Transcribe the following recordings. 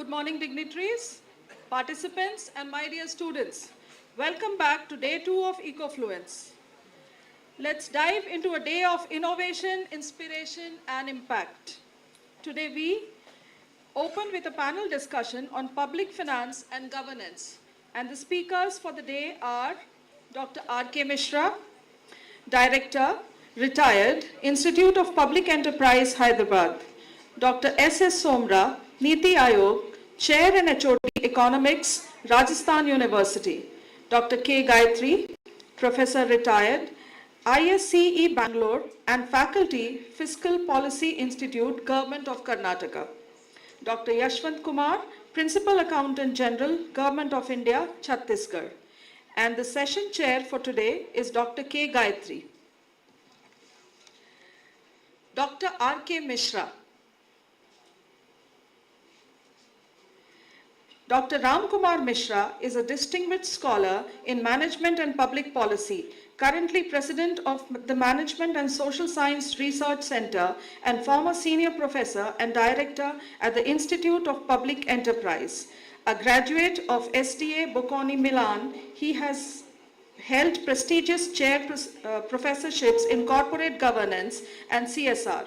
Good morning, dignitaries, participants, and my dear students. Welcome back to day 2 of Ecofluence. Let's dive into a day of innovation, inspiration, and impact. Today we open with a panel discussion on public finance and governance. And the speakers for the day are Dr. R.K. Mishra, Director, Retired, Institute of Public Enterprise, Hyderabad. Dr. S.S. Somra, Niti Aayog, Chair and HOD Economics, Rajasthan University. Dr. K. Gayatri, Professor Retired, ISCE Bangalore and Faculty, Fiscal Policy Institute, Government of Karnataka. Dr. Yashwant Kumar, Principal Accountant General, Government of India, Chhattisgarh. And the session chair for today is Dr. K. Gayatri. Dr. R.K. Mishra. Dr. Ram Kumar Mishra is a distinguished scholar in management and public policy, currently president of the Management and Social Science Research Center and former senior professor and director at the Institute of Public Enterprise. A graduate of SDA Bocconi Milan, he has held prestigious chair professorships in corporate governance and CSR.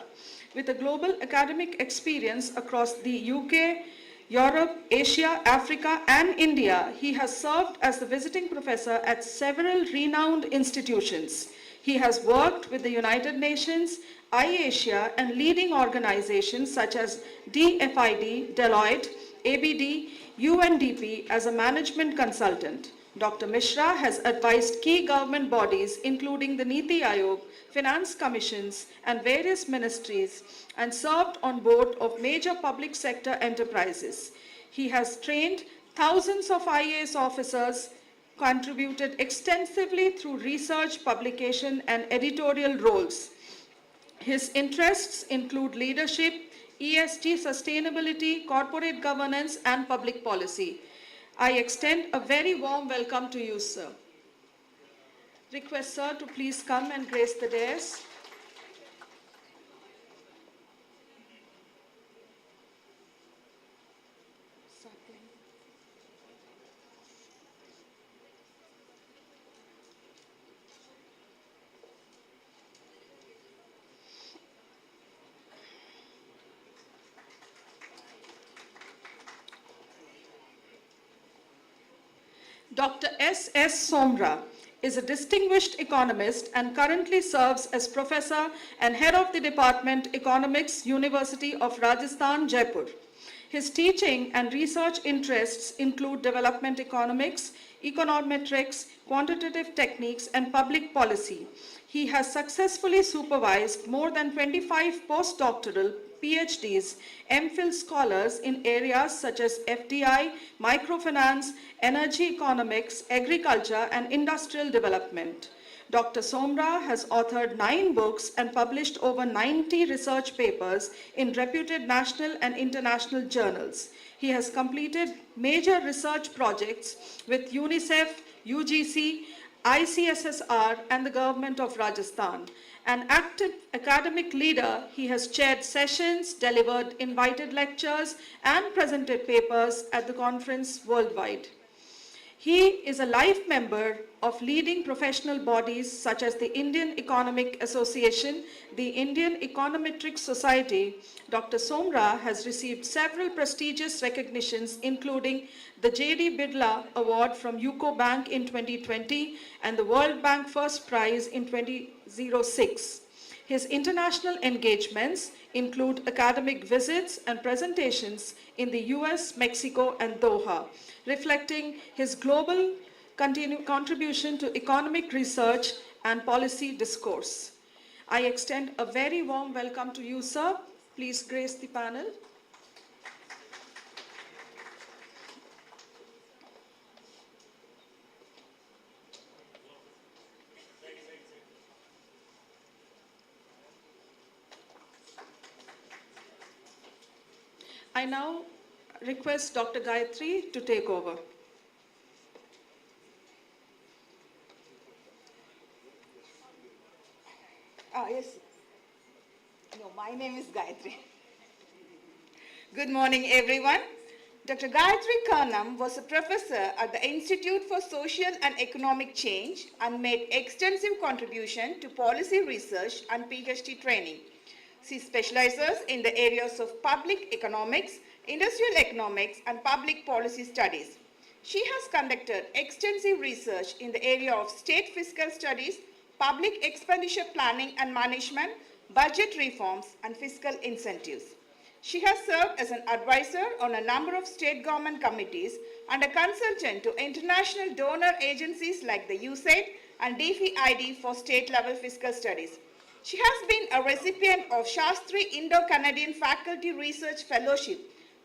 With a global academic experience across the UK, Europe, Asia, Africa, and India, he has served as the visiting professor at several renowned institutions. He has worked with the United Nations, iAsia, and leading organizations such as DFID, Deloitte, ABD, UNDP as a management consultant. Dr. Mishra has advised key government bodies, including the Niti Aayog, finance commissions, and various ministries, and served on board of major public sector enterprises. He has trained thousands of IAS officers, contributed extensively through research, publication, and editorial roles. His interests include leadership, ESG sustainability, corporate governance, and public policy. I extend a very warm welcome to you, sir. Request, sir, to please come and grace the dais. Dr. S.S. Somra is a distinguished economist and currently serves as professor and head of the Department Economics, University of Rajasthan, Jaipur. His teaching and research interests include development economics, econometrics, quantitative techniques, and public policy. He has successfully supervised more than 25 postdoctoral PhDs, MPhil scholars in areas such as FDI, microfinance, energy economics, agriculture, and industrial development. Dr. Somra has authored 9 books and published over 90 research papers in reputed national and international journals. He has completed major research projects with UNICEF, UGC, ICSSR, and the government of Rajasthan. An active academic leader, he has chaired sessions, delivered invited lectures, and presented papers at the conference worldwide. He is a life member of leading professional bodies such as the Indian Economic Association, the Indian Econometrics Society. Dr. Somra has received several prestigious recognitions, including the J.D. Bidla Award from UCO Bank in 2020 and the World Bank First Prize in 2006. His international engagements include academic visits and presentations in the US, Mexico, and Doha, reflecting his global contribution to economic research and policy discourse. I extend a very warm welcome to you, sir. Please grace the panel. I now request Dr. Gayatri to take over. Yes. No, my name is Gayatri. Good morning, everyone. Dr. Gayatri Karnam was a professor at the Institute for Social and Economic Change and made extensive contribution to policy research and PhD training. She specializes in the areas of public economics, industrial economics, and public policy studies. She has conducted extensive research in the area of state fiscal studies, public expenditure planning and management, budget reforms, and fiscal incentives. She has served as an advisor on a number of state government committees and a consultant to international donor agencies like the USAID and DFID for state-level fiscal studies. She has been a recipient of Shastri Indo-Canadian Faculty Research Fellowship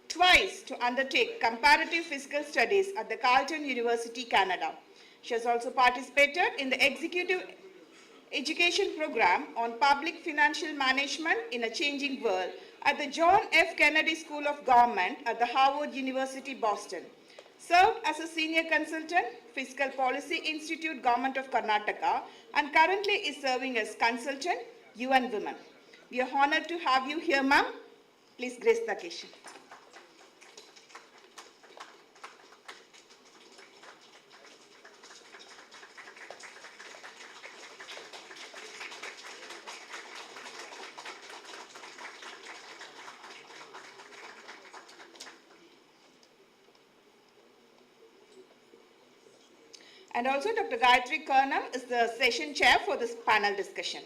twice to undertake comparative fiscal studies at the Carleton University, Canada. She has also participated in the Executive Education Program on Public Financial Management in a Changing World at the John F. Kennedy School of Government at the Harvard University, Boston. Served as a senior consultant, Fiscal Policy Institute, Government of Karnataka, and currently is serving as consultant, UN Women. We are honored to have you here, ma'am. Please grace the occasion. And also Dr. Gayatri Karnam is the session chair for this panel discussion.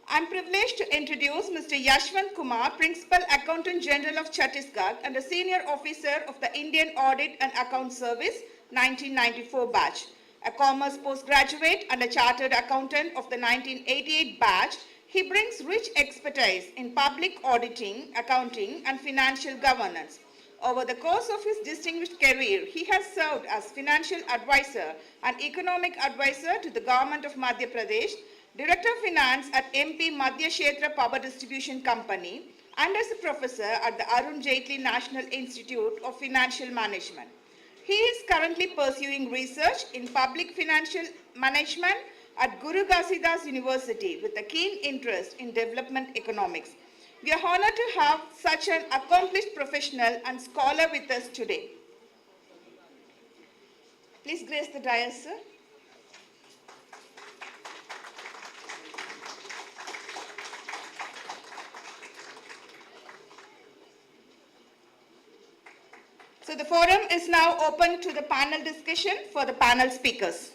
I'm privileged to introduce Mr. Yashwant Kumar, Principal Accountant General of Chhattisgarh and a Senior Officer of the Indian Audit and Account Service 1994 batch, a Commerce postgraduate and a Chartered Accountant of the 1988 batch. He brings rich expertise in public auditing, accounting, and financial governance. Over the course of his distinguished career, he has served as financial advisor and economic advisor to the government of Madhya Pradesh, Director of Finance at MP Madhya Kshetra Power Distribution Company, and as a professor at the Arun Jaitley National Institute of Financial Management. He is currently pursuing research in public financial management at Guru Ghasidas University with a keen interest in development economics. We are honored to have such an accomplished professional and scholar with us today. Please grace the dais, sir. So the forum is now open to the panel discussion for the panel speakers.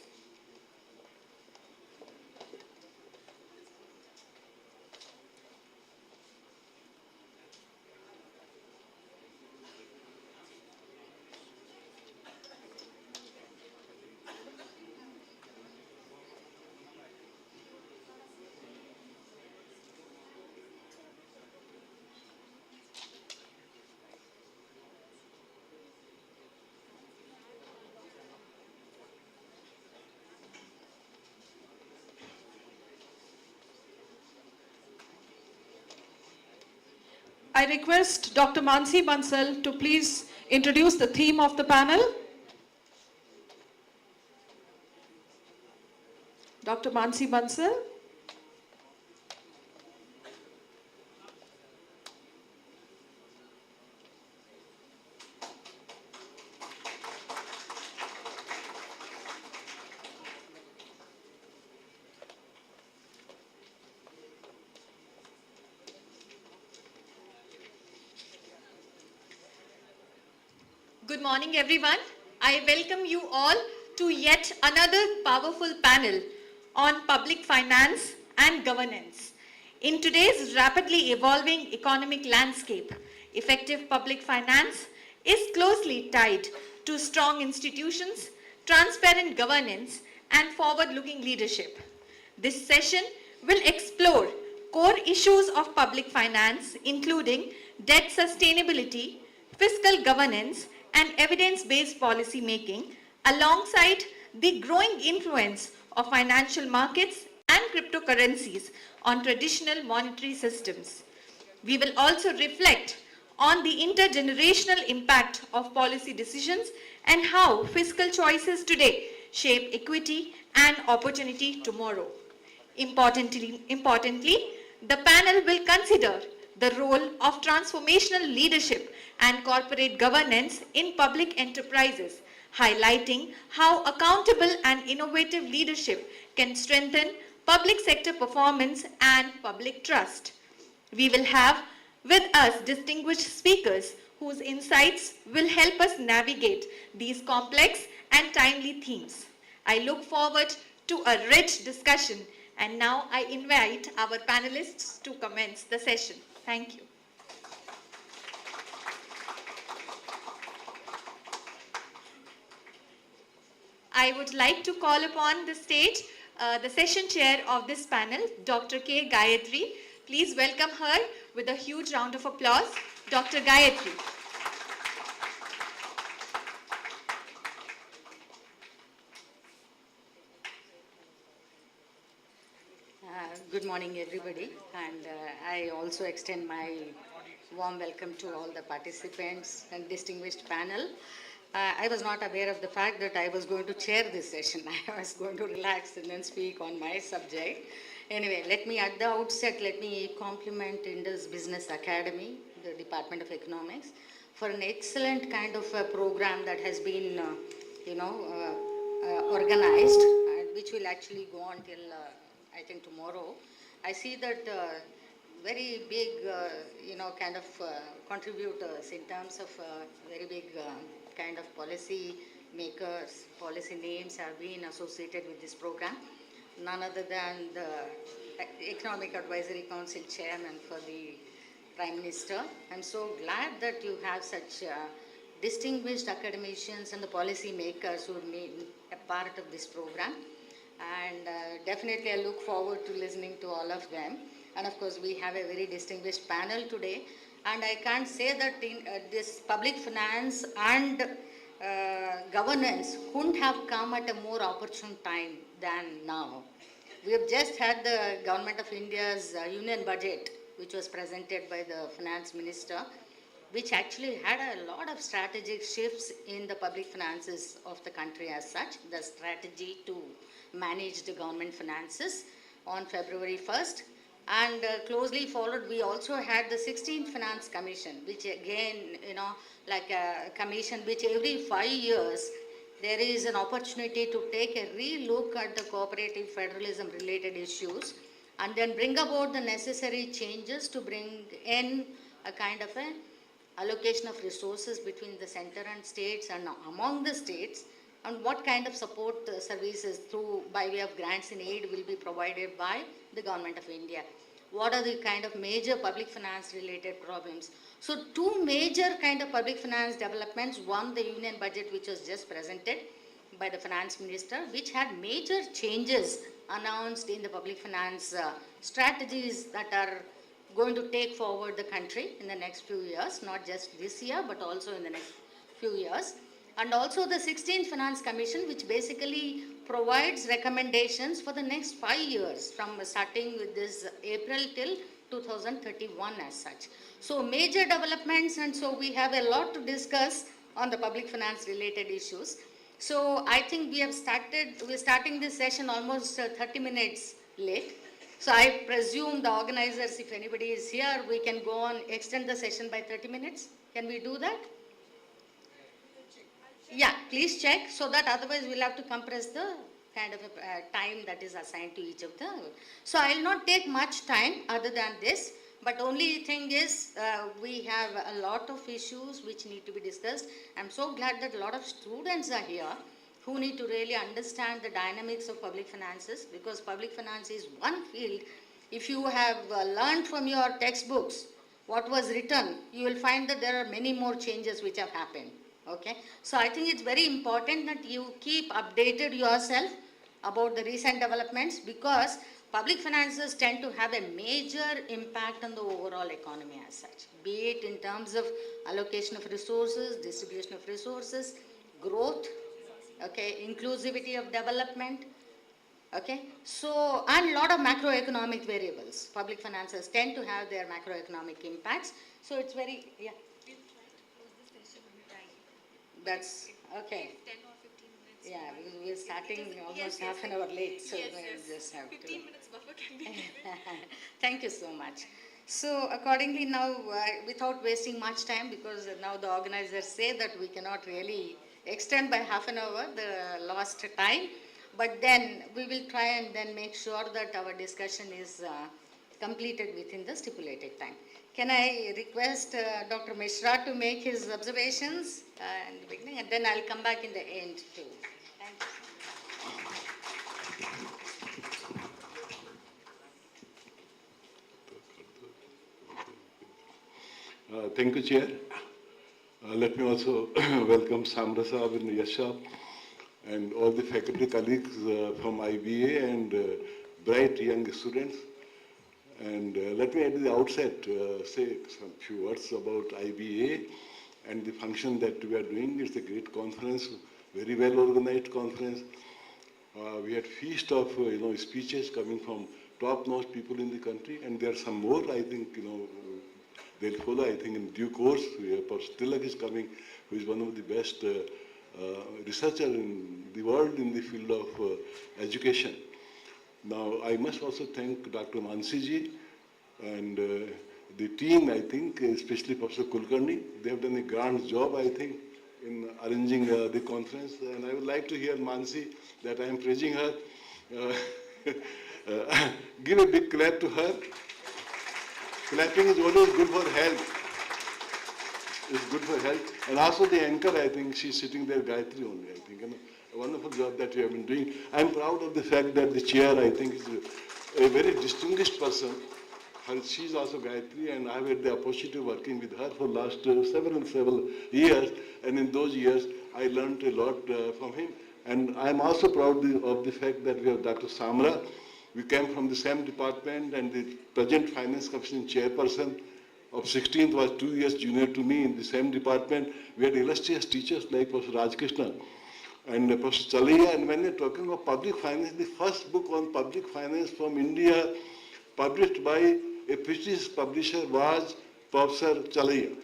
I request Dr. Mansi Bansal to please introduce the theme of the panel. Dr. Mansi Bansal. Good morning, everyone. I welcome you all to yet another powerful panel on public finance and governance. In today's rapidly evolving economic landscape, effective public finance is closely tied to strong institutions, transparent governance, and forward-looking leadership. This session will explore core issues of public finance, including debt sustainability, fiscal governance, and evidence-based policy making, alongside the growing influence of financial markets and cryptocurrencies on traditional monetary systems. We will also reflect on the intergenerational impact of policy decisions and how fiscal choices today shape equity and opportunity tomorrow. Importantly, the panel will consider the role of transformational leadership and corporate governance in public enterprises, highlighting how accountable and innovative leadership can strengthen public sector performance and public trust. We will have with us distinguished speakers whose insights will help us navigate these complex and timely themes. I look forward to a rich discussion, and now I invite our panelists to commence the session. Thank you. I would like to call upon the stage the session chair of this panel, Dr. K. Gayatri. Please welcome her with a huge round of applause. Dr. Gayatri. Good morning, everybody, and I also extend my warm welcome to all the participants and distinguished panel. I was not aware of the fact that I was going to chair this session. I was going to relax and then speak on my subject. Anyway, at the outset, let me compliment Indus Business Academy, the Department of Economics, for an excellent kind of a program that has been, organized, which will actually go on till I think tomorrow. I see that very big, contributors in terms of very big kind of policy makers, policy names have been associated with this program. None other than the Economic Advisory Council Chairman for the Prime Minister. I'm so glad that you have such distinguished academicians and the policy makers who have made a part of this program. And definitely I look forward to listening to all of them. And of course, we have a very distinguished panel today. And I can't say that in this public finance and governance couldn't have come at a more opportune time than now. We have just had the Government of India's Union Budget, which was presented by the Finance Minister, which actually had a lot of strategic shifts in the public finances of the country as such, the strategy to manage the government finances on February 1st. And closely followed, we also had the 16th Finance Commission, which again, like a commission which every 5 years, there is an opportunity to take a re-look at the cooperative federalism related issues and then bring about the necessary changes to bring in a kind of an allocation of resources between the center and states and among the states, and what kind of support services by way of grants and aid will be provided by the Government of India. What are the kind of major public finance related problems? So two major kind of public finance developments. One, the Union Budget, which was just presented by the Finance Minister, which had major changes announced in the public finance strategies that are going to take forward the country in the next few years, not just this year, but also in the next few years. And also the 16th Finance Commission, which basically provides recommendations for the next 5 years, from starting with this April till 2031 as such. So major developments, and so we have a lot to discuss on the public finance related issues. So I think we're starting this session almost 30 minutes late. So I presume the organizers, if anybody is here, we can go on, extend the session by 30 minutes. Can we do that? Yeah, please check, so that otherwise we'll have to compress the kind of time that is assigned to each of them. So I'll not take much time other than this, but only thing is we have a lot of issues which need to be discussed. I'm so glad that a lot of students are here who need to really understand the dynamics of public finances, because public finance is one field. If you have learned from your textbooks what was written, you will find that there are many more changes which have happened. Okay, so I think it's very important that you keep updated yourself about the recent developments, because public finances tend to have a major impact on the overall economy as such, be it in terms of allocation of resources, distribution of resources, growth, okay, inclusivity of development, okay. So, and a lot of macroeconomic variables. Public finances tend to have their macroeconomic impacts. So it's very, yeah. That's okay. 10 or 15 minutes. Yeah, because we're starting almost half an hour late, so we'll just have 15 minutes buffer can be given. Thank you so much. So accordingly now, without wasting much time, because now the organizers say that we cannot really extend by half an hour the lost time, but then we will try and then make sure that our discussion is completed within the stipulated time. Can I request Dr. Mishra to make his observations in the beginning, and then I'll come back in the end too. Thank you. Thank you, Chair. Let me also welcome Samra Saab and Yash Saab and all the faculty colleagues from IBA and bright young students. And let me at the outset say some few words about IBA and the function that we are doing. It's a great conference, very well organized conference. We had feast of speeches coming from top-notch people in the country, and there are some more. I think they'll follow. I think in due course, Professor Tilak is coming, who is one of the best researcher in the world in the field of education. Now, I must also thank Dr. Mansi ji and the team, I think, especially Professor Kulkarni. They have done a grand job, I think, in arranging the conference. And I would like to hear Mansi that I am praising her. Give a big clap to her. Clapping is always good for health. It's good for health. And also the anchor, I think, she's sitting there, Gayatri only, I think. A wonderful job that you have been doing. I'm proud of the fact that the chair, I think, is a very distinguished person. She's also Gayatri, and I've had the opportunity of working with her for last several years. And in those years, I learned a lot from him. And I'm also proud of the fact that we have Dr. Samra. We came from the same department, and the present Finance Commission chairperson of 16th was 2 years junior to me in the same department. We had illustrious teachers like Professor Rajkrishna and Professor Chaliya. And when we're talking of public finance, the first book on public finance from India published by a British publisher was Professor Chaliya,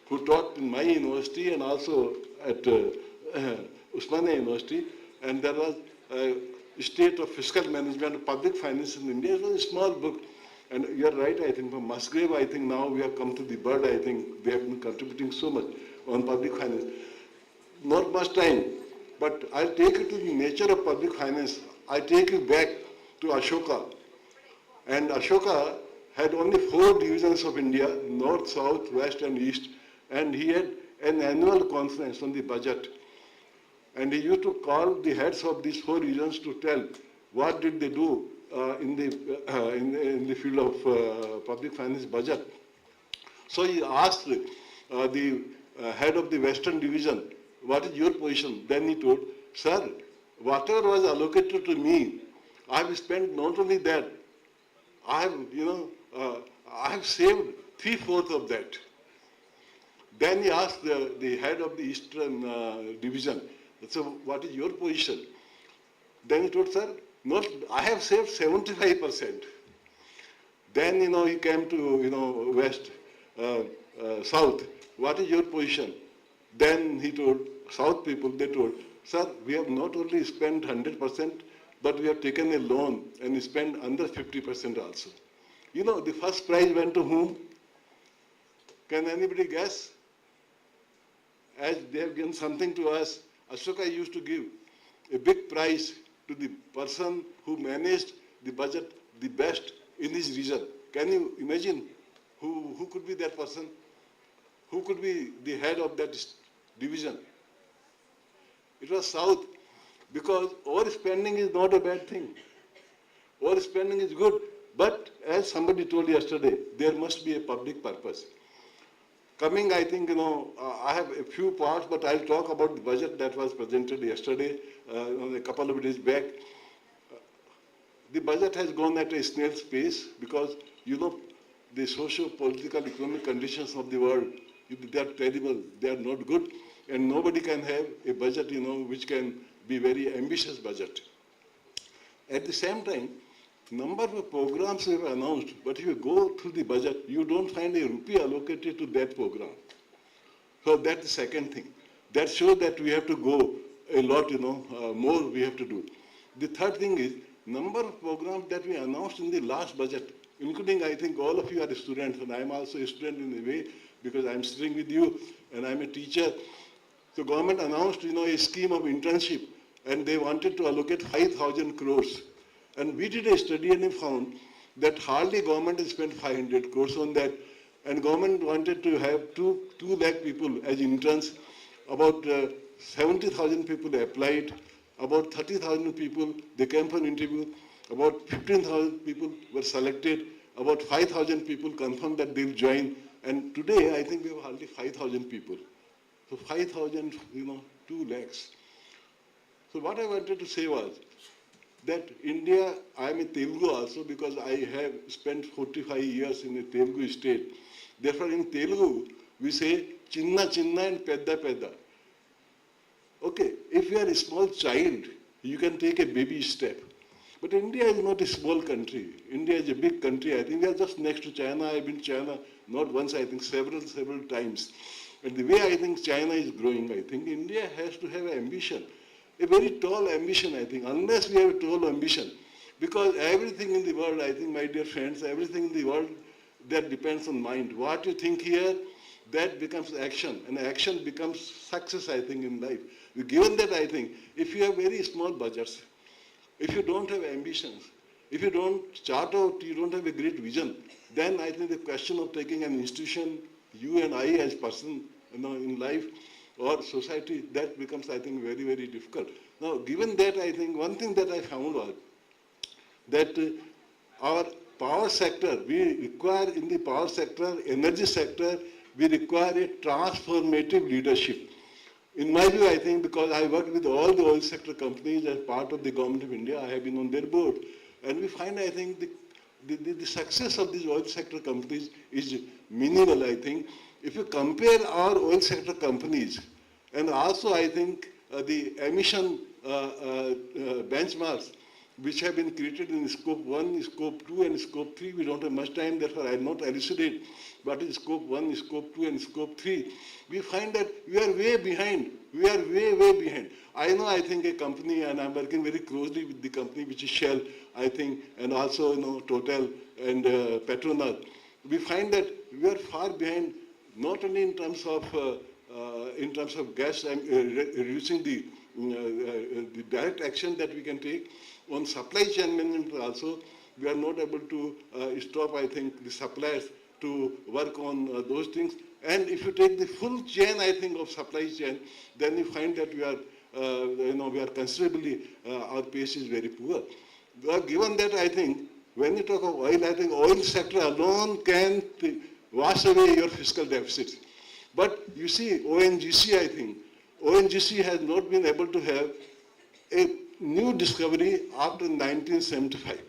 who taught in my university and also at Usmania University. And there was State of Fiscal Management of Public Finance in India. It was a small book. And you're right, I think, from Musgrave, I think now we have come to the bird. I think they have been contributing so much on public finance. Not much time, but I'll take you to the nature of public finance. I take you back to Ashoka. And Ashoka had only 4 divisions of India, north, south, west, and east. And he had an annual conference on the budget. And he used to call the heads of these 4 regions to tell what did they do in the field of public finance budget. So he asked the head of the Western Division, what is your position? Then he told, sir, whatever was allocated to me, I have spent not only that, I have saved 3/4 of that. Then he asked the head of the Eastern Division, so what is your position? Then he told, sir, I have saved 75%. Then, he came to, west, south. What is your position? Then he told, south people, they told, sir, we have not only spent 100%, but we have taken a loan and spent under 50% also. The first prize went to whom? Can anybody guess? As they have given something to us, Ashoka used to give a big prize to the person who managed the budget the best in his region. Can you imagine who could be that person? Who could be the head of that division? It was South, because overspending is not a bad thing. Overspending is good, but as somebody told yesterday, there must be a public purpose. Coming, I think, I have a few parts, but I'll talk about the budget that was presented yesterday, a couple of days back. The budget has gone at a snail's pace because, the socio-political, economic conditions of the world, they are terrible, they are not good, and nobody can have a budget, which can be very ambitious budget. At the same time, number of programs we have announced, but if you go through the budget, you don't find a rupee allocated to that program. So that's the second thing. That shows that we have to go a lot, more we have to do. The third thing is, number of programs that we announced in the last budget, including I think all of you are students, and I'm also a student in a way because I'm sitting with you and I'm a teacher. The government announced, a scheme of internship, and they wanted to allocate 5,000 crores. And we did a study and we found that hardly government has spent 500 crores on that, and government wanted to have 2 lakh people as interns. About 70,000 people applied, about 30,000 people, they came for an interview, about 15,000 people were selected, about 5,000 people confirmed that they'll join, and today I think we have hardly 5,000 people. So 5,000, 2 lakhs. So what I wanted to say was that India, I am a Telugu also because I have spent 45 years in a Telugu state. Therefore in Telugu, we say chinna chinna and pedda pedda. Okay, if you are a small child, you can take a baby step. But India is not a small country. India is a big country. I think we are just next to China. I've been to China not once, I think several times. And the way I think China is growing, I think India has to have ambition. A very tall ambition, I think, unless we have a tall ambition. Because everything in the world, I think, my dear friends, everything in the world, that depends on mind. What you think here, that becomes action. And action becomes success, I think, in life. Given that, I think, if you have very small budgets, if you don't have ambitions, if you don't chart out, you don't have a great vision, then I think the question of taking an institution, you and I as person, in life or society, that becomes, I think, very, very difficult. Now, given that, I think one thing that I found was that our power sector, we require in the power sector, energy sector, we require a transformative leadership. In my view, I think, because I work with all the oil sector companies as part of the government of India, I have been on their board, and we find, I think, the success of these oil sector companies is minimal, I think. If you compare our oil sector companies, and also I think the emission benchmarks which have been created in scope 1, scope 2 and scope 3, we don't have much time, therefore I will not elucidate what is scope 1, scope 2 and scope 3. We find that we are way behind. We are way, way behind. I know, I think, a company, and I'm working very closely with the company which is Shell, I think, and also, Total and Petronas. We find that we are far behind, not only in terms of gas, reducing the direct action that we can take. On supply chain management also, we are not able to stop, I think, the suppliers to work on those things. And if you take the full chain, I think, of supply chain, then you find that we are, we are considerably, our pace is very poor. Given that, I think, when you talk of oil, I think oil sector alone can wash away your fiscal deficits. But you see, ONGC, I think, ONGC has not been able to have a new discovery after 1975.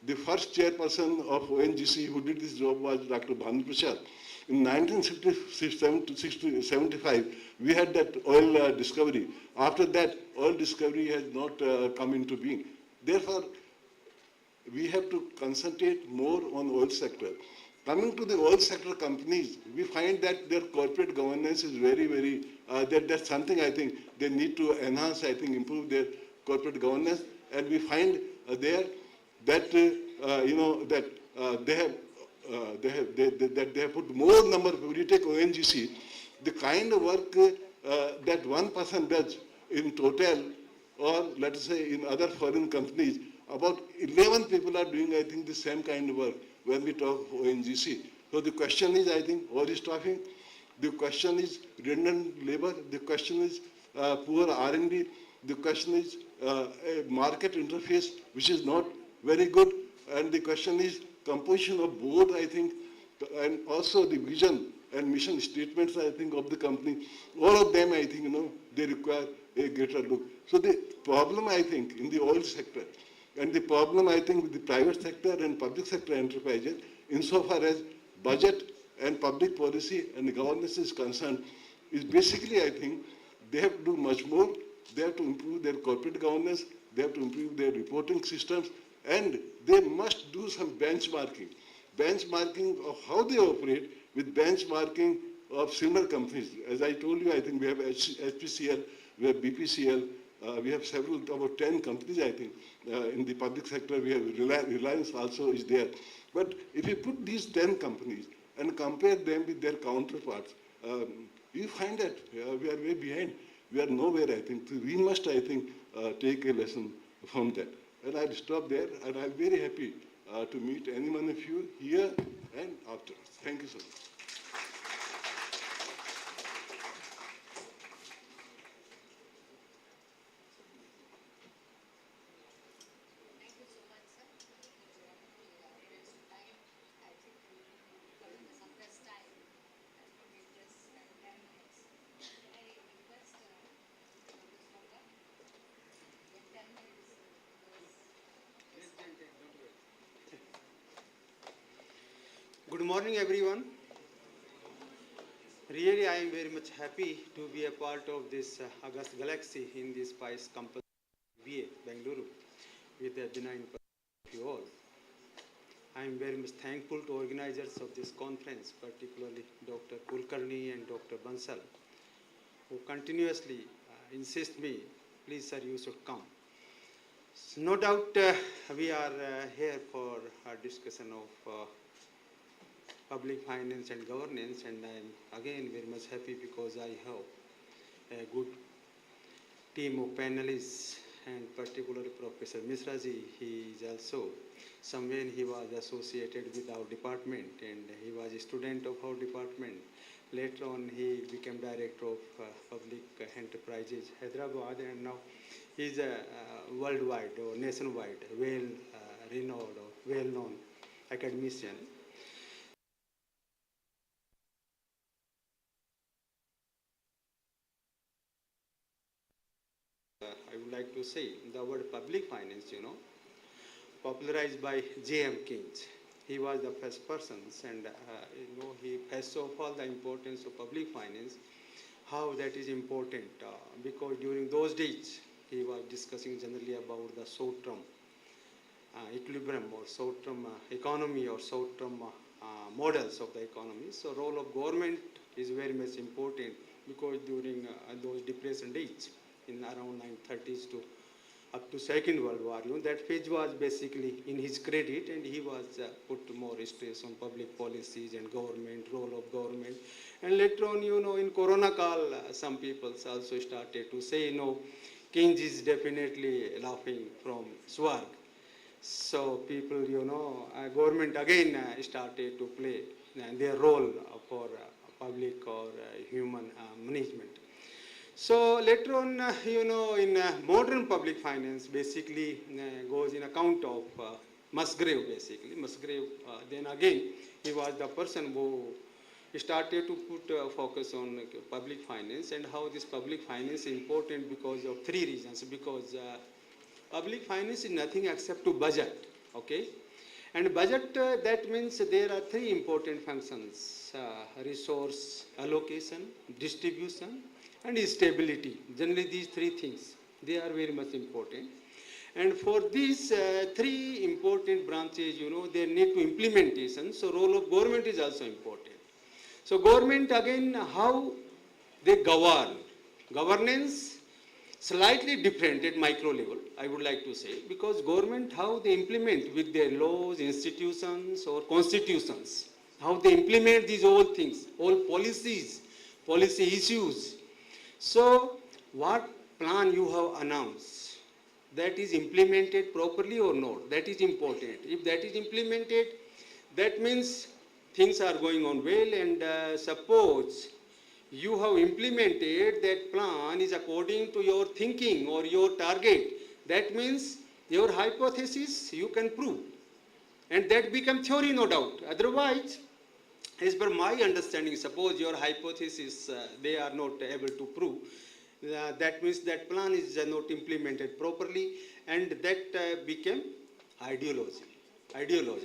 The first chairperson of ONGC who did this job was Dr. Bhanu Prasad. In 1975, we had that oil discovery. After that, oil discovery has not come into being. Therefore, we have to concentrate more on oil sector. Coming to the oil sector companies, we find that their corporate governance is very, very, that's something I think they need to enhance, I think, improve their corporate governance. And we find there that, they have put more number of, when you take ONGC, the kind of work that one person does in Total or let us say in other foreign companies, about 11 people are doing, I think, the same kind of work when we talk of ONGC. So the question is, I think, overstaffing. The question is redundant labor. The question is poor R&D. The question is a market interface which is not very good. And the question is composition of board, I think, and also the vision and mission statements, I think, of the company. All of them, I think, they require a greater look. So the problem, I think, in the oil sector, and the problem, I think, with the private sector and public sector enterprises, insofar as budget and public policy and governance is concerned, is basically, I think, they have to do much more. They have to improve their corporate governance. They have to improve their reporting systems. And they must do some benchmarking. Benchmarking of how they operate with benchmarking of similar companies. As I told you, I think we have HPCL, we have BPCL, We have several, about 10 companies, I think. In the public sector, we have Reliance also is there. But if you put these 10 companies and compare them with their counterparts, you find that we are way behind. We are nowhere, I think. So we must, I think, take a lesson from that. And I'll stop there, and I'm very happy to meet any one of you here and afterwards. Thank you so much. Good morning, everyone. Really, I am very much happy to be a part of this August Galaxy in this Spice Campus BA, Bengaluru, with the benign of you all. I am very much thankful to organizers of this conference, particularly Dr. Kulkarni and Dr. Bansal, who continuously insist me, please sir, you should come. So, no doubt we are here for a discussion of public finance and governance, and I am again very much happy because I have a good team of panelists, and particularly Professor Misraji. He is also somewhere he was associated with our department, and he was a student of our department. Later on, he became director of public enterprises Hyderabad, and now he is a worldwide or nationwide well-renowned or well-known academician. I would like to say the word public finance, popularized by J.M. Keynes. He was the first person, and he first of all the importance of public finance, how that is important, because during those days he was discussing generally about the short-term equilibrium or short-term economy or short-term models of the economy. So role of government is very much important because during those depression days, in around 1930s to up to Second World War, that phase was basically in his credit, and he was put more stress on public policies and government, role of government. And later on, in Corona Kal, some people also started to say, Keynes is definitely laughing from Swarg. So people, government again started to play their role for public or human management. So later on, in modern public finance, basically goes in account of Musgrave, basically. Musgrave, then again, he was the person who started to put focus on public finance, and how this public finance is important because of three reasons. Because public finance is nothing except to budget, okay? And budget, that means there are three important functions: resource allocation, distribution, and stability. Generally, these three things, they are very much important. And for these three important branches, they need to implementation. So role of government is also important. So government, again, how they govern. Governance, slightly different at micro level, I would like to say, because government, how they implement with their laws, institutions, or constitutions, how they implement these all things, all policies, policy issues. So what plan you have announced, that is implemented properly or not, that is important. If that is implemented, that means things are going on well, and suppose you have implemented that plan is according to your thinking or your target, that means your hypothesis you can prove, and that become theory, no doubt. Otherwise, as per my understanding, suppose your hypothesis they are not able to prove, that means that plan is not implemented properly, and that became ideology,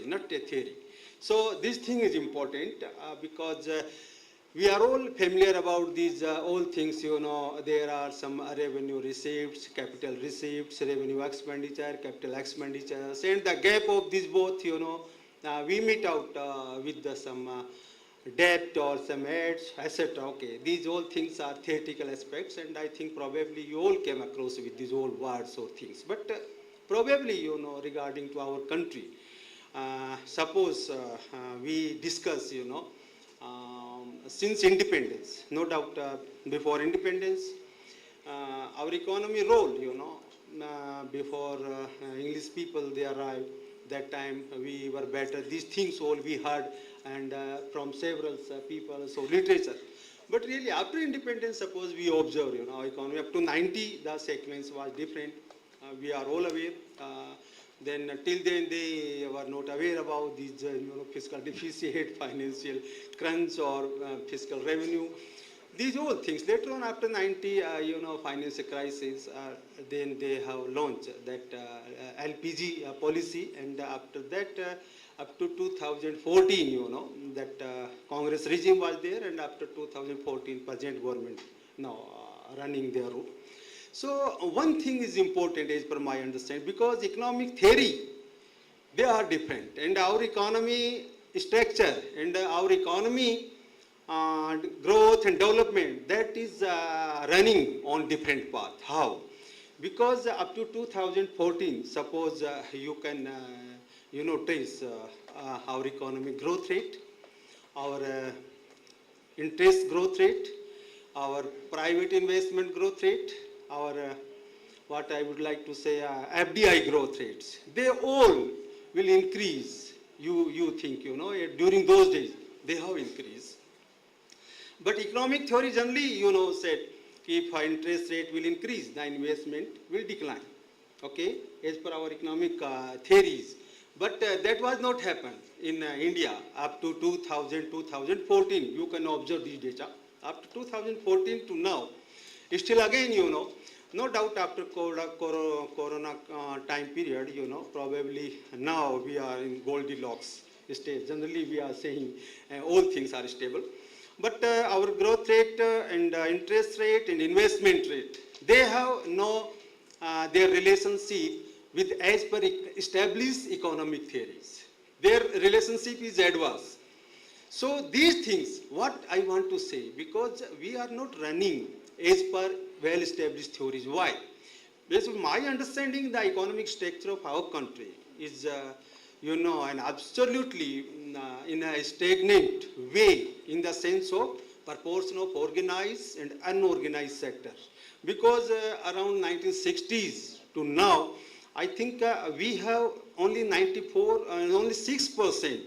not a theory. So this thing is important because we are all familiar about these all things, there are some revenue receipts, capital receipts, revenue expenditure, capital expenditures, and the gap of these both, we meet out with some debt or some edge, etc. Okay, these all things are theoretical aspects, and I think probably you all came across with these all words or things. But probably, regarding to our country, suppose we discuss, since independence, no doubt before independence, our economy role, before English people, they arrived, that time we were better. These things all we heard and from several people, so literature. But really after independence, suppose we observe, our economy up to 90, the sequence was different. We are all aware. Then till then they were not aware about these fiscal deficit, financial crunch or fiscal revenue. These all things. Later on, after 90, financial crisis, then they have launched that LPG policy, and after that, up to 2014, that Congress regime was there, and after 2014, present government now running their rule. So one thing is important as per my understanding, because economic theory, they are different, and our economy structure and our economy growth and development, that is running on different path. How? Because up to 2014, suppose you can trace our economic growth rate, our interest growth rate, our private investment growth rate, our what I would like to say FDI growth rates, they all will increase. You think, during those days they have increased. But economic theory generally, said if interest rate will increase, the investment will decline. Okay, as per our economic theories. But that was not happened in India up to 2014. You can observe these data. Up to 2014 to now, still again, no doubt after corona time period, probably now we are in Goldilocks stage. Generally, we are saying all things are stable. But our growth rate and interest rate and investment rate, they have no their relationship with as per established economic theories. Their relationship is adverse. So these things, what I want to say, because we are not running as per well-established theories. Why? Based on my understanding, the economic structure of our country is and absolutely in a stagnant way, in the sense of proportion of organized and unorganized sectors. Because around 1960s to now, I think we have only 6%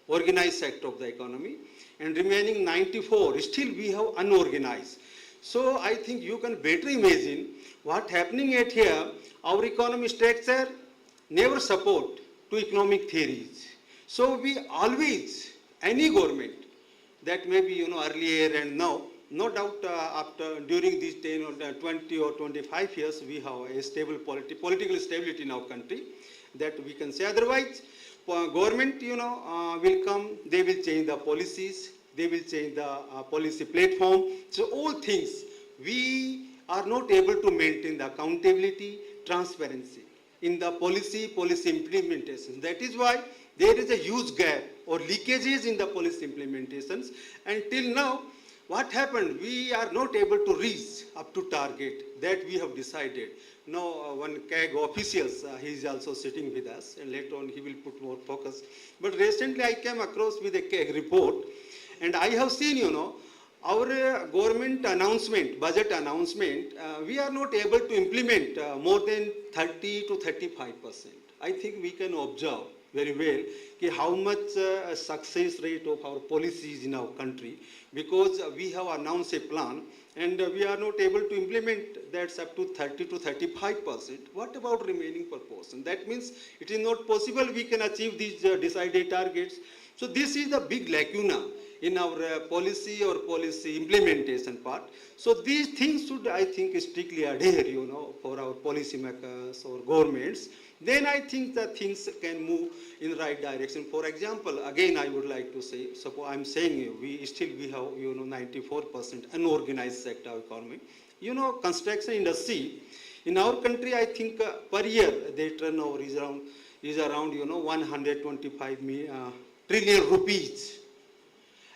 organized sector of the economy, and remaining 94, still we have unorganized. So I think you can better imagine what happening at here. Our economic structure never support to economic theories. So we always, any government that may be earlier and now, no doubt after during these 10 or 20 or 25 years, we have a stable political stability in our country, that we can say. Otherwise, government will come, they will change the policies, they will change the policy platform. So all things, we are not able to maintain the accountability, transparency in the policy implementation. That is why there is a huge gap or leakages in the policy implementations. And till now, what happened? We are not able to reach up to target that we have decided. Now, one CAG officials, he is also sitting with us, and later on he will put more focus. But recently I came across with a CAG report, and I have seen, our government announcement, budget announcement, we are not able to implement more than 30 to 35%. I think we can observe very well how much success rate of our policies in our country, because we have announced a plan and we are not able to implement that up to 30 to 35%. What about remaining proportion? That means it is not possible we can achieve these decided targets. So this is the big lacuna in our policy or policy implementation part. So these things should, I think, strictly adhere, for our policy makers or governments. Then I think that things can move in the right direction. For example, again, I would like to say, suppose I'm saying we have, 94% unorganized sector economy. Construction industry, in our country, I think per year, their turnover is around 125 trillion rupees.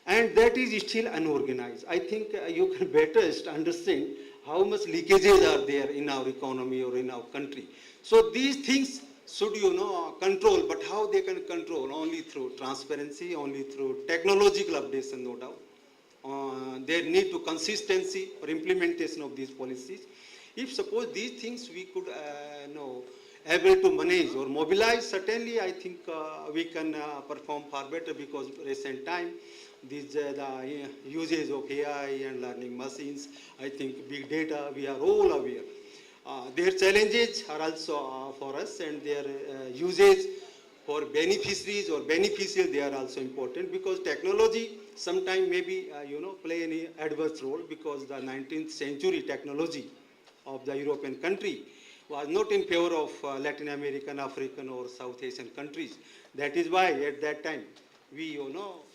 and that is still unorganized. I think you can better understand how much leakages are there in our economy or in our country. So these things should, control, but how they can control? Only through transparency, only through technological updates, no doubt. There need to consistency or implementation of these policies. If suppose these things we could able to manage or mobilize, certainly I think we can perform far better, because recent time the usage of AI and learning machines, I think big data, we are all aware. Their challenges are also for us, and their usage for beneficiaries or beneficial, they are also important, because technology sometimes maybe play any adverse role, because the 19th century technology of the European country was not in favor of Latin American, African or South Asian countries. That is why at that time we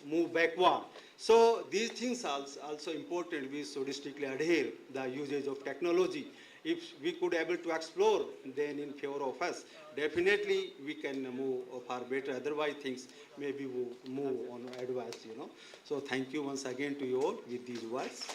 move backward. So these things are also important. We should strictly adhere the usage of technology. If we could able to explore then in favor of us, definitely we can move far better. Otherwise things maybe will move on advance, So thank you once again to you all with these words.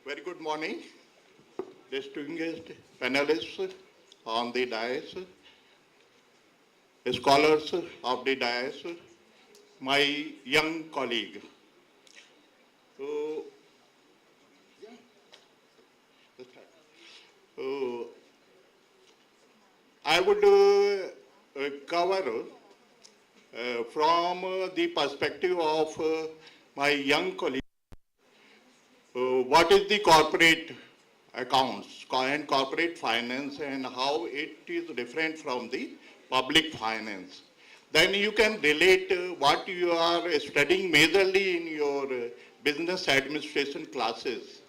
Very good morning, distinguished panelists on the dais, scholars of the dais, my young colleague. I would cover from the perspective of my young colleague, what is the corporate accounts and corporate finance and how it is different from the public finance. Then you can relate what you are studying majorly in your business administration classes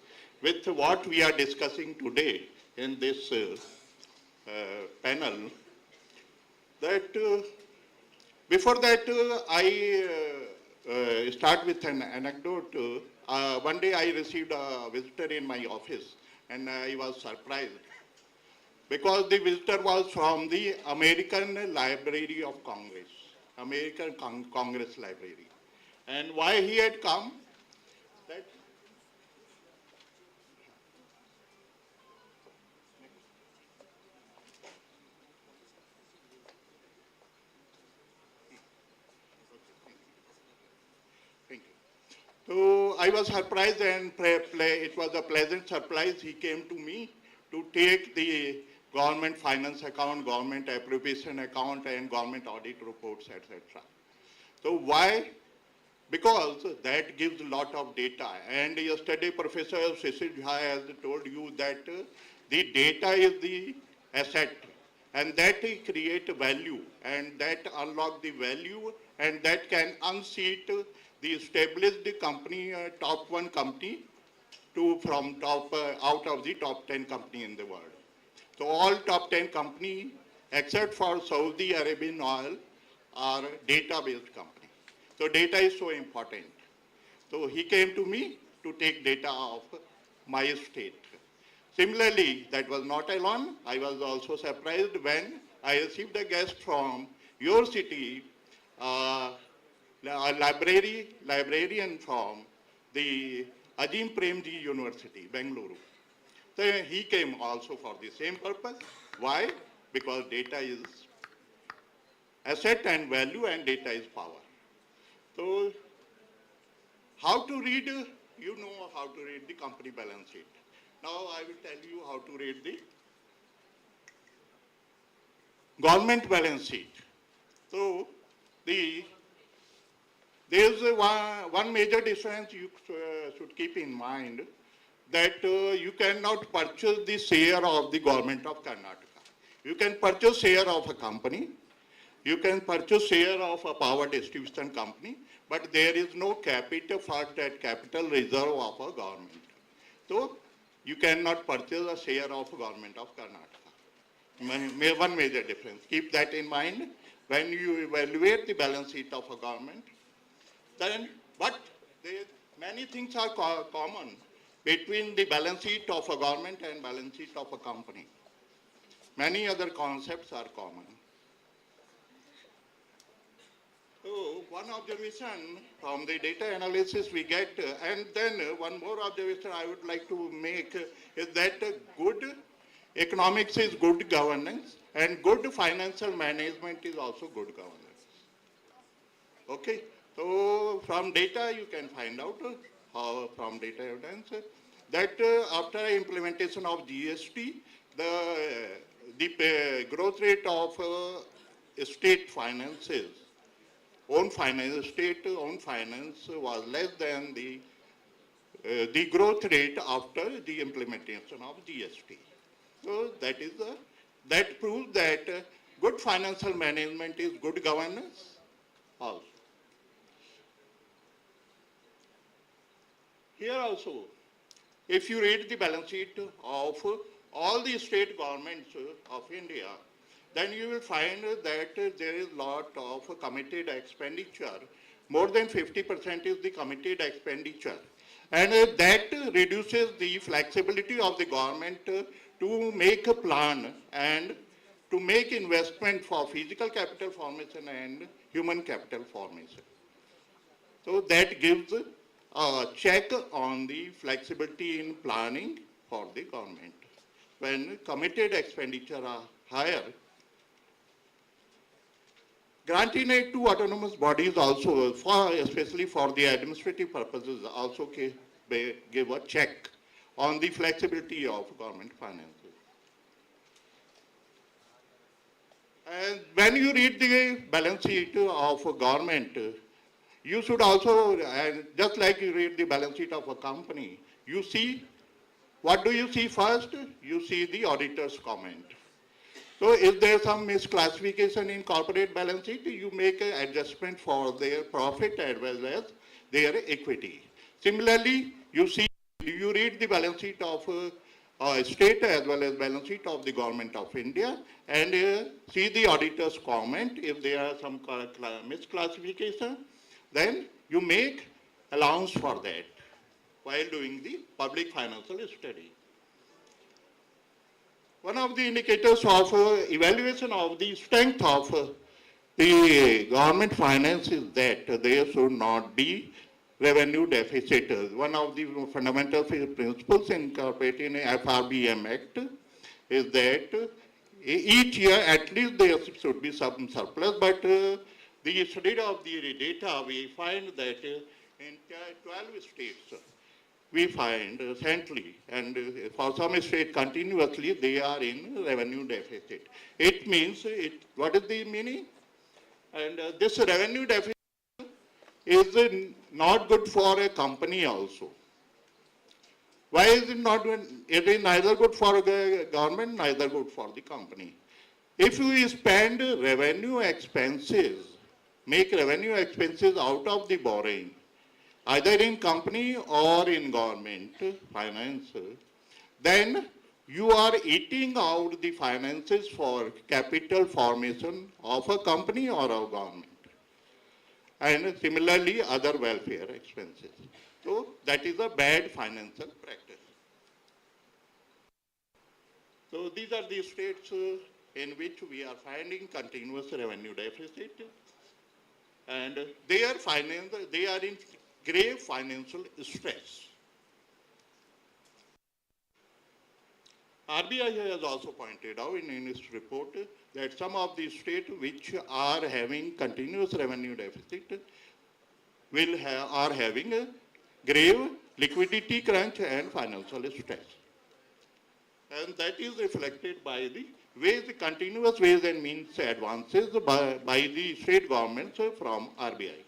with what we are discussing today in this panel. That before that, I start with an anecdote. One day I received a visitor in my office, and I was surprised because the visitor was from the American Library of Congress, American Congress Library. And why he had come? That So I was surprised, and it was a pleasant surprise. He came to me to take the government finance account, government appropriation account, and government audit reports, etc. So why? Because that gives a lot of data. And yesterday, Professor Cecil has told you that the data is the asset, and that create value, and that unlock the value, and that can unseat the established company, top 1 company, to from top out of the top 10 company in the world. So all top 10 company, except for Saudi Arabian oil, are data-based company. So data is so important. So he came to me to take data of my state. Similarly, that was not alone. I was also surprised when I received a guest from your city, a librarian from the Ajim Premji University, Bengaluru. So he came also for the same purpose. Why? Because data is asset and value, and data is power. So how to read, you know how to read the company balance sheet. Now I will tell you how to read the government balance sheet. So there is one major difference you should keep in mind, that you cannot purchase the share of the government of Karnataka. You can purchase share of a company, you can purchase share of a power distribution company, but there is no capital for that capital reserve of a government. So you cannot purchase a share of government of Karnataka. One major difference. Keep that in mind when you evaluate the balance sheet of a government. Then, but many things are common between the balance sheet of a government and balance sheet of a company. Many other concepts are common. So one observation from the data analysis we get, and then one more observation I would like to make is that good economics is good governance and good financial management is also good governance. Okay, so from data you can find out from data evidence that after implementation of GST, the growth rate of state finances, state-owned finance was less than the growth rate after the implementation of GST. So that proves that good financial management is good governance also. Here also, if you read the balance sheet of all the state governments of India, then you will find that there is a lot of committed expenditure. More than 50% is the committed expenditure. And that reduces the flexibility of the government to make a plan and to make investment for physical capital formation and human capital formation. So that gives a check on the flexibility in planning for the government. When committed expenditure are higher, granting aid to autonomous bodies also, especially for the administrative purposes, also give a check on the flexibility of government finances. And when you read the balance sheet of a government, you should also, just like you read the balance sheet of a company, you see, what do you see first? You see the auditor's comment. So if there is some misclassification in corporate balance sheet, you make an adjustment for their profit as well as their equity. Similarly, you read the balance sheet of a state as well as balance sheet of the government of India and see the auditor's comment. If there are some misclassification, then you make allowance for that while doing the public financial study. One of the indicators of evaluation of the strength of the government finance is that there should not be revenue deficit. One of the fundamental principles incorporated in the FRBM Act is that each year at least there should be some surplus, but the study of the data we find that in 12 states we find recently, and for some states continuously, they are in revenue deficit. It means, what is the meaning? And this revenue deficit is not good for a company also. Why is it not good? It is neither good for the government, neither good for the company. If you spend revenue expenses, make revenue expenses out of the borrowing, either in company or in government finance, then you are eating out the finances for capital formation of a company or a government. And similarly, other welfare expenses. So that is a bad financial practice. So these are the states in which we are finding continuous revenue deficit. And they are in grave financial stress. RBI has also pointed out in its report that some of the states which are having continuous revenue deficit are having a grave liquidity crunch and financial stress. And that is reflected by the continuous ways and means advances by the state governments from RBI.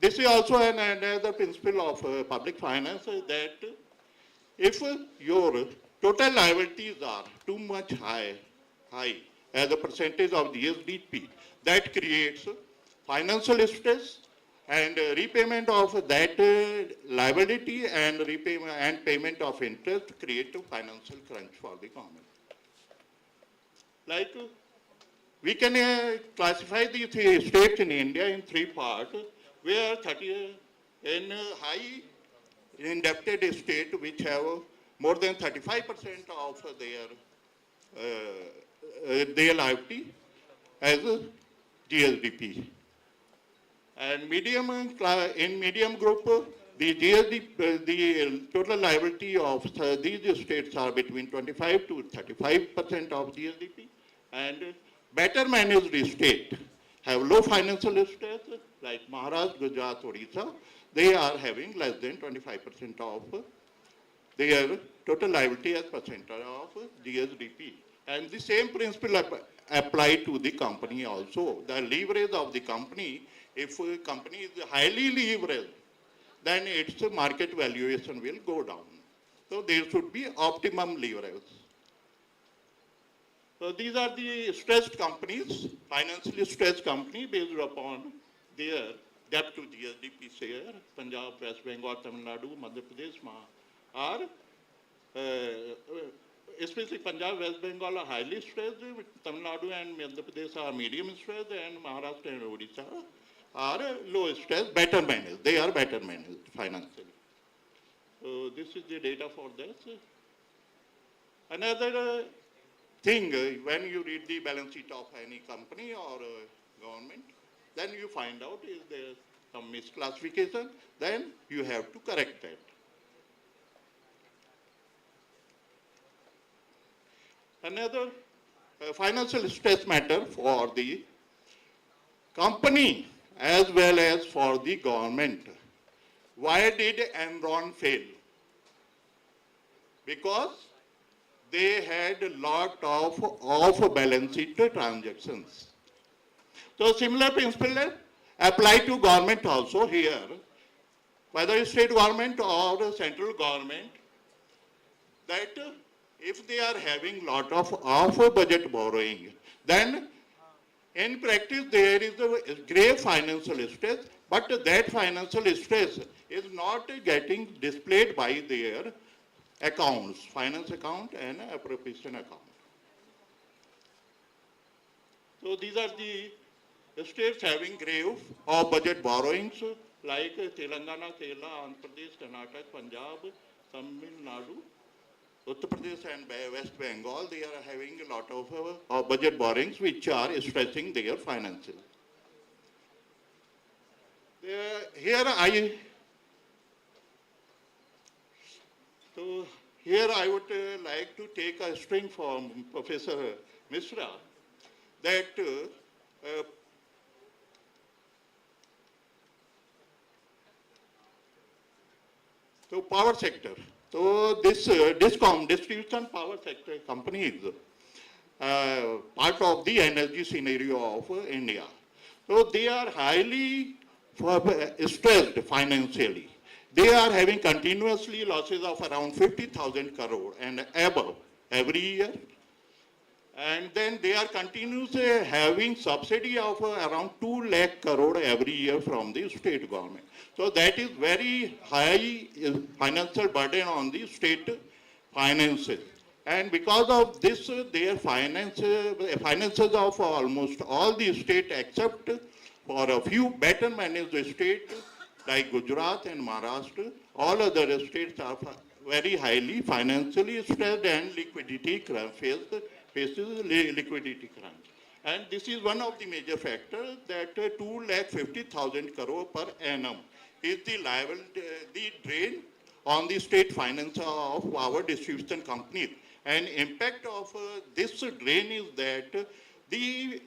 This is also another principle of public finance that if your total liabilities are too much high as a percentage of GSDP. That creates financial stress, and repayment of that liability and repayment and payment of interest create a financial crunch for the government. Like we can classify the states in India in three parts, where 30 in high indebted state which have more than 35% of their liability as GSDP. And in medium group, the GSDP, the total liability of these states are between 25 to 35% of GSDP. And better managed state have low financial stress, like Maharashtra, Gujarat, Odisha. They are having less than 25% of their total liability as percentage of GSDP. And the same principle apply to the company also. The leverage of the company, if a company is highly leveraged, then its market valuation will go down. So there should be optimum leverage. So these are the stressed companies, financially stressed company based upon their debt to GSDP share. Punjab, West Bengal, Tamil Nadu, Madhya Pradesh are, especially Punjab, West Bengal are highly stressed, Tamil Nadu and Madhya Pradesh are medium stressed, and Maharashtra and Odisha are low stress, better managed. They are better managed financially. So this is the data for this. Another thing, when you read the balance sheet of any company or government, then you find out is there some misclassification, then you have to correct that. Another financial stress matter for the company as well as for the government. Why did Enron fail? Because they had a lot of off-balance sheet transactions. So similar principle apply to government also here, whether state government or central government, that if they are having lot of off-budget borrowing, then in practice there is a grave financial stress, but that financial stress is not getting displayed by their accounts, finance account and appropriation account. So these are the states having grave or budget borrowings like Telangana, Kerala, Andhra Pradesh, Karnataka, Punjab, Tamil Nadu, Uttar Pradesh and West Bengal. They are having a lot of budget borrowings which are stressing their finances. Here I would like to take a string from Professor Mishra that so power sector. So this DISCOM, distribution power sector company is part of the energy scenario of India. So they are highly stressed financially. They are having continuously losses of around 50,000 crore and above every year. And then they are continuously having subsidy of around 2 lakh crore every year from the state government. So that is very high financial burden on the state finances. And because of this, their finances of almost all the state except for a few better managed states like Gujarat and Maharashtra, all other states are very highly financially stressed and faces liquidity crunch. And this is one of the major factors that 2,50,000 crore per annum is the drain on the state finance of our distribution companies. And impact of this drain is that the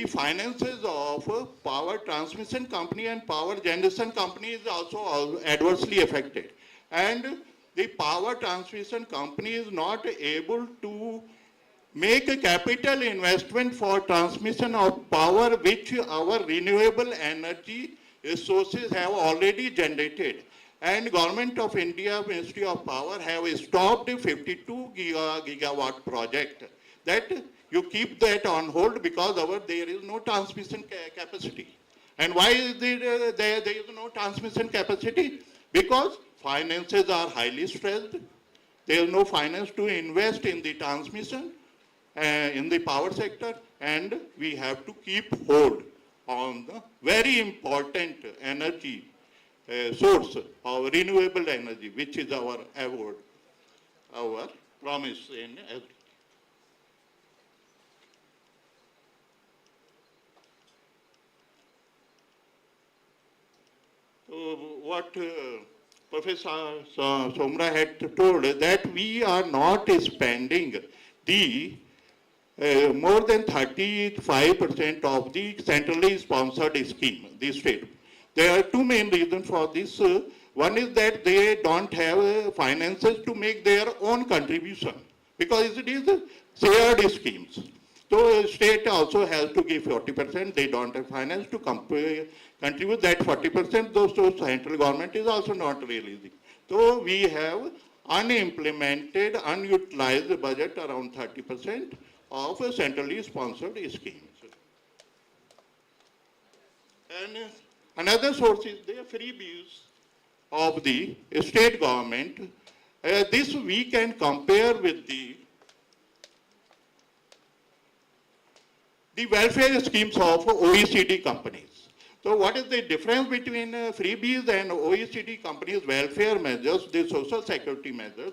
finances of power transmission company and power generation company is also adversely affected. And the power transmission company is not able to make a capital investment for transmission of power which our renewable energy sources have already generated. And Government of India, Ministry of Power have stopped a 52 gigawatt project. That you keep that on hold because there is no transmission capacity. And why is there is no transmission capacity? Because finances are highly stressed. There is no finance to invest in the transmission, in the power sector, and we have to keep hold on the very important energy source of renewable energy, which is our award, our promise in agriculture. So what Professor Somra had told, that we are not spending the more than 35% of the centrally sponsored scheme, the state. There are two main reasons for this. One is that they don't have finances to make their own contribution because it is shared schemes. So state also has to give 40%. They don't have finance to contribute that 40%. Though so central government is also not releasing. So we have unimplemented, unutilized budget around 30% of centrally sponsored schemes. And another source is the freebies of the state government. This we can compare with the welfare schemes of OECD companies. So what is the difference between freebies and OECD companies' welfare measures, the social security measures,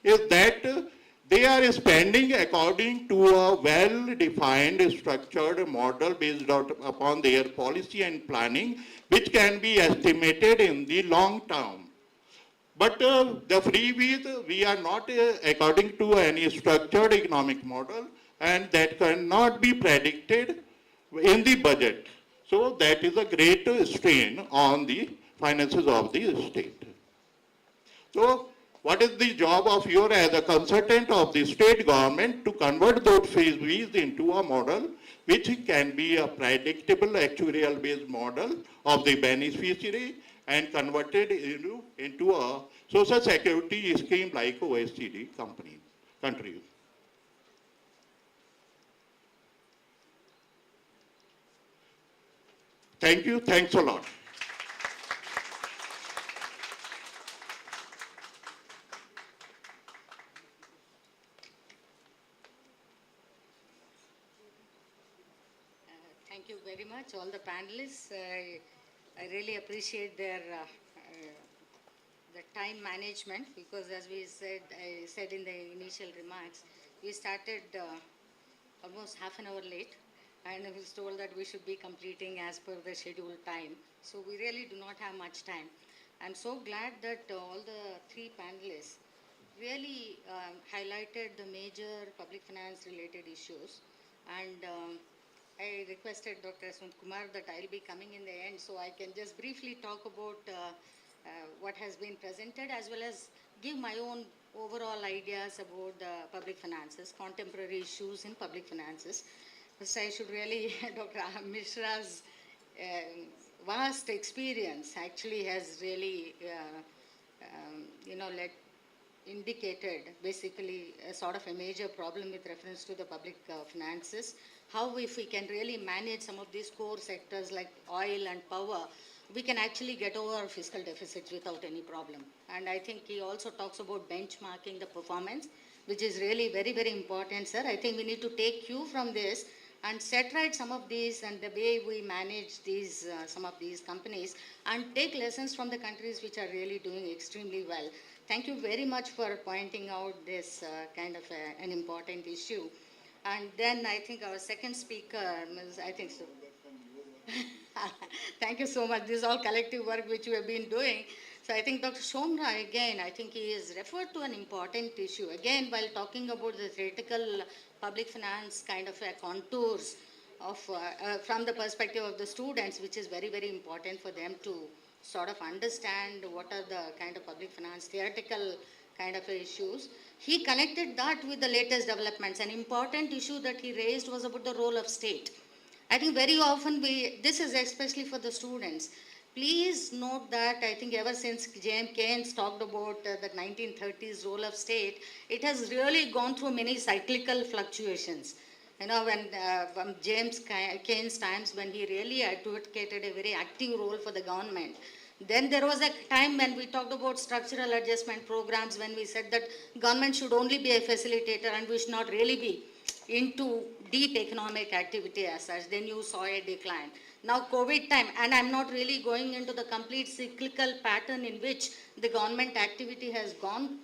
is that they are spending according to a well-defined, structured model based upon their policy and planning, which can be estimated in the long term. But the freebies, we are not according to any structured economic model, and that cannot be predicted in the budget. So that is a great strain on the finances of the state. So what is the job of you as a consultant of the state government to convert those freebies into a model which can be a predictable actuarial based model of the beneficiary and converted into a social security scheme like OECD countries. Thank you. Thanks a lot. Thank you very much, all the panelists. I really appreciate their the time management because, as I said in the initial remarks, we started almost half an hour late, and it was told that we should be completing as per the scheduled time. So we really do not have much time. I'm so glad that all the three panelists really highlighted the major public finance related issues, and I requested Dr. Aswant Kumar that I'll be coming in the end so I can just briefly talk about what has been presented as well as give my own overall ideas about the public finances, contemporary issues in public finances. So I should really, Dr. Mishra's vast experience actually has really, indicated basically a sort of a major problem with reference to the public finances. How if we can really manage some of these core sectors like oil and power, we can actually get over our fiscal deficits without any problem. And I think he also talks about benchmarking the performance, which is really very, very important, sir. I think we need to take cue from this and set right some of these and the way we manage these, some of these companies, and take lessons from the countries which are really doing extremely well. Thank you very much for pointing out this kind of an important issue. And then I think our second speaker, I think so. Thank you so much. This is all collective work which we have been doing. So I think Dr. Somra, again, I think he has referred to an important issue. Again, while talking about the theoretical public finance kind of contours of, from the perspective of the students, which is very, very important for them to sort of understand what are the kind of public finance theoretical kind of issues. He connected that with the latest developments. An important issue that he raised was about the role of state. I think very often this is especially for the students, Please note that I think ever since J.M. Keynes talked about the 1930s role of state, it has really gone through many cyclical fluctuations. You know, when from James Keynes times, when he really advocated a very active role for the government. Then there was a time when we talked about structural adjustment programs, when we said that government should only be a facilitator and we should not really be into deep economic activity as such. Then you saw a decline. Now COVID time, and I'm not really going into the complete cyclical pattern in which the government activity has gone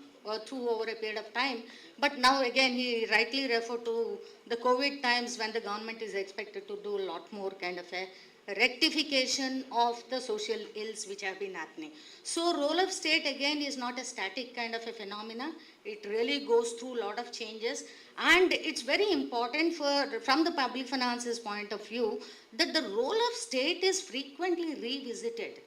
through over a period of time. But now again, he rightly referred to the COVID times when the government is expected to do a lot more kind of a rectification of the social ills which have been happening. So role of state again is not a static kind of a phenomena. It really goes through a lot of changes, and it's very important from the public finances point of view that the role of state is frequently revisited.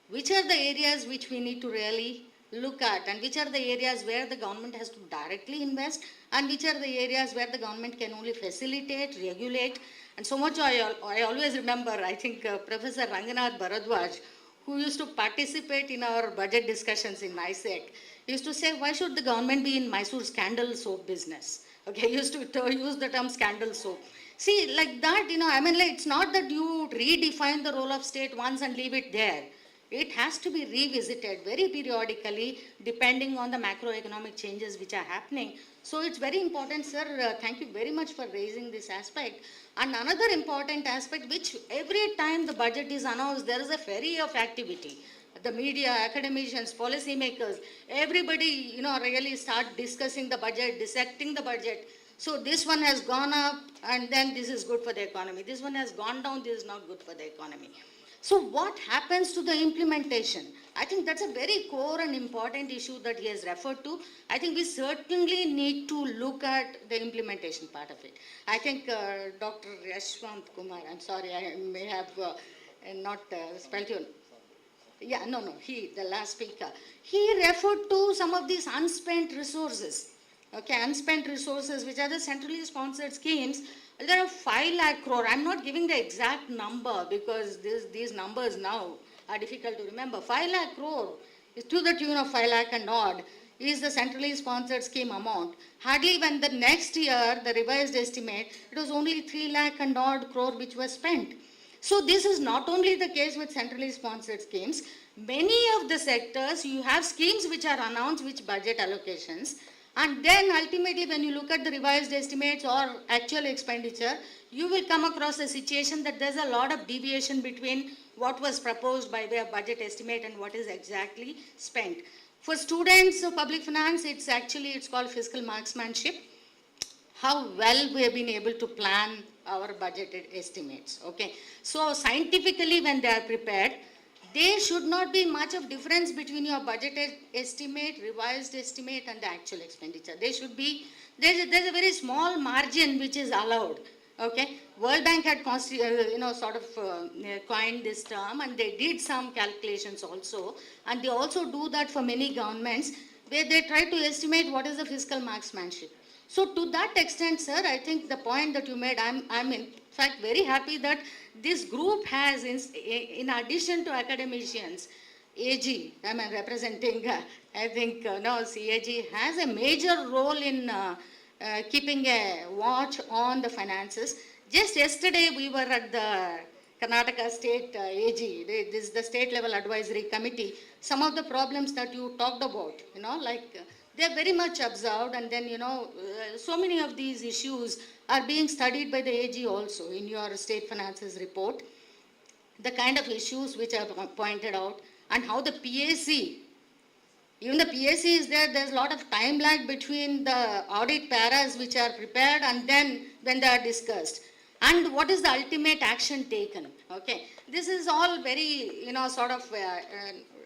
Which are the areas which we need to really look at, and which are the areas where the government has to directly invest, and which are the areas where the government can only facilitate, regulate. And so much I always remember, I think Professor Ranganath Bharadwaj, who used to participate in our budget discussions in ISEC, used to say, why should the government be in Mysore scandal soap business? Okay, he used to use the term scandal soap. See, like that, you know, I mean, like, it's not that you redefine the role of state once and leave it there. It has to be revisited very periodically depending on the macroeconomic changes which are happening. So it's very important, sir. Thank you very much for raising this aspect. And another important aspect, which every time the budget is announced, there is a ferry of activity. The media, academicians, policymakers, everybody, you know, really start discussing the budget, dissecting the budget. So this one has gone up, and then this is good for the economy. This one has gone down, this is not good for the economy. So what happens to the implementation? I think that's a very core and important issue that he has referred to. I think we certainly need to look at the implementation part of it. I think Dr. Yashwant Kumar, I'm sorry, I may have not spelled your name. Yeah, no, the last speaker. He referred to some of these unspent resources. Okay, unspent resources, which are the centrally sponsored schemes. There are 5 lakh crore. I'm not giving the exact number because these numbers now are difficult to remember. 5 lakh crore is to the tune of 5 lakh and odd is the centrally sponsored scheme amount. Hardly when the next year, the revised estimate, it was only 3 lakh and odd crore which was spent. So this is not only the case with centrally sponsored schemes. Many of the sectors, you have schemes which are announced, which budget allocations, and then ultimately when you look at the revised estimates or actual expenditure, you will come across a situation that there's a lot of deviation between what was proposed by way of budget estimate and what is exactly spent. For students of public finance, it's called fiscal marksmanship. How well we have been able to plan our budgeted estimates. Okay, so scientifically when they are prepared, there should not be much of difference between your budgeted estimate, revised estimate, and the actual expenditure. There should be, there's a very small margin which is allowed. Okay, World Bank had coined this term, and they did some calculations also, and they also do that for many governments, where they try to estimate what is the fiscal marksmanship. So to that extent, sir, I think the point that you made, I'm in fact very happy that this group has, in addition to academicians, AG, representing, I think, CAG has a major role in keeping a watch on the finances. Just yesterday, we were at the Karnataka State AG, this is the State Level Advisory Committee. Some of the problems that you talked about, they're very much observed, and then, so many of these issues are being studied by the AG also in your state finances report. The kind of issues which are pointed out, and how the PAC, even the PAC is there, there's a lot of time lag between the audit paras which are prepared and then when they are discussed. And what is the ultimate action taken? Okay, this is all very,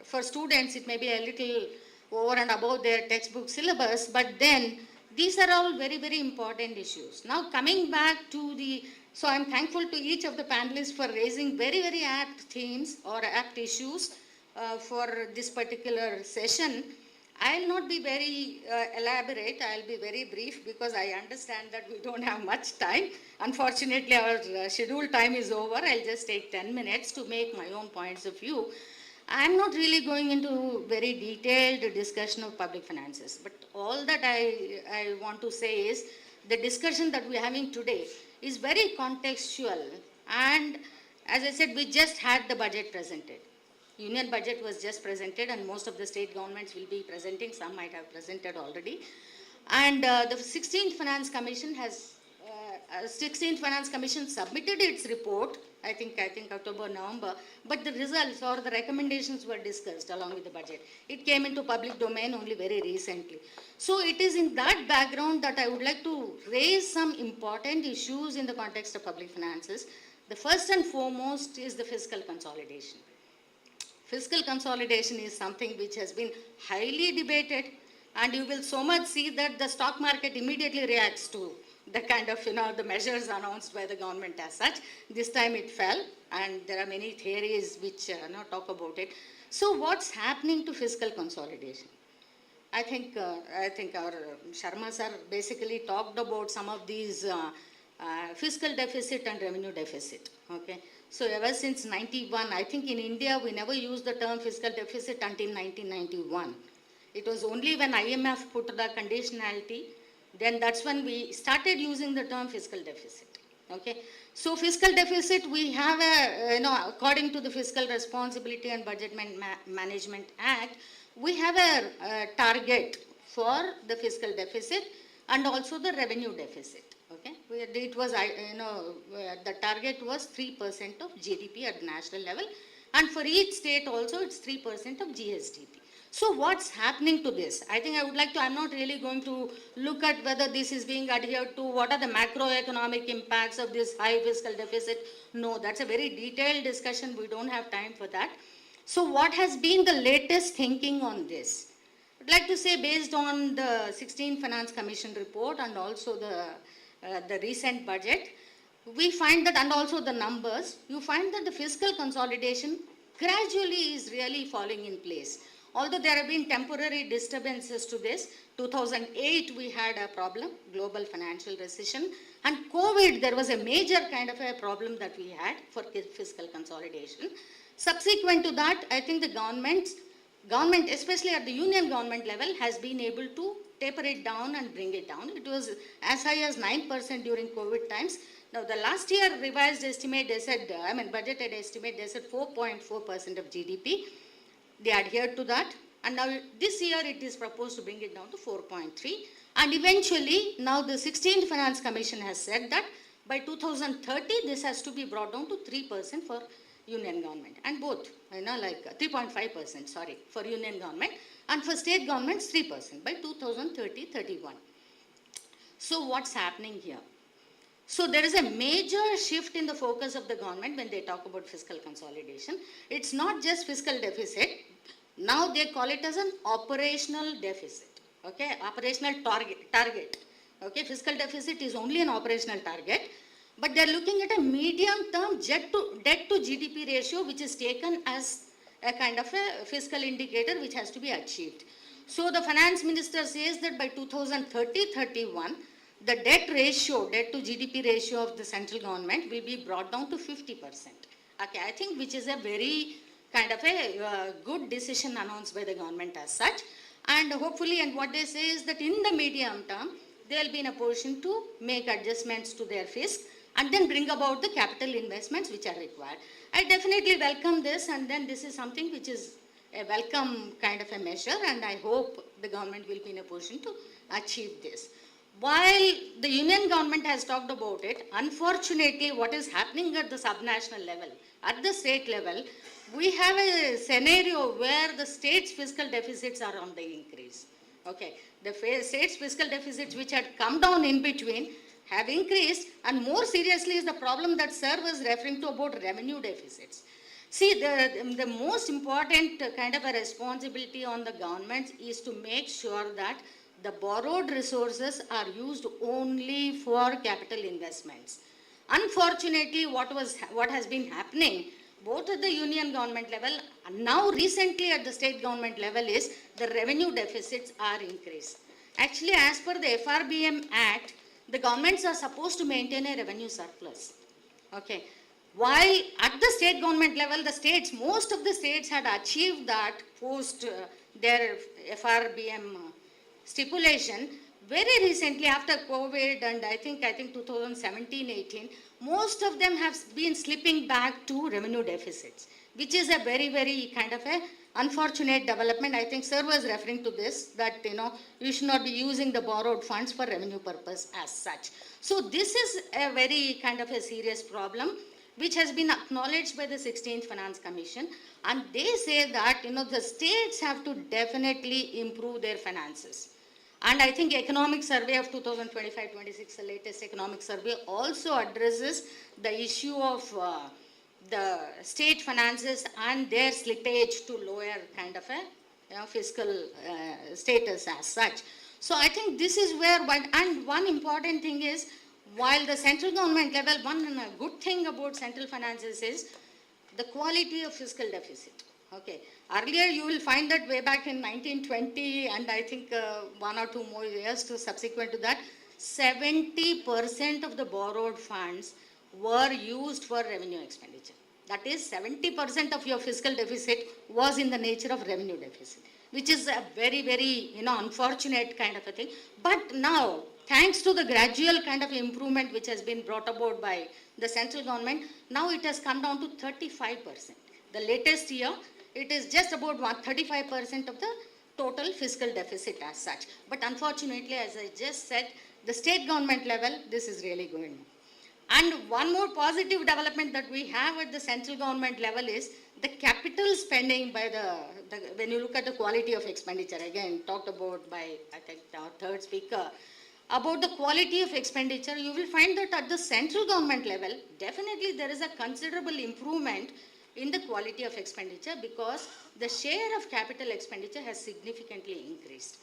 for students it may be a little over and above their textbook syllabus, but then these are all very, very important issues. Now coming back to so I'm thankful to each of the panelists for raising very, very apt themes or apt issues for this particular session. I'll not be very elaborate, I'll be very brief because I understand that we don't have much time. Unfortunately, our scheduled time is over. I'll just take 10 minutes to make my own points of view. I'm not really going into very detailed discussion of public finances, but all that I want to say is the discussion that we're having today is very contextual, and as I said, we just had the budget presented. Union budget was just presented and most of the state governments will be presenting, some might have presented already. And the 16th Finance Commission has, 16th Finance Commission submitted its report, I think October, November, but the results or the recommendations were discussed along with the budget. It came into public domain only very recently. So it is in that background that I would like to raise some important issues in the context of public finances. The first and foremost is the fiscal consolidation. Fiscal consolidation is something which has been highly debated, and you will so much see that the stock market immediately reacts to the kind of, the measures announced by the government as such. This time it fell, and there are many theories which talk about it. So what's happening to fiscal consolidation? I think our Sharma sir basically talked about some of these fiscal deficit and revenue deficit, okay? So ever since 91, I think in India we never used the term fiscal deficit until 1991. It was only when IMF put the conditionality, then that's when we started using the term fiscal deficit, okay? So fiscal deficit, we have a, according to the Fiscal Responsibility and Budget Management Act, we have a target for the fiscal deficit and also the revenue deficit. Okay, it was, the target was 3% of GDP at the national level, and for each state also it's 3% of GSDP. So what's happening to this? I think I would like to, I'm not really going to look at whether this is being adhered to, what are the macroeconomic impacts of this high fiscal deficit. No, that's a very detailed discussion, we don't have time for that. So what has been the latest thinking on this? I'd like to say based on the 16th Finance Commission report and also the recent budget, we find that, and also the numbers, you find that the fiscal consolidation gradually is really falling in place. Although there have been temporary disturbances to this, 2008 we had a problem, global financial recession, and COVID, there was a major kind of a problem that we had for fiscal consolidation. Subsequent to that, I think the government, especially at the union government level, has been able to taper it down and bring it down. It was as high as 9% during COVID times. Now the last year revised estimate, they said, budgeted estimate, they said 4.4% of GDP. They adhered to that. And now this year it is proposed to bring it down to 4.3. And eventually now the 16th Finance Commission has said that by 2030 this has to be brought down to 3% for union government. And both, 3.5%, sorry, for union government. And for state governments, 3% by 2030-31. So what's happening here? So there is a major shift in the focus of the government when they talk about fiscal consolidation. It's not just fiscal deficit. Now they call it as an operational deficit, okay? Operational target. Okay, fiscal deficit is only an operational target, but they're looking at a medium-term debt to GDP ratio, which is taken as a kind of a fiscal indicator which has to be achieved. So the finance minister says that by 2030-31, the debt to GDP ratio of the central government will be brought down to 50%. Okay, I think which is a very kind of a good decision announced by the government as such. And hopefully, and what they say is that in the medium term, they will be in a position to make adjustments to their fisc and then bring about the capital investments which are required. I definitely welcome this, and then this is something which is a welcome kind of a measure, and I hope the government will be in a position to achieve this. While the union government has talked about it, unfortunately what is happening at the subnational level, at the state level, we have a scenario where the state's fiscal deficits are on the increase. Okay, the state's fiscal deficits which had come down in between have increased, and more seriously is the problem that sir was referring to about revenue deficits. See, the most important kind of a responsibility on the government is to make sure that the borrowed resources are used only for capital investments. Unfortunately, what has been happening, both at the union government level and now recently at the state government level is the revenue deficits are increased. Actually, as per the FRBM Act, the governments are supposed to maintain a revenue surplus. Okay. While at the state government level, the states, most of the states had achieved that post their FRBM stipulation. Very recently after COVID and I think 2017-18, most of them have been slipping back to revenue deficits, which is a very kind of a unfortunate development. I think sir was referring to this, that you should not be using the borrowed funds for revenue purpose as such. So this is a very kind of a serious problem, which has been acknowledged by the 16th Finance Commission, and they say that the states have to definitely improve their finances. And I think economic survey of 2025-26, the latest economic survey, also addresses the issue of the state finances and their slippage to lower kind of a fiscal status as such. So I think this is where one important thing is, while the central government level, one good thing about central finances is the quality of fiscal deficit. Okay. Earlier you will find that way back in 1920 and I think 1 or 2 more years to subsequent to that, 70% of the borrowed funds were used for revenue expenditure. That is 70% of your fiscal deficit was in the nature of revenue deficit, which is a very unfortunate kind of a thing. But now, thanks to the gradual kind of improvement which has been brought about by the central government, now it has come down to 35%. The latest year, it is just about 35% of the total fiscal deficit as such. But unfortunately, as I just said, the state government level, this is really going on. And one more positive development that we have at the central government level is the capital spending by when you look at the quality of expenditure, again talked about by I think our third speaker, about the quality of expenditure, you will find that at the central government level, definitely there is a considerable improvement in the quality of expenditure because the share of capital expenditure has significantly increased.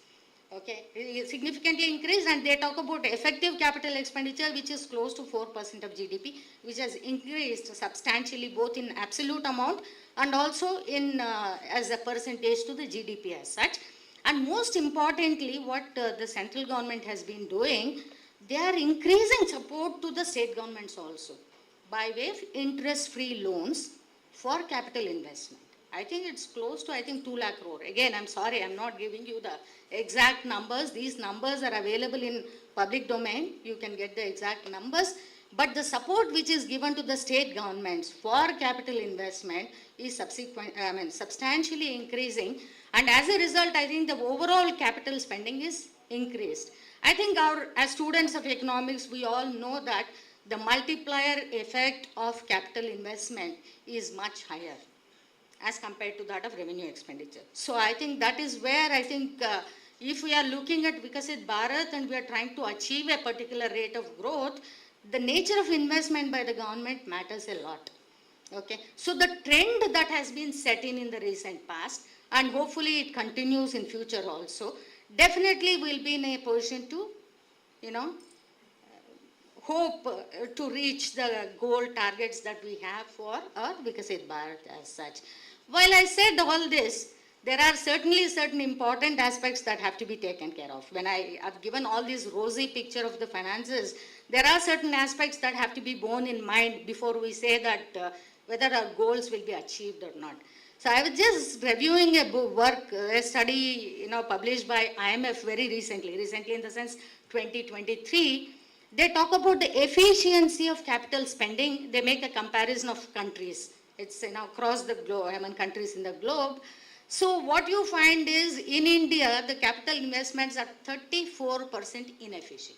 Okay, significantly increased, and they talk about effective capital expenditure, which is close to 4% of GDP, which has increased substantially both in absolute amount and also in as a percentage to the GDP as such. And most importantly, what the central government has been doing, they are increasing support to the state governments also by way of interest-free loans for capital investment. I think it's close to 2 lakh crore. Again, I'm sorry, I'm not giving you the exact numbers. These numbers are available in public domain. You can get the exact numbers. But the support which is given to the state governments for capital investment is substantially increasing. And as a result, I think the overall capital spending is increased. I think as students of economics, we all know that the multiplier effect of capital investment is much higher as compared to that of revenue expenditure. So I think that is where I think if we are looking at Vikasit Bharat and we are trying to achieve a particular rate of growth, the nature of investment by the government matters a lot. Okay, so the trend that has been set in the recent past, and hopefully it continues in future also, definitely will be in a position to, hope to reach the goal targets that we have for our Vikasit Bharat as such. While I said all this, there are certainly certain important aspects that have to be taken care of. When I have given all this rosy picture of the finances, there are certain aspects that have to be borne in mind before we say that whether our goals will be achieved or not. So I was just reviewing a study published by IMF very recently in the sense 2023. They talk about the efficiency of capital spending. They make a comparison of countries. It's across the globe, countries in the globe. So what you find is in India, the capital investments are 34% inefficient.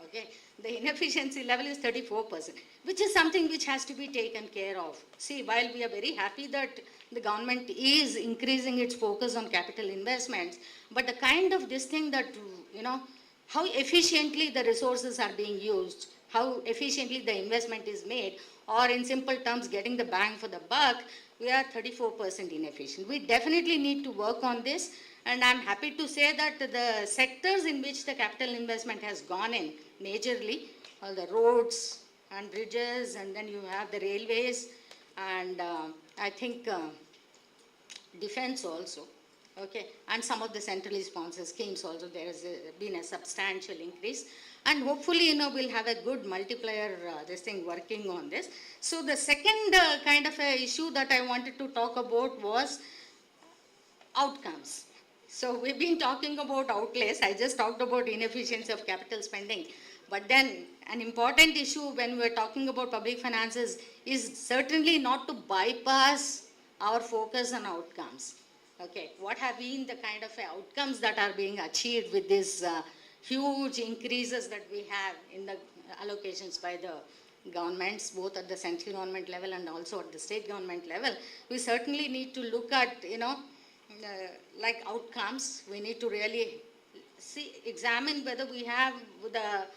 Okay, the inefficiency level is 34%, which is something which has to be taken care of. See, while we are very happy that the government is increasing its focus on capital investments, but the kind of this thing that, how efficiently the resources are being used, how efficiently the investment is made, or in simple terms, getting the bang for the buck, we are 34% inefficient. We definitely need to work on this, and I'm happy to say that the sectors in which the capital investment has gone in majorly, all the roads and bridges, and then you have the railways, and I think defense also, okay, and some of the centrally sponsored schemes also, there has been a substantial increase. And hopefully, we'll have a good multiplier, this thing working on this. So the second kind of a issue that I wanted to talk about was outcomes. So we've been talking about outlays. I just talked about inefficiency of capital spending. But then an important issue when we're talking about public finances is certainly not to bypass our focus on outcomes. Okay, what have been the kind of outcomes that are being achieved with these huge increases that we have in the allocations by the governments, both at the central government level and also at the state government level? We certainly need to look at, like outcomes. We need to really examine whether we have the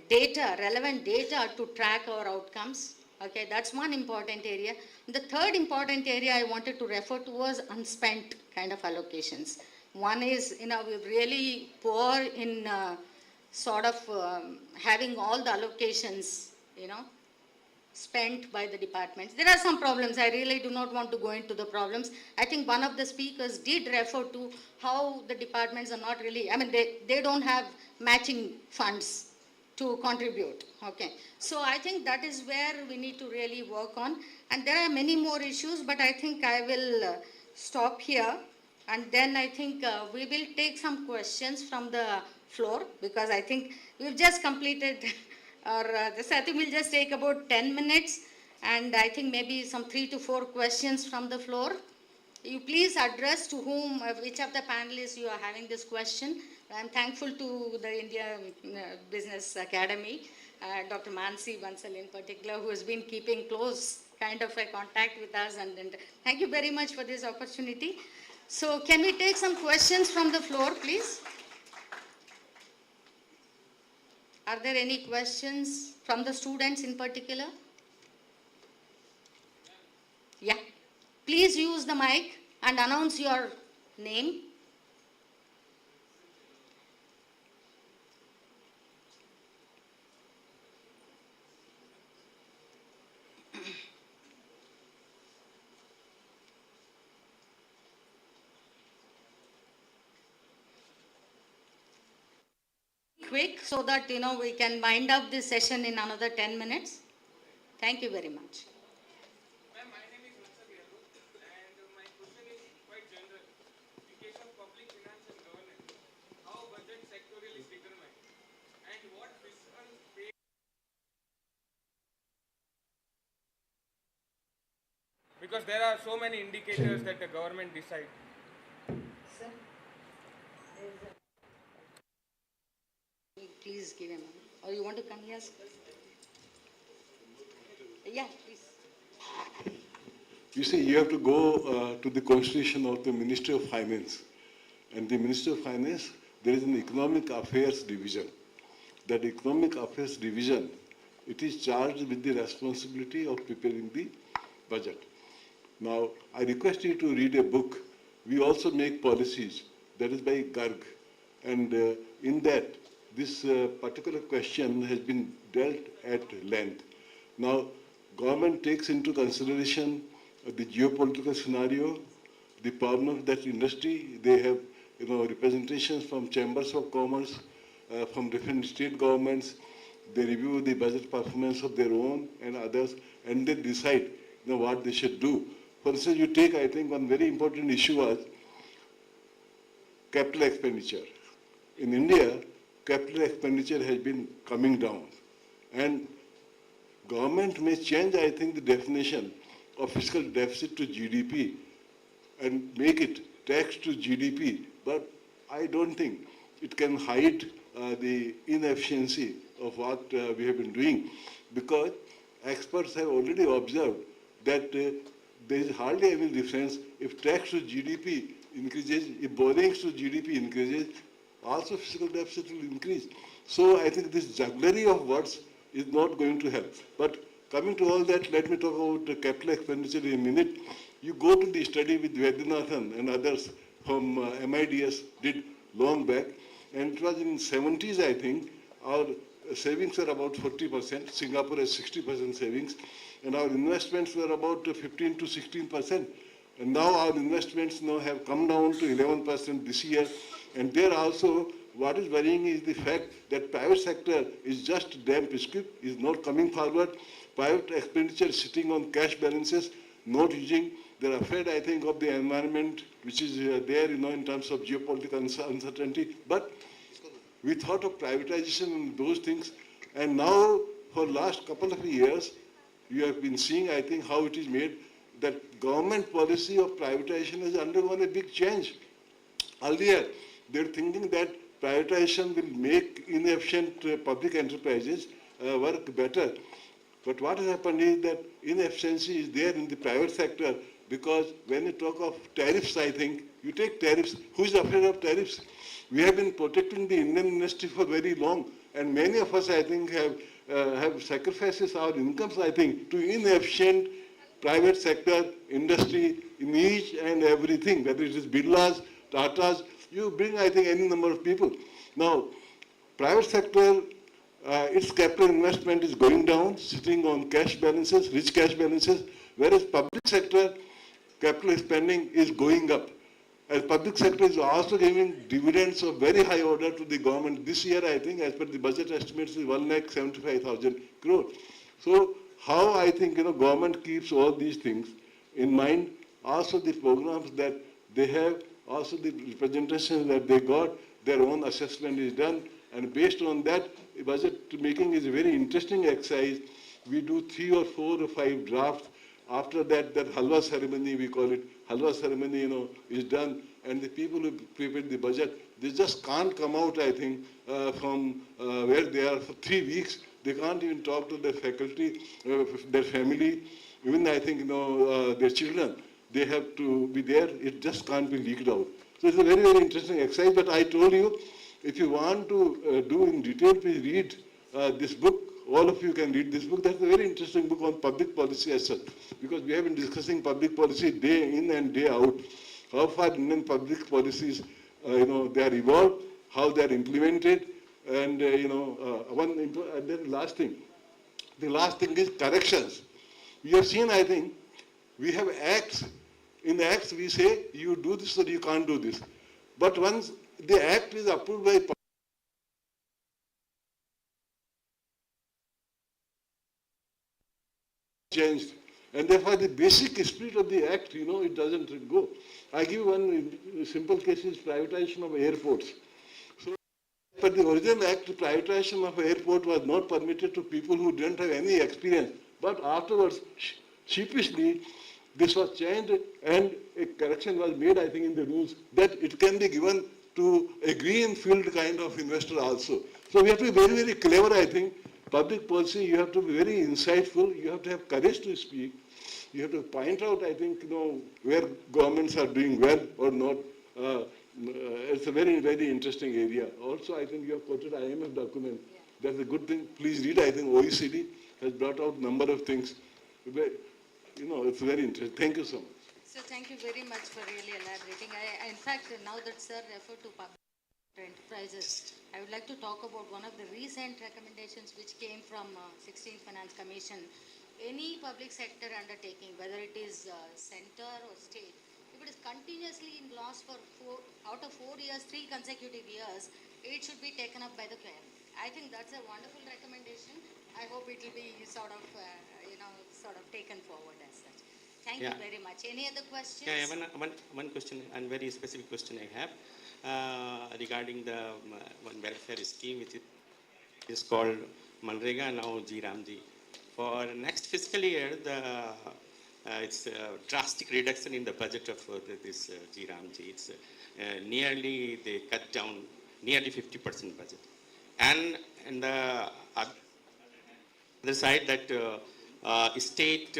data, relevant data to track our outcomes. Okay, that's one important area. The third important area I wanted to refer to was unspent kind of allocations. One is, we're really poor in sort of having all the allocations, spent by the departments. There are some problems. I really do not want to go into the problems. I think one of the speakers did refer to how the departments are not really, they don't have matching funds to contribute. Okay. So I think that is where we need to really work on. And there are many more issues, but I think I will stop here. And then I think we will take some questions from the floor, because I think we've just completed this. I think we'll just take about 10 minutes, and I think maybe some 3 to 4 questions from the floor. You please address to whom, which of the panelists you are having this question. I'm thankful to the India Business Academy, Dr. Mansi Bansal in particular, who has been keeping close kind of a contact with us, and thank you very much for this opportunity. So can we take some questions from the floor, please? Are there any questions from the students in particular? Yeah. Please use the mic and announce your name. Quick, so that we can wind up this session in another 10 minutes. Thank you very much. Ma'am, my name is and my question is quite general. In case of public finance and governance, how budget sectorial is determined, and what fiscal pay? Because there are so many indicators that the government decides. Sir, please give him, or you want to come here? Yeah, please. You see, you have to go to the constitution of the Ministry of Finance. And the Ministry of Finance, there is an Economic Affairs Division. That Economic Affairs Division, it is charged with the responsibility of preparing the budget. Now, I request you to read a book. We also make policies. That is by Garg. And in that, this particular question has been dealt at length. Now, government takes into consideration the geopolitical scenario, the problem of that industry. They have, representations from chambers of commerce, from different state governments. They review the budget performance of their own and others, and they decide, what they should do. For instance, you take, I think, one very important issue was capital expenditure. In India, capital expenditure has been coming down. And government may change, I think, the definition of fiscal deficit to GDP and make it tax to GDP. But I don't think it can hide the inefficiency of what we have been doing, because experts have already observed that there is hardly any difference if tax to GDP increases, if borrowings to GDP increases, also fiscal deficit will increase. So I think this jugglery of words is not going to help. But coming to all that, let me talk about the capital expenditure in a minute. You go to the study with Vaidyanathan and others from MIDS did long back, and it was in 70s, I think, our savings are about 40%. Singapore has 60% savings. and our investments were about 15 to 16%. And now our investments now have come down to 11% this year. And there also, what is worrying is the fact that private sector is just damn prescriptive, is not coming forward. Private expenditure is sitting on cash balances, not using. They're afraid, I think, of the environment which is there, in terms of geopolitical uncertainty. But we thought of privatization and those things. And now, for last couple of years, you have been seeing, I think, how it is made that government policy of privatization has undergone a big change. Earlier, they're thinking that privatization will make inefficient public enterprises work better. But what has happened is that inefficiency is there in the private sector, because when you talk of tariffs, I think, you take tariffs, who is afraid of tariffs? We have been protecting the Indian industry for very long, and many of us, I think, have sacrificed our incomes, I think, to inefficient private sector industry in each and everything, whether it is Birlas, Tatas, you bring, I think, any number of people. Now, private sector, its capital investment is going down, sitting on cash balances, rich cash balances, whereas public sector capital spending is going up. And public sector is also giving dividends of very high order to the government. This year, I think, as per the budget estimates, is 1,75,000 crore. So, how I think, government keeps all these things in mind, also the programs that they have, also the representation that they got, their own assessment is done, and based on that, budget making is a very interesting exercise. We do 3 or 4 or 5 drafts. After that, that halwa ceremony, we call it, halwa ceremony, is done, and the people who prepared the budget, they just can't come out, I think, from where they are for 3 weeks. They can't even talk to their faculty, their family, even I think, their children. They have to be there. It just can't be leaked out. So it's a very, very interesting exercise. But I told you, if you want to do in detail, please read this book. All of you can read this book. That's a very interesting book on public policy as such, because we have been discussing public policy day in and day out. How far Indian public policies, they are evolved, how they are implemented, and and then the last thing is corrections. We have seen, I think, we have acts. In the acts, we say you do this or you can't do this. But once the act is approved by changed, and therefore the basic spirit of the act, it doesn't go. I give one simple case: is privatization of airports. So, but the original act, privatization of airport was not permitted to people who didn't have any experience. But afterwards, sheepishly, this was changed, and a correction was made, I think, in the rules that it can be given to a greenfield kind of investor also. So we have to be very, very clever, I think. Public policy, you have to be very insightful. You have to have courage to speak. You have to point out, I think, where governments are doing well or not. It's a very, very interesting area. Also, I think you have quoted IMF document. Yeah. That's a good thing. Please read. I think OECD has brought out a number of things. It's very interesting. Thank you so much. So thank you very much for really elaborating. In fact, now that sir referred to public enterprises, I would like to talk about one of the recent recommendations which came from 16th Finance Commission. Any public sector undertaking, whether it is center or state, if it is continuously in loss for out of 4 years, 3 consecutive years, it should be taken up by the parent. I think that's a wonderful recommendation. I hope it will be sort of taken forward as such. Thank you very much. Any other questions? Yeah, one question, and very specific question I have regarding the one welfare scheme which is called Manrega, now G Ramji. For next fiscal year, it's a drastic reduction in the budget of this G Ramji. It's nearly, they cut down nearly 50% budget. And the other side, that state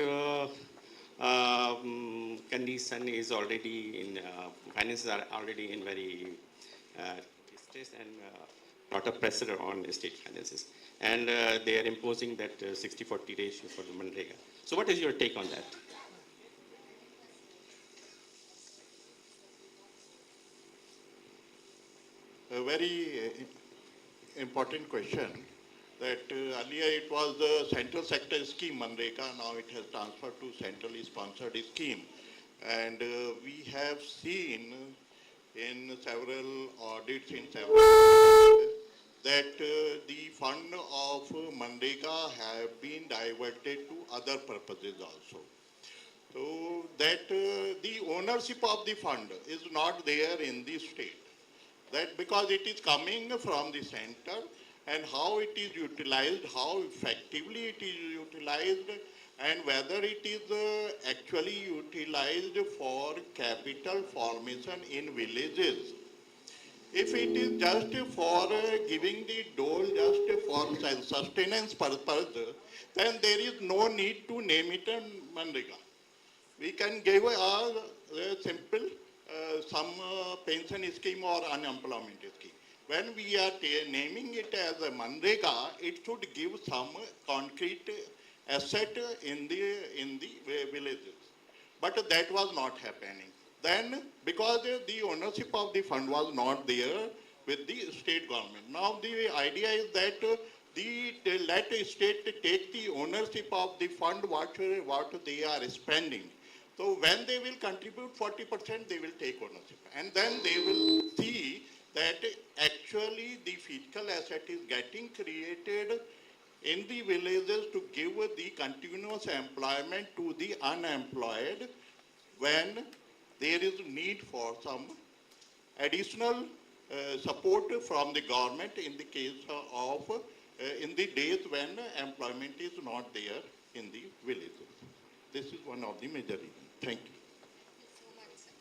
condition is already in, finances are already in very stress and lot of pressure on state finances. And they are imposing that 60-40 ratio for the Manrega. So what is your take on that? A very important question. that earlier it was the central sector scheme, Manreka, now it has transferred to centrally sponsored scheme. And we have seen in several audits, in several that the fund of Manreka have been diverted to other purposes also. So that the ownership of the fund is not there in the state. That because it is coming from the center and how it is utilized, how effectively it is utilized, and whether it is actually utilized for capital formation in villages. If it is just for giving the dole, just for sustenance purpose, then there is no need to name it a Manrega. We can give a simple some pension scheme or unemployment scheme. When we are naming it as a Manrega, it should give some concrete asset in the villages. But that was not happening. Then, because the ownership of the fund was not there with the state government. Now the idea is that let the state take the ownership of the fund what they are spending. So when they will contribute 40%, they will take ownership. And then they will see that actually the fiscal asset is getting created in the villages to give the continuous employment to the unemployed when there is need for some additional support from the government in the case of in the days when employment is not there in the villages. This is one of the major reasons. Thank you. So much, sir.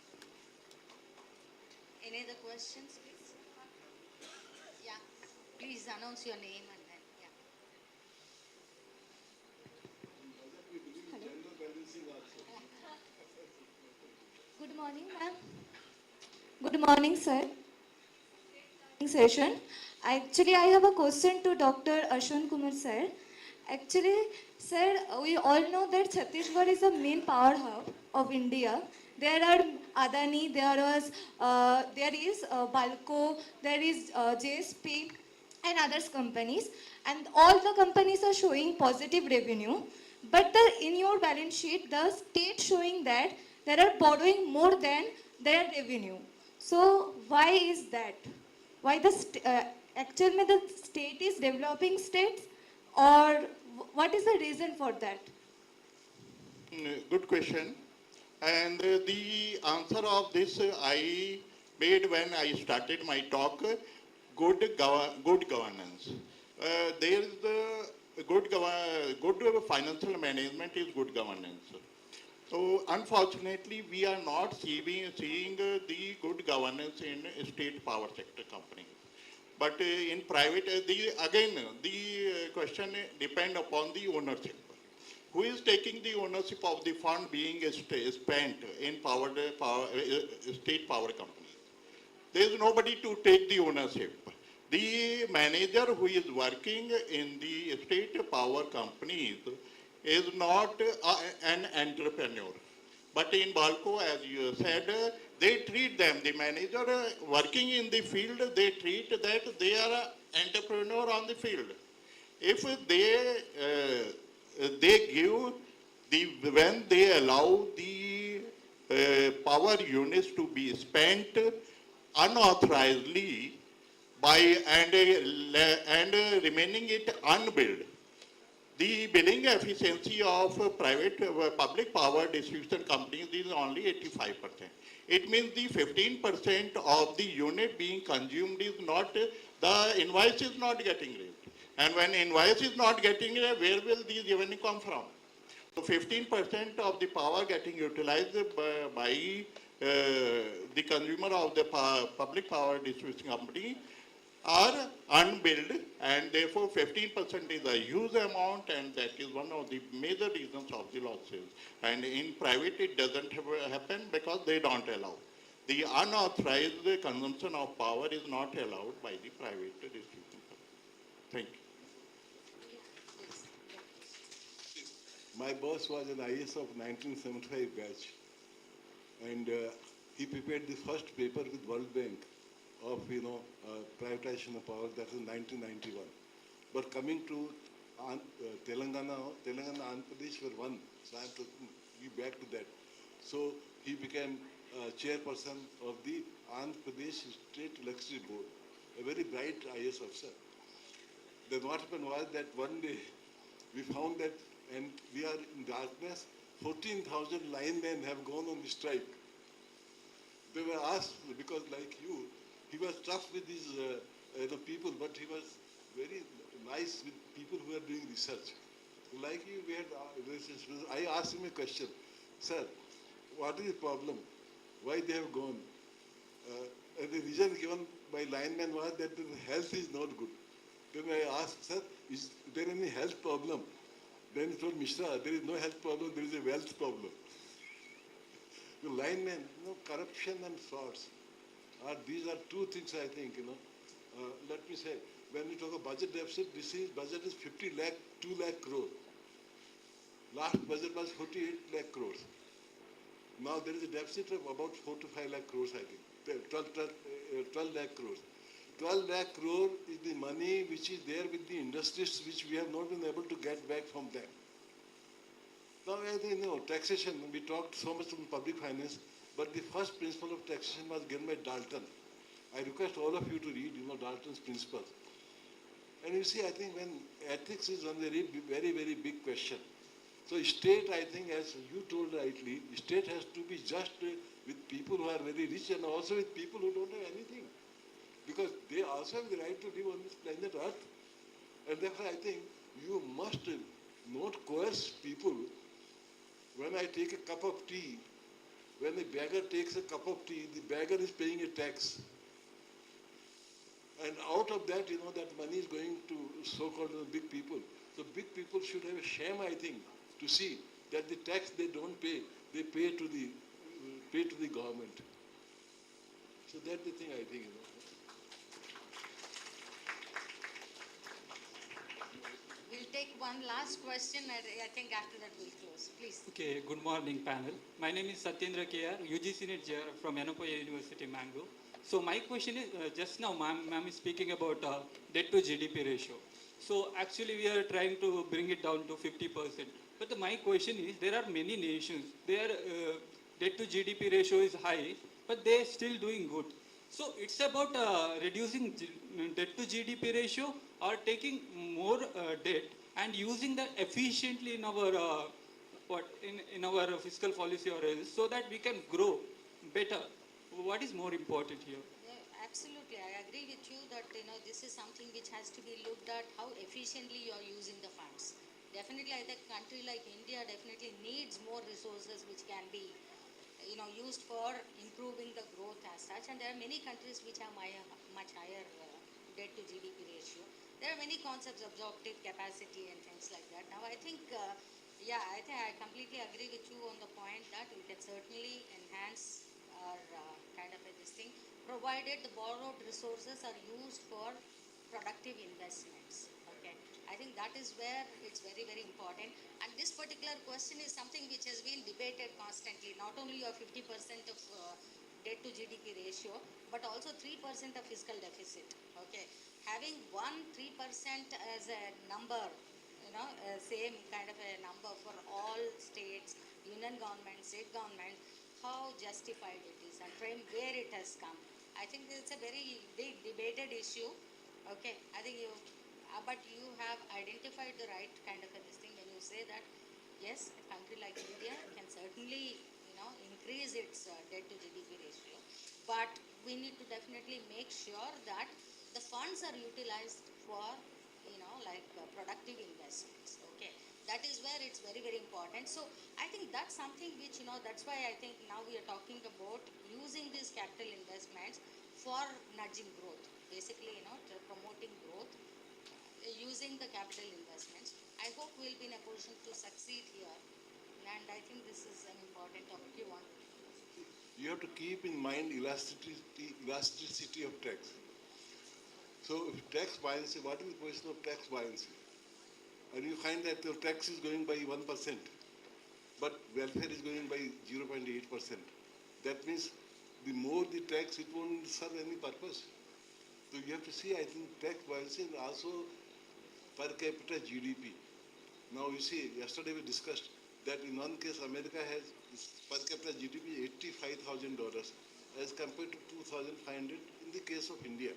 Any other questions, please? Yeah. Please announce your name and then, yeah. Good morning, ma'am. Good morning, sir. Session. Actually, I have a question to Dr. Ashwin Kumar, sir. Actually, sir, we all know that Chhattisgarh is the main power hub of India. There are Adani, there is Balco, there is JSP and others companies, and all the companies are showing positive revenue. But in your balance sheet, the state showing that they are borrowing more than their revenue. So why is that? Why actually the state is developing states, or what is the reason for that? Good question. And the answer of this I made when I started my talk, good governance. There is good financial management is good governance. So unfortunately, we are not seeing the good governance in state power sector companies. But in private, the question depends upon the ownership. Who is taking the ownership of the fund being spent in state power companies? There is nobody to take the ownership. The manager who is working in the state power companies is not an entrepreneur. But in Balco, as you said, they treat them, the manager working in the field, they treat that they are an entrepreneur on the field. If they give, when they allow the power units to be spent unauthorizedly and remaining it unbilled, the billing efficiency of public power distribution companies is only 85%. It means the 15% of the unit being consumed is not, the invoice is not getting raised. And when invoice is not getting raised, where will these revenue come from? So 15% of the power getting utilized by the consumer of the public power distribution company are unbilled, and therefore 15% is a huge amount, and that is one of the major reasons of the losses. And in private it doesn't happen because they don't allow. The unauthorized consumption of power is not allowed by the private distribution company. Thank you. My boss was an IS of 1975 batch, and he prepared the first paper with World Bank of privatization of power. That was 1991, But coming to Telangana, Andhra Pradesh were one. So I'm talking back to that. So he became chairperson of the Andhra Pradesh State Electricity Board, a very bright IAS officer. Then what happened was that one day we found that, and we are in darkness, 14,000 linemen have gone on the strike. They were asked, because like you, he was tough with his people, but he was very nice with people who are doing research. Like you, we had I asked him a question, sir, what is the problem? Why they have gone? And the reason given by lineman was that the health is not good. Then I asked, sir, is there any health problem? Then he told Mishra, there is no health problem, there is a wealth problem. The linemen, corruption and frauds. These are two things I think, let me say, when we talk of budget deficit, budget is 50 lakh, 2 lakh crore. Last budget was 48 lakh crores. Now there is a deficit of about 4 to 5 lakh crores, I think, 12 lakh crores. 12 lakh crore is the money which is there with the industries which we have not been able to get back from them. Now I think, taxation, we talked so much on public finance, but the first principle of taxation was given by Dalton. I request all of you to read, Dalton's principles. And you see, I think when ethics is one very, very, very big question. So state, I think, as you told rightly, state has to be just with people who are very rich and also with people who don't have anything. Because they also have the right to live on this planet Earth. And therefore, I think you must not coerce people. When I take a cup of tea, when a beggar takes a cup of tea, the beggar is paying a tax. And out of that, that money is going to so-called big people. So big people should have a shame, I think, to see that the tax they don't pay, they pay to the government. So that's the thing I think, We'll take one last question, and I think after that we'll close. Please. Okay, good morning panel. My name is Satyendra KR, UGC NET JR from Yanapoya University, Mangalore. So my question is, just now ma'am is speaking about debt to GDP ratio. So actually we are trying to bring it down to 50%. But my question is, there are many nations, their debt to GDP ratio is high, but they are still doing good. So it's about reducing debt to GDP ratio or taking more debt and using that efficiently in our in our fiscal policy or else, so that we can grow better. What is more important here? Yeah, absolutely, I agree with you that this is something which has to be looked at, how efficiently you are using the funds. Definitely, I think a country like India definitely needs more resources which can be used for improving the growth as such. And there are many countries which have much higher debt to GDP ratio. There are many concepts, absorptive capacity and things like that. Now, I think, I think I completely agree with you on the point that we can certainly enhance our kind of this thing, provided the borrowed resources are used for productive investments. Okay, I think that is where it's very, very important. And this particular question is something which has been debated constantly. Not only your 50% of debt to GDP ratio, but also 3% of fiscal deficit. Okay, having 3% as a number, same kind of a number for all states, union government, state government, how justified it is and from where it has come. I think it's a very big debated issue. Okay, I think but you have identified the right kind of a thing when you say that yes, a country like India can certainly increase its debt to GDP ratio, but we need to definitely make sure that the funds are utilized for productive investments. Okay, that is where it's very, very important. So I think that's something which that's why I think now we are talking about using these capital investments for nudging growth, basically promoting growth using the capital investments. I hope we'll be in a position to succeed here, and I think this is an important topic. You have to keep in mind elasticity of tax. So if tax buoyancy, what is the question of tax buoyancy? And you find that your tax is going by 1%, but welfare is going by 0.8%. That means the more the tax, it won't serve any purpose. So you have to see, I think, tax buoyancy, and also per capita GDP. Now you see, yesterday we discussed that in one case America has per capita GDP $85,000 as compared to 2,500 in the case of India.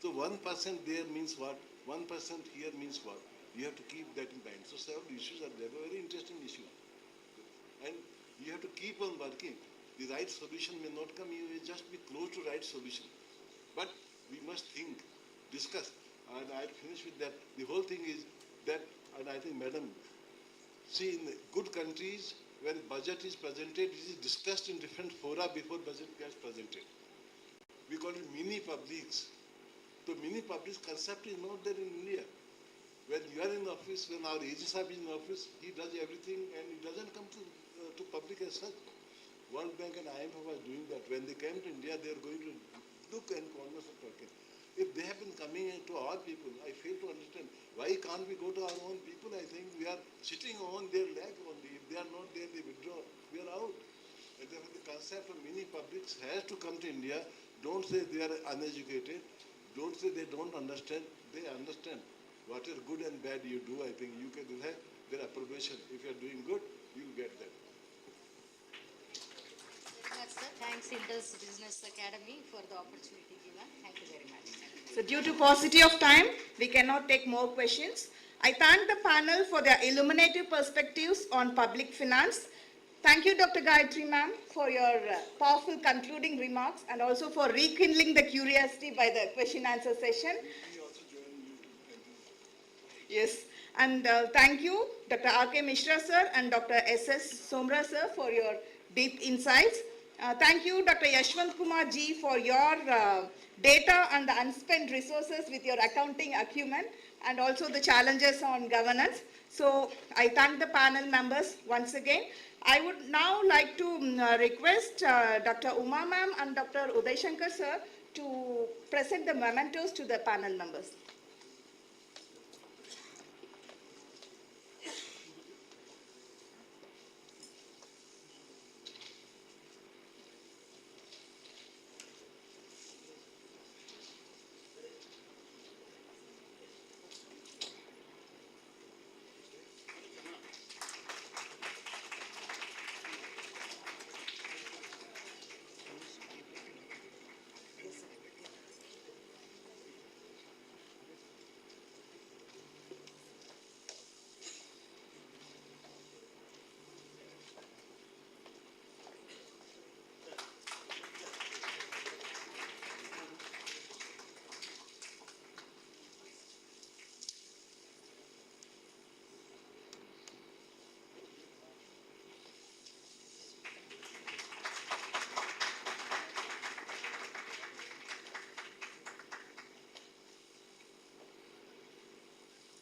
So 1% there means what? 1% here means what? You have to keep that in mind. So several issues are there, very interesting issues. And you have to keep on working. The right solution may not come, you will just be close to right solution. But we must think, discuss, and I'll finish with that. The whole thing is that, and I think, Madam, see, in good countries, when budget is presented, it is discussed in different fora before budget gets presented. We call it mini publics. So mini publics concept is not there in India. When you are in office, when our AG Sahib is in office, he does everything and it doesn't come to public as such. World Bank and IMF was doing that. When they came to India, they are going to look and corners of talking. If they have been coming to our people, I fail to understand. Why can't we go to our own people? I think we are sitting on their leg only. If they are not there, they withdraw. We are out. And therefore the concept of mini publics has to come to India. Don't say they are uneducated. Don't say they don't understand. They understand. What is good and bad you do, I think you can have their approbation. If you are doing good, you get that. Very much, sir. Thanks, Indus Business Academy, for the opportunity given. Thank you very much. So due to paucity of time, we cannot take more questions. I thank the panel for their illuminative perspectives on public finance. Thank you, Dr. Gayatri ma'am, for your powerful concluding remarks and also for rekindling the curiosity by the question answer session. Yes, and thank you, Dr. R.K. Mishra sir and Dr. S.S. Somra sir for your deep insights. Thank you, Dr. Yashwant Kumar ji, for your data and the unspent resources with your accounting acumen and also the challenges on governance. So I thank the panel members once again. I would now like to request Dr. Uma ma'am and Dr. Uday Shankar sir to present the mementos to the panel members.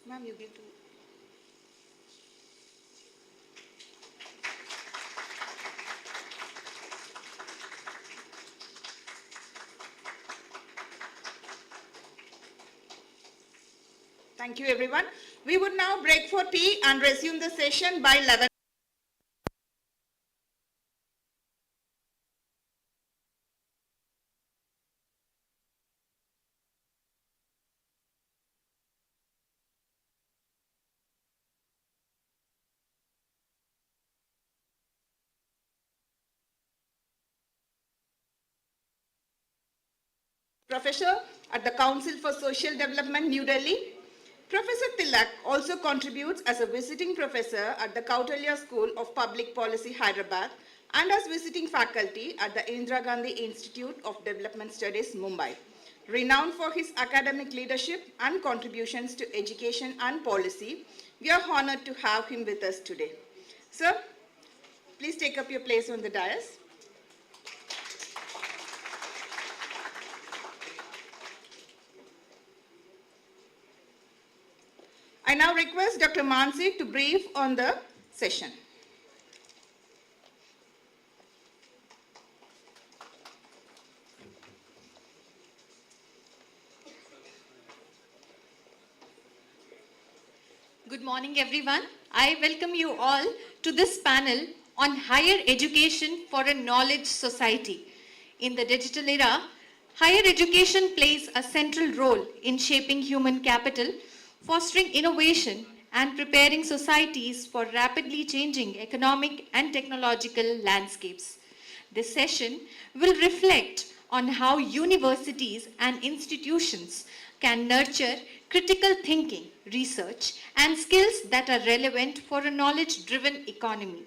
Ma'am, you give to... Thank you, everyone. We would now break for tea and resume the session by 11. Professor at the Council for Social Development, New Delhi. Professor Tilak also contributes as a visiting professor at the Kautilya School of Public Policy, Hyderabad, and as visiting faculty at the Indira Gandhi Institute of Development Studies, Mumbai. Renowned for his academic leadership and contributions to education and policy, we are honored to have him with us today. Sir, please take up your place on the dais. I now request Dr. Mansi to brief on the session. Good morning, everyone. I welcome you all to this panel on higher education for a knowledge society. In the digital era, higher education plays a central role in shaping human capital fostering innovation and preparing societies for rapidly changing economic and technological landscapes. This session will reflect on how universities and institutions can nurture critical thinking, research, and skills that are relevant for a knowledge-driven economy.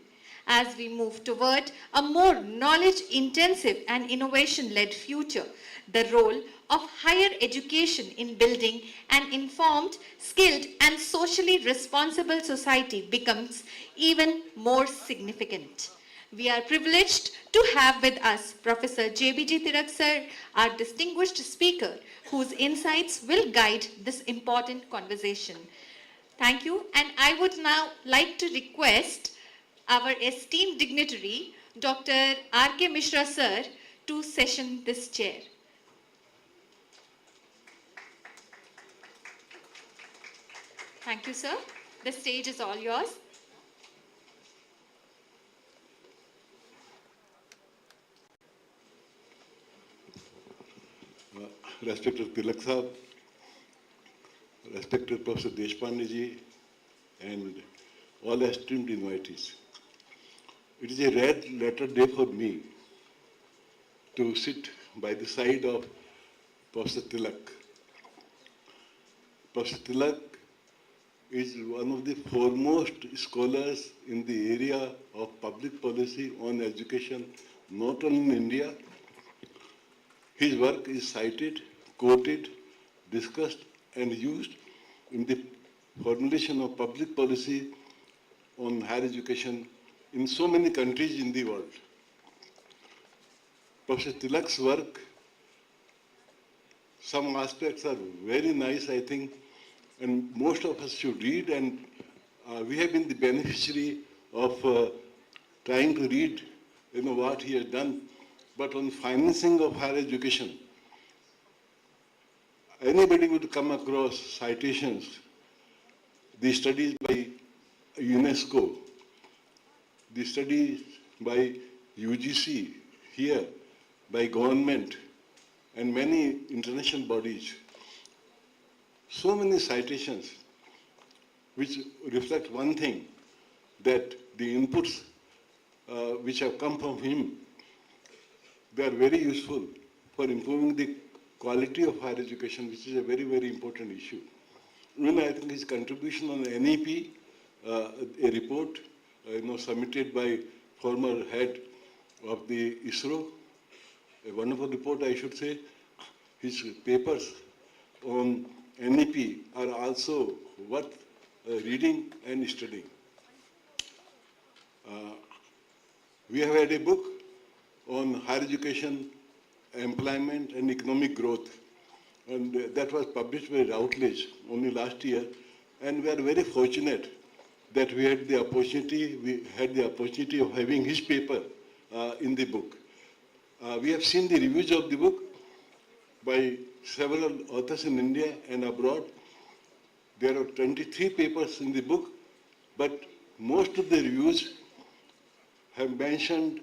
As we move toward a more knowledge-intensive and innovation-led future, the role of higher education in building an informed, skilled, and socially responsible society becomes even more significant. We are privileged to have with us Professor J.B.G. Tirak sir, our distinguished speaker, whose insights will guide this important conversation. Thank you, and I would now like to request our esteemed dignitary, Dr. R.K. Mishra sir, to session this chair. Thank you, sir. The stage is all yours. Respected Tilak Sahab, respected Professor Deshpande ji, and all esteemed invitees. It is a red letter day for me to sit by the side of Professor Tilak. Professor Tilak is one of the foremost scholars in the area of public policy on education, not only in India. His work is cited, quoted, discussed, and used in the formulation of public policy on higher education in so many countries in the world. Professor Tilak's work, some aspects are very nice, I think, and most of us should read, and we have been the beneficiary of trying to read, what he has done. But on financing of higher education, anybody would come across citations, the studies by UNESCO, the studies by UGC here, by government, and many international bodies. So many citations which reflect one thing, that the inputs which have come from him, they are very useful for improving the quality of higher education, which is a very, very important issue. Even I think his contribution on NEP, a report submitted by former head of the ISRO, a wonderful report, I should say. His papers on NEP are also worth reading and studying. We have had a book on higher education, employment, and economic growth, and that was published by Routledge only last year. And we are very fortunate that we had the opportunity of having his paper in the book. We have seen the reviews of the book by several authors in India and abroad. There are 23 papers in the book, but most of the reviews have mentioned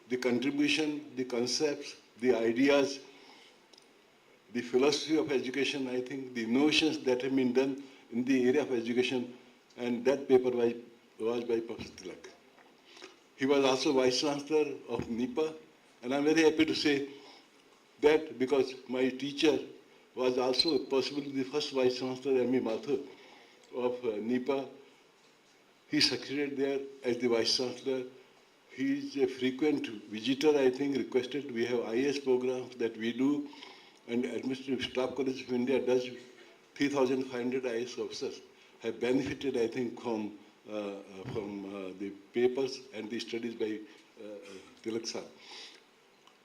the contribution, the concepts, the ideas, the philosophy of education, I think, the innovations that have been done in the area of education, and that paper was by Professor Tilak. He was also Vice Chancellor of NIPA, and I'm very happy to say that because my teacher was also possibly the first Vice Chancellor, M.E. Mathur, of NIPA. He succeeded there as the Vice Chancellor. He is a frequent visitor, I think, requested. We have IAS programs that we do, and Administrative Staff College of India does. 3,500 IAS officers have benefited, I think, from the papers and the studies by Tilak sir.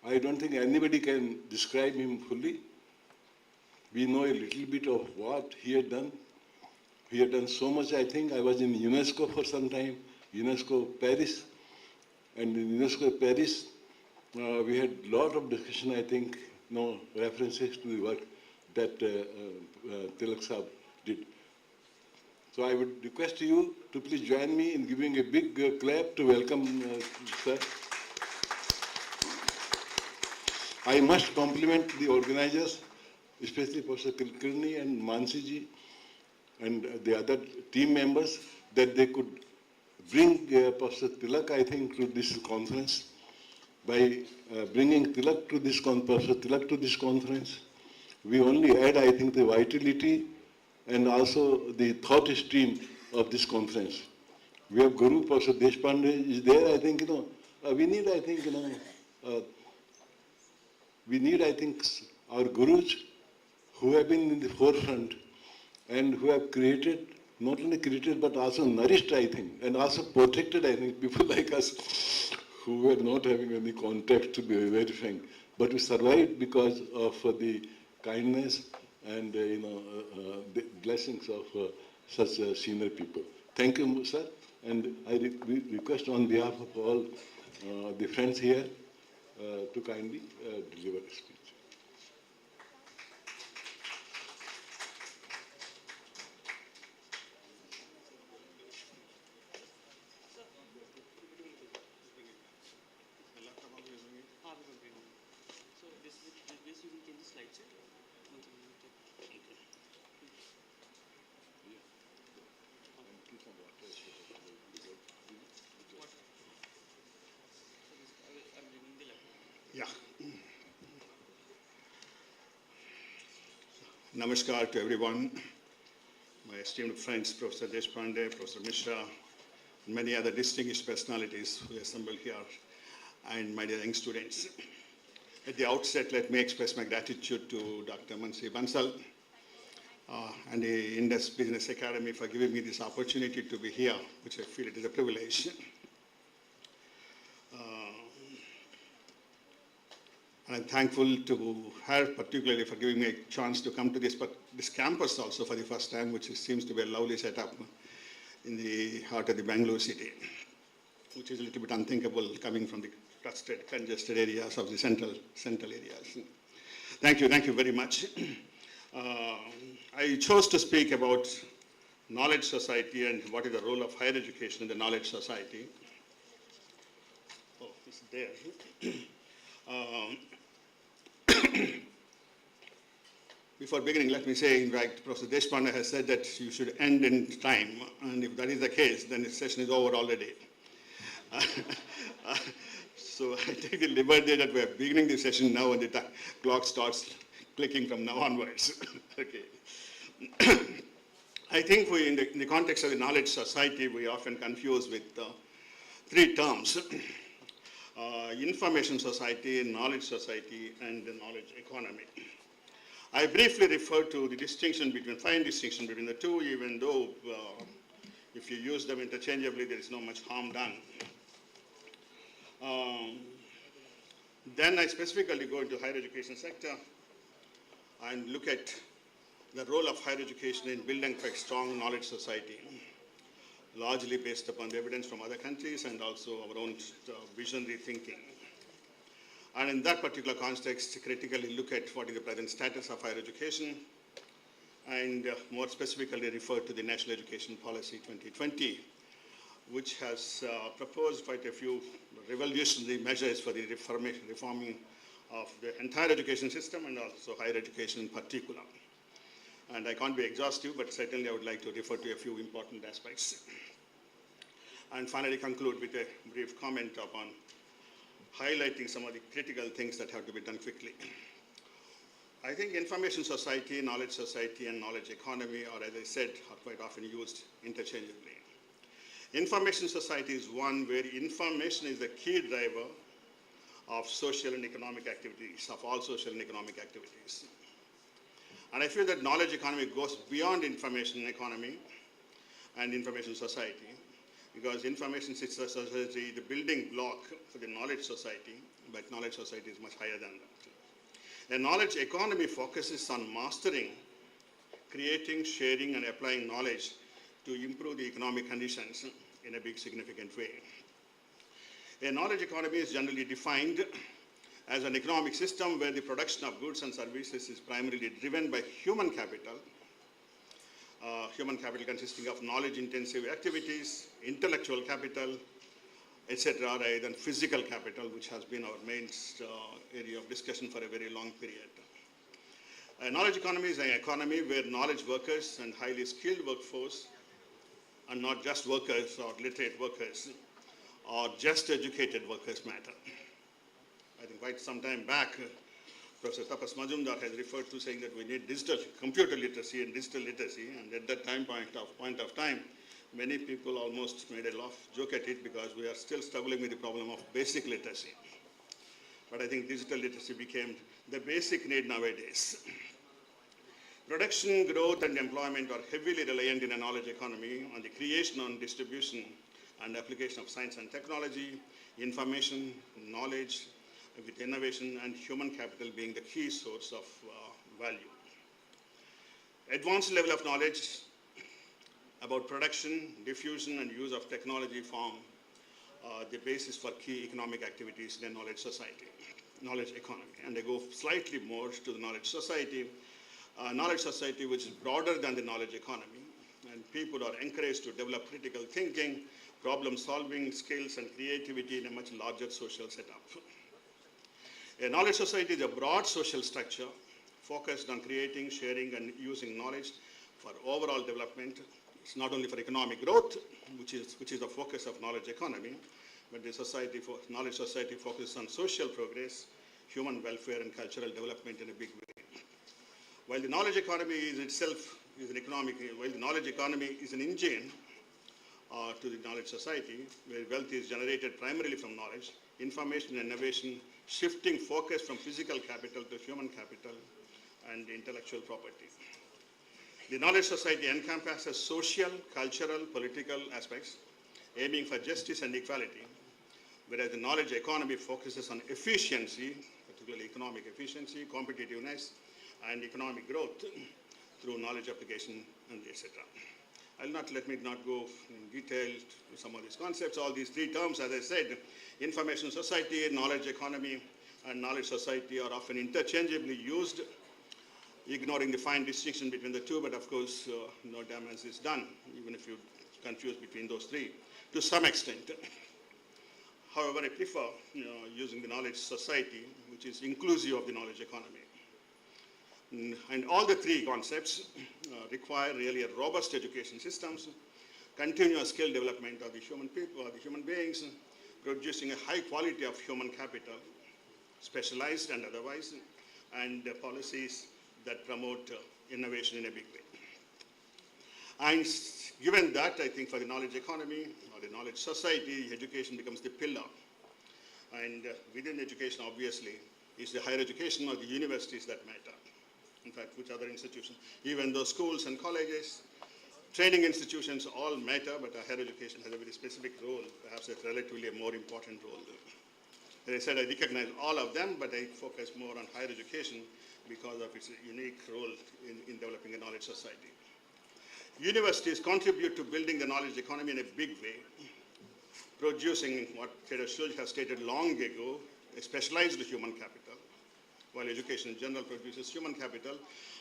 I don't think anybody can describe him fully. We know a little bit of what he had done. He had done so much, I think. I was in UNESCO for some time, UNESCO Paris. And in UNESCO Paris, we had a lot of discussion, I think, references to the work that Tilak Sahab did. So I would request you to please join me in giving a big clap to welcome sir. I must compliment the organizers, especially Professor Kulkarni and Mansi ji, and the other team members that they could bring Professor Tilak, I think, to this conference. By bringing Tilak to this Professor Tilak to this conference, we only add, I think, the vitality and also the thought stream of this conference. We have Guru, Professor Deshpande is there, I think, we need, I think, our gurus who have been in the forefront and who have created, not only created, but also nourished, I think, and also protected, I think, people like us who were not having any contact, to be very frank, but we survived because of the kindness and the blessings of such senior people. Thank you, sir, and I request on behalf of all the friends here to kindly deliver a speech. Yeah. Namaskar to everyone. My esteemed friends, Professor Deshpande, Professor Mishra, and many other distinguished personalities who assemble here, and my dear young students. At the outset, let me express my gratitude to Dr. Mansi Bansal and the Indus Business Academy for giving me this opportunity to be here, which I feel it is a privilege. And I'm thankful to her particularly for giving me a chance to come to this campus also for the first time, which seems to be a lovely setup in the heart of the Bangalore city, which is a little bit unthinkable coming from the clustered, congested areas of the central areas. Thank you very much. I chose to speak about knowledge society and what is the role of higher education in the knowledge society. Oh, it's there. Before beginning, let me say, in fact, Professor Deshpande has said that you should end in time, and if that is the case, then the session is over already. So I take the liberty that we are beginning the session now, and the clock starts clicking from now onwards. Okay. I think in the context of the knowledge society, we often confuse with three terms. Information society, knowledge society, and the knowledge economy. I briefly refer to the fine distinction between the two, even though if you use them interchangeably, there is no much harm done. Then I specifically go into higher education sector and look at the role of higher education in building a strong knowledge society, largely based upon the evidence from other countries and also our own visionary thinking. And in that particular context, critically look at what is the present status of higher education, and more specifically refer to the National Education Policy 2020, which has proposed quite a few revolutionary measures for the reforming of the entire education system and also higher education in particular. And I can't be exhaustive, but certainly I would like to refer to a few important aspects. And finally conclude with a brief comment upon highlighting some of the critical things that have to be done quickly. I think information society, knowledge society, and knowledge economy are, as I said, are quite often used interchangeably. Information society is one where information is the key driver of social and economic activities, of all social and economic activities. And I feel that knowledge economy goes beyond information economy and information society, because information society is the building block for the knowledge society, but knowledge society is much higher than that. A knowledge economy focuses on mastering, creating, sharing, and applying knowledge to improve the economic conditions in a big significant way. A knowledge economy is generally defined as an economic system where the production of goods and services is primarily driven by human capital consisting of knowledge-intensive activities, intellectual capital, etc., rather than physical capital, which has been our main area of discussion for a very long period. A knowledge economy is an economy where knowledge workers and highly skilled workforce, and not just workers or literate workers, or just educated workers matter. I think quite some time back, Professor Tapas Majumdar has referred to saying that we need digital computer literacy and digital literacy, and at that point of time, many people almost made a laugh joke at it because we are still struggling with the problem of basic literacy. But I think digital literacy became the basic need nowadays. Production, growth, and employment are heavily reliant in a knowledge economy on the creation and distribution and application of science and technology, information, knowledge, with innovation and human capital being the key source of value. Advanced level of knowledge about production, diffusion, and use of technology form the basis for key economic activities in a knowledge society, knowledge economy. And they go slightly more to the knowledge society which is broader than the knowledge economy, and people are encouraged to develop critical thinking, problem-solving skills, and creativity in a much larger social setup. A knowledge society is a broad social structure focused on creating, sharing, and using knowledge for overall development. It's not only for economic growth, which is the focus of knowledge economy, but the knowledge society focuses on social progress, human welfare, and cultural development in a big way. While the knowledge economy is itself while the knowledge economy is an engine to the knowledge society, where wealth is generated primarily from knowledge, information and innovation, shifting focus from physical capital to human capital and intellectual property. The knowledge society encompasses social, cultural, political aspects, aiming for justice and equality, whereas the knowledge economy focuses on efficiency, particularly economic efficiency, competitiveness, and economic growth through knowledge application, and etc. Let me not go in detail to some of these concepts. All these three terms, as I said, information society, knowledge economy, and knowledge society are often interchangeably used, ignoring the fine distinction between the two, but of course, no damage is done, even if you confuse between those three, to some extent. However, I prefer using the knowledge society, which is inclusive of the knowledge economy. And all the three concepts require really a robust education systems, continuous skill development of the human people, of the human beings, producing a high quality of human capital, specialized and otherwise, and policies that promote innovation in a big way. And given that, I think for the knowledge economy or the knowledge society, education becomes the pillar. And within education, obviously, is the higher education or the universities that matter. In fact, which other institutions, even though schools and colleges, training institutions all matter, but higher education has a very specific role, perhaps a relatively more important role. As I said, I recognize all of them, but I focus more on higher education because of its unique role in developing a knowledge society. Universities contribute to building the knowledge economy in a big way, producing what Trader Shulj has stated long ago, a specialized human capital. While education in general produces human capital,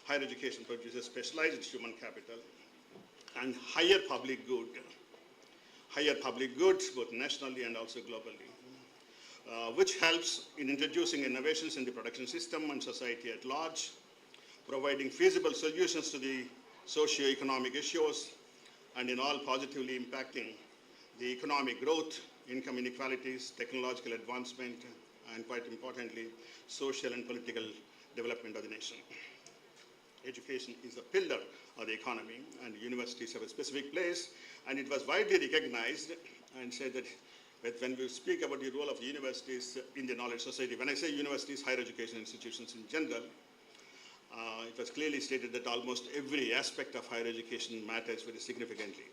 higher education produces specialized human capital and higher public goods both nationally and also globally, which helps in introducing innovations in the production system and society at large, providing feasible solutions to the socio-economic issues, and in all positively impacting the economic growth, income inequalities, technological advancement, and quite importantly, social and political development of the nation. Education is a pillar of the economy, and universities have a specific place, and it was widely recognized and said that when we speak about the role of universities in the knowledge society, when I say universities, higher education institutions in general, it was clearly stated that almost every aspect of higher education matters very significantly.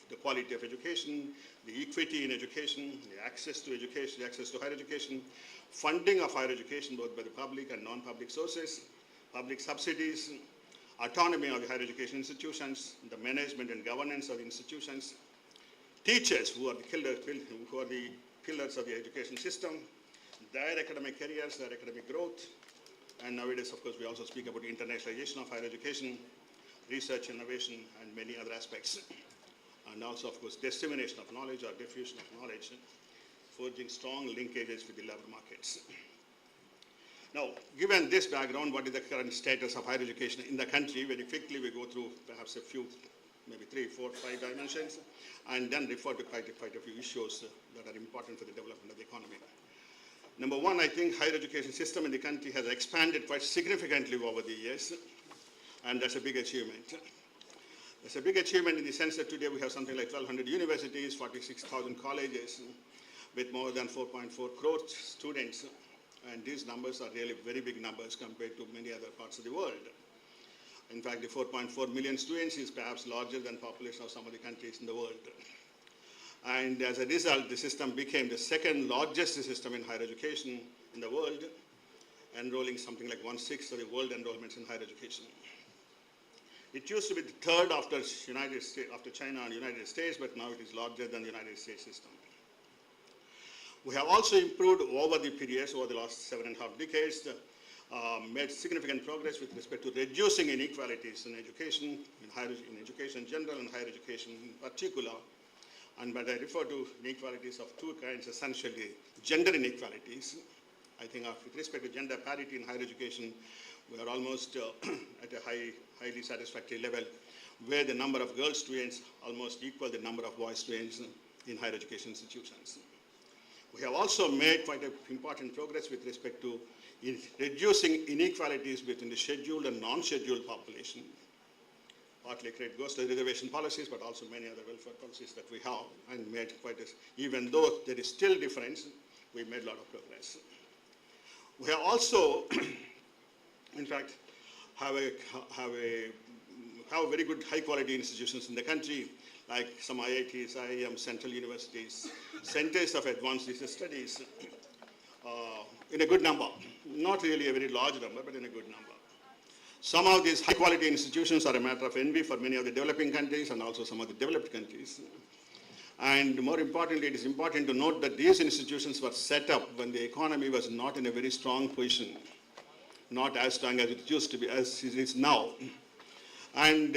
The quality of education, the equity in education, the access to education, the access to higher education, funding of higher education both by the public and non-public sources, public subsidies, autonomy of the higher education institutions, the management and governance of the institutions, teachers who are the pillars of the education system, their academic careers, their academic growth, and nowadays, of course, we also speak about the internationalization of higher education, research, innovation, and many other aspects. And also, of course, dissemination of knowledge or diffusion of knowledge, forging strong linkages with the labor markets. Now, given this background, what is the current status of higher education in the country? Very quickly, we go through perhaps a few, maybe 3, 4, 5 dimensions, and then refer to quite a few issues that are important for the development of the economy. Number one, I think higher education system in the country has expanded quite significantly over the years, and that's a big achievement. It's a big achievement in the sense that today we have something like 1,200 universities, 46,000 colleges, with more than 4.4 crore students. And these numbers are really very big numbers compared to many other parts of the world. In fact, the 4.4 million students is perhaps larger than population of some of the countries in the world. And as a result, the system became the second largest system in higher education in the world, enrolling something like 1/6 of the world enrollments in higher education. It used to be the third after China and United States, but now it is larger than the United States system. We have also improved over the periods, over the last 7.5 decades, made significant progress with respect to reducing inequalities in education, in education in general and higher education in particular. But I refer to inequalities of two kinds, essentially gender inequalities. I think with respect to gender parity in higher education, we are almost at a highly satisfactory level, where the number of girl students almost equal the number of boy students in higher education institutions. We have also made quite important progress with respect to reducing inequalities between the scheduled and non-scheduled population. Partly credit goes to the reservation policies, but also many other welfare policies that we have, and made even though there is still difference, we made a lot of progress. We have also, in fact, have very good high-quality institutions in the country, like some IITs, IIM, central universities, centers of advanced research studies, in a good number. Not really a very large number, but in a good number. Some of these high-quality institutions are a matter of envy for many of the developing countries and also some of the developed countries. And more importantly, it is important to note that these institutions were set up when the economy was not in a very strong position, not as strong as it used to be, as it is now. And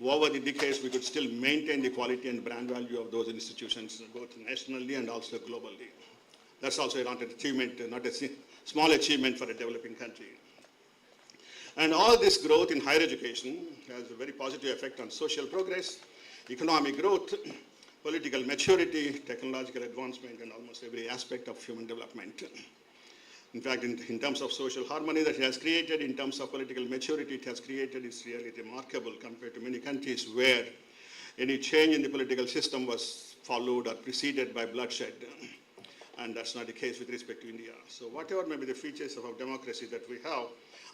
over the decades, we could still maintain the quality and brand value of those institutions, both nationally and also globally. That's also not an achievement, not a small achievement for a developing country. And all this growth in higher education has a very positive effect on social progress, economic growth, political maturity, technological advancement, and almost every aspect of human development. In fact, in terms of social harmony that it has created, in terms of political maturity it has created, is really remarkable compared to many countries where any change in the political system was followed or preceded by bloodshed. And that's not the case with respect to India. So whatever may be the features of our democracy that we have,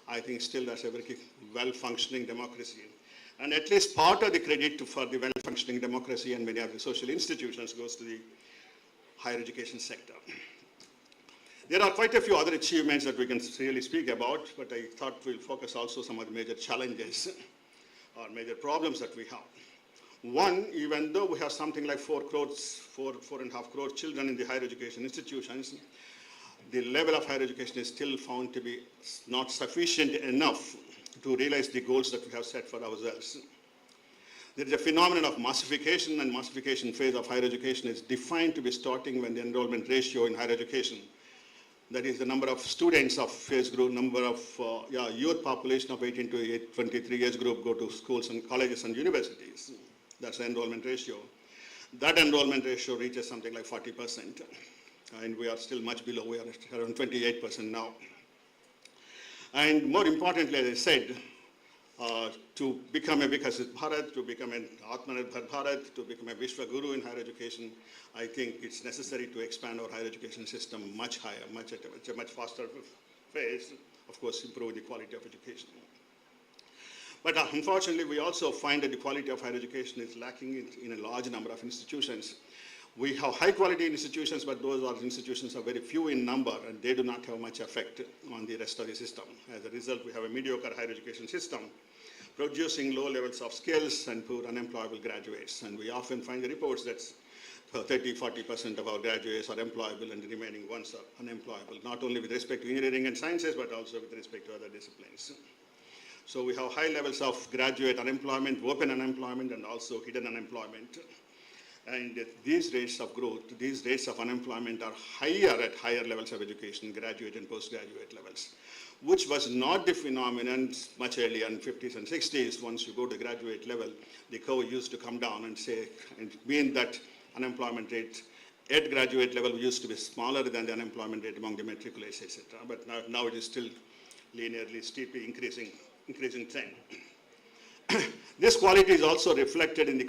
I think still that's a very well-functioning democracy. And at least part of the credit for the well-functioning democracy and many of the social institutions goes to the higher education sector. There are quite a few other achievements that we can really speak about, but I thought we'll focus also some of the major challenges or major problems that we have. One, even though we have something like 4.5 crore children in the higher education institutions, the level of higher education is still found to be not sufficient enough to realize the goals that we have set for ourselves. There is a phenomenon of massification, and massification phase of higher education is defined to be starting when the enrollment ratio in higher education, that is the number of students of phase group, number of youth population of 18 to 23 years group go to schools and colleges and universities. That's the enrollment ratio. That enrollment ratio reaches something like 40%. And we are still much below, we are around 28% now. And more importantly, as I said, to become a Vikasit Bharat, to become an Atmanirbhar Bharat, to become a Vishwa Guru in higher education, I think it's necessary to expand our higher education system much higher, at a much faster pace, of course, improve the quality of education. But unfortunately, we also find that the quality of higher education is lacking in a large number of institutions. We have high-quality institutions, but those institutions are very few in number, and they do not have much effect on the rest of the system. As a result, we have a mediocre higher education system, producing low levels of skills and poor unemployable graduates. And we often find the reports that 30–40% of our graduates are employable and the remaining ones are unemployable, not only with respect to engineering and sciences, but also with respect to other disciplines. So we have high levels of graduate unemployment, open unemployment, and also hidden unemployment. And these rates of growth, these rates of unemployment are higher at higher levels of education, graduate and postgraduate levels, which was not the phenomenon much earlier in 50s and 60s. Once you go to graduate level, the curve used to come down and say, and mean that unemployment rate at graduate level used to be smaller than the unemployment rate among the matriculates, etc. But now it is still linearly, steeply increasing trend. This quality is also reflected in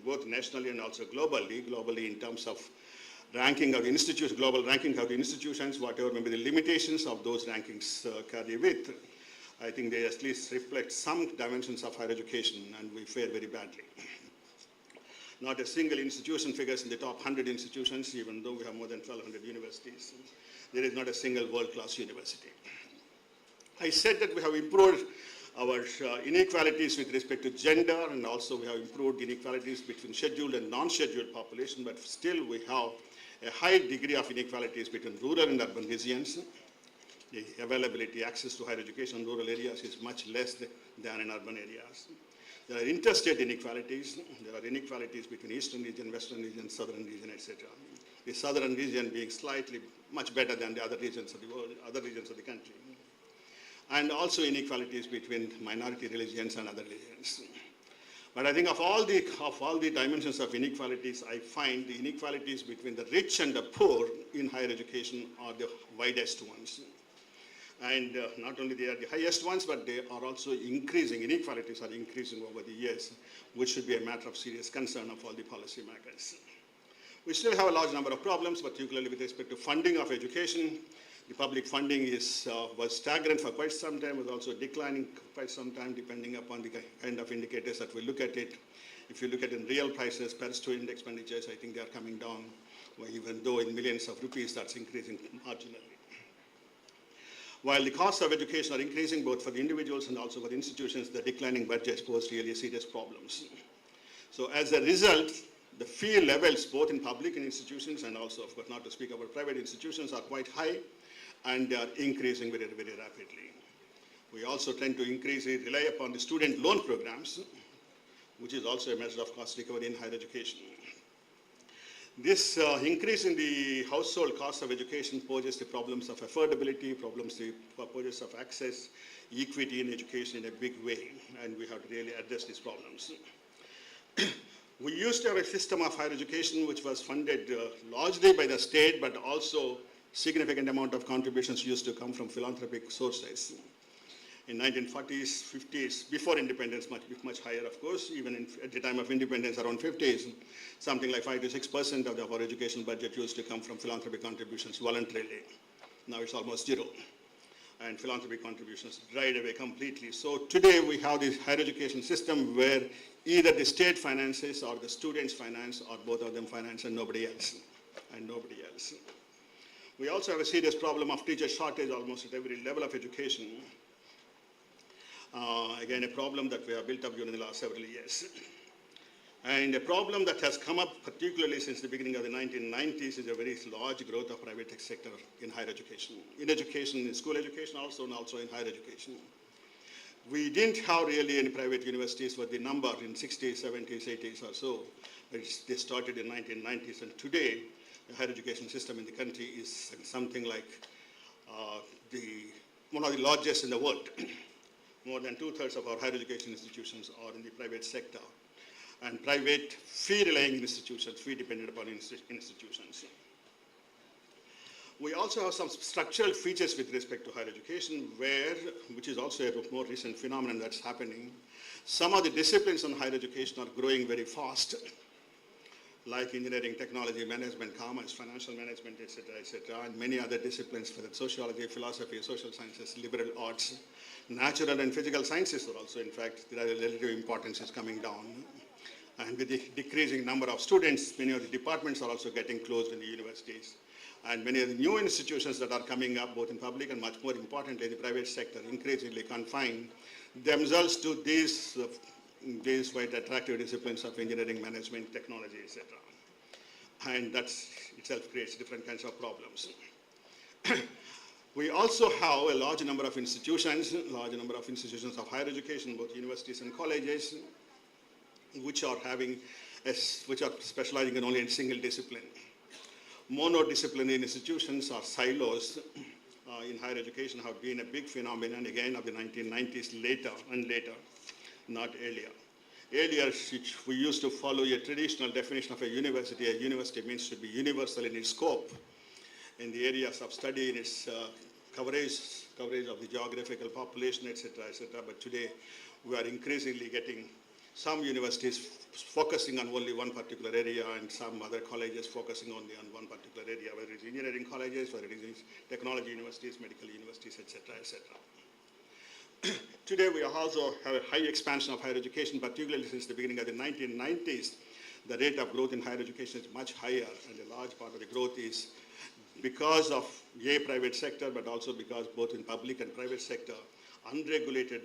both nationally and also globally in terms of ranking of institutions, global ranking of the institutions, whatever may be the limitations of those rankings carry with. I think they at least reflect some dimensions of higher education, and we fare very badly. Not a single institution figures in the top 100 institutions, even though we have more than 1,200 universities. There is not a single world-class university. I said that we have improved our inequalities with respect to gender, and also we have improved inequalities between scheduled and non-scheduled population, but still we have a high degree of inequalities between rural and urban regions. The availability, access to higher education in rural areas is much less than in urban areas. There are interstate inequalities. There are inequalities between eastern region, western region, southern region, etc. The southern region being slightly much better than the other regions of the world, other regions of the country. And also inequalities between minority religions and other religions. But I think of all the dimensions of inequalities, I find the inequalities between the rich and the poor in higher education are the widest ones. And not only they are the highest ones, but they are also increasing. Inequalities are increasing over the years, which should be a matter of serious concern of all the policymakers. We still have a large number of problems, particularly with respect to funding of education. The public funding was stagnant for quite some time, was also declining quite some time, depending upon the kind of indicators that we look at it. If you look at in real prices per student expenditures, I think they are coming down, even though in millions of rupees, that's increasing marginally. While the costs of education are increasing, both for the individuals and also for the institutions, the declining budgets pose really serious problems. So as a result, the fee levels, both in public and institutions, and also, of course, not to speak about private institutions, are quite high, and they are increasing very, very rapidly. We also tend to rely upon the student loan programs, which is also a measure of cost recovery in higher education. This increase in the household cost of education poses the problems of affordability, poses of access, equity in education in a big way, and we have to really address these problems. We used to have a system of higher education which was funded largely by the state, but also significant amount of contributions used to come from philanthropic sources. In 1940s, 50s, before independence, much higher, of course, even at the time of independence, around 50s, something like 5 to 6% of our education budget used to come from philanthropic contributions voluntarily. Now it's almost zero. And philanthropic contributions dried away completely. So today we have this higher education system where either the state finances or the students finance or both of them finance and nobody else. We also have a serious problem of teacher shortage almost at every level of education. Again, a problem that we have built up during the last several years. And a problem that has come up particularly since the beginning of the 1990s is a very large growth of private sector in higher education. In school education also, and also in higher education. We didn't have really any private universities with the number in 60s, 70s, 80s or so. They started in 1990s, and today the higher education system in the country is something like one of the largest in the world. More than 2/3 of our higher education institutions are in the private sector, and private fee-relying institutions, fee-dependent upon institutions. We also have some structural features with respect to higher education, which is also a more recent phenomenon that's happening. Some of the disciplines on higher education are growing very fast, like engineering, technology, management, commerce, financial management, etc., and many other disciplines, for that sociology, philosophy, social sciences, liberal arts, natural and physical sciences are also, in fact, their relative importance is coming down. And with the decreasing number of students, many of the departments are also getting closed in the universities. And many of the new institutions that are coming up, both in public and much more importantly, the private sector, increasingly confine themselves to these quite attractive disciplines of engineering, management, technology, etc. And that itself creates different kinds of problems. We also have a large number of institutions of higher education, both universities and colleges, which are having which are specializing in only in single discipline. Monodisciplinary institutions or silos in higher education have been a big phenomenon again of the 1990s later, not earlier. Earlier, we used to follow a traditional definition of a university. A university means to be universal in its scope, in the areas of study, in its coverage of the geographical population, etc., etc. But today, we are increasingly getting some universities focusing on only one particular area and some other colleges focusing only on one particular area, whether it is engineering colleges, whether it is technology universities, medical universities, etc., etc. Today, we also have a high expansion of higher education, particularly since the beginning of the 1990s. The rate of growth in higher education is much higher, and a large part of the growth is because of private sector, but also because both in public and private sector, unregulated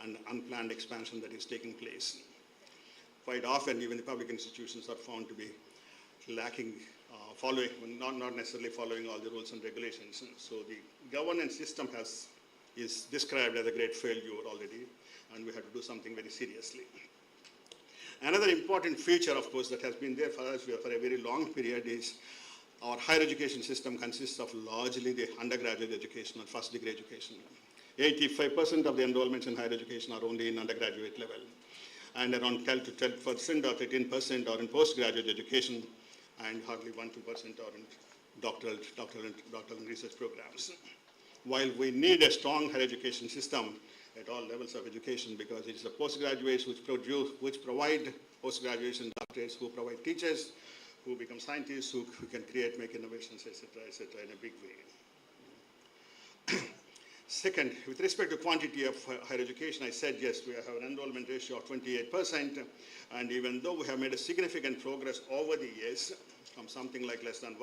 and unplanned expansion that is taking place. Quite often, even the public institutions are found to be lacking, not necessarily following all the rules and regulations. So the governance system is described as a great failure already, and we have to do something very seriously. Another important feature, of course, that has been there for us for a very long period is our higher education system consists of largely the undergraduate education or first degree education. 85% of the enrollments in higher education are only in undergraduate level, and around 12% or 13% are in postgraduate education, and hardly 1-2% are in doctoral and research programs. While we need a strong higher education system at all levels of education, because it's the postgraduates which provide post-graduation doctorates, who provide teachers, who become scientists, who can make innovations, etc., in a big way. Second, with respect to quantity of higher education, I said yes, we have an enrollment ratio of 28%, and even though we have made a significant progress over the years, from something like less than 1%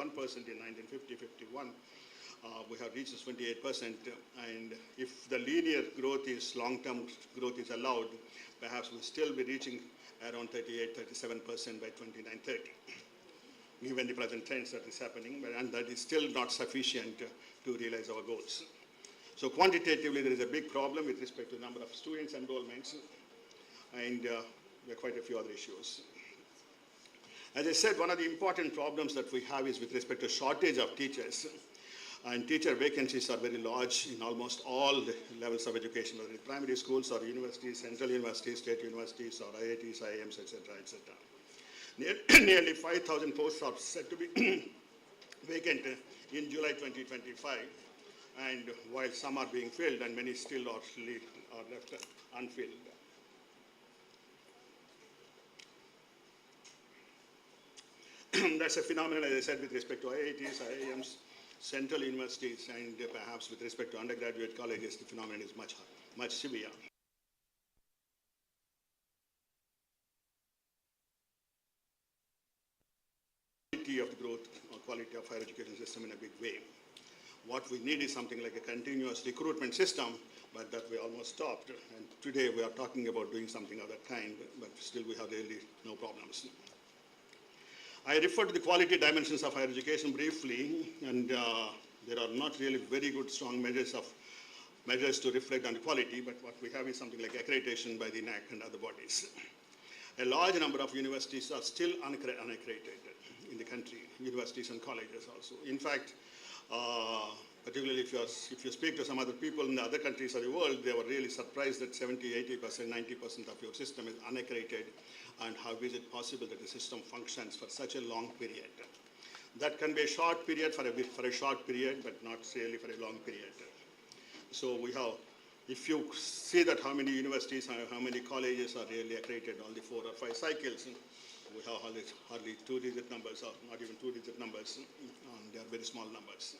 in 1950-51, we have reached this 28%, and if the linear growth is, long-term growth is allowed, perhaps we'll still be reaching around 38-37% by 29-30, given the present trends that is happening, and that is still not sufficient to realize our goals. So quantitatively, there is a big problem with respect to the number of students enrollments, and there are quite a few other issues. As I said, one of the important problems that we have is with respect to shortage of teachers. And teacher vacancies are very large in almost all levels of education, whether it's primary schools or universities, central universities, state universities, or IITs, IIMs, etc., etc. Nearly 5,000 posts are said to be vacant in July 2025, and while some are being filled, and many still are left unfilled. That's a phenomenon, as I said, with respect to IITs, IIMs, central universities, and perhaps with respect to undergraduate colleges, the phenomenon is much severe. Quality of the growth or quality of higher education system in a big way. What we need is something like a continuous recruitment system, but that we almost stopped. And today we are talking about doing something of that kind, but still we have really no problems. I referred to the quality dimensions of higher education briefly, and there are not really very good, strong measures to reflect on the quality, but what we have is something like accreditation by the NAC and other bodies. A large number of universities are still unaccredited in the country, universities and colleges also. In fact, particularly if you speak to some other people in the other countries of the world, they were really surprised that 70, 80%, 90% of your system is unaccredited, and how is it possible that the system functions for such a long period? That can be a short period for a short period, but not really for a long period. So we have, if you see that how many universities, how many colleges are really accredited on the 4 or 5 cycles, we have hardly 2-digit numbers, or not even 2-digit numbers, and they are very small numbers.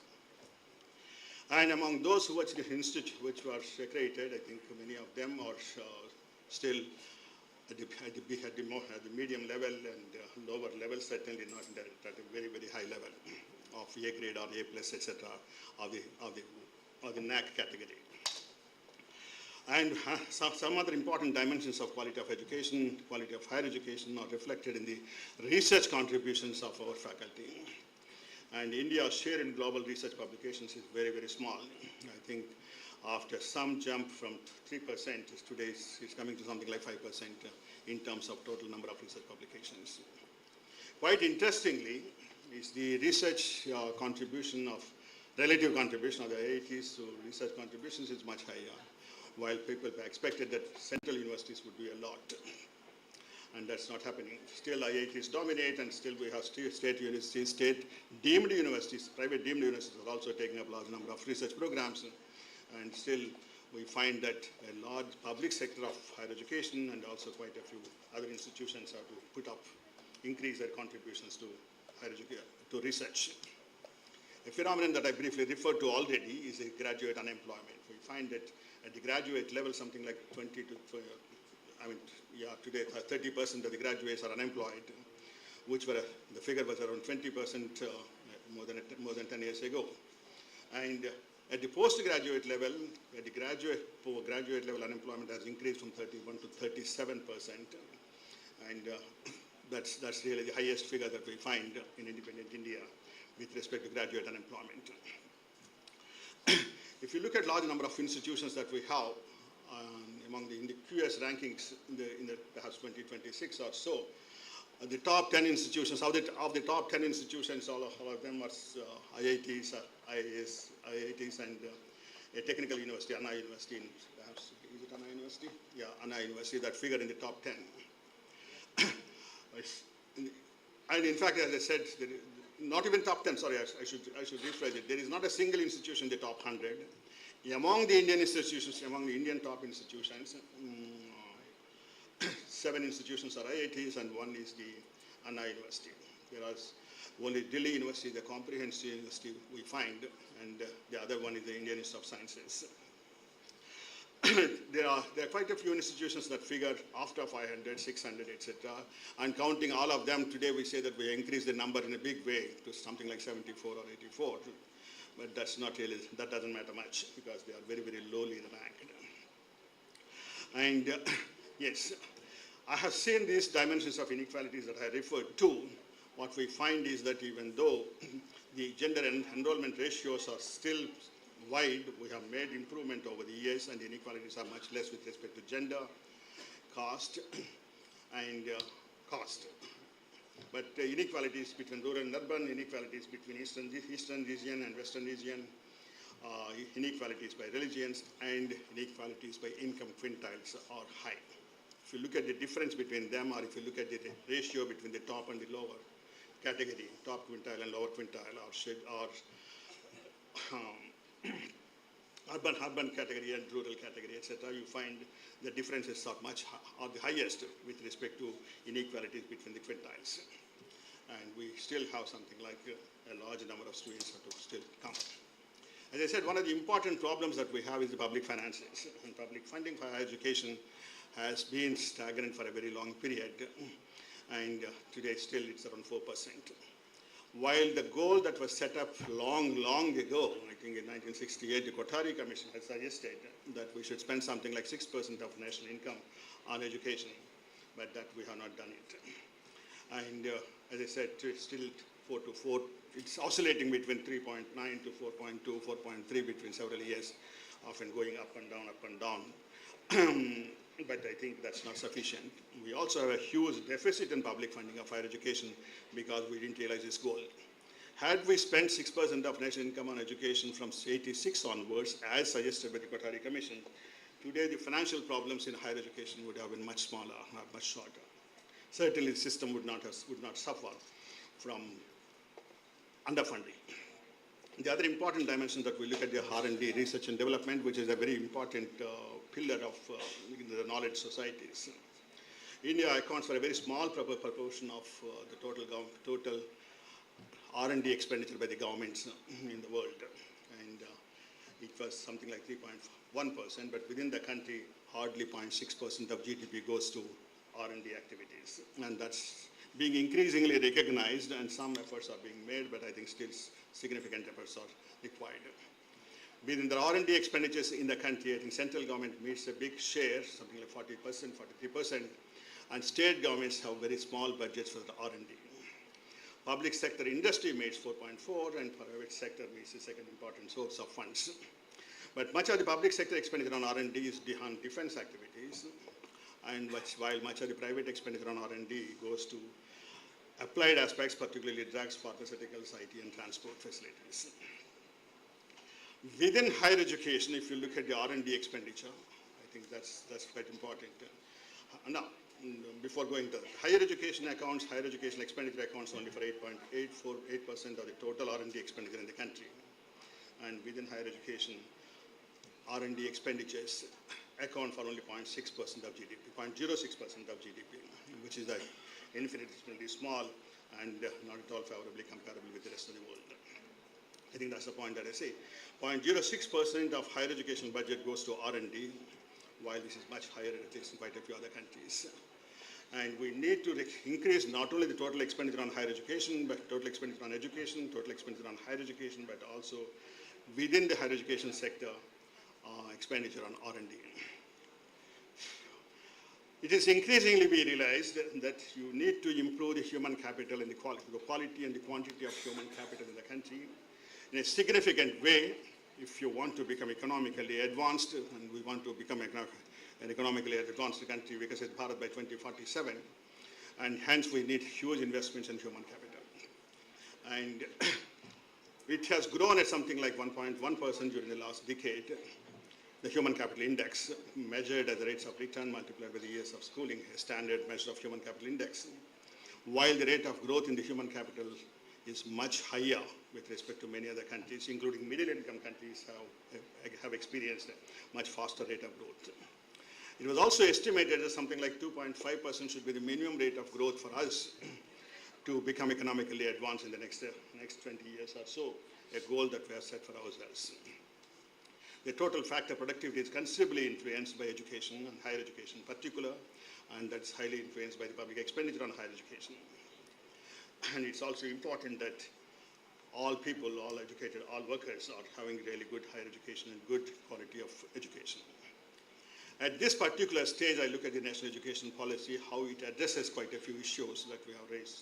And among those which were accredited, I think many of them are still at the medium level and lower level, certainly not at a very, very high level of A grade or A plus, etc., of the NAC category. And some other important dimensions of quality of education, quality of higher education, are reflected in the research contributions of our faculty. And India's share in global research publications is very, very small. I think after some jump from 3% today is coming to something like 5% in terms of total number of research publications. Quite interestingly is the research contribution of relative contribution of the IITs to research contributions is much higher, while people expected that central universities would do a lot. And that's not happening. Still IITs dominate, and still we have state universities, state deemed universities, private deemed universities are also taking up a large number of research programs. And still we find that a large public sector of higher education and also quite a few other institutions have to increase their contributions to higher education, to research. A phenomenon that I briefly referred to already is a graduate unemployment. We find that at the graduate level, something like 20 to, today 30% of the graduates are unemployed, which were, the figure was around 20% more than 10 years ago. And at the postgraduate level, at the graduate level, unemployment has increased from 31 to 37%. And that's really the highest figure that we find in independent India with respect to graduate unemployment. If you look at large number of institutions that we have among the QS rankings in the perhaps 2026 or so, the top 10 institutions, of the top 10 institutions, all of them are IITs, IITs and a technical university, Anna University, perhaps, is it Anna University? Yeah, Anna University, that figure in the top 10. And in fact, as I said, not even top 10, sorry, I should rephrase it. There is not a single institution in the top 100. Among the Indian institutions, among the Indian top institutions, 7 institutions are IITs and 1 is the Anna University. There is only Delhi University, the comprehensive university we find, and the other one is the Indian Institute of Sciences. There are quite a few institutions that figure after 500, 600, etc. And counting all of them, today we say that we increase the number in a big way to something like 74 or 84. But that's not really, that doesn't matter much because they are very, very lowly ranked. And yes, I have seen these dimensions of inequalities that I referred to. What we find is that even though the gender and enrollment ratios are still wide, we have made improvement over the years, and the inequalities are much less with respect to gender, caste, and cost. But inequalities between rural and urban, inequalities between eastern region and western region, inequalities by religions, and inequalities by income quintiles are high. If you look at the difference between them, or if you look at the ratio between the top and the lower category, top quintile and lower quintile, or urban category and rural category, etc., you find the differences are the highest with respect to inequalities between the quintiles. And we still have something like a large number of students have to still come. As I said, one of the important problems that we have is the public finances. And public funding for higher education has been stagnant for a very long period. And today still it's around 4%. While the goal that was set up long ago, I think in 1968, the Kothari Commission has suggested that we should spend something like 6% of national income on education, but that we have not done it. And as I said, it's still 4 to 4, it's oscillating between 3.9 to 4.2, 4.3 between several years, often going up and down. But I think that's not sufficient. We also have a huge deficit in public funding of higher education because we didn't realize this goal. Had we spent 6% of national income on education from 86 onwards, as suggested by the Kothari Commission, today the financial problems in higher education would have been much smaller, not much shorter. Certainly the system would not suffer from underfunding. The other important dimension that we look at the R&D, research and development, which is a very important pillar of the knowledge societies. India accounts for a very small proportion of the total R&D expenditure by the governments in the world. And it was something like 3.1%, but within the country, hardly 0.6% of GDP goes to R&D activities. And that's being increasingly recognized, and some efforts are being made, but I think still significant efforts are required. Within the R&D expenditures in the country, I think central government meets a big share, something like 40%, 43%, and state governments have very small budgets for the R&D. Public sector industry meets 4.4%, and private sector meets the second important source of funds. But much of the public sector expenditure on R&D is on defense activities, and while much of the private expenditure on R&D goes to applied aspects, particularly drugs, pharmaceuticals, IT, and transport facilities. Within higher education, if you look at the R&D expenditure, I think that's quite important. Now, before going to higher education accounts, higher education expenditure accounts only for 8.848% of the total R&D expenditure in the country. And within higher education, R&D expenditures account for only 0.6% of GDP, 0.06% of GDP, which is infinitesimally small and not at all favorably comparable with the rest of the world. I think that's the point that I say. 0.06% of higher education budget goes to R&D, while this is much higher at least in quite a few other countries. And we need to increase not only the total expenditure on higher education, but total expenditure on education, total expenditure on higher education, but also within the higher education sector, expenditure on R&D. It is increasingly we realized that you need to improve the human capital and the quality and the quantity of human capital in the country in a significant way if you want to become economically advanced, and we want to become an economically advanced country because it's Bharat by 2047, and hence we need huge investments in human capital. And it has grown at something like 1.1% during the last decade. The human capital index, measured as the rates of return multiplied by the years of schooling, a standard measure of human capital index, while the rate of growth in the human capital is much higher with respect to many other countries, including middle-income countries have experienced a much faster rate of growth. It was also estimated that something like 2.5% should be the minimum rate of growth for us to become economically advanced in the next 20 years or so, a goal that we have set for ourselves. The total factor productivity is considerably influenced by education and higher education in particular, and that's highly influenced by the public expenditure on higher education. And it's also important that all people, all educated, all workers are having really good higher education and good quality of education. At this particular stage, I look at the national education policy, how it addresses quite a few issues that we have raised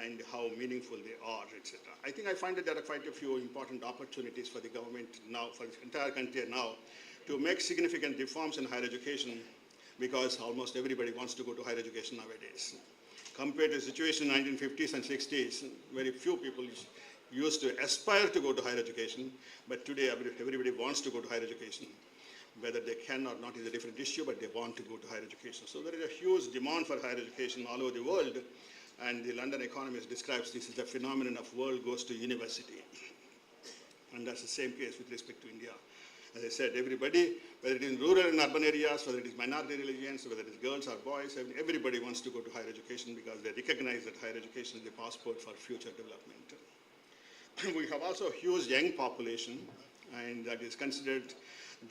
and how meaningful they are, etc. I think I find that there are quite a few important opportunities for the government now, for the entire country now, to make significant reforms in higher education, because almost everybody wants to go to higher education nowadays. Compared to the situation in the 1950s and 60s, very few people used to aspire to go to higher education, but today everybody wants to go to higher education. Whether they can or not is a different issue, but they want to go to higher education. So there is a huge demand for higher education all over the world, and the London Economist describes this as a phenomenon of world goes to university. And that's the same case with respect to India. As I said, everybody, whether it is in rural and urban areas, whether it is minority religions, whether it is girls or boys, everybody wants to go to higher education because they recognize that higher education is the passport for future development. We have also a huge young population, and that is considered,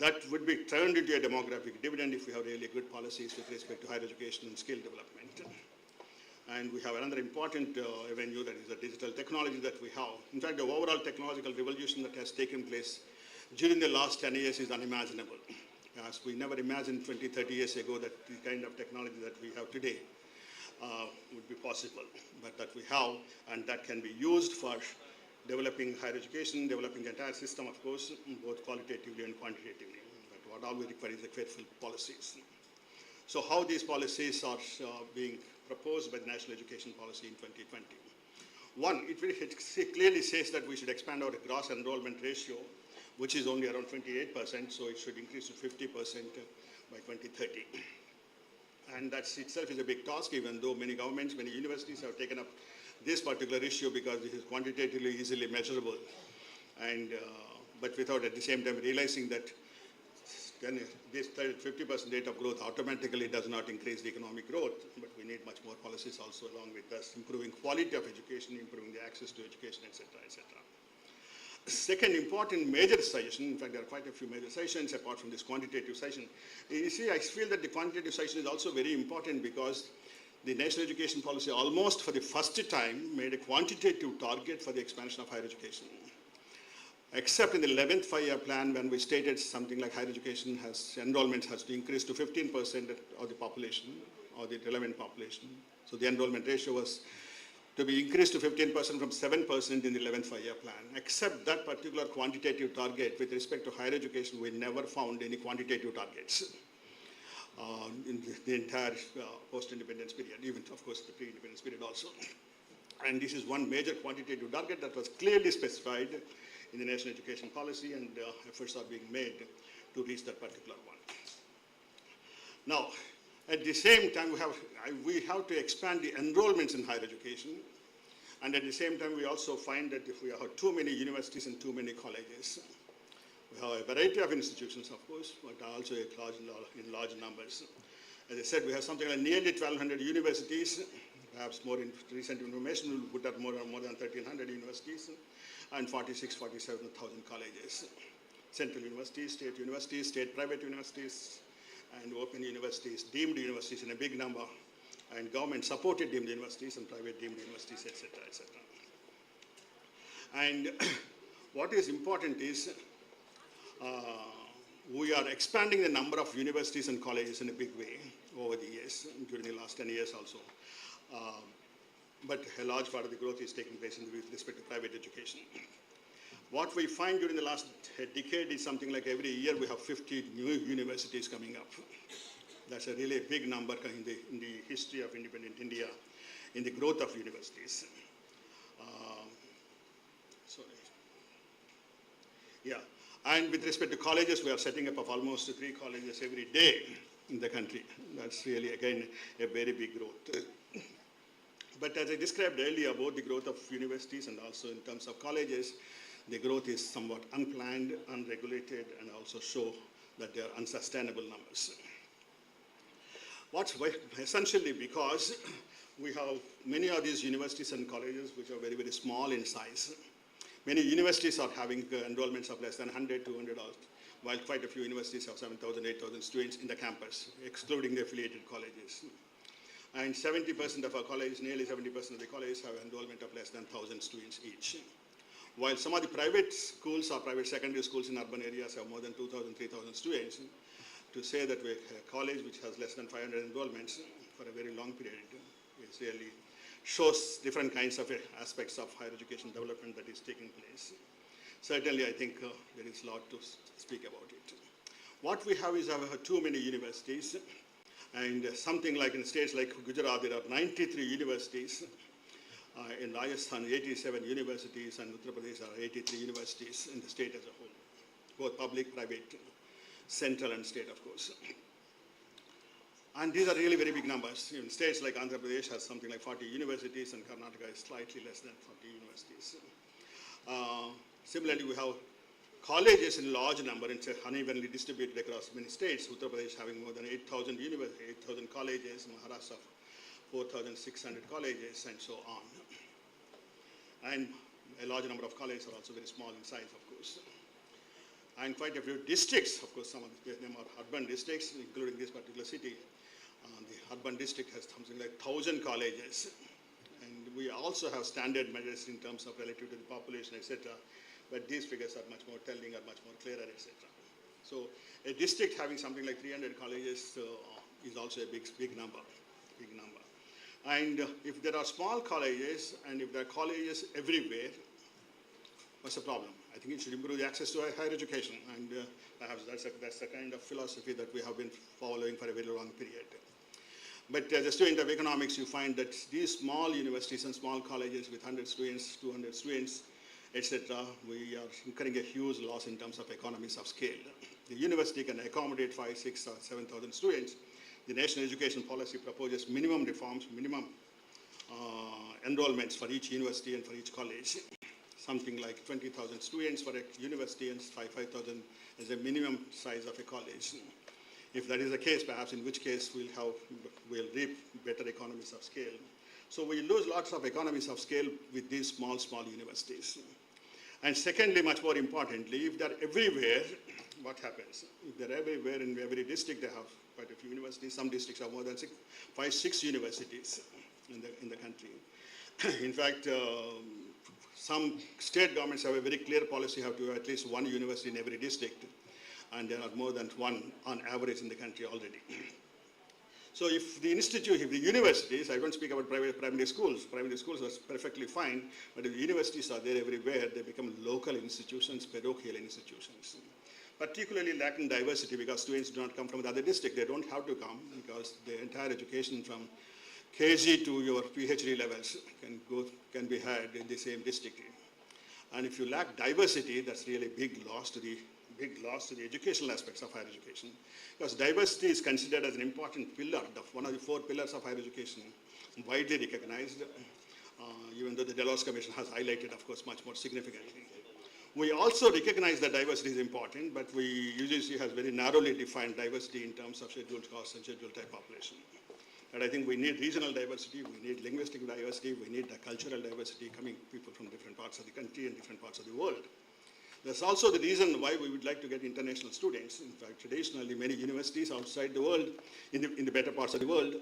that would be turned into a demographic dividend if we have really good policies with respect to higher education and skill development. And we have another important avenue, that is the digital technology that we have. In fact, the overall technological revolution that has taken place during the last 10 years is unimaginable. As we never imagined 20, 30 years ago that the kind of technology that we have today would be possible, but that we have, and that can be used for developing higher education, developing the entire system, of course, both qualitatively and quantitatively. But what all we require is the careful policies. So how these policies are being proposed by the National Education Policy in 2020. One, it clearly says that we should expand our gross enrollment ratio, which is only around 28%, so it should increase to 50% by 2030. And that itself is a big task, even though many governments, many universities have taken up this particular issue because this is quantitatively easily measurable, and but without at the same time realizing that then this 50% rate of growth automatically does not increase the economic growth, but we need much more policies also along with us, improving quality of education, improving the access to education, etc., etc. Second important major suggestion, in fact there are quite a few major suggestions apart from this quantitative suggestion. You see, I feel that the quantitative suggestion is also very important because the National Education Policy almost for the first time made a quantitative target for the expansion of higher education. Except in the 11th five-year plan when we stated something like higher education enrollment has to increase to 15% of the population or the relevant population. So the enrollment ratio was to be increased to 15% from 7% in the 11th five-year plan. Except that particular quantitative target with respect to higher education, we never found any quantitative targets in the entire post-independence period, even of course the pre-independence period also. And this is one major quantitative target that was clearly specified in the national education policy, and efforts are being made to reach that particular one. Now, at the same time, we have to expand the enrollments in higher education, and at the same time, we also find that if we have too many universities and too many colleges, we have a variety of institutions, of course, but also in large numbers. As I said, we have something like nearly 1,200 universities, perhaps more in recent information will put up more than 1,300 universities, and 47,000 colleges. Central universities, state private universities, and open universities, deemed universities in a big number, and government-supported deemed universities and private deemed universities, etc., etc. And what is important is we are expanding the number of universities and colleges in a big way over the years, during the last 10 years also. But a large part of the growth is taking place with respect to private education. What we find during the last decade is something like every year we have 50 new universities coming up. That's a really big number in the history of independent India, in the growth of universities. Yeah, and with respect to colleges, we are setting up of almost 3 colleges every day in the country. That's really, again, a very big growth. But as I described earlier about the growth of universities and also in terms of colleges, the growth is somewhat unplanned, unregulated, and also show that they are unsustainable numbers. Essentially because we have many of these universities and colleges which are very, very small in size. Many universities are having enrollments of less than 100, 200, while quite a few universities have 7,000, 8,000 students in the campus, excluding the affiliated colleges. And 70% of our colleges, nearly 70% of the colleges have enrollment of less than 1,000 students each. While some of the private schools or private secondary schools in urban areas have more than 2,000, 3,000 students, to say that a college which has less than 500 enrollments for a very long period, it really shows different kinds of aspects of higher education development that is taking place. Certainly, I think there is a lot to speak about it. What we have is too many universities, and something like in states like Gujarat, there are 93 universities. In Rajasthan, 87 universities, and Uttar Pradesh are 83 universities in the state as a whole, both public, private, central, and state, of course. And these are really very big numbers. In states like Andhra Pradesh has something like 40 universities, and Karnataka is slightly less than 40 universities. Similarly, we have colleges in large number, and unevenly distributed across many states. Uttar Pradesh having more than 8,000 colleges, Maharashtra 4,600 colleges, and so on. And a large number of colleges are also very small in size, of course. And quite a few districts, of course, some of them are urban districts, including this particular city. The urban district has something like 1,000 colleges. And we also have standard measures in terms of relative to the population, etc. But these figures are much more telling, are much more clearer, etc. So a district having something like 300 colleges is also a big number. And if there are small colleges, and if there are colleges everywhere, what's the problem? I think it should improve the access to higher education, and perhaps that's the kind of philosophy that we have been following for a very long period. But as a student of economics, you find that these small universities and small colleges with 100 students, 200 students, etc., we are incurring a huge loss in terms of economies of scale. The university can accommodate 5, 6, or 7,000 students. The National Education Policy proposes minimum reforms, minimum enrollments for each university and for each college. Something like 20,000 students for a university and 5,000 as a minimum size of a college. If that is the case, perhaps in which case we'll reap better economies of scale. So we lose lots of economies of scale with these small universities. And secondly, much more importantly, if they're everywhere, what happens? If they're everywhere in every district, they have quite a few universities. Some districts have more than 5, 6 universities in the country. In fact, some state governments have a very clear policy, have to have at least 1 university in every district, and there are more than 1 on average in the country already. So if the institute, if the universities, I don't speak about primary schools are perfectly fine, but if the universities are there everywhere, they become local institutions, parochial institutions. Particularly lacking diversity because students do not come from the other district. They don't have to come because the entire education from KG to your PhD levels can be had in the same district. And if you lack diversity, that's really a big loss to the educational aspects of higher education. Because diversity is considered as an important pillar, one of the 4 pillars of higher education, widely recognized, even though the Delos Commission has highlighted, of course, much more significantly. We also recognize that diversity is important, but UGC has very narrowly defined diversity in terms of scheduled caste and scheduled type population. And I think we need regional diversity, we need linguistic diversity, we need the cultural diversity, coming people from different parts of the country and different parts of the world. That's also the reason why we would like to get international students. In fact, traditionally, many universities outside the world, in the better parts of the world,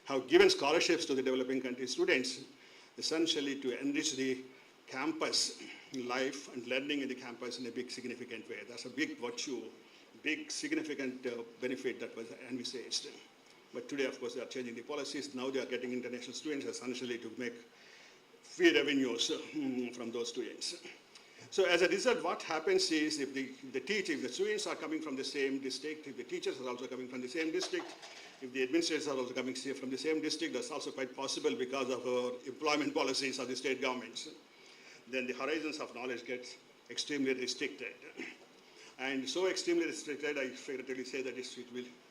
have given scholarships to the developing country students, essentially to enrich the campus life and learning in the campus in a big, significant way. That's a big virtue, big, significant benefit that was envisaged. But today, of course, they are changing the policies. Now they are getting international students essentially to make fee revenues from those students. So as a result, what happens is if the students are coming from the same district, if the teachers are also coming from the same district, if the administrators are also coming from the same district, that's also quite possible because of our employment policies of the state governments. Then the horizons of knowledge get extremely restricted. And so extremely restricted, I figuratively say that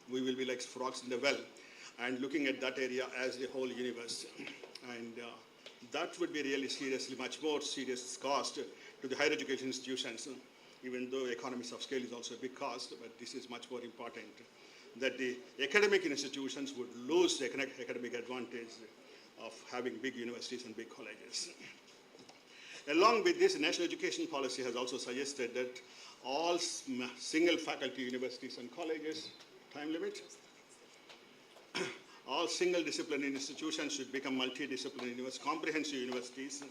we will be like frogs in the well and looking at that area as the whole universe. And that would be really seriously, much more serious cost to the higher education institutions, even though economies of scale is also a big cost, but this is much more important, that the academic institutions would lose the academic advantage of having big universities and big colleges. Along with this, national education policy has also suggested that all single faculty universities and colleges, time limit, all single disciplinary institutions should become multidisciplinary comprehensive universities,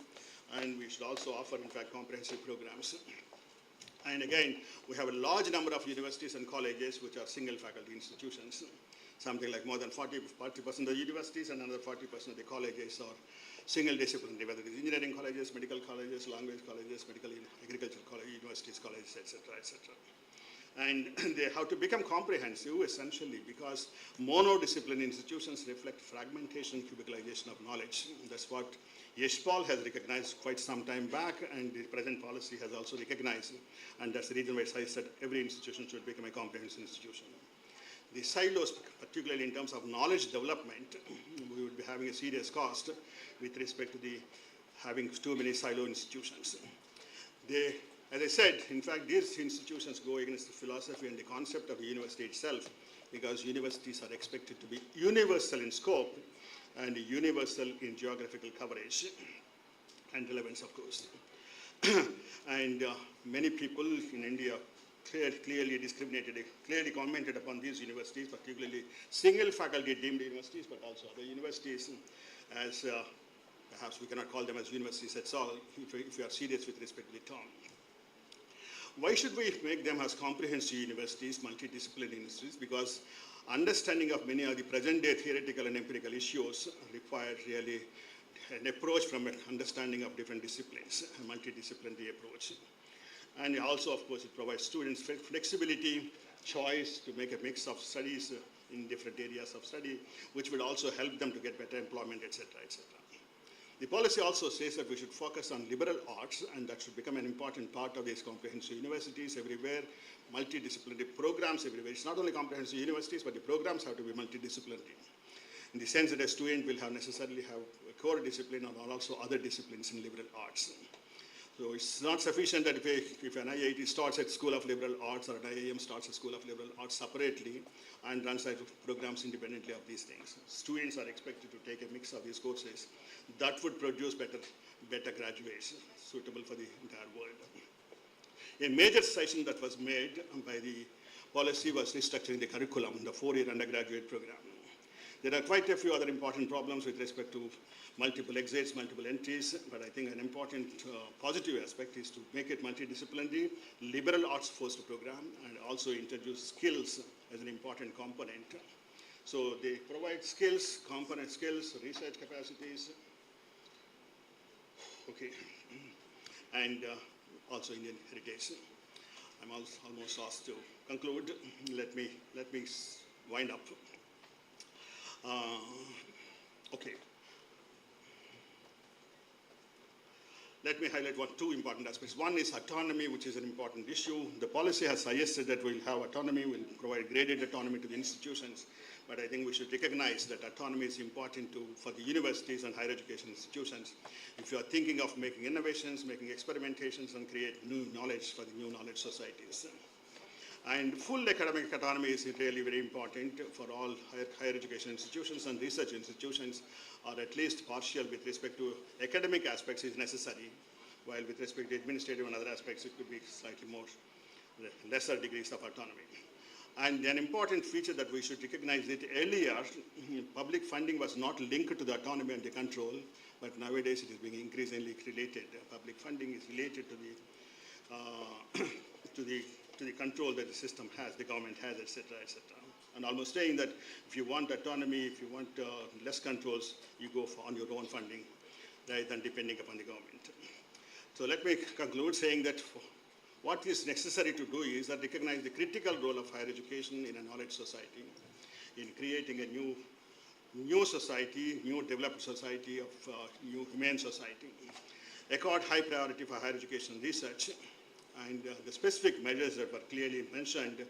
and we should also offer, in fact, comprehensive programs. And again, we have a large number of universities and colleges which are single faculty institutions. Something like more than 40% of the universities and another 40% of the colleges are single disciplinary, whether it is engineering colleges, medical colleges, language colleges, medical, agricultural college, universities, colleges, etc., etc. And they have to become comprehensive, essentially, because monodisciplinary institutions reflect fragmentation, cubicalization of knowledge. That's what Yeshpal has recognized quite some time back, and the present policy has also recognized. And that's the reason why I said every institution should become a comprehensive institution. The silos, particularly in terms of knowledge development, we would be having a serious cost with respect to having too many silo institutions. As I said, in fact, these institutions go against the philosophy and the concept of the university itself, because universities are expected to be universal in scope and universal in geographical coverage and relevance, of course. And many people in India clearly commented upon these universities, particularly single faculty deemed universities, but also other universities, as perhaps we cannot call them as universities at all, if we are serious with respect to the term. Why should we make them as comprehensive universities, multidisciplinary universities? Because understanding of many of the present-day theoretical and empirical issues require really an approach from an understanding of different disciplines, a multidisciplinary approach. And also, of course, it provides students flexibility, choice to make a mix of studies in different areas of study, which would also help them to get better employment, etc., etc. The policy also says that we should focus on liberal arts, and that should become an important part of these comprehensive universities everywhere, multidisciplinary programs everywhere. It's not only comprehensive universities, but the programs have to be multidisciplinary, in the sense that a student will necessarily have a core discipline or also other disciplines in liberal arts. So it's not sufficient that if an IIT starts at School of Liberal Arts or an IIM starts at School of Liberal Arts separately and runs programs independently of these things. Students are expected to take a mix of these courses. That would produce better graduates suitable for the entire world. A major suggestion that was made by the policy was restructuring the curriculum, the 4-year undergraduate program. There are quite a few other important problems with respect to multiple exits, multiple entries, but I think an important positive aspect is to make it multidisciplinary, liberal arts first program, and also introduce skills as an important component. So they provide skills, component skills, research capacities, okay, and also Indian heritage. I'm almost asked to conclude. Let me wind up. Okay. Let me highlight two important aspects. One is autonomy, which is an important issue. The policy has suggested that we'll have autonomy, we'll provide graded autonomy to the institutions, but I think we should recognize that autonomy is important for the universities and higher education institutions. If you are thinking of making innovations, making experimentations, and create new knowledge for the new knowledge societies. And full academic autonomy is really very important for all higher education institutions, and research institutions, or at least partial with respect to academic aspects is necessary, while with respect to administrative and other aspects, it could be slightly more, lesser degrees of autonomy. And an important feature that we should recognize that earlier, public funding was not linked to the autonomy and the control, but nowadays it is being increasingly related. Public funding is related to the control that the system has, the government has, etc., etc. And almost saying that if you want autonomy, if you want less controls, you go on your own funding rather than depending upon the government. So let me conclude saying that what is necessary to do is that recognize the critical role of higher education in a knowledge society, in creating a new society, new developed society of new humane society. Accord high priority for higher education research, and the specific measures that were clearly mentioned,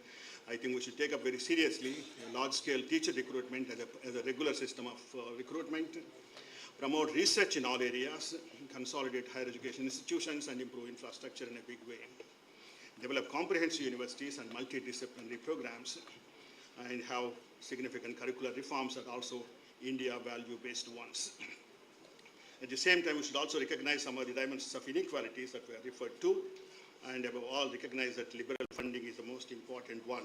I think we should take up very seriously. Large-scale teacher recruitment as a regular system of recruitment, promote research in all areas, consolidate higher education institutions, and improve infrastructure in a big way. Develop comprehensive universities and multidisciplinary programs, and have significant curricular reforms that also India value-based ones. At the same time, we should also recognize some of the dimensions of inequalities that were referred to, and above all recognize that liberal funding is the most important one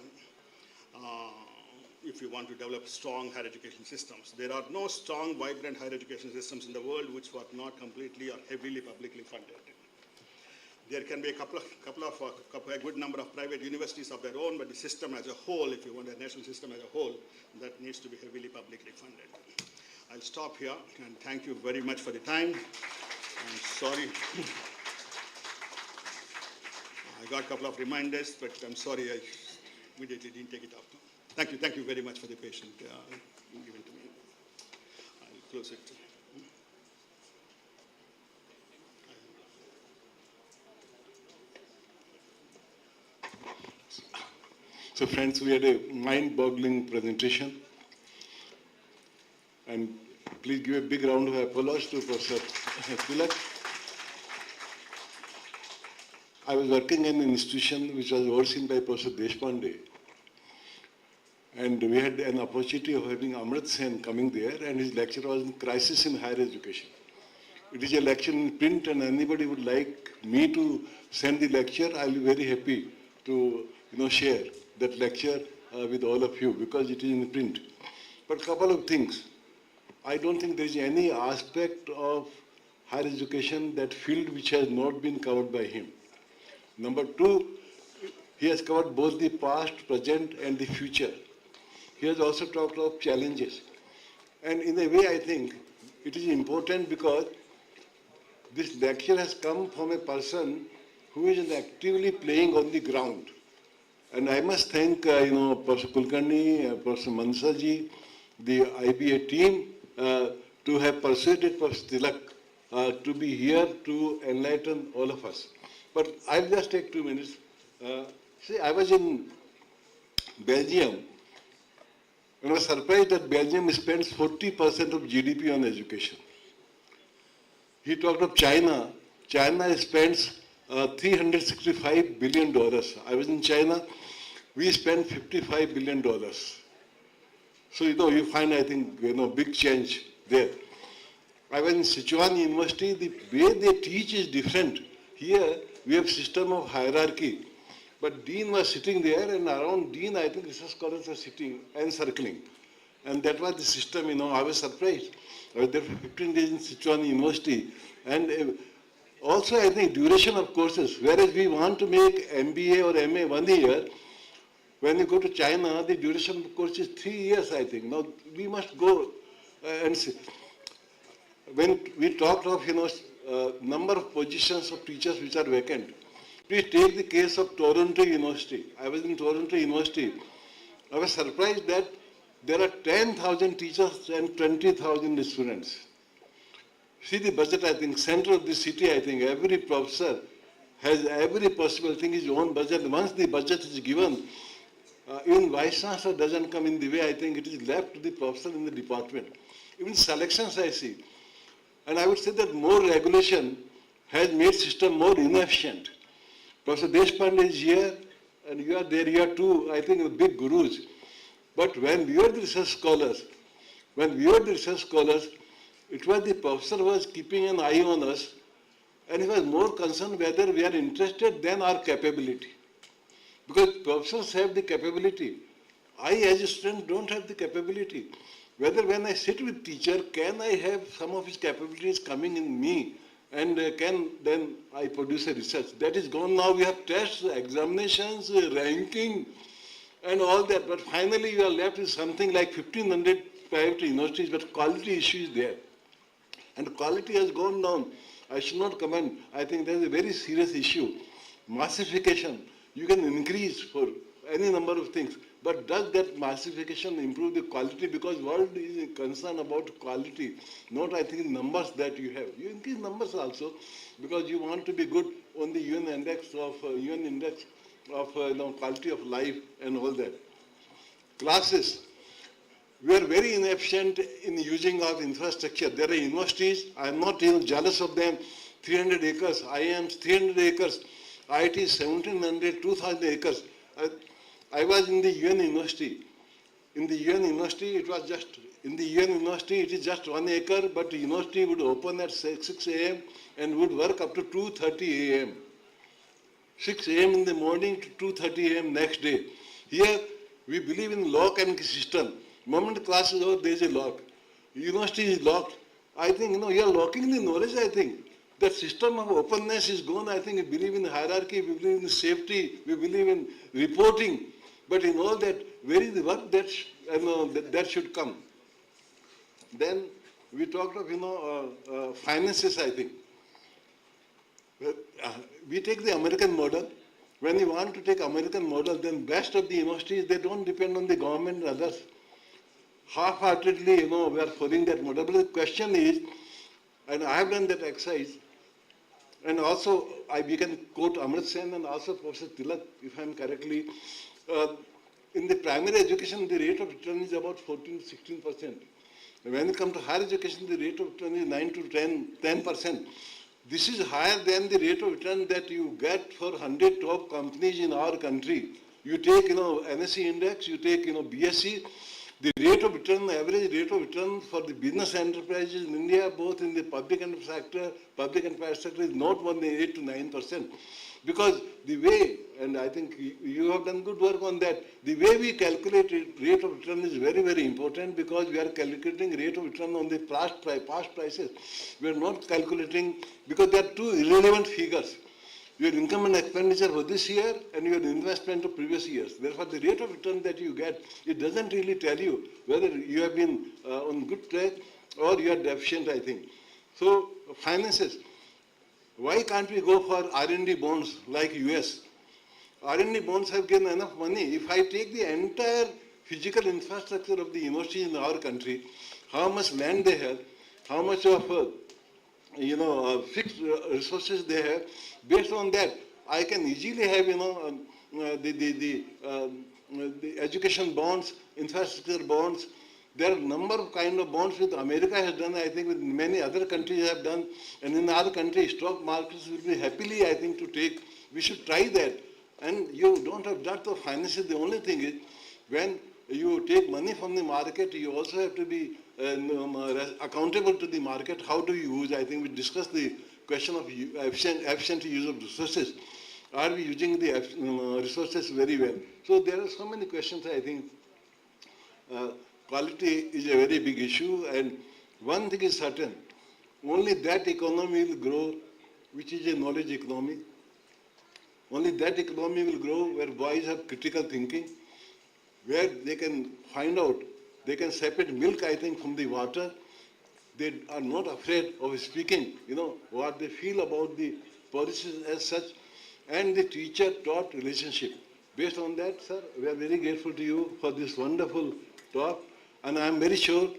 if you want to develop strong higher education systems. There are no strong, vibrant higher education systems in the world which were not completely or heavily publicly funded. There can be a good number of private universities of their own, but the system as a whole, if you want a national system as a whole, that needs to be heavily publicly funded. I'll stop here, and thank you very much for the time. I'm sorry. I got a couple of reminders, but I'm sorry I immediately didn't take it up. Thank you very much for the patience given to me. I'll close it. So friends, we had a mind-boggling presentation. And please give a big round of applause to Professor Tilak. I was working in an institution which was overseen by Professor Deshpande. And we had an opportunity of having Amrit Sen coming there, and his lecture was in crisis in higher education. It is a lecture in print, and anybody would like me to send the lecture, I'll be very happy to share that lecture with all of you, because it is in print. But a couple of things. I don't think there is any aspect of higher education, that field, which has not been covered by him. Number two, he has covered both the past, present, and the future. He has also talked of challenges. And in a way, I think it is important because this lecture has come from a person who is actively playing on the ground. And I must thank, Professor Kulkarni, Professor Mansaji, the IBA team, to have persuaded Professor Tilak to be here to enlighten all of us. But I'll just take 2 minutes. See, I was in Belgium, and I was surprised that Belgium spends 40% of GDP on education. He talked of China. China spends $365 billion. I was in China. We spend $55 billion. So, you find, I think, big change there. I was in Sichuan University. The way they teach is different. Here, we have system of hierarchy. But Dean was sitting there, and around Dean, I think research scholars were sitting and circling. And that was the system, I was surprised. I was there for 15 days in Sichuan University. And also, I think, duration of courses, whereas we want to make MBA or MA 1 year, When you go to China, the duration of the course is 3 years, I think. Now, we must go and see. When we talked of, number of positions of teachers which are vacant, please take the case of Toronto University. I was in Toronto University. I was surprised that there are 10,000 teachers and 20,000 students. See the budget, I think, center of the city, I think, every professor has every possible thing, his own budget. Once the budget is given, even vice chancellor doesn't come in the way, I think it is left to the professor in the department. Even selections I see. And I would say that more regulation has made system more inefficient. Professor Deshpande is here, and you are there, you are two, I think, big gurus. But when we were the research scholars, it was the professor who was keeping an eye on us, and he was more concerned whether we are interested than our capability. Because professors have the capability. I, as a student, don't have the capability. Whether when I sit with teacher, can I have some of his capabilities coming in me, and can then I produce a research? That is gone now. We have tests, examinations, ranking, and all that. But finally, you are left with something like 1,500 private universities, but quality issue is there. And quality has gone down. I should not comment. I think there is a very serious issue. Massification. You can increase for any number of things. But does that massification improve the quality? Because world is concerned about quality, not, I think, numbers that you have. You increase numbers also because you want to be good on the UN index of quality of life and all that. Classes. We are very inefficient in using of infrastructure. There are universities, I am not jealous of them, 300 acres, IIMs 300 acres, IIT 1,700, 2,000 acres. I was in the UN university. In the UN university, it is just 1 acre, but the university would open at 6 a.m. and would work up to 2:30 a.m. 6 a.m. in the morning to 2:30 a.m. next day. Here, we believe in lock and system. Moment class is over, there is a lock. University is locked. I think, you are locking the knowledge, I think. That system of openness is gone. I think we believe in hierarchy, we believe in safety, we believe in reporting. But in all that, where is the work that should come? Then we talked of, finances, I think. We take the American model. When you want to take American model, then best of the universities, they don't depend on the government and others. Half-heartedly, we are following that model. But the question is, and I have done that exercise, and also we can quote Amrit Sen and also Professor Tilak, if I am correctly, in the primary education, the rate of return is about 14 to 16%. When you come to higher education, the rate of return is 9 to 10%. This is higher than the rate of return that you get for 100 top companies in our country. You take, NSE index, you take, BSE, the rate of return, average rate of return for the business enterprises in India, both in the public and private sector, is not more than 8 to 9%. Because the way, and I think you have done good work on that, the way we calculate rate of return is very, very important because we are calculating rate of return on the past prices. We are not calculating, because they are two irrelevant figures. Your income and expenditure for this year and your investment of previous years. Therefore, the rate of return that you get, it doesn't really tell you whether you have been on good track or you are deficient, I think. So, finances. Why can't we go for R&D bonds like US? R&D bonds have given enough money. If I take the entire physical infrastructure of the university in our country, how much land they have, how much of fixed resources they have, based on that, I can easily have, the education bonds, infrastructure bonds. There are a number of kind of bonds which America has done, I think, with many other countries have done. And in our country, stock markets will be happily, I think, to take. We should try that. And you don't have that of finances. The only thing is, when you take money from the market, you also have to be accountable to the market. How do you use? I think we discussed the question of efficient use of resources. Are we using the resources very well? So there are so many questions, I think. Quality is a very big issue, and one thing is certain, only that economy will grow which is a knowledge economy. Only that economy will grow where boys have critical thinking. where they can find out, they can separate milk, I think, from the water. They are not afraid of speaking, what they feel about the policies as such, and the teacher-taught relationship. Based on that, sir, we are very grateful to you for this wonderful talk, and I am very sure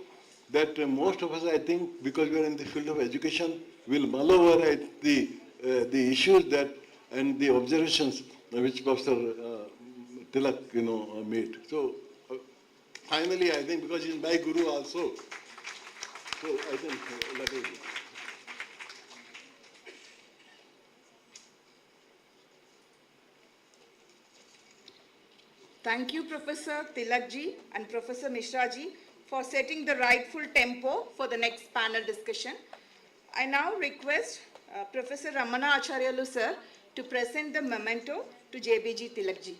that most of us, I think, because we are in the field of education, will mull over at the issues that and the observations which Professor Tilak, made. So, finally, I think, because he is my guru also, so I think that is it. Thank you, Professor Tilakji and Professor Mishraji, for setting the rightful tempo for the next panel discussion. I now request Professor Ramana Acharyalu sir to present the memento to JBG Tilakji.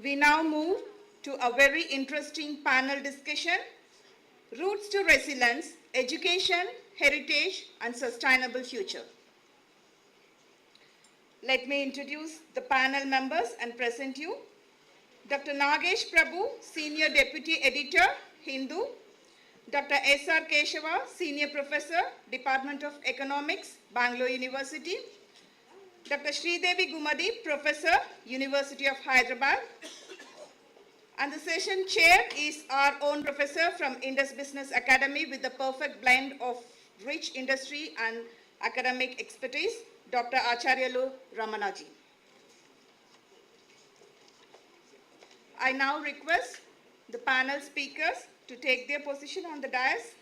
We now move to a very interesting panel discussion, Roots to Resilience, Education, Heritage and Sustainable Future. Let me introduce the panel members and present you. Dr. Nagesh Prabhu, Senior Deputy Editor, Hindu. Dr. S.R. Keshava, Senior Professor, Department of Economics, Bangalore University. Dr. Sridevi Gumadi, Professor, University of Hyderabad. And the session chair is our own professor from Indus Business Academy with the perfect blend of rich industry and academic expertise, Dr. Acharyalu Ramanaji. I now request the panel speakers to take their position on the dais.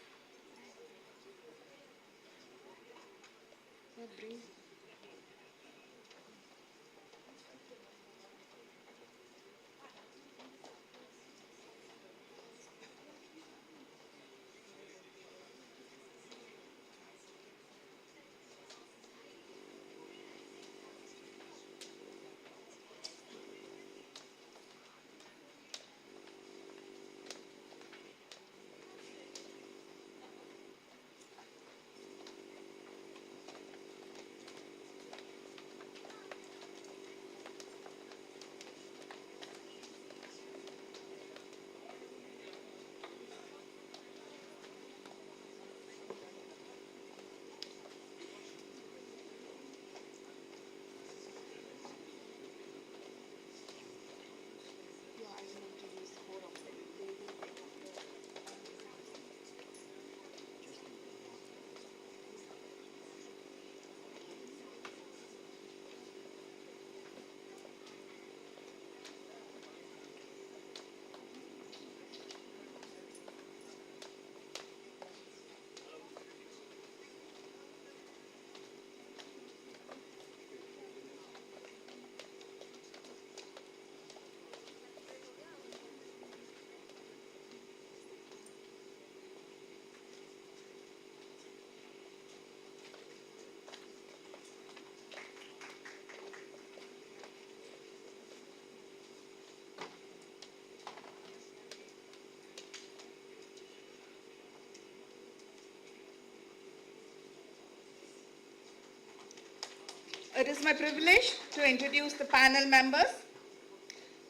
It is my privilege to introduce the panel members.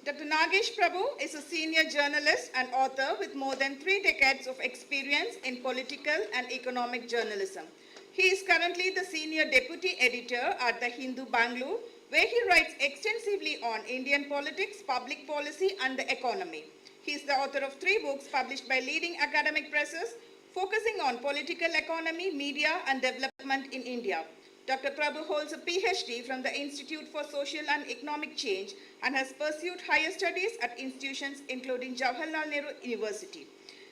Dr. Nagesh Prabhu is a senior journalist and author with more than 3 decades of experience in political and economic journalism. He is currently the senior deputy editor at the Hindu Bangalore, where he writes extensively on Indian politics, public policy and the economy. He is the author of 3 books published by leading academic presses, focusing on political economy, media and development in India. Dr. Prabhu holds a PhD from the Institute for Social and Economic Change and has pursued higher studies at institutions including Jawaharlal Nehru University.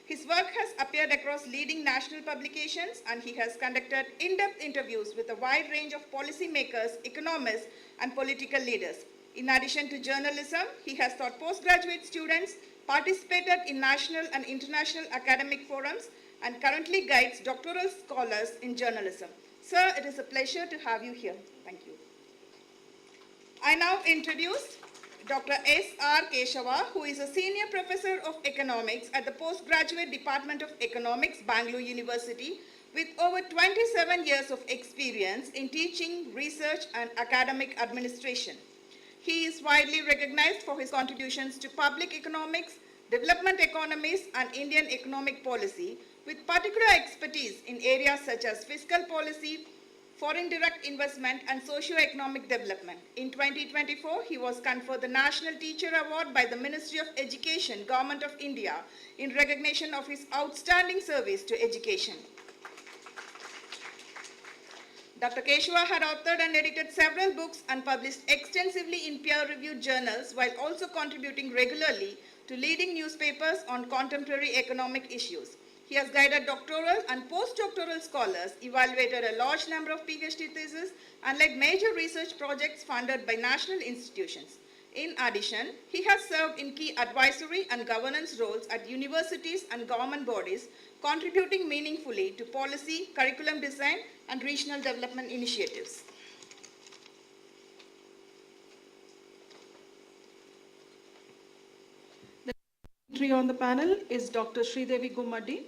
His work has appeared across leading national publications and he has conducted in-depth interviews with a wide range of policymakers, economists and political leaders. In addition to journalism, he has taught postgraduate students, participated in national and international academic forums, and currently guides doctoral scholars in journalism. Sir, it is a pleasure to have you here. Thank you. I now introduce Dr. S.R. Keshava, who is a senior professor of economics at the Postgraduate Department of Economics, Bangalore University, with over 27 years of experience in teaching, research, and academic administration. He is widely recognized for his contributions to public economics, development economies, and Indian economic policy, with particular expertise in areas such as fiscal policy, foreign direct investment, and socio-economic development. In 2024, he was conferred the National Teacher Award by the Ministry of Education, Government of India, in recognition of his outstanding service to education. Dr. Keshava had authored and edited several books and published extensively in peer-reviewed journals, while also contributing regularly to leading newspapers on contemporary economic issues. He has guided doctoral and postdoctoral scholars, evaluated a large number of PhD theses, and led major research projects funded by national institutions. In addition, he has served in key advisory and governance roles at universities and government bodies, contributing meaningfully to policy, curriculum design, and regional development initiatives. The entry on the panel is Dr. Sridevi Gummadi.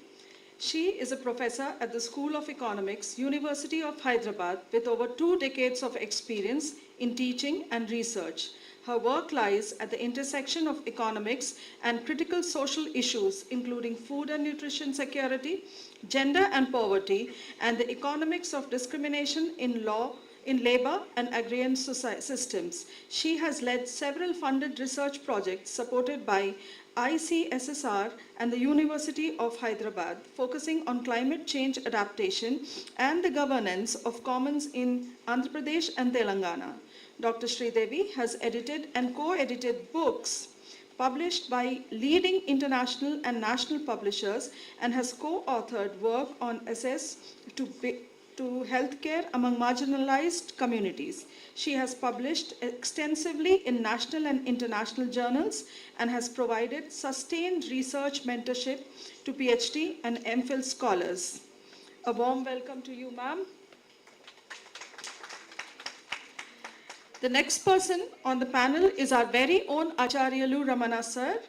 She is a professor at the School of Economics, University of Hyderabad, with over 2 decades of experience in teaching and research. Her work lies at the intersection of economics and critical social issues, including food and nutrition security, gender and poverty, and the economics of discrimination in law, in labor and agrarian systems. She has led several funded research projects supported by ICSSR and the University of Hyderabad, focusing on climate change adaptation and the governance of commons in Andhra Pradesh and Telangana. Dr. Sridevi has edited and co-edited books published by leading international and national publishers and has co-authored work on access to healthcare among marginalized communities. She has published extensively in national and international journals and has provided sustained research mentorship to PhD and MPhil scholars. A warm welcome to you, ma'am. The next person on the panel is our very own Acharyalu Ramana sir.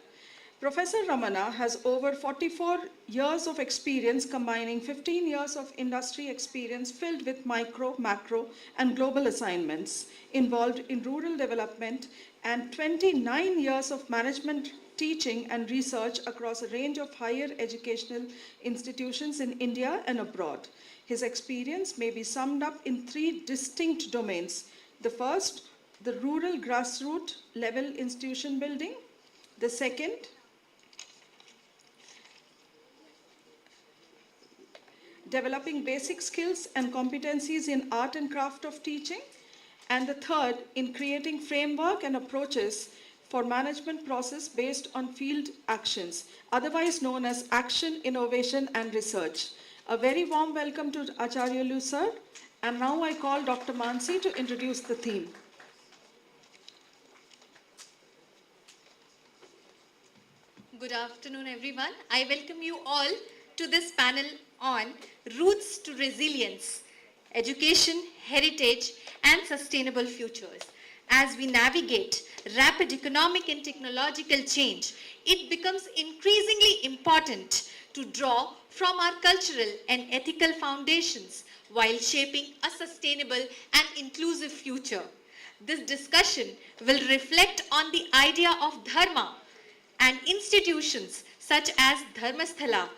Professor Ramana has over 44 years of experience, combining 15 years of industry experience filled with micro, macro, and global assignments involved in rural development, and 29 years of management, teaching, and research across a range of higher educational institutions in India and abroad. His experience may be summed up in 3 distinct domains. The first, the rural grassroots level institution building. The second, developing basic skills and competencies in art and craft of teaching. And the third, in creating framework and approaches for management process based on field actions, otherwise known as action, innovation, and research. A very warm welcome to Acharyalu sir. And now I call Dr. Mansi to introduce the theme. Good afternoon, everyone. I welcome you all to this panel on Roots to Resilience, Education, Heritage, and Sustainable Futures. As we navigate rapid economic and technological change, it becomes increasingly important to draw from our cultural and ethical foundations while shaping a sustainable and inclusive future. This discussion will reflect on the idea of dharma and institutions such as Dharmasthala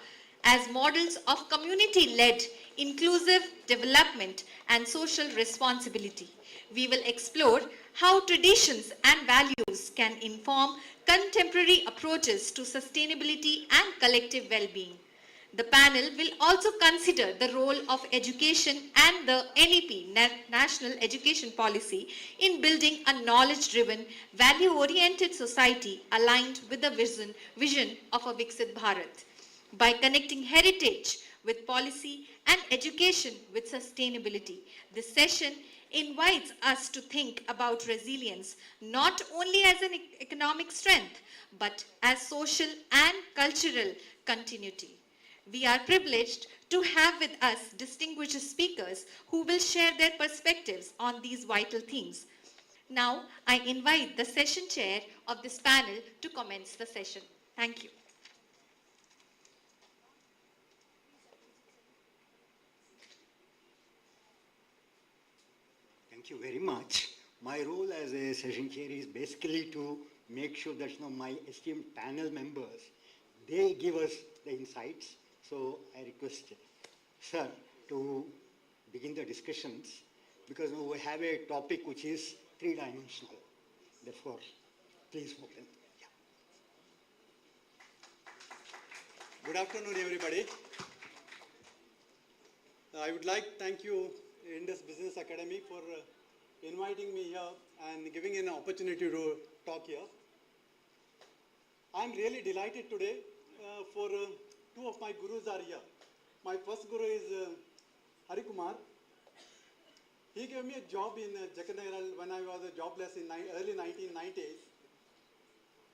as models of community-led, inclusive development and social responsibility. We will explore how traditions and values can inform contemporary approaches to sustainability and collective well-being. The panel will also consider the role of education and the NEP, National Education Policy, in building a knowledge-driven, value-oriented society aligned with the vision of a Viksit Bharat. By connecting heritage with policy and education with sustainability. This session invites us to think about resilience not only as an economic strength but as social and cultural continuity. We are privileged to have with us distinguished speakers who will share their perspectives on these vital themes. Now, I invite the session chair of this panel to commence the session. Thank you. Thank you very much. My role as a session chair is basically to make sure that my esteemed panel members, they give us the insights. So I request sir to begin the discussions because we have a topic which is three-dimensional. Therefore, please open. Yeah. Good afternoon, everybody. I would like to thank you, Indus Business Academy, for inviting me here and giving an opportunity to talk here. I'm really delighted today for two of my gurus are here. My first guru is Hari Kumar. He gave me a job in Jagannath when I was jobless in early 1990s.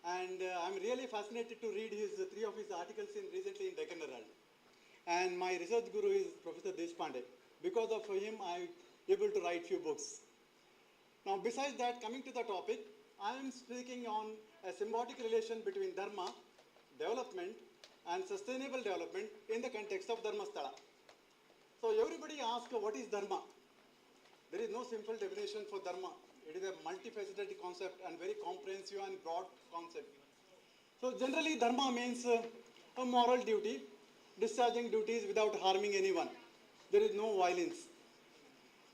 And I'm really fascinated to read three of his articles recently in Deccan Herald. And my research guru is Professor Deshpande. Because of him, I'm able to write few books. Now, besides that, coming to the topic, I am speaking on a symbiotic relation between Dharma, development, and sustainable development in the context of Dharmasthala. So everybody asks, what is Dharma? There is no simple definition for Dharma. It is a multifaceted concept and very comprehensive and broad concept. So generally, Dharma means a moral duty, discharging duties without harming anyone. There is no violence.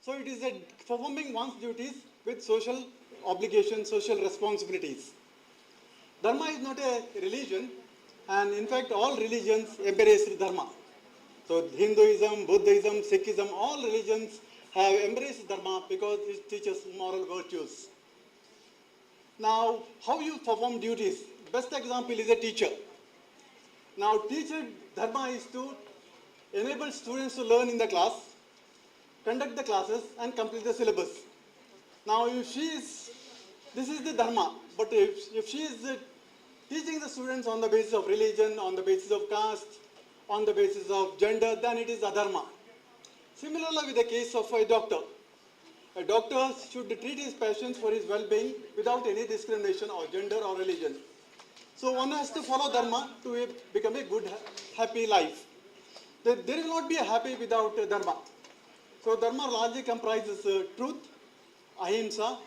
So it is performing one's duties with social obligations, social responsibilities. Dharma is not a religion, and in fact, all religions embrace Dharma. So Hinduism, Buddhism, Sikhism, all religions have embraced Dharma because it teaches moral virtues. Now, how you perform duties? Best example is a teacher. Now, teacher Dharma is to enable students to learn in the class, conduct the classes, and complete the syllabus. Now, this is the Dharma, but if she is teaching the students on the basis of religion, on the basis of caste, on the basis of gender, then it is adharma. Similarly, with the case of a doctor should treat his patients for his well-being without any discrimination or gender or religion. So one has to follow Dharma to become a good, happy life. There will not be a happy without Dharma. So Dharma largely comprises truth, ahimsa,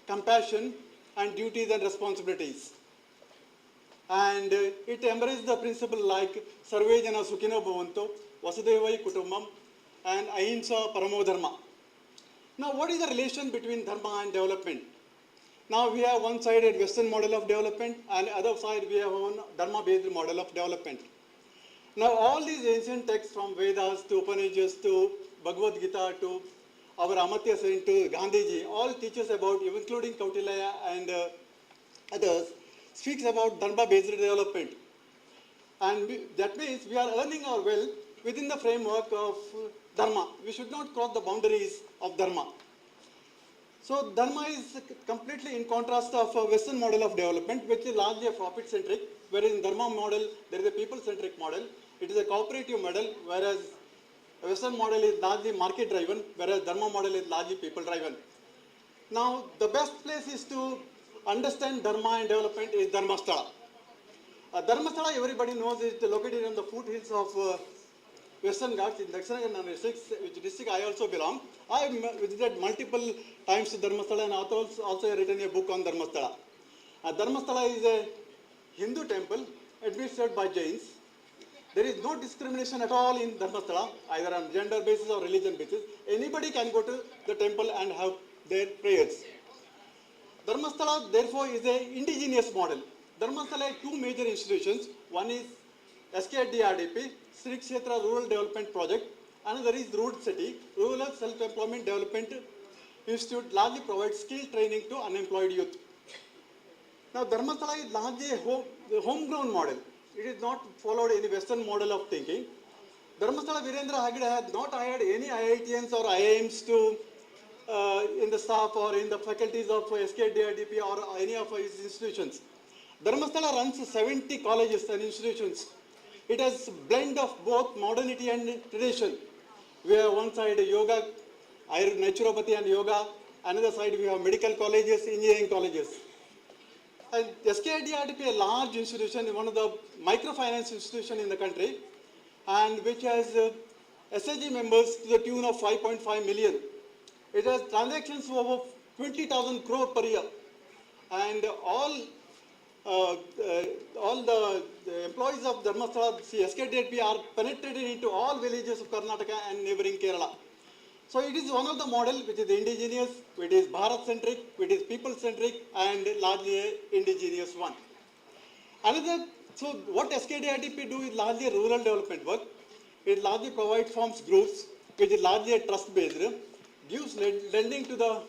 compassion, and duties and responsibilities. And it embraces the principle like Sarve Jana Sukhino Bhavantu, Vasudevai Kutumbam, and Ahimsa Paramo Dharma. Now, what is the relation between Dharma and development? Now, we have one side a Western model of development, and other side we have one Dharma-based model of development. Now, all these ancient texts from Vedas to Upanishads to Bhagavad Gita to our Amartya Sen to Gandhiji, all teach us about, including Kautilya and others, speaks about Dharma-based development. And that means we are earning our wealth within the framework of Dharma. We should not cross the boundaries of Dharma. So Dharma is completely in contrast of a Western model of development, which is largely a profit-centric, whereas in Dharma model, there is a people-centric model. It is a cooperative model, whereas a Western model is largely market-driven, whereas Dharma model is largely people-driven. Now, the best place is to understand Dharma and development is Dharmasthala. Dharmasthala, everybody knows, is located on the foothills of Western Ghats in Dakshinagana district, which district I also belong. I have visited multiple times to Dharmasthala and also written a book on Dharmasthala. Dharmasthala is a Hindu temple administered by Jains. There is no discrimination at all in Dharmasthala, either on gender basis or religion basis. Anybody can go to the temple and have their prayers. Dharmasthala, therefore, is an indigenous model. Dharmasthala has two major institutions. One is SKDRDP, Sri Kshetra Rural Development Project. Another is Root City, Rural Self-Employment Development Institute, largely provides skill training to unemployed youth. Now, Dharmasthala is largely a homegrown model. It is not followed any Western model of thinking. Dharmasthala Virendra Hegde had not hired any IITians or IIMs to in the staff or in the faculties of SKDRDP or any of his institutions. Dharmasthala runs 70 colleges and institutions. It has a blend of both modernity and tradition. We have one side yoga, naturopathy and yoga. Another side we have medical colleges, engineering colleges. And SKDRDP, a large institution, one of the microfinance institution in the country, and which has SHG members to the tune of 5.5 million. It has transactions of over 20,000 crore per year. And all the employees of Dharmasthala SKDRDP are penetrated into all villages of Karnataka and neighboring Kerala. So it is one of the model which is indigenous, which is Bharat-centric, which is people-centric, and largely a indigenous one. So what SKDRDP do is largely rural development work. It largely provides forms groups, which is largely a trust-based, gives lending to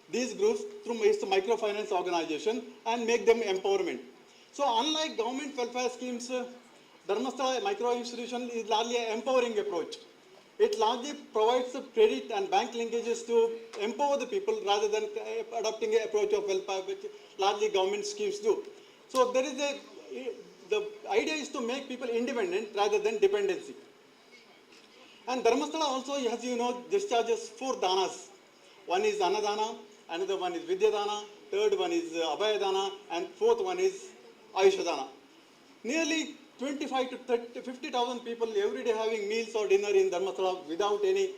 these groups through its microfinance organization and make them empowerment. So unlike government welfare schemes, Dharmasthala micro institution is largely an empowering approach. It largely provides credit and bank linkages to empower the people rather than adopting an approach of welfare, which largely government schemes do. So there is the idea is to make people independent rather than dependency. And Dharmasthala also, as you know, discharges 4 danas. One is Anadana, another one is Vidyadana, third one is Abhayadana, and fourth one is Ayushadana. Nearly 25 to 50,000 people every day having meals or dinner in Dharmasthala without any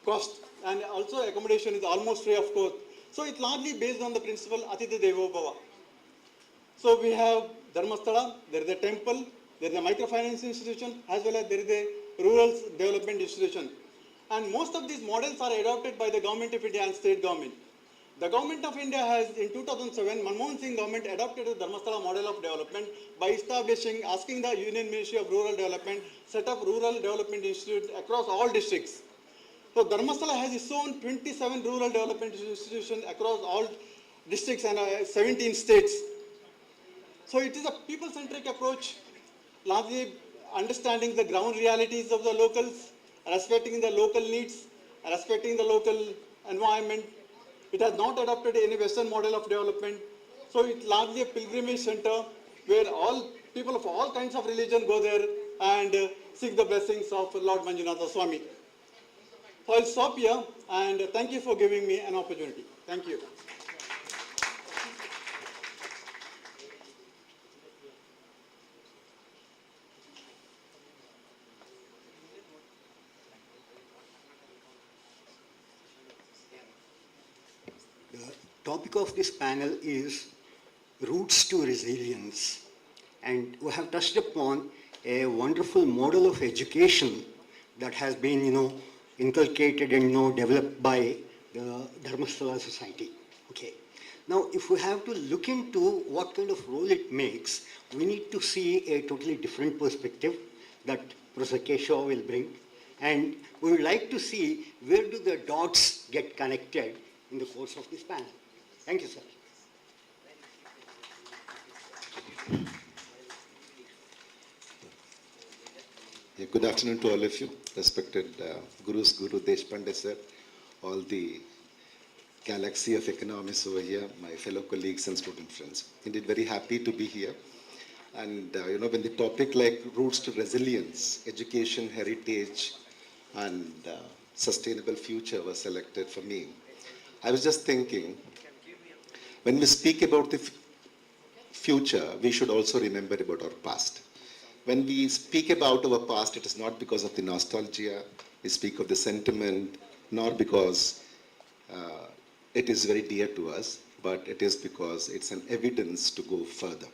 cost. And also accommodation is almost free of cost. So it's largely based on the principle Atidhi Devo Bhava. So we have Dharmasthala, there is a temple, there is a microfinance institution, as well as there is a rural development institution. And most of these models are adopted by the Government of India and state government. The Government of India has, in 2007, Manmohan Singh government adopted the Dharmasthala model of development by asking the Union Ministry of Rural Development, set up Rural Development Institute across all districts. So Dharmasthala has its own 27 rural development institutions across all districts and 17 states. So it is a people-centric approach, largely understanding the ground realities of the locals, respecting the local needs, respecting the local environment. It has not adopted any Western model of development. So it's largely a pilgrimage center where all people of all kinds of religion go there and seek the blessings of Lord Manjunatha Swami. So I'll stop here and thank you for giving me an opportunity. Thank you. The topic of this panel is Roots to Resilience. And we have touched upon a wonderful model of education that has been, inculcated and, developed by the Dharmasthala Society. Okay. Now, if we have to look into what kind of role it makes, we need to see a totally different perspective that Professor Keshav will bring. And we would like to see where do the dots get connected in the course of this panel. Thank you, sir. Yeah, good afternoon to all of you, respected Gurus, Guru Deshpande sir, all the galaxy of economists over here, my fellow colleagues and student friends. Indeed, very happy to be here. And when the topic like roots to resilience, education, heritage, and sustainable future was selected for me, I was just thinking, when we speak about the future, we should also remember about our past. When we speak about our past, it is not because of the nostalgia, we speak of the sentiment, nor because it is very dear to us, but it is because it's an evidence to go further.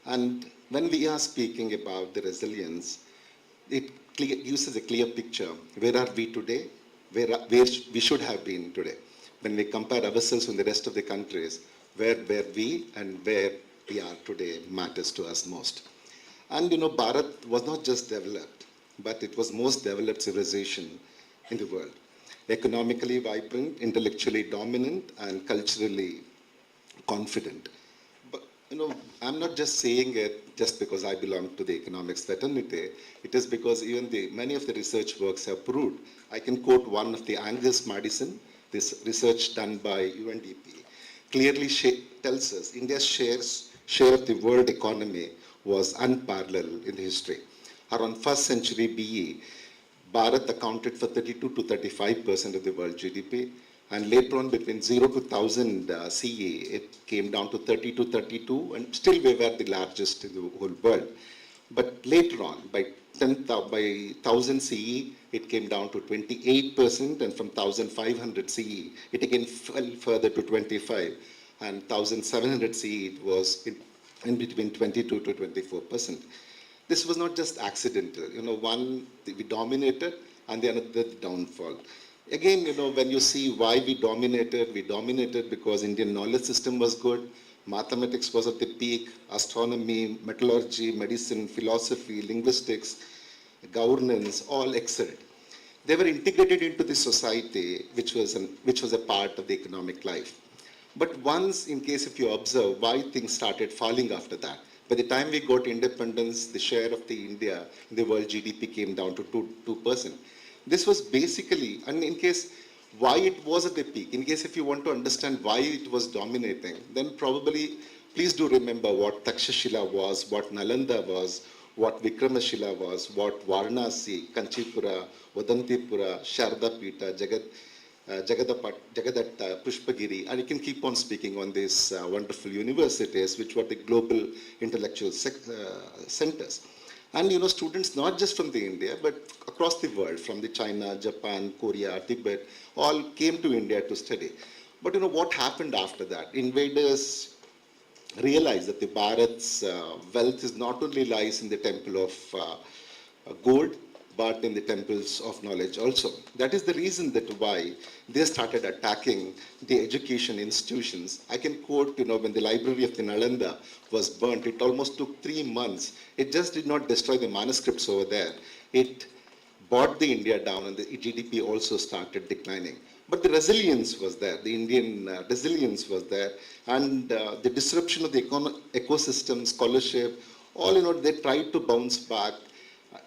And when we are speaking about the resilience, it gives us a clear picture. Where are we today? Where we should have been today? When we compare ourselves with the rest of the countries, where were we and where we are today matters to us most. And Bharat was not just developed, but it was most developed civilization in the world. Economically vibrant, intellectually dominant, and culturally confident. I'm not just saying it just because I belong to the economics fraternity. It is because even many of the research works have proved. I can quote one of the Angus Madison, this research done by UNDP, clearly tells us India's share of the world economy was unparalleled in the history. Around first century BE, Bharat accounted for 32 to 35% of the world GDP, and later on between 0 to 1000 CE, it came down to 30 to 32, and still we were the largest in the whole world. But later on, by 1000 CE, it came down to 28%, and from 1500 CE, it again fell further to 25, and 1700 CE, it was in between 22 to 24%. This was not just accidental. One, we dominated, and the another, the downfall. Again, when you see why we dominated because Indian knowledge system was good, mathematics was at the peak, astronomy, metallurgy, medicine, philosophy, linguistics, governance, all excelled. They were integrated into the society, which was a part of the economic life. But once, in case if you observe, why things started falling after that. By the time we got independence, the share of the India in the world GDP came down to 2%. This was basically, and in case why it was at the peak, in case if you want to understand why it was dominating, then probably please do remember what Takshashila was, what Nalanda was, what Vikramashila was, what Varanasi, Kanchipura, Vadantipura, Sharda Pita, Jagadatta, Pushpagiri, and you can keep on speaking on these wonderful universities, which were the global intellectual centers. And students not just from the India, but across the world, from the China, Japan, Korea, Tibet, all came to India to study. But what happened after that? Invaders realized that the Bharat's wealth is not only lies in the temple of gold, but in the temples of knowledge also. That is the reason that why they started attacking the education institutions. I can quote, when the library of the Nalanda was burnt, it almost took 3 months. It just did not destroy the manuscripts over there. It brought the India down, and the GDP also started declining. But the resilience was there, the Indian resilience was there, and the disruption of the ecosystem, scholarship, all, they tried to bounce back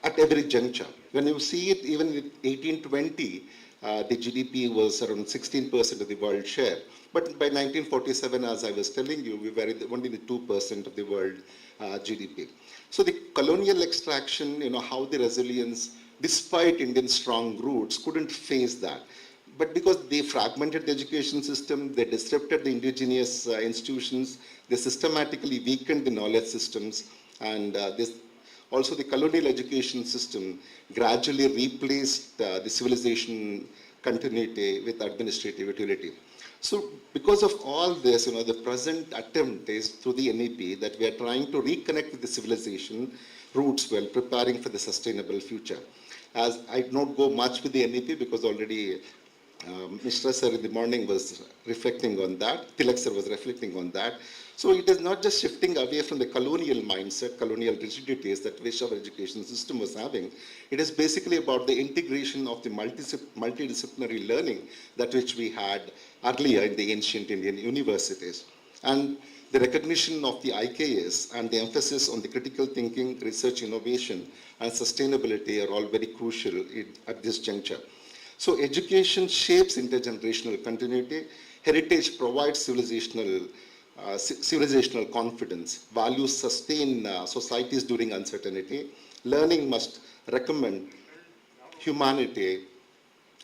at every juncture. When you see it, even in 1820, the GDP was around 16% of the world share. But by 1947, as I was telling you, we were only the 2% of the world GDP. So the colonial extraction, how the resilience, despite Indian strong roots, couldn't face that. But because they fragmented the education system, they disrupted the indigenous institutions, they systematically weakened the knowledge systems, and also the colonial education system gradually replaced the civilization continuity with administrative utility. So because of all this, the present attempt is through the NEP that we are trying to reconnect with the civilization roots while preparing for the sustainable future. As I do not go much with the NEP because already Mr. Sir in the morning was reflecting on that, Tilak Sir was reflecting on that. So it is not just shifting away from the colonial mindset, colonial rigidities that which our education system was having. It is basically about the integration of the multidisciplinary learning that which we had earlier in the ancient Indian universities. And the recognition of the IKS and the emphasis on the critical thinking, research innovation, and sustainability are all very crucial at this juncture. So education shapes intergenerational continuity. Heritage provides civilizational confidence. Values sustain societies during uncertainty. Learning must recommend humanity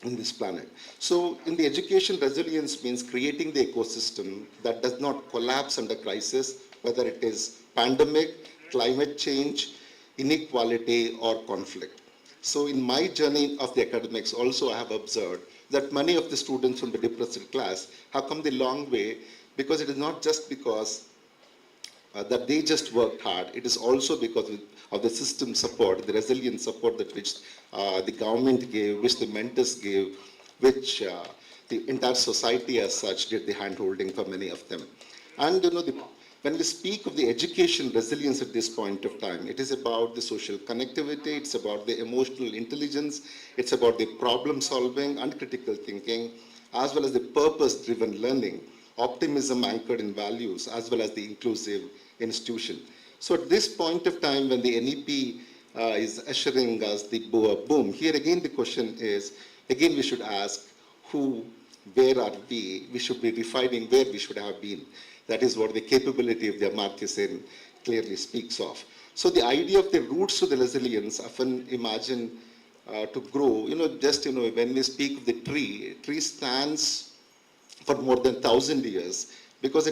in this planet. So in the education, resilience means creating the ecosystem that does not collapse under crisis, whether it is pandemic, climate change, inequality, or conflict. So in my journey of the academics also I have observed that many of the students from the depressed class have come the long way, because it is not just because that they just worked hard, it is also because of the system support, the resilient support that which the government gave, which the mentors gave, which the entire society as such did the hand-holding for many of them. And when we speak of the education resilience at this point of time, it is about the social connectivity, it's about the emotional intelligence, it's about the problem solving and critical thinking, as well as the purpose-driven learning, optimism anchored in values, as well as the inclusive institution. So at this point of time when the NEP is ushering us the boom, here again the question is, again we should ask who, where are we? We should be refining where we should have been. That is what the capability of the Amartya Sen clearly speaks of. So the idea of the roots to the resilience, often imagine to grow, when we speak of the tree, a tree stands for more than 1,000 years because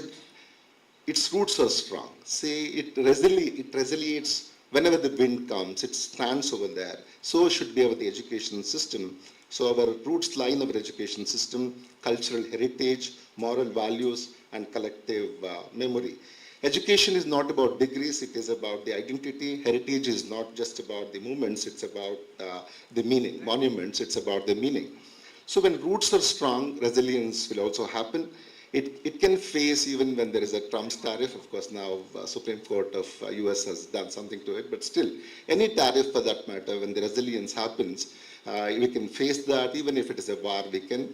its roots are strong. Say it resiliates whenever the wind comes, it stands over there. So should be the education system. So our roots lie in our education system, cultural heritage, moral values, and collective memory. Education is not about degrees, it is about the identity. Heritage is not just about the movements, it's about the meaning. Monuments, it's about the meaning. So when roots are strong, resilience will also happen. It can face even when there is a Trump's tariff. Of course, now Supreme Court of US has done something to it, but still, any tariff for that matter, when the resilience happens, we can face that. Even if it is a war, we can,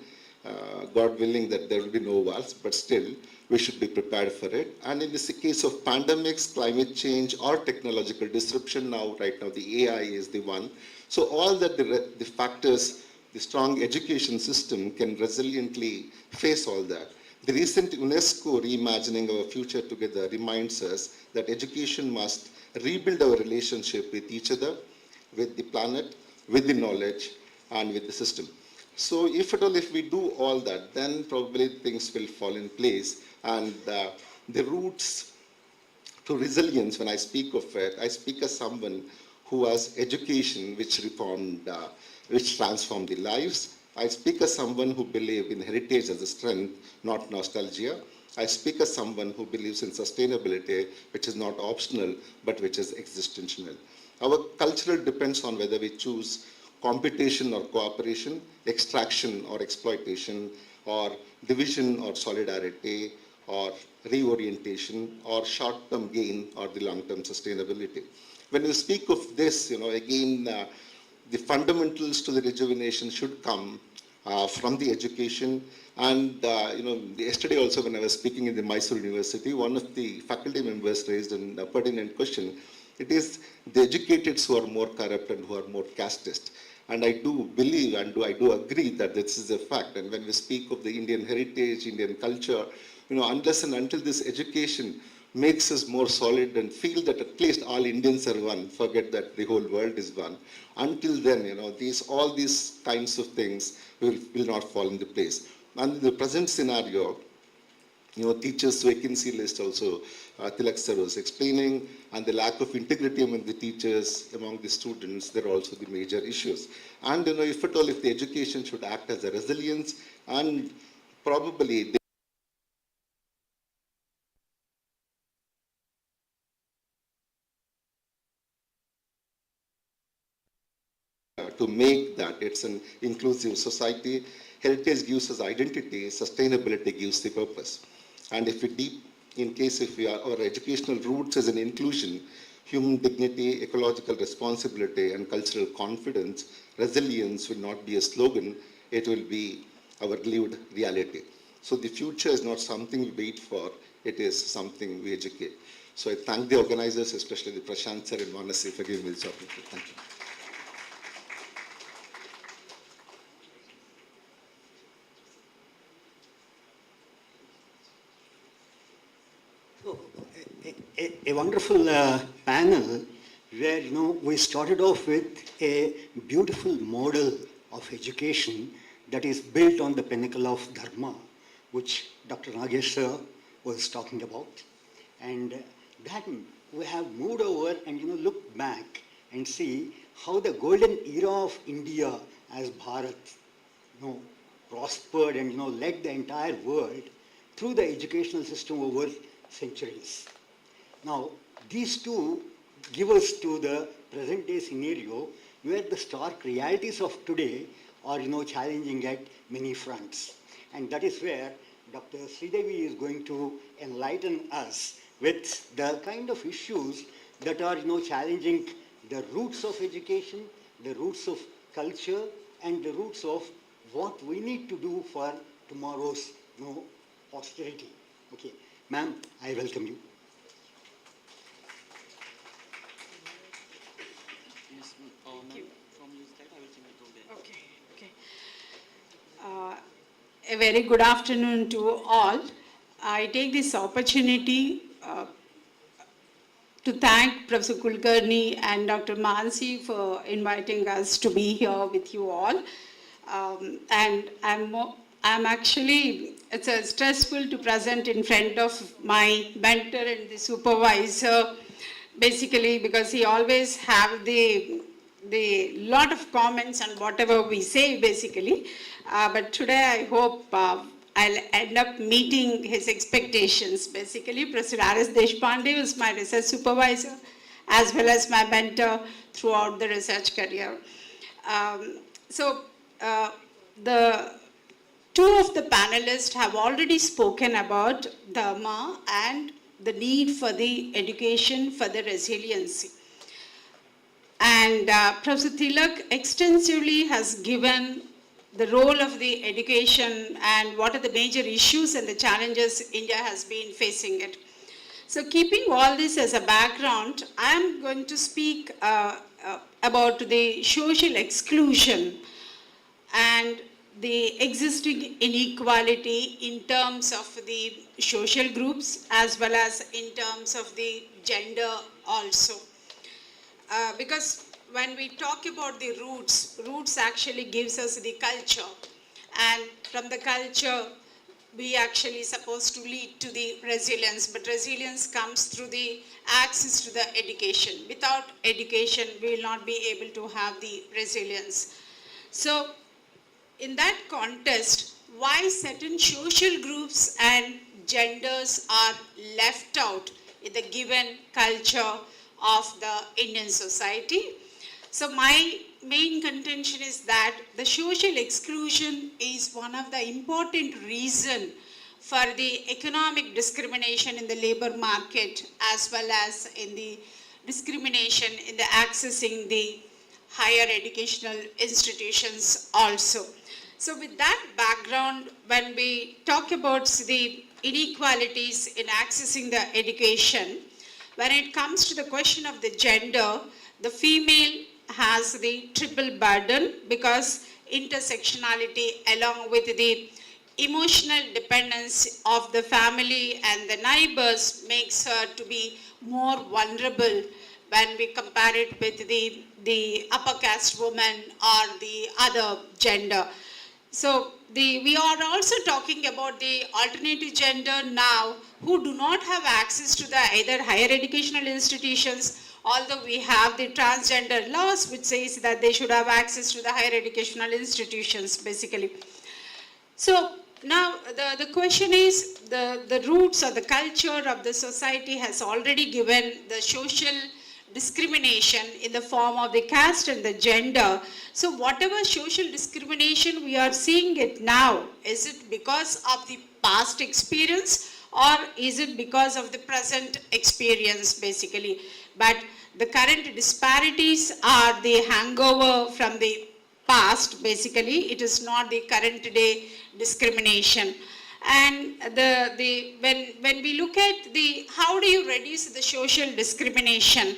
God willing that there will be no wars, but still, we should be prepared for it. And in this case of pandemics, climate change, or technological disruption, right now the AI is the one. So all that the factors, the strong education system can resiliently face all that. The recent UNESCO Reimagining Our Future Together reminds us that education must rebuild our relationship with each other, with the planet, with the knowledge, and with the system. So if we do all that, then probably things will fall in place. And the roots to resilience, when I speak of it, I speak as someone who has education which reformed, which transformed the lives. I speak as someone who believes in heritage as a strength, not nostalgia. I speak as someone who believes in sustainability, which is not optional, but which is existential. Our cultural depends on whether we choose competition or cooperation, extraction or exploitation, or division or solidarity, or reorientation, or short-term gain, or the long-term sustainability. When we speak of this, again, the fundamentals to the rejuvenation should come from the education. And yesterday also when I was speaking in the Mysore University, one of the faculty members raised a pertinent question. It is the educateds who are more corrupt and who are more casteist. And I do believe and I do agree that this is a fact. And when we speak of the Indian heritage, Indian culture, unless and until this education makes us more solid and feel that at least all Indians are one, forget that the whole world is one. Until then, all these kinds of things will not fall into place. And in the present scenario, teachers' vacancy list also, Tilak sir was explaining, and the lack of integrity among the teachers, among the students, they're also the major issues. And if the education should act as a resilience, and probably to make that it's an inclusive society. Heritage gives us identity, sustainability gives the purpose. And if our educational roots as an inclusion, human dignity, ecological responsibility, and cultural confidence, resilience will not be a slogan, it will be our lived reality. So the future is not something we wait for, it is something we educate. So I thank the organizers, especially the Prashant sir and Manasi for giving me this opportunity. Thank you. A wonderful panel where we started off with a beautiful model of education that is built on the pinnacle of dharma, which Dr. Nagesh was talking about. And then we have moved over and look back and see how the golden era of India as Bharat prospered and led the entire world through the educational system over centuries. Now, these two give us to the present day scenario where the stark realities of today are challenging at many fronts. And that is where Dr. Sridevi is going to enlighten us with the kind of issues that are challenging the roots of education, the roots of culture, and the roots of what we need to do for tomorrow's posterity. Okay, ma'am, I welcome you. A very good afternoon to all. I take this opportunity to thank Professor Kulkarni and Dr. Mansi for inviting us to be here with you all. And I'm actually, it's stressful to present in front of my mentor and the supervisor, basically because he always have the lot of comments on whatever we say, basically. But today I hope I'll end up meeting his expectations. Basically, Professor R.S. Deshpande was my research supervisor as well as my mentor throughout the research career. The two of the panelists have already spoken about Dharma and the need for the education for the resiliency. And Professor Tilak extensively has given the role of the education and what are the major issues and the challenges India has been facing it. So keeping all this as a background, I am going to speak about the social exclusion and the existing inequality in terms of the social groups as well as in terms of the gender also. Because when we talk about the roots actually gives us the culture, and from the culture we actually supposed to lead to the resilience, but resilience comes through the access to the education. Without education we will not be able to have the resilience. So in that context, why certain social groups and genders are left out in the given culture of the Indian society? So my main contention is that the social exclusion is one of the important reasons for the economic discrimination in the labor market as well as in the discrimination in the accessing the higher educational institutions also. So with that background, when we talk about the inequalities in accessing the education, when it comes to the question of the gender, the female has the triple burden because intersectionality along with the emotional dependence of the family and the neighbors makes her to be more vulnerable when we compare it with the upper caste woman or the other gender. So we are also talking about the alternative gender now who do not have access to the either higher educational institutions, although we have the transgender laws which says that they should have access to the higher educational institutions basically. So now the question is the roots or the culture of the society has already given the social discrimination in the form of the caste and the gender. So whatever social discrimination we are seeing it now, is it because of the past experience or is it because of the present experience basically? But the current disparities are the hangover from the past basically. It is not the current day discrimination. And when we look at the how do you reduce the social discrimination,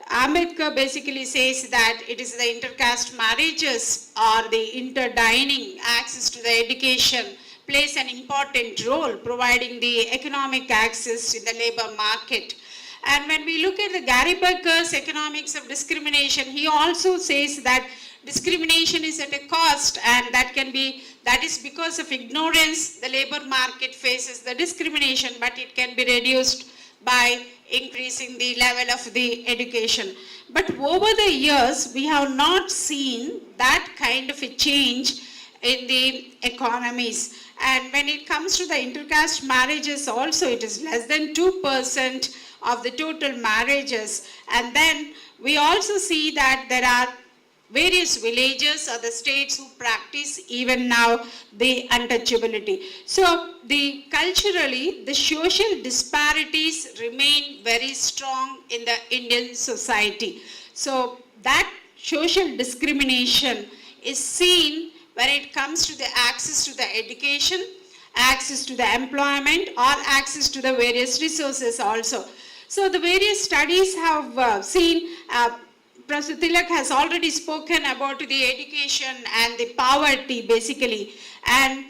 Ambedkar basically says that it is the intercaste marriages or the interdining access to the education plays an important role providing the economic access in the labor market. And when we look at the Gary Becker's economics of discrimination, he also says that discrimination is at a cost and that is because of ignorance the labor market faces the discrimination, but it can be reduced by increasing the level of the education. But over the years, we have not seen that kind of a change in the economies. And when it comes to the intercaste marriages also, it is less than 2% of the total marriages. And then we also see that there are various villages or the states who practice even now the untouchability. So culturally, the social disparities remain very strong in the Indian society. So that social discrimination is seen when it comes to the access to the education, access to the employment or access to the various resources also. So the various studies have seen Professor Tilak has already spoken about the education and the poverty basically. And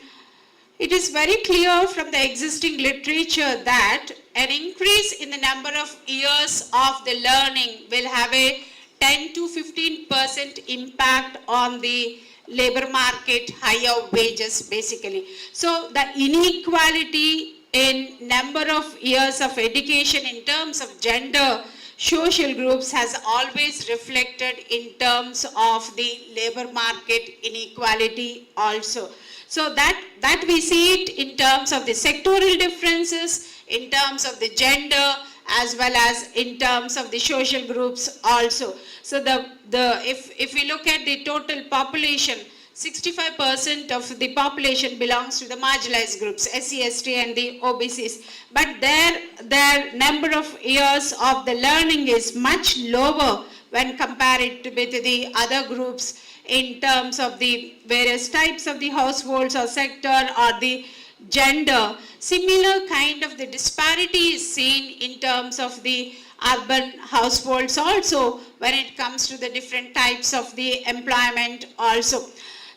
it is very clear from the existing literature that an increase in the number of years of the learning will have a 10 to 15% impact on the labor market, higher wages basically. So the inequality in number of years of education in terms of gender, social groups has always reflected in terms of the labor market inequality also. So that we see it in terms of the sectoral differences, in terms of the gender, as well as in terms of the social groups also. So if we look at the total population, 65% of the population belongs to the marginalized groups, SC, ST and the OBCs. But their number of years of the learning is much lower when compared with the other groups in terms of the various types of the households or sector or the gender. Similar kind of the disparity is seen in terms of the urban households also when it comes to the different types of the employment also.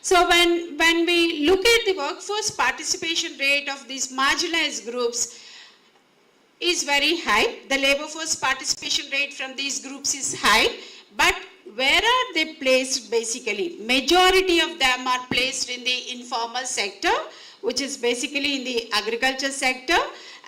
So when we look at the workforce participation rate of these marginalized groups is very high. The labor force participation rate from these groups is high, but where are they placed basically? Majority of them are placed in the informal sector, which is basically in the agriculture sector,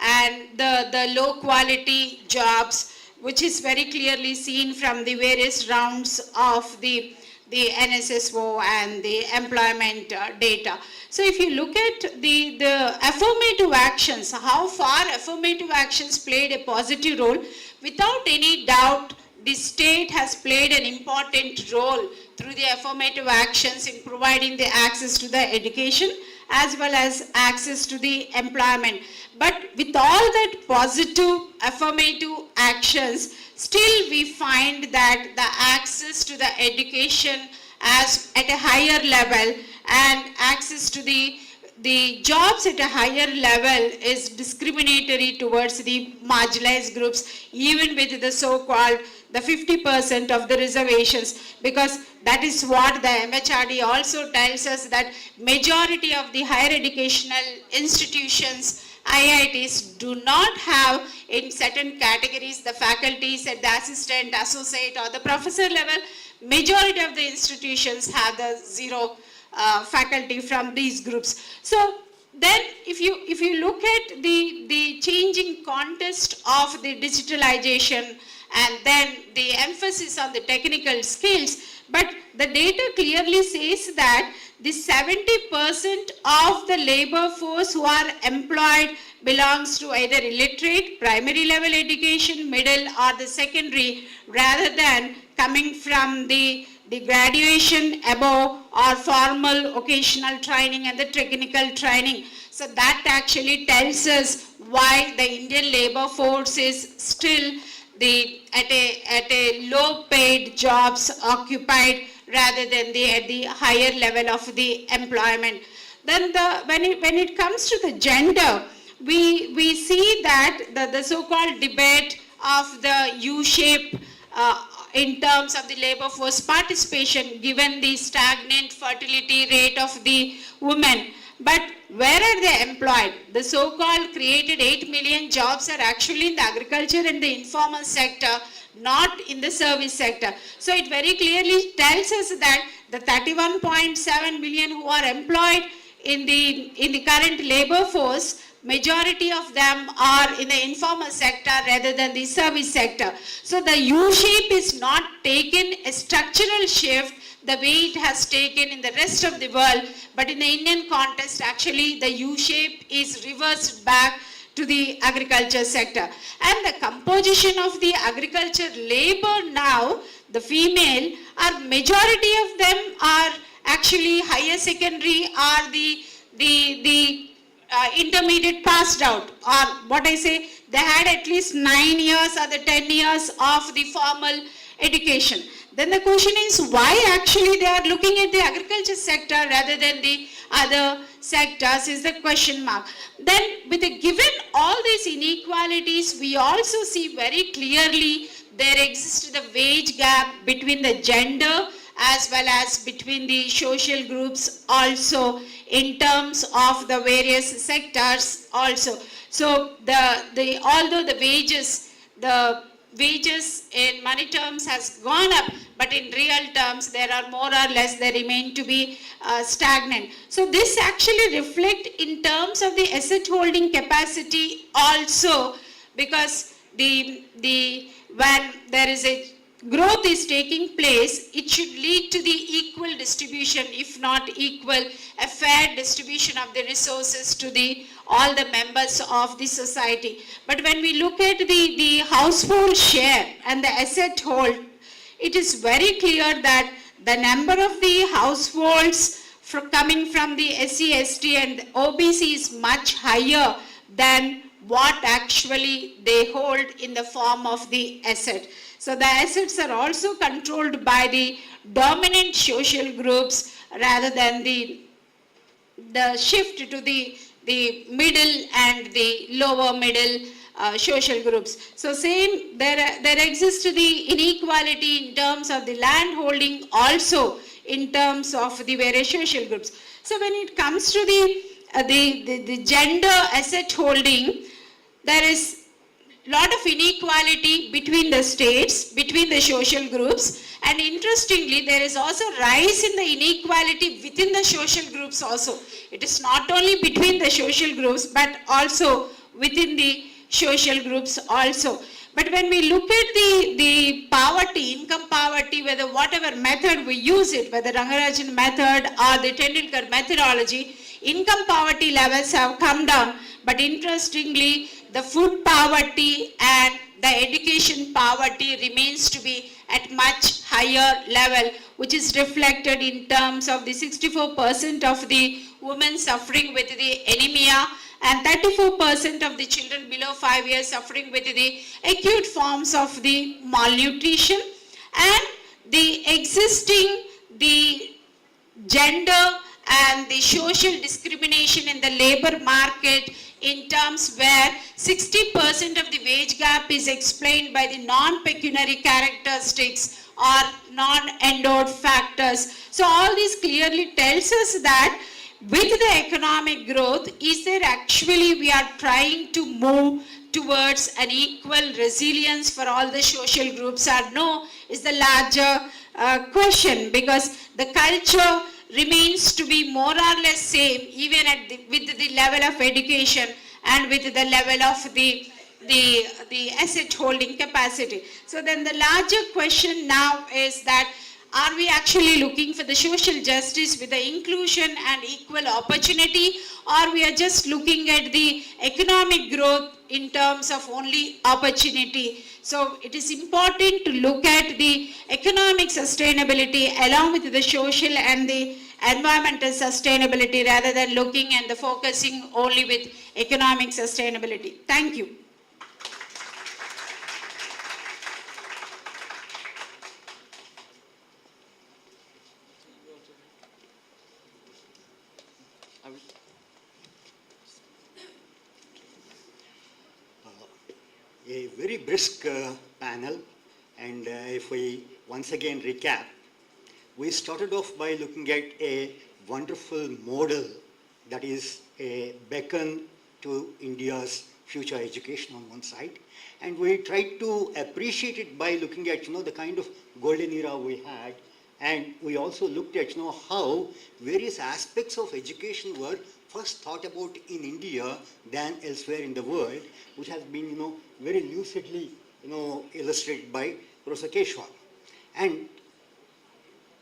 and the low quality jobs, which is very clearly seen from the various rounds of the NSSO and the employment data. So if you look at the affirmative actions, how far affirmative actions played a positive role, without any doubt, the state has played an important role through the affirmative actions in providing the access to the education as well as access to the employment. But with all that positive affirmative actions, still we find that the access to the education as at a higher level and access to the jobs at a higher level is discriminatory towards the marginalized groups, even with the so-called the 50% of the reservations, because that is what the MHRD also tells us, that majority of the higher educational institutions, IITs, do not have in certain categories the faculties at the assistant, associate or the professor level. Majority of the institutions have the zero faculty from these groups. So then if you look at the changing context of the digitalization and then the emphasis on the technical skills, but the data clearly says that the 70% of the labor force who are employed belongs to either illiterate, primary level education, middle or the secondary, rather than coming from the graduation above or formal occasional training and the technical training. So that actually tells us why the Indian labor force is still at a low paid jobs occupied rather than at the higher level of the employment. Then when it comes to the gender, we see that the so-called debate of the U-shape in terms of the labor force participation, given the stagnant fertility rate of the women. But where are they employed? The so-called created 8 million jobs are actually in the agriculture and the informal sector, not in the service sector. So it very clearly tells us that the 31.7 million who are employed in the current labor force, majority of them are in the informal sector rather than the service sector. So the U-shape is not taken a structural shift the way it has taken in the rest of the world, but in the Indian context, actually the U-shape is reversed back to the agriculture sector. And the composition of the agriculture labor now, the female, are majority of them are actually higher secondary or the intermediate passed out, or what I say, they had at least 9 years or the 10 years of the formal education. Then the question is, why actually they are looking at the agriculture sector rather than the other sectors is the question mark. Then with the given all these inequalities, we also see very clearly there exists the wage gap between the gender as well as between the social groups also in terms of the various sectors also. So although the wages in money terms has gone up, but in real terms there are more or less, they remain to be stagnant. So this actually reflect in terms of the asset holding capacity also, because when there is a growth is taking place, it should lead to the equal distribution, if not equal, a fair distribution of the resources to all the members of the society. But when we look at the household share and the asset hold, it is very clear that the number of the households coming from the SC, ST and OBC is much higher than what actually they hold in the form of the asset. So the assets are also controlled by the dominant social groups rather than the shift to the middle and the lower middle social groups. So same, there exists the inequality in terms of the land holding also in terms of the various social groups. So when it comes to the gender asset holding, there is lot of inequality between the states, between the social groups, and interestingly there is also rise in the inequality within the social groups also. It is not only between the social groups but also within the social groups also. But when we look at the poverty, income poverty, whether whatever method we use it, whether Rangarajan method or the Tendulkar methodology, income poverty levels have come down, but interestingly the food poverty and the education poverty remains to be at much higher level, which is reflected in terms of the 64% of the women suffering with the anemia and 34% of the children below 5 years suffering with the acute forms of the malnutrition, and the existing the gender and the social discrimination in the labor market in terms where 60% of the wage gap is explained by the non-pecuniary characteristics or non-endowed factors. So all this clearly tells us that with the economic growth, is there actually we are trying to move towards an equal resilience for all the social groups, or no, is the larger question, because the culture remains to be more or less same even with the level of education and with the level of the asset holding capacity. So then the larger question now is that, are we actually looking for the social justice with the inclusion and equal opportunity, or we are just looking at the economic growth in terms of only opportunity? So it is important to look at the economic sustainability along with the social and the environmental sustainability rather than looking and the focusing only with economic sustainability. Thank you. A very brisk panel, and if we once again recap, we started off by looking at a wonderful model that is a beacon to India's future education on one side, and we tried to appreciate it by looking at the kind of golden era we had, and we also looked at how various aspects of education were first thought about in India than elsewhere in the world, which has been very lucidly illustrated by Professor Keshwar. And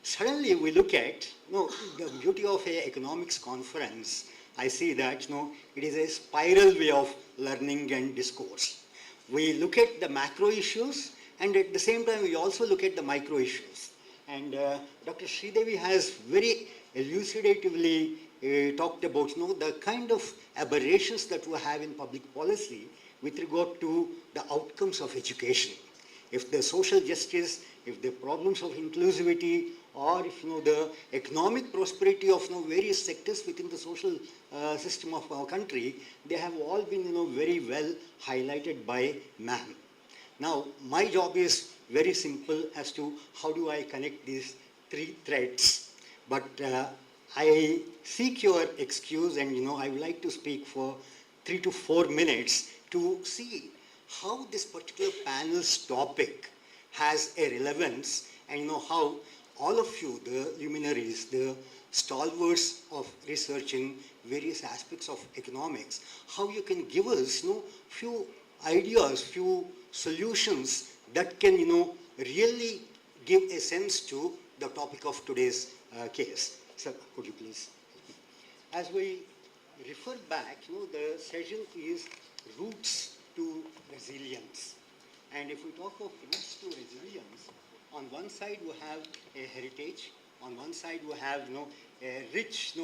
suddenly we look at the beauty of an economics conference. I see that it is a spiral way of learning and discourse. We look at the macro issues, and at the same time we also look at the micro issues. And Dr. Sridevi has very elucidatively talked about the kind of aberrations that we have in public policy with regard to the outcomes of education. If the social justice, if the problems of inclusivity, or if the economic prosperity of various sectors within the social system of our country, they have all been very well highlighted by ma'am. Now, my job is very simple as to how do I connect these three threads, but I seek your excuse, and I would like to speak for 3 to 4 minutes to see how this particular panel's topic has a relevance, and how all of you, the luminaries, the stalwarts of research in various aspects of economics, how you can give us few ideas, few solutions that can really give a sense to the topic of today's case. Sir, could you please? As we refer back, the session is Roots to Resilience. And if we talk of roots to resilience, on one side we have a heritage, on one side we have a rich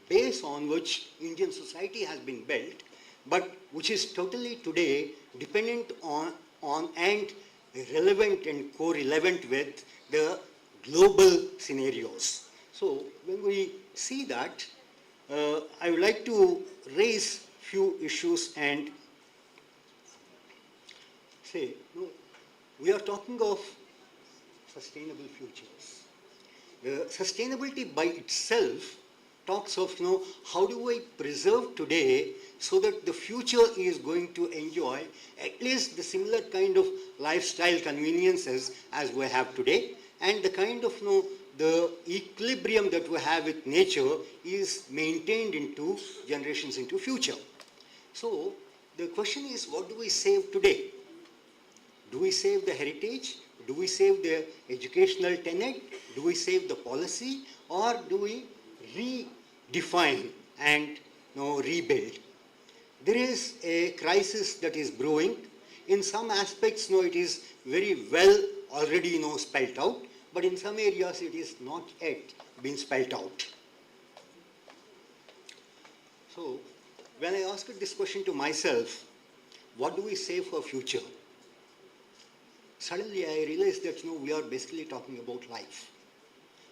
base on which Indian society has been built, but which is totally today dependent on and relevant and correlevant with the global scenarios. So when we see that, I would like to raise few issues and say, we are talking of sustainable futures. The sustainability by itself talks of how do we preserve today so that the future is going to enjoy at least the similar kind of lifestyle conveniences as we have today, and the kind of the equilibrium that we have with nature is maintained into generations into future. So the question is, what do we save today? Do we save the heritage? Do we save the educational tenet? Do we save the policy? Or do we redefine and rebuild? There is a crisis that is brewing. In some aspects, it is very well already spelled out, but in some areas it is not yet been spelled out. So when I asked this question to myself, what do we save for future? Suddenly I realized that we are basically talking about life.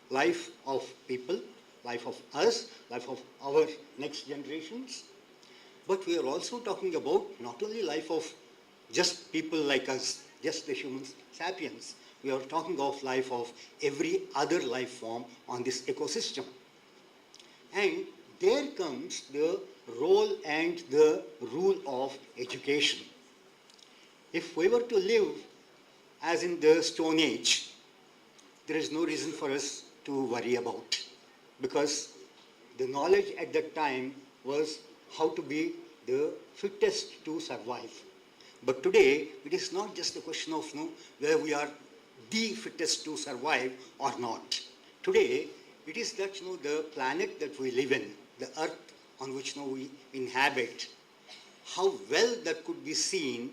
Life of people, life of us, life of our next generations. But we are also talking about not only life of just people like us, just the human sapiens. We are talking of life of every other life form on this ecosystem. And there comes the role and the rule of education. If we were to live as in the Stone Age, there is no reason for us to worry about, because the knowledge at that time was how to be the fittest to survive. But today, it is not just a question of whether we are the fittest to survive or not. Today, it is that the planet that we live in, the earth on which we inhabit, how well that could be seen,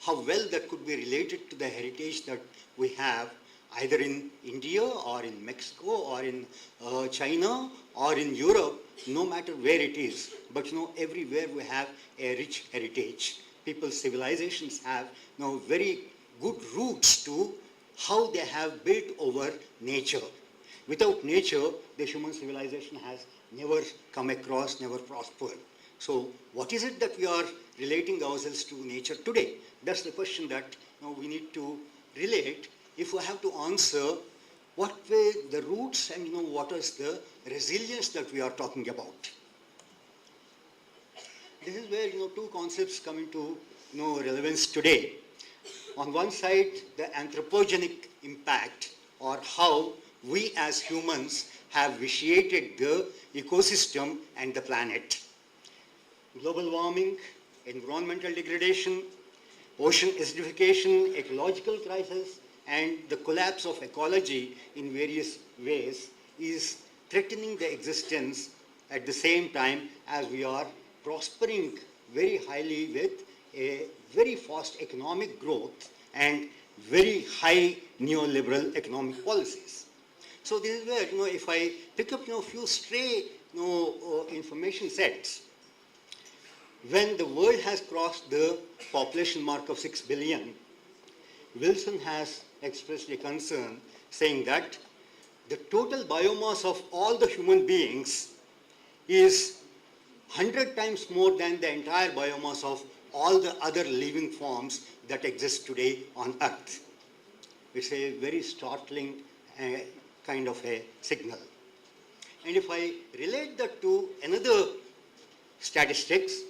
how well that could be related to the heritage that we have either in India or in Mexico or in China or in Europe, no matter where it is. But everywhere we have a rich heritage. People's civilizations have very good roots to how they have built over nature. Without nature, the human civilization has never come across, never prospered. So what is it that we are relating ourselves to nature today? That's the question that we need to relate if we have to answer what were the roots and what is the resilience that we are talking about. This is where two concepts come into relevance today. On one side, the anthropogenic impact, or how we as humans have vitiated the ecosystem and the planet. Global warming, environmental degradation, ocean acidification, ecological crisis, and the collapse of ecology in various ways is threatening the existence at the same time as we are prospering very highly with a very fast economic growth and very high neoliberal economic policies. So this is where, if I pick up a few stray information sets, when the world has crossed the population mark of 6 billion, Wilson has expressed a concern saying that the total biomass of all the human beings is 100 times more than the entire biomass of all the other living forms that exist today on Earth. It's a very startling kind of a signal. And if I relate that to another statistics,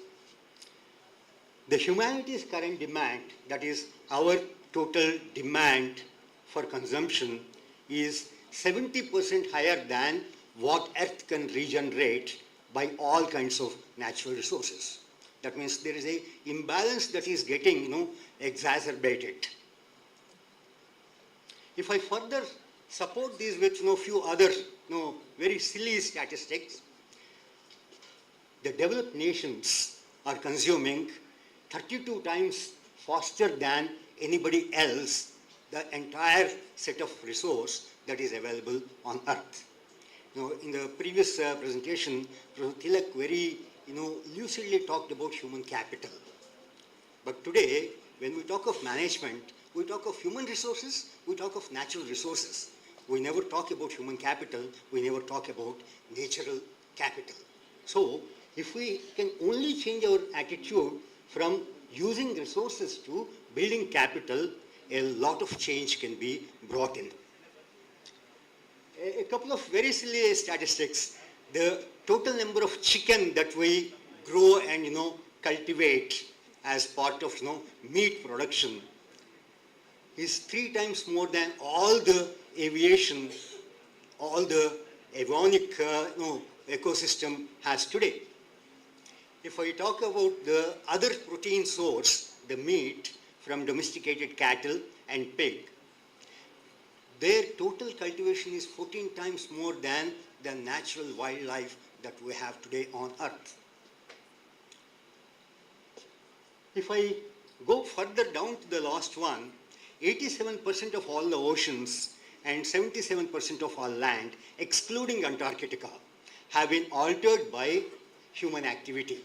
the humanity's current demand, that is our total demand for consumption, is 70% higher than what Earth can regenerate by all kinds of natural resources. That means there is a imbalance that is getting, exacerbated. If I further support these with few other very silly statistics, the developed nations are consuming 32 times faster than anybody else the entire set of resource that is available on Earth. In the previous presentation, Professor Tilak very lucidly talked about human capital. But today, when we talk of management, we talk of human resources, we talk of natural resources. We never talk about human capital, we never talk about natural capital. So, if we can only change our attitude from using resources to building capital, a lot of change can be brought in. A couple of very silly statistics. The total number of chicken that we grow and cultivate as part of meat production is 3 times more than all the aviation, all the avionic ecosystem has today. If I talk about the other protein source, the meat from domesticated cattle and pig, their total cultivation is 14 times more than the natural wildlife that we have today on Earth. If I go further down to the last one, 87% of all the oceans and 77% of all land, excluding Antarctica, have been altered by human activity.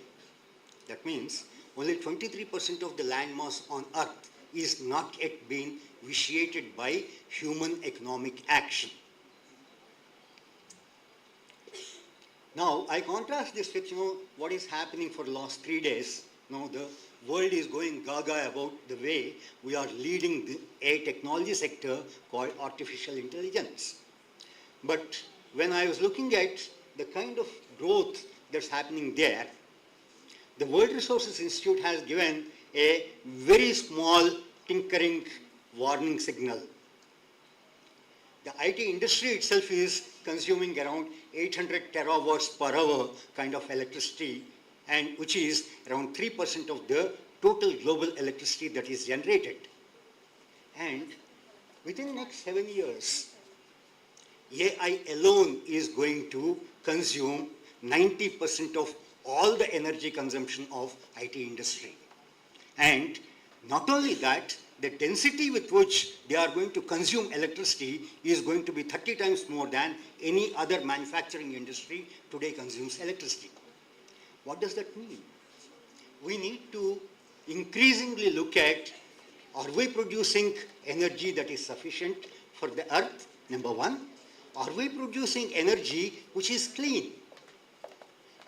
That means only 23% of the land mass on Earth is not yet being vitiated by human economic action. Now, I contrast this with what is happening for the last 3 days. The world is going gaga about the way we are leading a technology sector called artificial intelligence. But when I was looking at the kind of growth that's happening there, the World Resources Institute has given a very small tinkering warning signal. The IT industry itself is consuming around 800 terawatts per hour kind of electricity, and which is around 3% of the total global electricity that is generated. And within the next 7 years, AI alone is going to consume 90% of all the energy consumption of IT industry. And not only that, the density with which they are going to consume electricity is going to be 30 times more than any other manufacturing industry today consumes electricity. What does that mean? We need to increasingly look at, are we producing energy that is sufficient for the Earth, number one? Are we producing energy which is clean?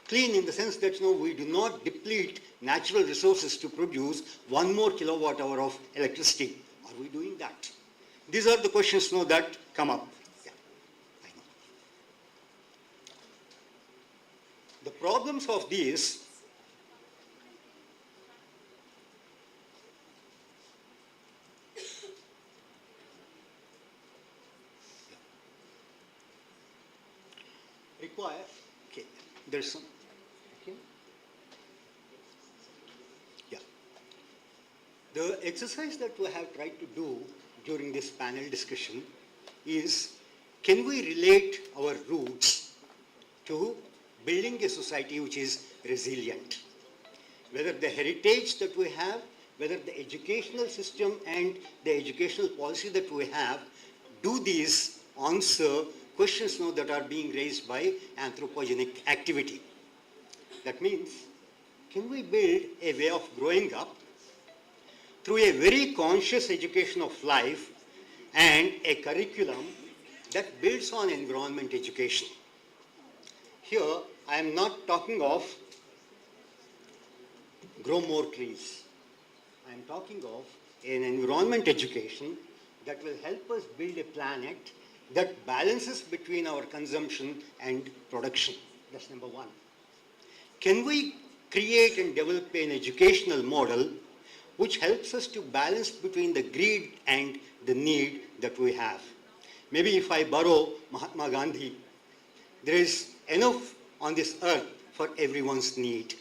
Clean in the sense that we do not deplete natural resources to produce 1 more kilowatt hour of electricity. Are we doing that? These are the questions that come up. Yeah, I know. The problems of these require, okay, there's some, okay. Yeah. The exercise that we have tried to do during this panel discussion is, can we relate our roots to building a society which is resilient? Whether the heritage that we have, whether the educational system and the educational policy that we have, do these answer questions that are being raised by anthropogenic activity. That means, can we build a way of growing up through a very conscious education of life and a curriculum that builds on environment education? Here, I am not talking of grow more trees. I am talking of an environment education that will help us build a planet that balances between our consumption and production. That's number one. Can we create and develop an educational model which helps us to balance between the greed and the need that we have? Maybe if I borrow Mahatma Gandhi, there is enough on this earth for everyone's need,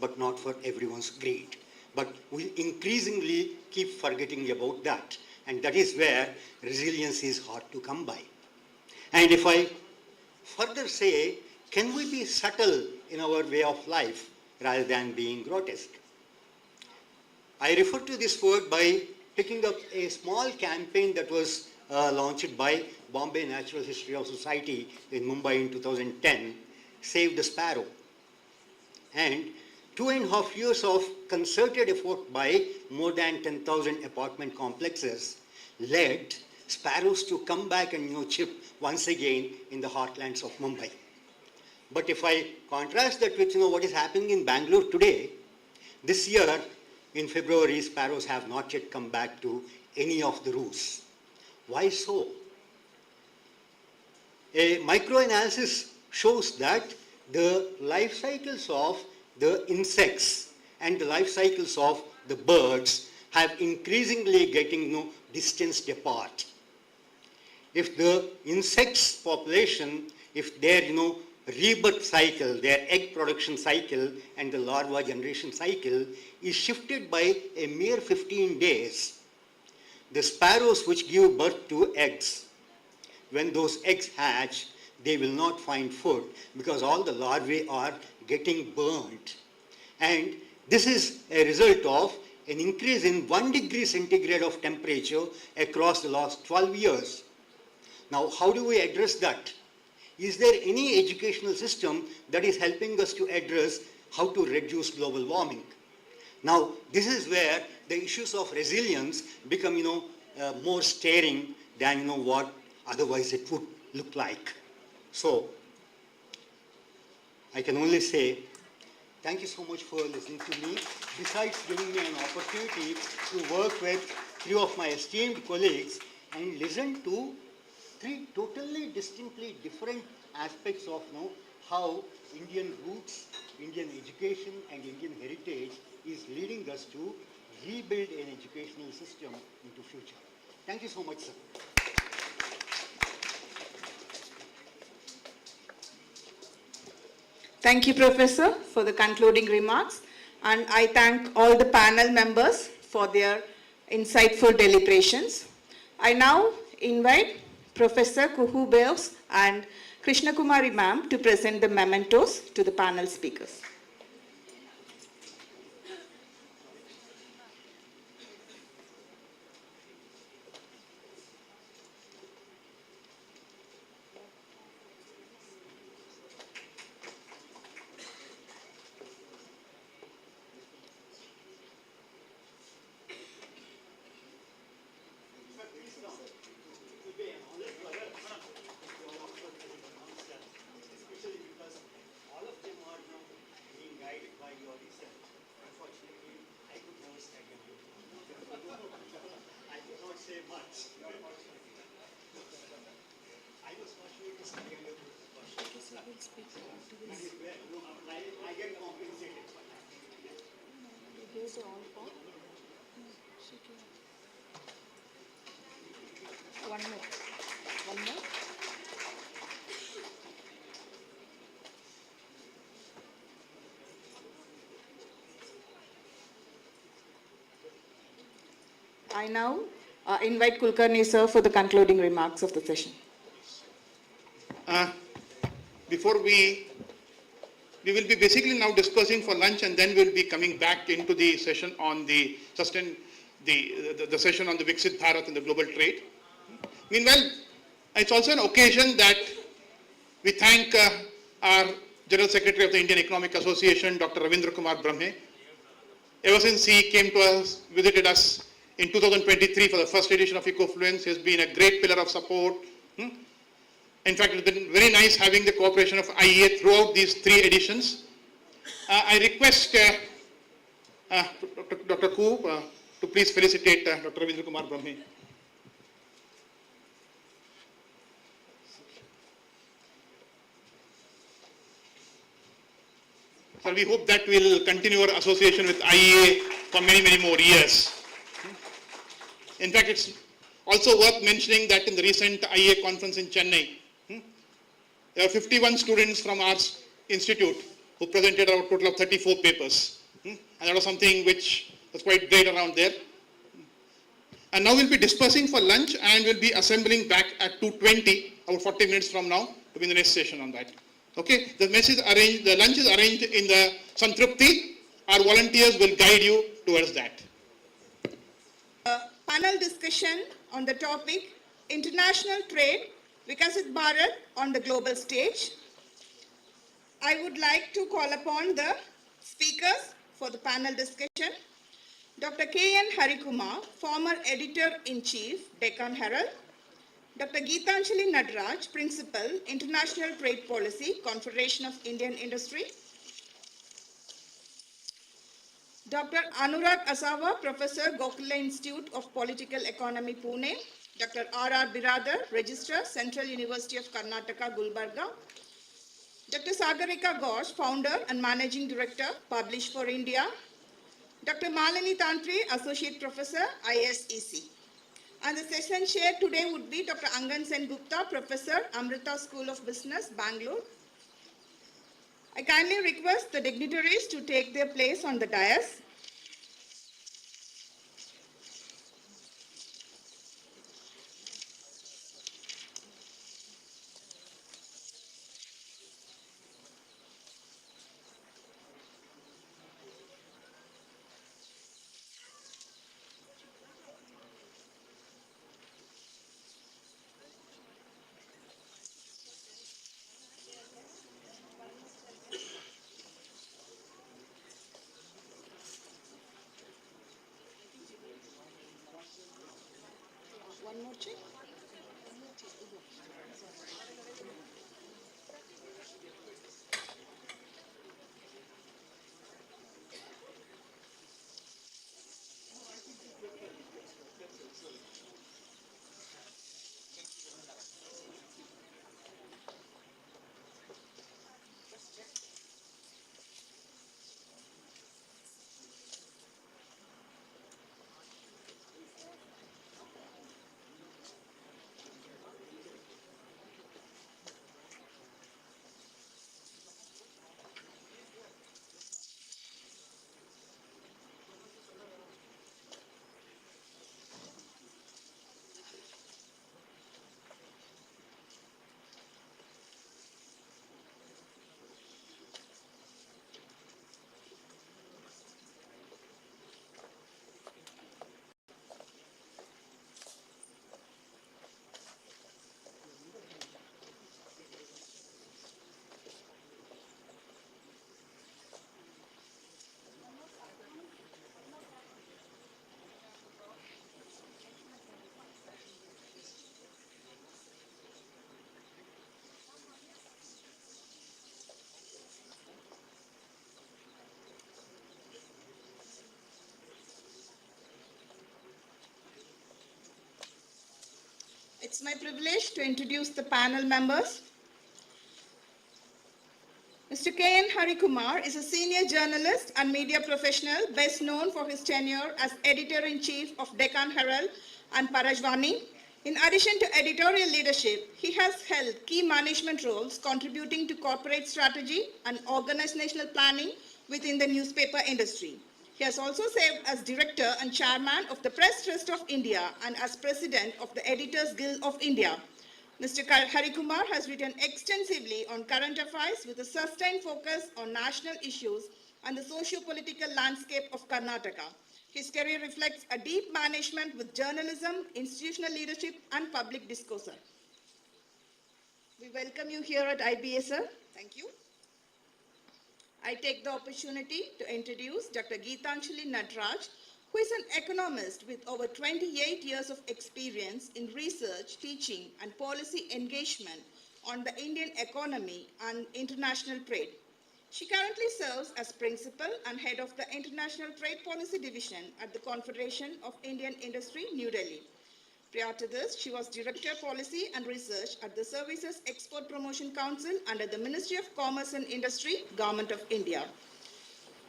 but not for everyone's greed. But we increasingly keep forgetting about that. And that is where resilience is hard to come by. And if I further say, can we be subtle in our way of life rather than being grotesque? I refer to this word by picking up a small campaign that was launched by Bombay Natural History of Society in Mumbai in 2010, Save the Sparrow. And 2.5 years of concerted effort by more than 10,000 apartment complexes led sparrows to come back and chip once again in the heartlands of Mumbai. But if I contrast that with what is happening in Bangalore today, this year in February, sparrows have not yet come back to any of the roosts. Why so? A microanalysis shows that the life cycles of the insects and the life cycles of the birds have increasingly getting distanced apart. If the insects population, if their rebirth cycle, their egg production cycle and the larva generation cycle is shifted by a mere 15 days, the sparrows which give birth to eggs, when those eggs hatch, they will not find food because all the larvae are getting burnt. And this is a result of an increase in 1 degree centigrade of temperature across the last 12 years. Now, how do we address that? Is there any educational system that is helping us to address how to reduce global warming? Now, this is where the issues of resilience become, more staring than, what otherwise it would look like. So, I can only say, thank you so much for listening to me. Besides giving me an opportunity to work with 3 of my esteemed colleagues and listen to 3 totally distinctly different aspects of how Indian roots, Indian education and Indian heritage is leading us to rebuild an educational system into future. Thank you so much, sir. Thank you, Professor, for the concluding remarks. And I thank all the panel members for their insightful deliberations. I now invite Professor Kuhu Beos and Krishna Kumari ma'am to present the mementos to the panel speakers. One more. I now invite Kulkarni sir for the concluding remarks of the session. Before we will be basically now discussing for lunch, and then we'll be coming back into the session on the session on the Viksit Bharat and the global trade. Meanwhile, it's also an occasion that we thank our General Secretary of the Indian Economic Association, Dr. Ravindra Kumar Brahme. Ever since he came to us, visited us in 2023 for the first edition of Ecofluence, he has been a great pillar of support. In fact, it's been very nice having the cooperation of IEA throughout these 3 editions. I request Dr. Ku to please felicitate Dr. Ravindra Kumar Brahme. So we hope that we'll continue our association with IEA for many, many more years. In fact, it's also worth mentioning that in the recent IEA conference in Chennai, there are 51 students from our institute who presented a total of 34 papers. And that was something which was quite great around there. And now we'll be dispersing for lunch and we'll be assembling back at 2:20, about 40 minutes from now, to be in the next session on that. Okay, the lunch is arranged in the Santrupti. Our volunteers will guide you towards that. Panel discussion on the topic International Trade, Vikasit Bharat on the global stage. I would like to call upon the speakers for the panel discussion. Dr. K.N. Harikumar, former Editor-in-Chief, Deccan Herald. Dr. Geetanjali Nadraj, Principal, International Trade Policy, Confederation of Indian Industry. Dr. Anurag Asawa, Professor, Gokhale Institute of Political Economy, Pune. Dr. R.R. Biradar, Registrar, Central University of Karnataka, Gulbarga. Dr. Sagarika Ghosh, Founder and Managing Director, Publish for India. Dr. Malini Tantri, Associate Professor, ISEC. And the session chaired today would be Dr. Angan Sen Gupta, Professor, Amrita School of Business, Bangalore. I kindly request the dignitaries to take their place on the dais. One more check. It's my privilege to introduce the panel members. Mr. K.N. Harikumar is a senior journalist and media professional best known for his tenure as Editor-in-Chief of Deccan Herald and Parajvani. In addition to editorial leadership, he has held key management roles contributing to corporate strategy and organizational planning within the newspaper industry. He has also served as Director and Chairman of the Press Trust of India and as President of the Editors Guild of India. Mr. Harikumar has written extensively on current affairs with a sustained focus on national issues and the socio-political landscape of Karnataka. His career reflects a deep management with journalism, institutional leadership, and public discourse. We welcome you here at IBA, sir. Thank you. I take the opportunity to introduce Dr. Geetanjali Nadraj, who is an economist with over 28 years of experience in research, teaching, and policy engagement on the Indian economy and international trade. She currently serves as Principal and Head of the International Trade Policy Division at the Confederation of Indian Industry, New Delhi. Prior to this, she was Director Policy and Research at the Services Export Promotion Council under the Ministry of Commerce and Industry, Government of India.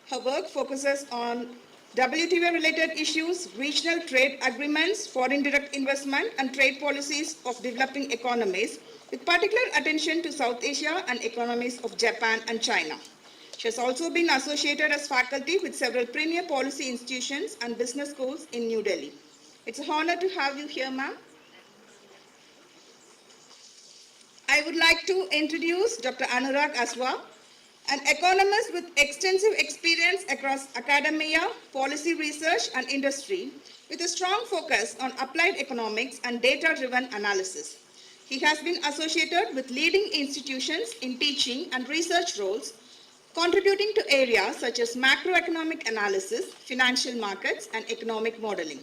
Her work focuses on WTO-related issues, regional trade agreements, foreign direct investment, and trade policies of developing economies, with particular attention to South Asia and economies of Japan and China. She has also been associated as faculty with several premier policy institutions and business schools in New Delhi. It's an honor to have you here, ma'am. I would like to introduce Dr. Anurag Aswa, an economist with extensive experience across academia, policy research, and industry, with a strong focus on applied economics and data-driven analysis. He has been associated with leading institutions in teaching and research roles, contributing to areas such as macroeconomic analysis, financial markets, and economic modeling.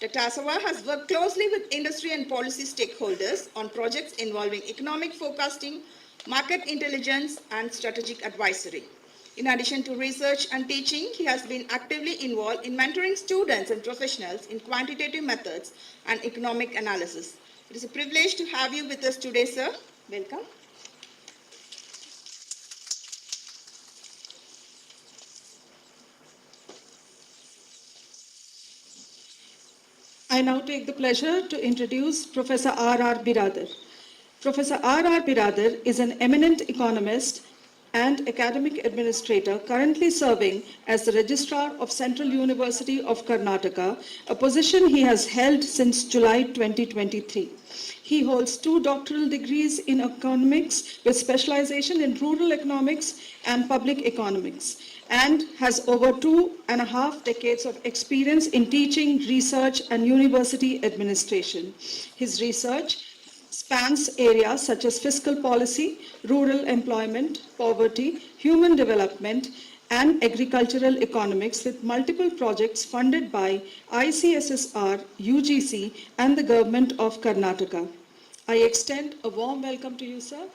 Dr. Aswa has worked closely with industry and policy stakeholders on projects involving economic forecasting, market intelligence, and strategic advisory. In addition to research and teaching, he has been actively involved in mentoring students and professionals in quantitative methods and economic analysis. It is a privilege to have you with us today, sir. Welcome. I now take the pleasure to introduce Professor R.R. Biradar. Professor R.R. Biradar is an eminent economist and academic administrator currently serving as the Registrar of Central University of Karnataka, a position he has held since July 2023. He holds 2 doctoral degrees in economics with specialization in rural economics and public economics, and has over 2.5 decades of experience in teaching, research, and university administration. His research spans areas such as fiscal policy, rural employment, poverty, human development, and agricultural economics, with multiple projects funded by ICSSR, UGC, and the Government of Karnataka. I extend a warm welcome to you, sir.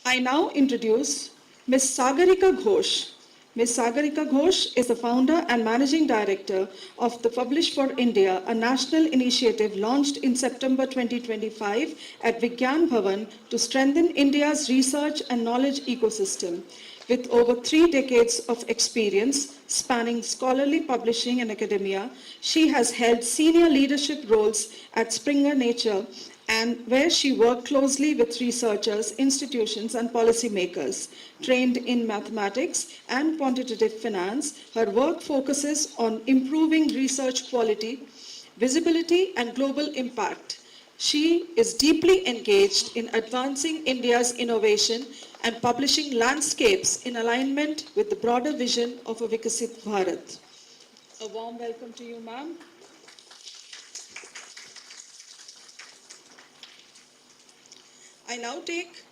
I now introduce Ms. Sagarika Ghosh. Ms. Sagarika Ghosh is the founder and managing director of the Publish for India, a national initiative launched in September 2025 at Vigyan Bhavan to strengthen India's research and knowledge ecosystem. With over 3 decades of experience spanning scholarly publishing and academia, she has held senior leadership roles at Springer Nature, and where she worked closely with researchers, institutions, and policymakers. Trained in mathematics and quantitative finance, her work focuses on improving research quality, visibility, and global impact. She is deeply engaged in advancing India's innovation and publishing landscapes in alignment with the broader vision of a Vikasit Bharat. A warm welcome to you, ma'am. I now take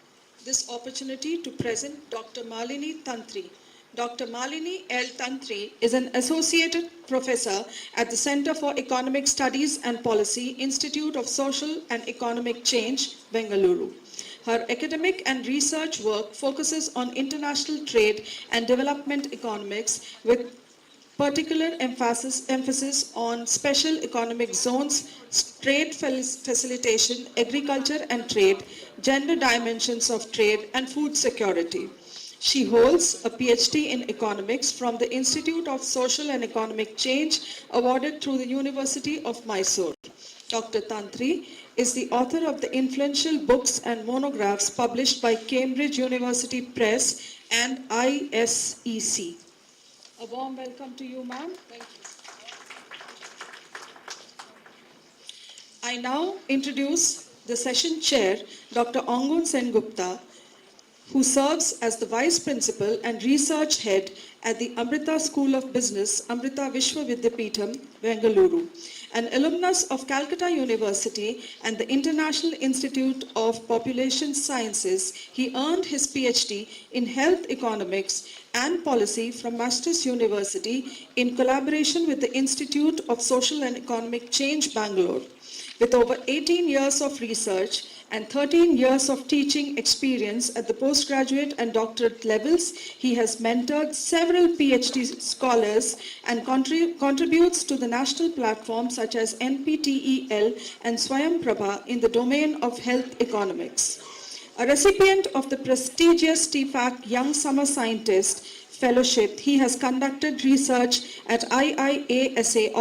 this opportunity to present Dr. Malini Tantri. Dr. Malini L. Tantri is an associate professor at the Center for Economic Studies and Policy, Institute of Social and Economic Change, Bengaluru. Her academic and research work focuses on international trade and development economics, with particular emphasis on special economic zones, trade facilitation, agriculture and trade, gender dimensions of trade, and food security. She holds a PhD in economics from the Institute of Social and Economic Change, awarded through the University of Mysore. Dr. Tantri is the author of the influential books and monographs published by Cambridge University Press and ISEC. A warm welcome to you, ma'am. Thank you. I now introduce the session chair, Dr. Angun Sengupta, who serves as the Vice Principal and Research Head at the Amrita School of Business, Amrita Vishwa Vidyapeetham, Bengaluru. An alumnus of Calcutta University and the International Institute of Population Sciences, he earned his PhD in Health Economics and Policy from Masters University in collaboration with the Institute of Social and Economic Change, Bangalore. With over 18 years of research and 13 years of teaching experience at the postgraduate and doctorate levels, he has mentored several PhD scholars and contributes to the national platforms such as NPTEL and Swayam Prabha in the domain of health economics. A recipient of the prestigious TFAC Young Summer Scientist Fellowship, he has conducted research at IIASA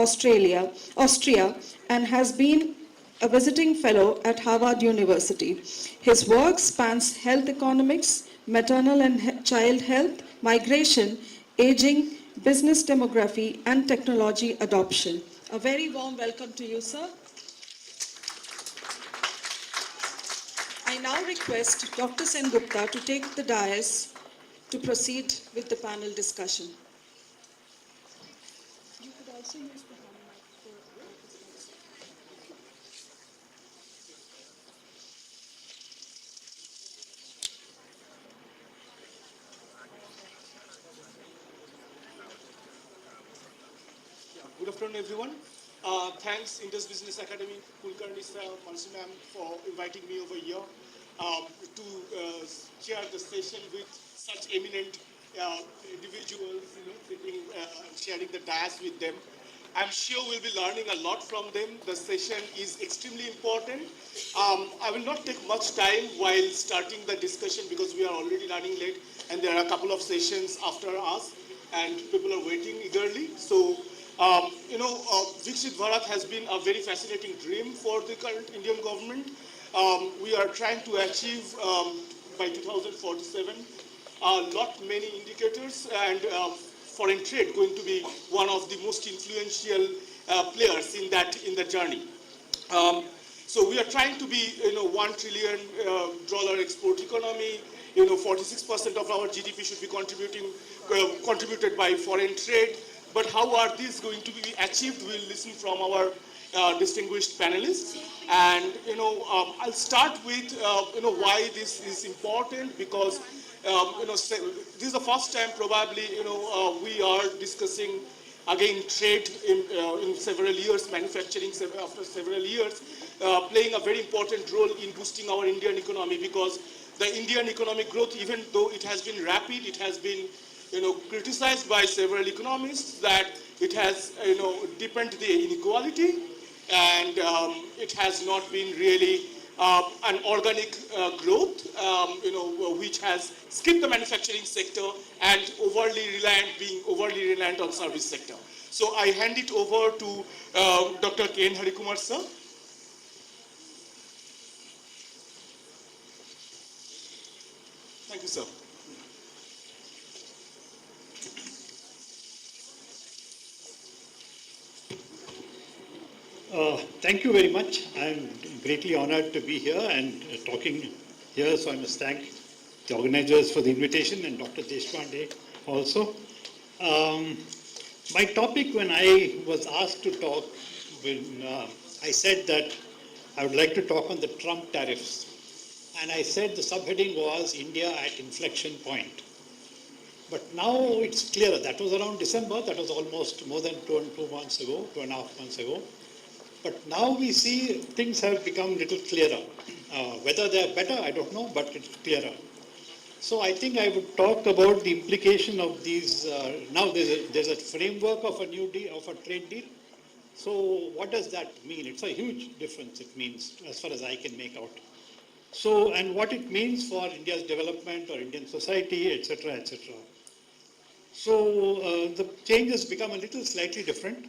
Austria, and has been a visiting fellow at Harvard University. His work spans health economics, maternal and child health, migration, aging, business demography, and technology adoption. A very warm welcome to you, sir. I now request Dr. Sen Gupta to take the dais to proceed with the panel discussion. You could also use the hand mic for slides. Good afternoon, everyone. Thanks, Indus Business Academy, Kulkarni sir, Mansi ma'am, for inviting me over here to share the session with such eminent individuals, sharing the dais with them. I'm sure we'll be learning a lot from them. The session is extremely important. I will not take much time while starting the discussion because we are already running late and there are a couple of sessions after us and people are waiting eagerly. So, Viksit Bharat has been a very fascinating dream for the current Indian government. We are trying to achieve by 2047 many indicators, and foreign trade going to be one of the most influential players in the journey. So we are trying to be, $1 trillion export economy. 46% of our GDP should be contributed by foreign trade. But how are these going to be achieved? We'll listen from our distinguished panelists. And, I'll start with, why this is important because, this is the first time probably, we are discussing again trade in several years, manufacturing after several years, playing a very important role in boosting our Indian economy because the Indian economic growth, even though it has been rapid, it has been criticized by several economists that it has, deepened the inequality and it has not been really an organic growth, which has skipped the manufacturing sector and being overly reliant on service sector. So I hand it over to Dr. K. N. Harikumar, sir. Thank you, sir. Thank you very much. I'm greatly honored to be here and talking here, so I must thank the organizers for the invitation and Dr. Deshpande also. My topic when I was asked to talk, when I said that I would like to talk on the Trump tariffs. And I said the subheading was India at inflection point. But now it's clearer. That was around December. That was almost more than 2.5 months ago. But now we see things have become a little clearer. Whether they're better, I don't know, but it's clearer. So I think I would talk about the implication of these. Now there's a framework of a new deal, of a trade deal. So what does that mean? It's a huge difference, it means, as far as I can make out. So, and what it means for India's development or Indian society, etc., etc. So the changes become a little slightly different.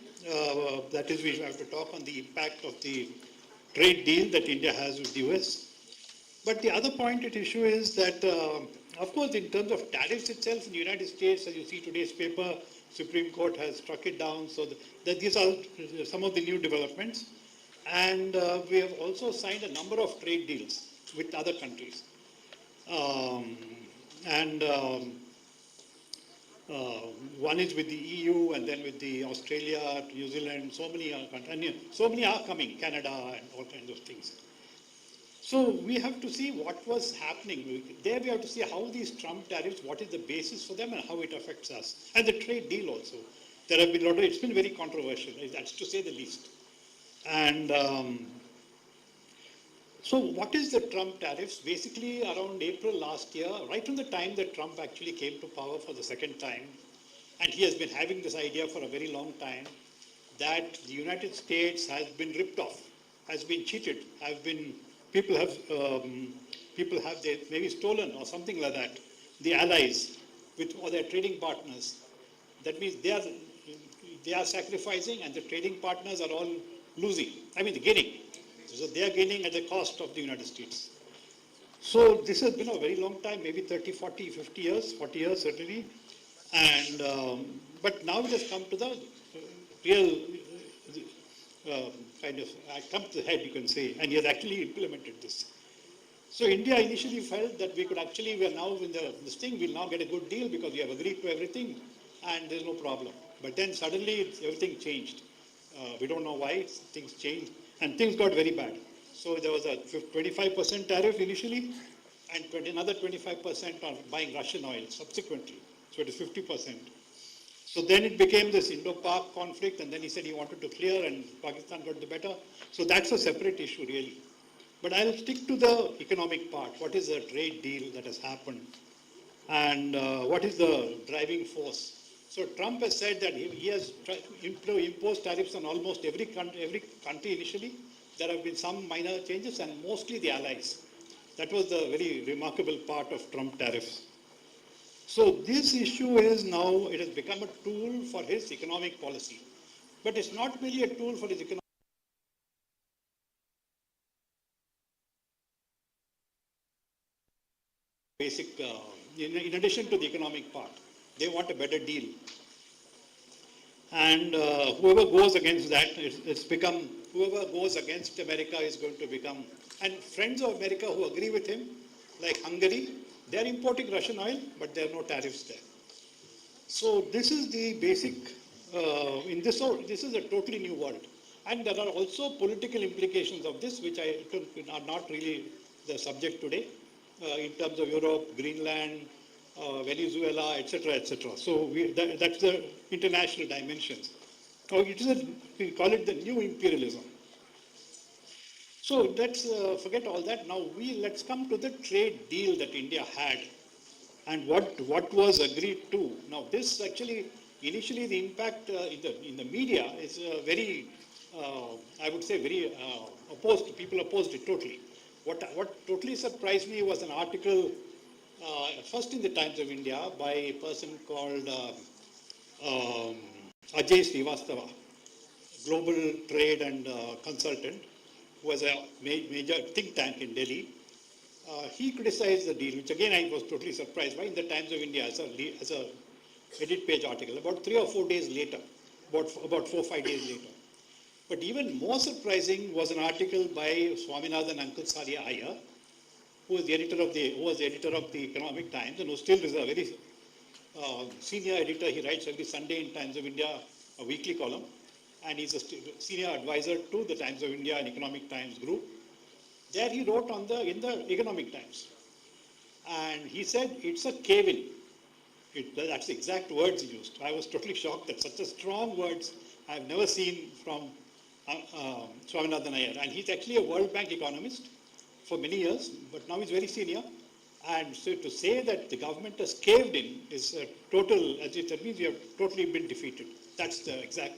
That is, we have to talk on the impact of the trade deal that India has with the US. But the other point at issue is that, of course, in terms of tariffs itself in the United States, as you see today's paper, Supreme Court has struck it down. So these are some of the new developments. And we have also signed a number of trade deals with other countries. One is with the EU and then with the Australia, New Zealand, so many are coming, Canada and all kinds of things. So we have to see what was happening. There we have to see how these Trump tariffs, what is the basis for them and how it affects us. And the trade deal also. There have been a lot of, it's been very controversial, that's to say the least. And so what is the Trump tariffs? Basically around April last year, right from the time that Trump actually came to power for the second time, and he has been having this idea for a very long time, that the United States has been ripped off, has been cheated, people people have they maybe stolen or something like that, the allies with or their trading partners. That means they are sacrificing and the trading partners are all losing. I mean, gaining. So they are gaining at the cost of the United States. So this has been a very long time, maybe 30, 40, 50 years, 40 years certainly. And, but now it has come to the real kind of, come to the head, you can say, and he has actually implemented this. So India initially felt that we could actually, we are now in this thing, we'll now get a good deal because we have agreed to everything and there's no problem. But then suddenly everything changed. We don't know why, things changed and things got very bad. So there was a 25% tariff initially and another 25% on buying Russian oil subsequently. So it is 50%. So then it became this Indo-Pak conflict and then he said he wanted to clear and Pakistan got the better. So that's a separate issue really. But I'll stick to the economic part. What is the trade deal that has happened? And what is the driving force? So Trump has said that he has imposed tariffs on almost every country initially. There have been some minor changes and mostly the allies. That was the very remarkable part of Trump tariffs. So this issue is now, it has become a tool for his economic policy. But it's not really a tool for his economic basic, in addition to the economic part. They want a better deal. And whoever goes against that, it's become, whoever goes against America is going to become, and friends of America who agree with him, like Hungary, they're importing Russian oil, but there are no tariffs there. So this is the basic, this is a totally new world. And there are also political implications of this, which are not really the subject today, in terms of Europe, Greenland, Venezuela, etc., etc. So that's the international dimensions. We call it the new imperialism. So let's forget all that. Now let's come to the trade deal that India had and what was agreed to. Now this actually, initially the impact in the media is very, I would say very opposed. People opposed it totally. What totally surprised me was an article first in the Times of India by a person called Ajay Srivastava, global trade and consultant, who was a major think tank in Delhi. He criticized the deal, which again I was totally surprised by, in the Times of India as a edit page article, about 3 or 4 days later, about 4 or 5 days later. But even more surprising was an article by Swaminathan Ankudsaria Iyer, who was the editor of the Economic Times and who still is a very senior editor. He writes every Sunday in Times of India, a weekly column, and he's a senior advisor to the Times of India and Economic Times group. There he wrote in the Economic Times, and he said it's a cave-in. That's the exact words he used. I was totally shocked that such a strong words I've never seen from Swaminathan Iyer. And he's actually a World Bank economist for many years, but now he's very senior. And so to say that the government has caved in is a total, that means we have totally been defeated. That's the exact,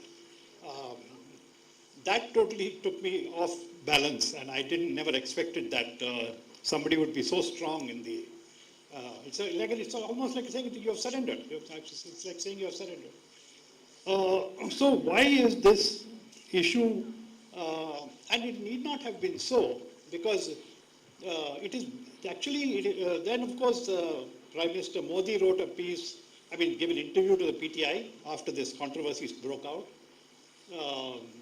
that totally took me off balance, and I never expected that somebody would be so strong in the, it's almost like saying you have surrendered. It's like saying you have surrendered. So why is this issue, and it need not have been so, because it is actually, then of course Prime Minister Modi wrote a piece, gave an interview to the PTI after this controversy broke out,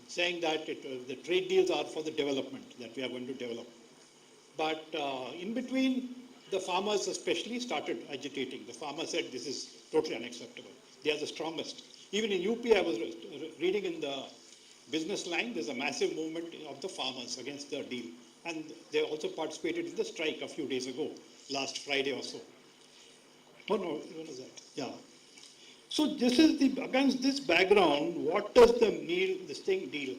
saying that the trade deals are for the development, that we are going to develop. But in between, the farmers especially started agitating. The farmers said this is totally unacceptable. They are the strongest. Even in UP, I was reading in the business line, there's a massive movement of the farmers against the deal. And they also participated in the strike a few days ago, last Friday or so. Oh no, when was that? Yeah. So this is against this background, what does this thing deal?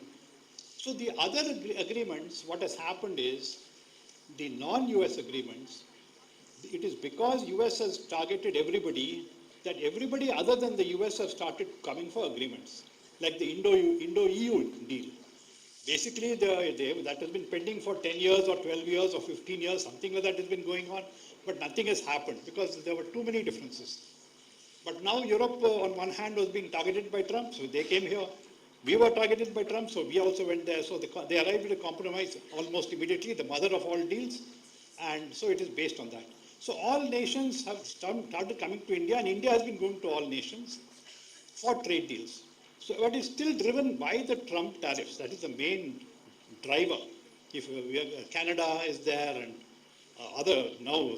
So the other agreements, what has happened is, the non-US agreements, it is because US has targeted everybody, that everybody other than the US have started coming for agreements, like the Indo-EU deal. Basically, that has been pending for 10 years or 12 years or 15 years, something like that has been going on, but nothing has happened because there were too many differences. But now Europe, on one hand, was being targeted by Trump, so they came here. We were targeted by Trump, so we also went there. So they arrived at a compromise almost immediately, the mother of all deals, and so it is based on that. So all nations have started coming to India, and India has been going to all nations for trade deals. So what is still driven by the Trump tariffs, that is the main driver. If Canada is there and now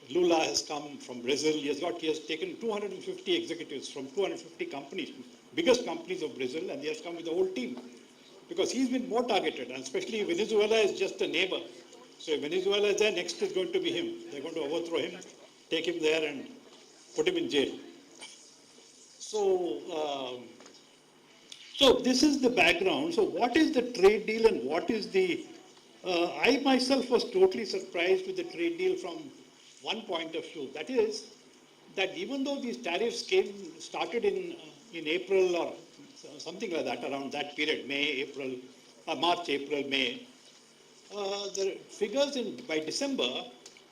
Lula has come from Brazil, he has taken 250 executives from 250 companies, biggest companies of Brazil, and he has come with the whole team. Because he's been more targeted, and especially Venezuela is just a neighbor. So if Venezuela is there, next is going to be him. They're going to overthrow him, take him there and put him in jail. So this is the background. So what is the trade deal and what is the... I myself was totally surprised with the trade deal from one point of view. That is, that even though these tariffs started in April or something like that, around that period, March, April, May, the figures by December,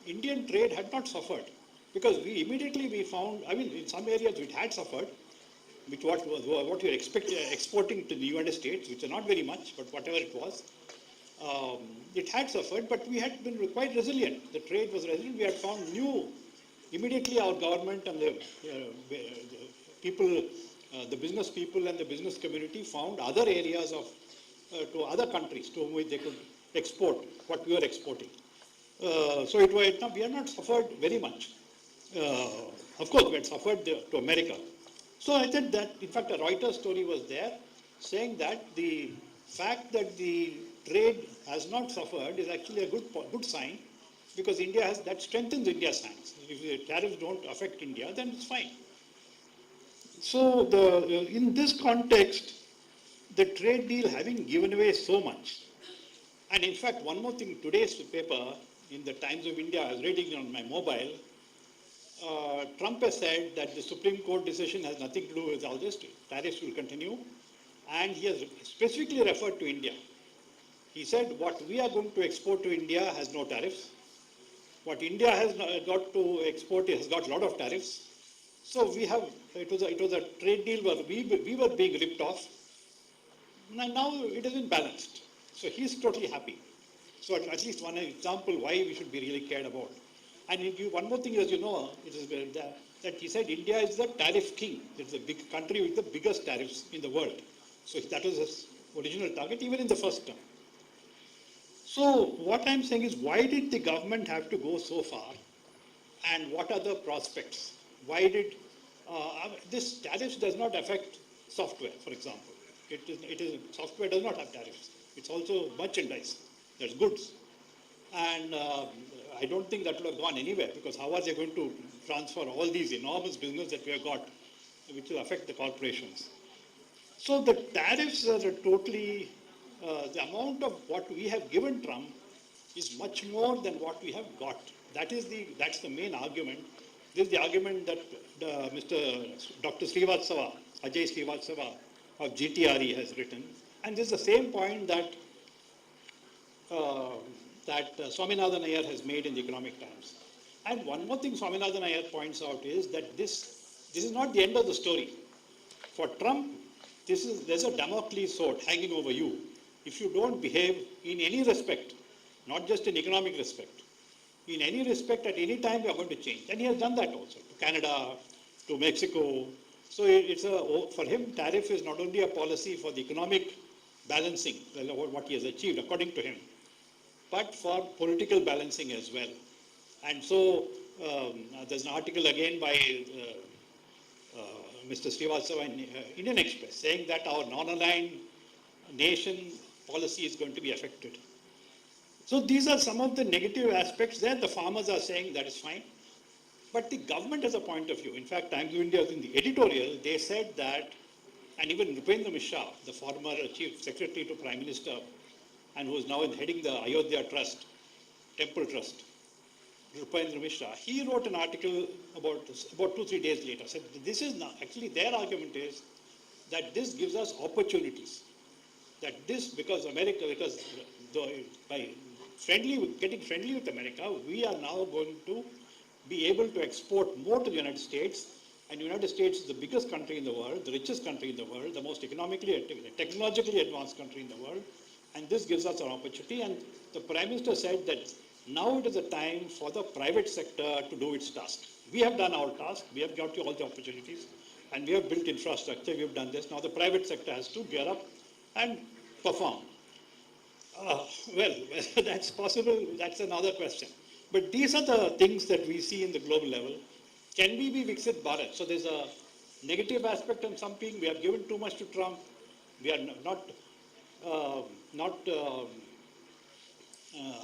Indian trade had not suffered. Because we found, in some areas it had suffered, which what we were exporting to the United States, which are not very much, but whatever it was, it had suffered, but we had been quite resilient. The trade was resilient. We had found immediately our government and the people, the business people and the business community found other areas to other countries to which they could export what we were exporting. So we had not suffered very much. Of course, we had suffered to America. So I said that, in fact, a Reuters story was there saying that the fact that the trade has not suffered is actually a good sign, because that strengthens India's hands. If the tariffs don't affect India, then it's fine. So in this context, the trade deal having given away so much, and in fact, one more thing, today's paper in the Times of India, I was reading on my mobile, Trump has said that the Supreme Court decision has nothing to do with all this. Tariffs will continue. And he has specifically referred to India. He said what we are going to export to India has no tariffs. What India has got to export has got a lot of tariffs. So it was a trade deal where we were being ripped off. And now it has been balanced. So he's totally happy. So at least one example why we should be really cared about. And one more thing, as you know, that he said India is the tariff king. It's a big country with the biggest tariffs in the world. So that was his original target, even in the first term. So what I'm saying is, why did the government have to go so far? And what are the prospects? Why did this tariffs does not affect software, for example. Software does not have tariffs. It's also merchandise. There's goods. And I don't think that would have gone anywhere, because how are they going to transfer all these enormous business that we have got, which will affect the corporations? So the tariffs are totally, the amount of what we have given Trump is much more than what we have got. That's the main argument. This is the argument that Dr. Srivastava, Ajay Srivastava of GTRE has written. And this is the same point that Swaminathan Iyer has made in the Economic Times. And one more thing Swaminathan Iyer points out is that this is not the end of the story. For Trump, there's a Damocles sword hanging over you. If you don't behave in any respect, not just in economic respect, in any respect at any time we are going to change. And he has done that also, to Canada, to Mexico. So for him, tariff is not only a policy for the economic balancing, what he has achieved according to him, but for political balancing as well. And so there's an article again by Mr. Srivastava in Indian Express saying that our non-aligned nation policy is going to be affected. So these are some of the negative aspects there. The farmers are saying that is fine. But the government has a point of view. In fact, Times of India, in the editorial, they said that, and even Rupendra Mishra, the former chief secretary to Prime Minister, and who is now heading the Ayodhya Trust, Temple Trust, Rupendra Mishra, he wrote an article about 2-3 days later, said this is not, actually their argument is that this gives us opportunities. that this, because by getting friendly with America, we are now going to be able to export more to the United States. And the United States is the biggest country in the world, the richest country in the world, the most economically and technologically advanced country in the world. And this gives us an opportunity. And the Prime Minister said that now it is the time for the private sector to do its task. We have done our task. We have got you all the opportunities. And we have built infrastructure. We have done this. Now the private sector has to gear up and perform. Well, whether that's possible, that's another question. But these are the things that we see in the global level. Can we be Viksit Bharat? So there's a negative aspect on something. We have given too much to Trump. We are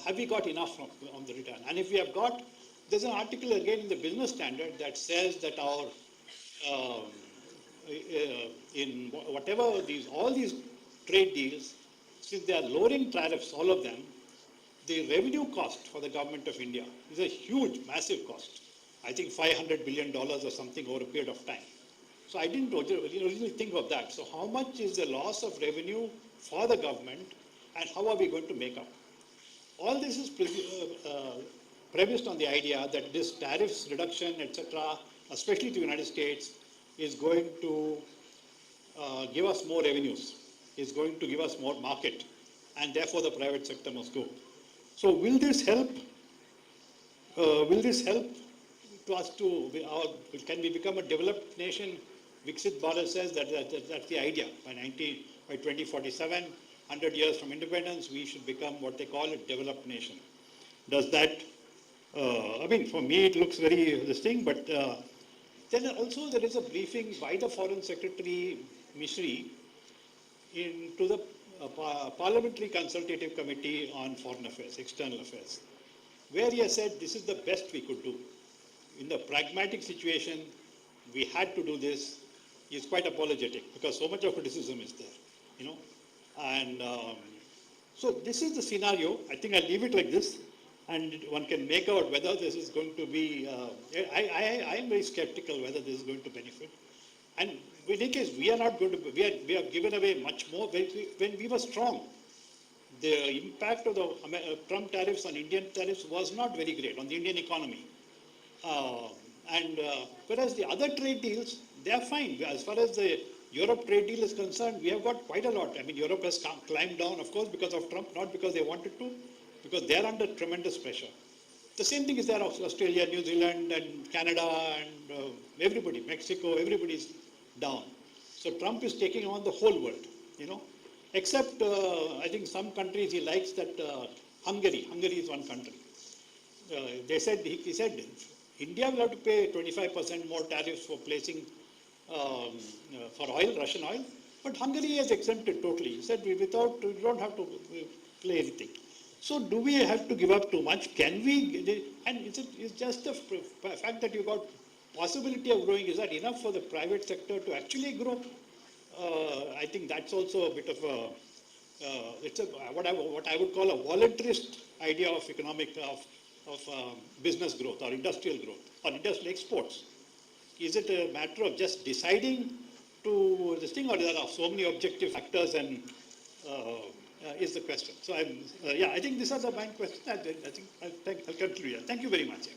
have we got enough on the return? And if we have got, there's an article again in the Business Standard that says that our in whatever all these trade deals, since they are lowering tariffs, all of them, the revenue cost for the government of India is a huge, massive cost. I think $500 billion or something over a period of time. So I didn't originally think of that. So how much is the loss of revenue for the government and how are we going to make up? All this is premised on the idea that this tariffs reduction, etc., especially to the United States, is going to give us more revenues, is going to give us more market, and therefore the private sector must go. So will this help? Will this help to us can we become a developed nation? Viksit Bharat says that's the idea. By 2047, 100 years from independence, we should become what they call a developed nation. Does that, I mean, for me it looks very this thing, but then also there is a briefing by the Foreign Secretary Mishri to the Parliamentary Consultative Committee on Foreign Affairs, External Affairs, where he has said this is the best we could do. In the pragmatic situation, we had to do this. He is quite apologetic because so much of criticism is there, you know. And so this is the scenario. I think I'll leave it like this, and one can make out whether this is going to be. I am very skeptical whether this is going to benefit. And in any case, we are not going to. We have given away much more when we were strong. The impact of the Trump tariffs on Indian tariffs was not very great on the Indian economy. Whereas the other trade deals, they are fine. As far as the Europe trade deal is concerned, we have got quite a lot. I mean, Europe has climbed down, of course, because of Trump, not because they wanted to, because they are under tremendous pressure. The same thing is there of Australia, New Zealand, and Canada, and everybody, Mexico, everybody's down. So Trump is taking on the whole world, you know, except I think some countries he likes that Hungary. Hungary is one country. They said, he said, India will have to pay 25% more tariffs for placing for oil, Russian oil, but Hungary has exempted totally. He said, we don't have to play anything. So do we have to give up too much? Can we? And it's just the fact that you've got possibility of growing. Is that enough for the private sector to actually grow? I think that's also a bit of a, what I would call a voluntarist idea of economic, of business growth or industrial growth or industrial exports. Is it a matter of just deciding to this thing, or there are so many objective factors and is the question. So I think these are the main questions. I think I'll conclude here. Thank you very much.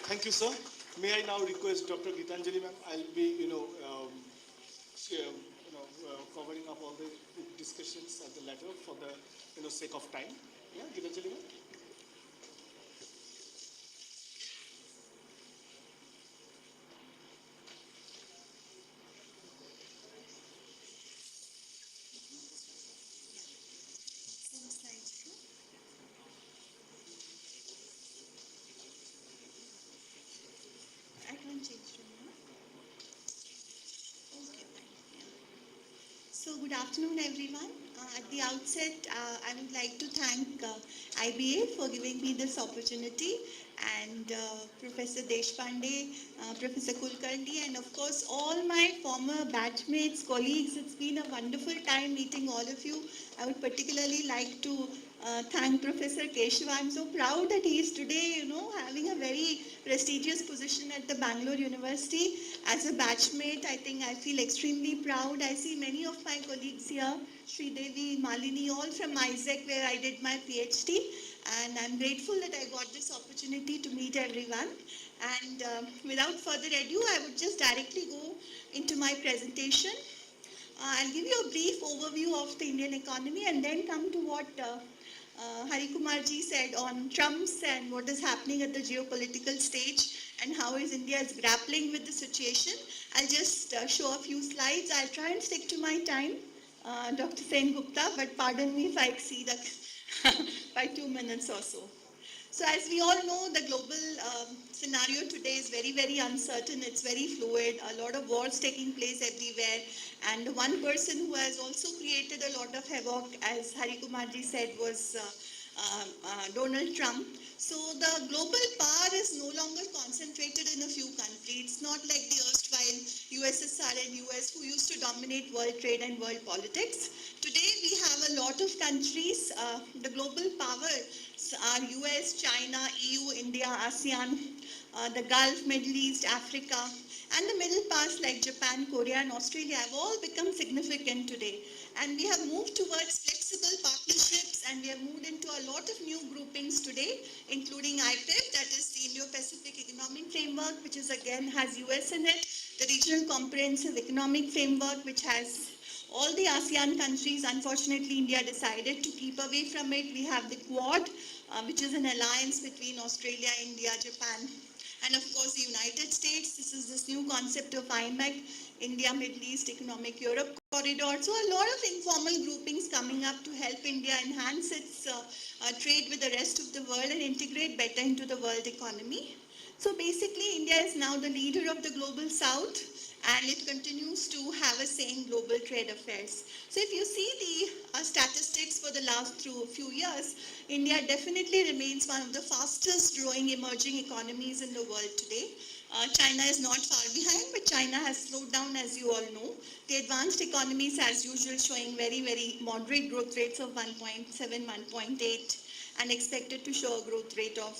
Thank you, sir. May I now request Dr. Gitanjali ma'am? I'll be, covering up all the discussions at the letter for the, sake of time. Yeah, Gitanjali ma'am. So good afternoon, everyone. At the outset, I would like to thank IBA for giving me this opportunity, and Professor Deshpande, Professor Kulkarni, and of course all my former batchmates, colleagues. It's been a wonderful time meeting all of you. I would particularly like to thank Professor Keshav. I'm so proud that he is today, having a very prestigious position at the Bangalore University. As a batchmate, I think I feel extremely proud. I see many of my colleagues here, Sri Devi, Malini, all from Isaac, where I did my PhD. And I'm grateful that I got this opportunity to meet everyone. And without further ado, I would just directly go into my presentation. I'll give you a brief overview of the Indian economy and then come to what Hari Kumar ji said on Trump's and what is happening at the geopolitical stage and how is India is grappling with the situation. I'll just show a few slides. I'll try and stick to my time, Dr. Sen Gupta, but pardon me if I exceed by 2 minutes or so. So as we all know, the global scenario today is very, very uncertain. It's very fluid. A lot of wars taking place everywhere. And one person who has also created a lot of havoc, as Hari Kumar ji said, was Donald Trump. So the global power is no longer concentrated in a few countries. It's not like the erstwhile USSR and US who used to dominate world trade and world politics. Today we have a lot of countries. The global power are US, China, EU, India, ASEAN, the Gulf, Middle East, Africa, and the middle powers like Japan, Korea, and Australia have all become significant today. And we have moved towards flexible partnerships, and we have moved into a lot of new groupings today, including IPEF, that is the Indo-Pacific Economic Framework, which is again has US in it, the Regional Comprehensive Economic Framework, which has all the ASEAN countries. Unfortunately, India decided to keep away from it. We have the Quad, which is an alliance between Australia, India, Japan, and of course the United States. This is this new concept of IMEC, India, Middle East, Economic Europe Corridor. So a lot of informal groupings coming up to help India enhance its trade with the rest of the world and integrate better into the world economy. So basically, India is now the leader of the global south, and it continues to have a say in global trade affairs. So if you see the statistics for the last few years, India definitely remains one of the fastest growing emerging economies in the world today. China is not far behind, but China has slowed down, as you all know. The advanced economies, as usual, showing very, very moderate growth rates of 1.7, 1.8, and expected to show a growth rate of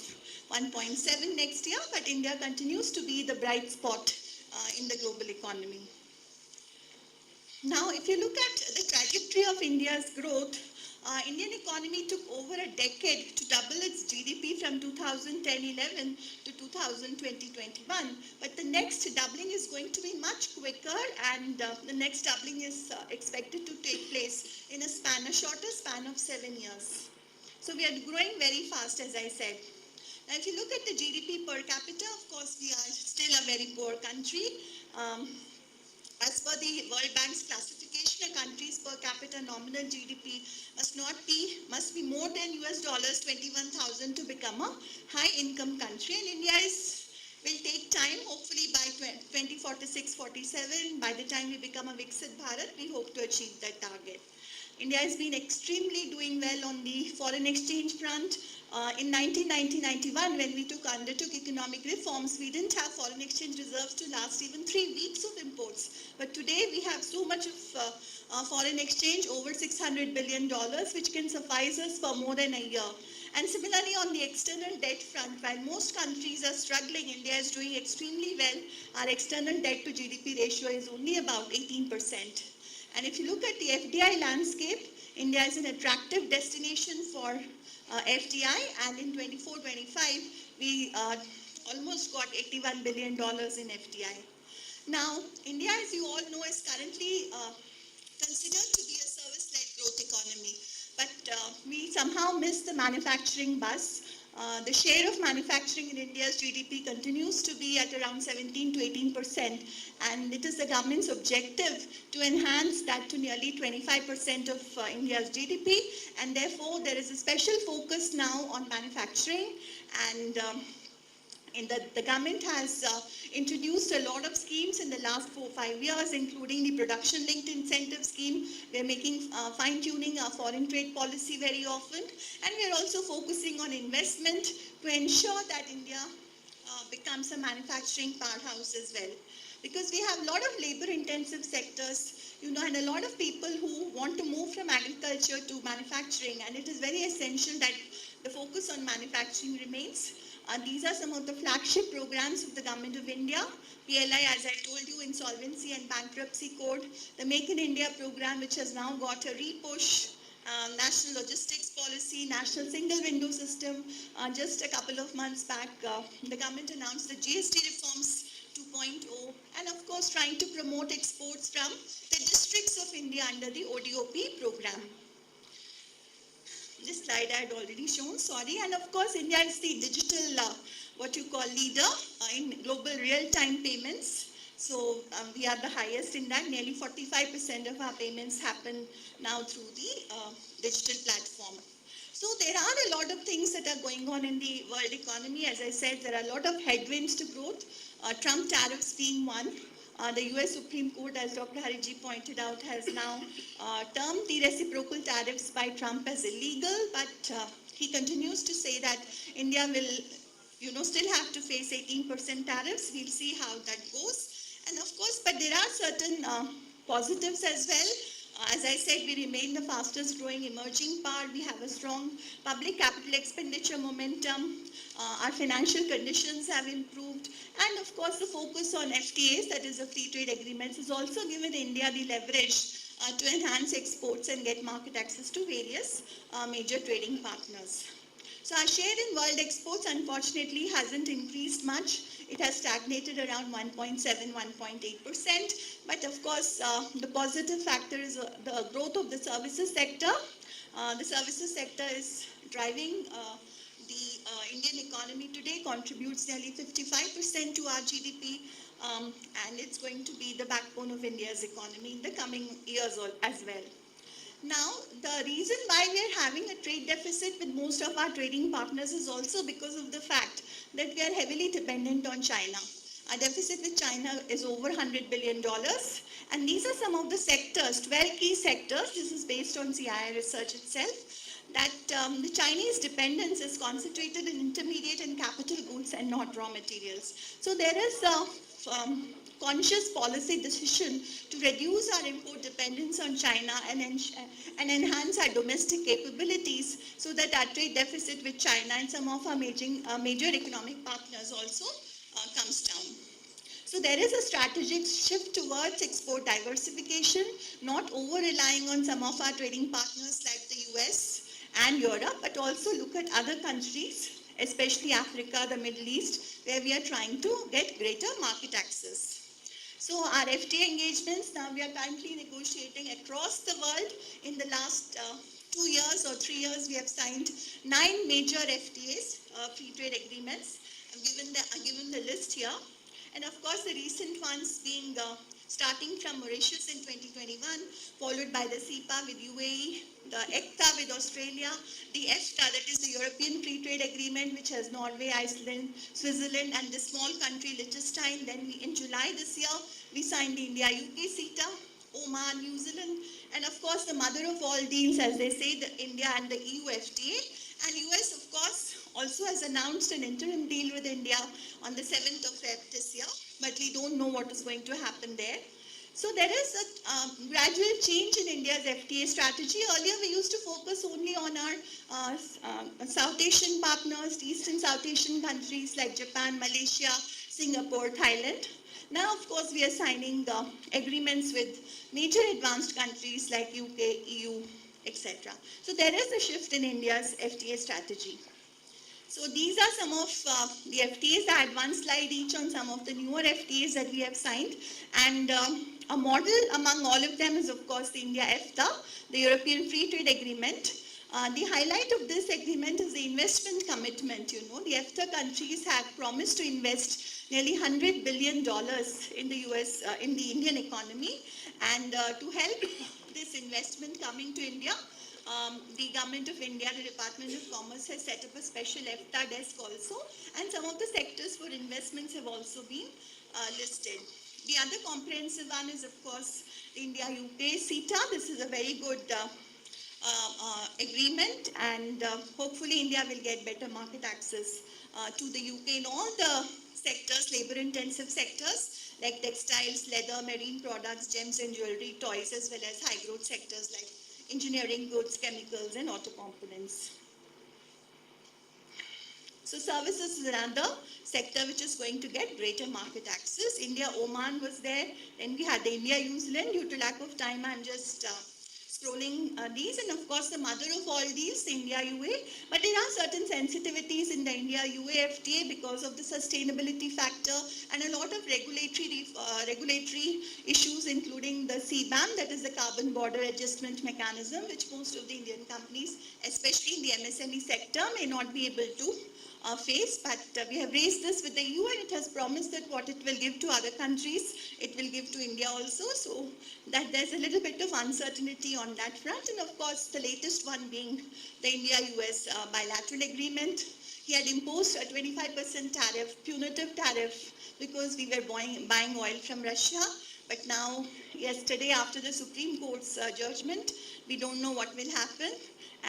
1.7 next year, but India continues to be the bright spot in the global economy. Now, if you look at the trajectory of India's growth, Indian economy took over a decade to double its GDP from 2010-11 to 2020-21, but the next doubling is going to be much quicker, and the next doubling is expected to take place in a shorter span of 7 years. So we are growing very fast, as I said. Now, if you look at the GDP per capita, of course, we are still a very poor country. As per the World Bank's classification, a country's per capita nominal GDP must be more than US dollars 21,000 to become a high-income country. And India will take time. Hopefully, by 2046-47, by the time we become a Viksit Bharat, we hope to achieve that target. India has been extremely doing well on the foreign exchange front. In 1990-91, when we undertook economic reforms, we didn't have foreign exchange reserves to last even 3 weeks of imports. But today we have so much of foreign exchange, over $600 billion, which can suffice us for more than a year. And similarly, on the external debt front, while most countries are struggling, India is doing extremely well. Our external debt to GDP ratio is only about 18%. And if you look at the FDI landscape, India is an attractive destination for FDI, and in 24-25, we almost got $81 billion in FDI. Now, India, as you all know, is currently considered to be a service-led growth economy, but we somehow miss the manufacturing bus. The share of manufacturing in India's GDP continues to be at around 17 to 18%, and it is the government's objective to enhance that to nearly 25% of India's GDP, and therefore there is a special focus now on manufacturing, and the government has introduced a lot of schemes in the last 4-5 years, including the production-linked incentive scheme. We are making fine-tuning our foreign trade policy very often, and we are also focusing on investment to ensure that India becomes a manufacturing powerhouse as well. Because we have a lot of labor-intensive sectors and a lot of people who want to move from agriculture to manufacturing, and it is very essential that the focus on manufacturing remains. These are some of the flagship programs of the Government of India. PLI, as I told you, Insolvency and Bankruptcy Code, the Make in India program, which has now got a repush, National Logistics Policy, National Single Window System. Just a couple of months back, the government announced the GST reforms 2.0, and of course trying to promote exports from the districts of India under the ODOP program. This slide I had already shown, sorry. And of course, India is the digital, what you call leader in global real-time payments. So we are the highest in that. Nearly 45% of our payments happen now through the digital platform. So there are a lot of things that are going on in the world economy. As I said, there are a lot of headwinds to growth, Trump tariffs being one. The US Supreme Court, as Dr. Hariji pointed out, has now termed the reciprocal tariffs by Trump as illegal, but he continues to say that India will, still have to face 18% tariffs. We'll see how that goes. And of course, but there are certain positives as well. As I said, we remain the fastest growing emerging power. We have a strong public capital expenditure momentum. Our financial conditions have improved. And of course, the focus on FTAs, that is the free trade agreements, has also given India the leverage to enhance exports and get market access to various major trading partners. So our share in world exports, unfortunately, hasn't increased much. It has stagnated around 1.7, 1.8%. But of course, the positive factor is the growth of the services sector. The services sector is driving the Indian economy today, contributes nearly 55% to our GDP, and it's going to be the backbone of India's economy in the coming years as well. Now, the reason why we are having a trade deficit with most of our trading partners is also because of the fact that we are heavily dependent on China. Our deficit with China is over $100 billion. And these are some of the sectors, 12 key sectors. This is based on CII research itself, that the Chinese dependence is concentrated in intermediate and capital goods and not raw materials. So there is a conscious policy decision to reduce our import dependence on China and enhance our domestic capabilities so that our trade deficit with China and some of our major economic partners also comes down. So there is a strategic shift towards export diversification, not over-relying on some of our trading partners like the US and Europe, but also look at other countries, especially Africa, the Middle East, where we are trying to get greater market access. So our FTA engagements, now we are currently negotiating across the world. In the last 2 years or 3 years, we have signed 9 major FTAs, free trade agreements. I've given the list here. And of course, the recent ones being starting from Mauritius in 2021, followed by the CEPA with UAE, the ECTA with Australia, the EFTA, that is the European Free Trade Agreement, which has Norway, Iceland, Switzerland, and the small country Liechtenstein. Then in July this year, we signed the India-UK CETA, Oman, New Zealand, and of course the mother of all deals, as they say, the India and the EU FTA. And US, of course, also has announced an interim deal with India on the 7th of Feb this year, but we don't know what is going to happen there. So there is a gradual change in India's FTA strategy. Earlier, we used to focus only on our South Asian partners, East and South Asian countries like Japan, Malaysia, Singapore, Thailand. Now, of course, we are signing agreements with major advanced countries like UK, EU, etc. So there is a shift in India's FTA strategy. So these are some of the FTAs. I had one slide each on some of the newer FTAs that we have signed. And a model among all of them is, of course, the India-EFTA, the European Free Trade Agreement. The highlight of this agreement is the investment commitment. The EFTA countries have promised to invest nearly $100 billion in the US, in the Indian economy. And to help this investment coming to India, the Government of India, the Department of Commerce has set up a special EFTA desk also, and some of the sectors for investments have also been listed. The other comprehensive one is, of course, India-UK CETA. This is a very good agreement, and hopefully India will get better market access to the UK in all the sectors, labor-intensive sectors like textiles, leather, marine products, gems and jewelry, toys, as well as high-growth sectors like engineering, goods, chemicals, and auto components. So services is another sector which is going to get greater market access. India, Oman was there. Then we had the India, New Zealand. Due to lack of time, I'm just scrolling these. And of course, the mother of all these, the India, UA. But there are certain sensitivities in the India, UA, FTA because of the sustainability factor and a lot of regulatory issues, including the CBAM, that is the Carbon Border Adjustment Mechanism, which most of the Indian companies, especially in the MSME sector, may not be able to face, but we have raised this with the EU, and it has promised that what it will give to other countries, it will give to India also, so that there's a little bit of uncertainty on that front. And of course, the latest one being the India-US bilateral agreement. He had imposed a 25% tariff, punitive tariff, because we were buying oil from Russia. But now, yesterday, after the Supreme Court's judgment, we don't know what will happen,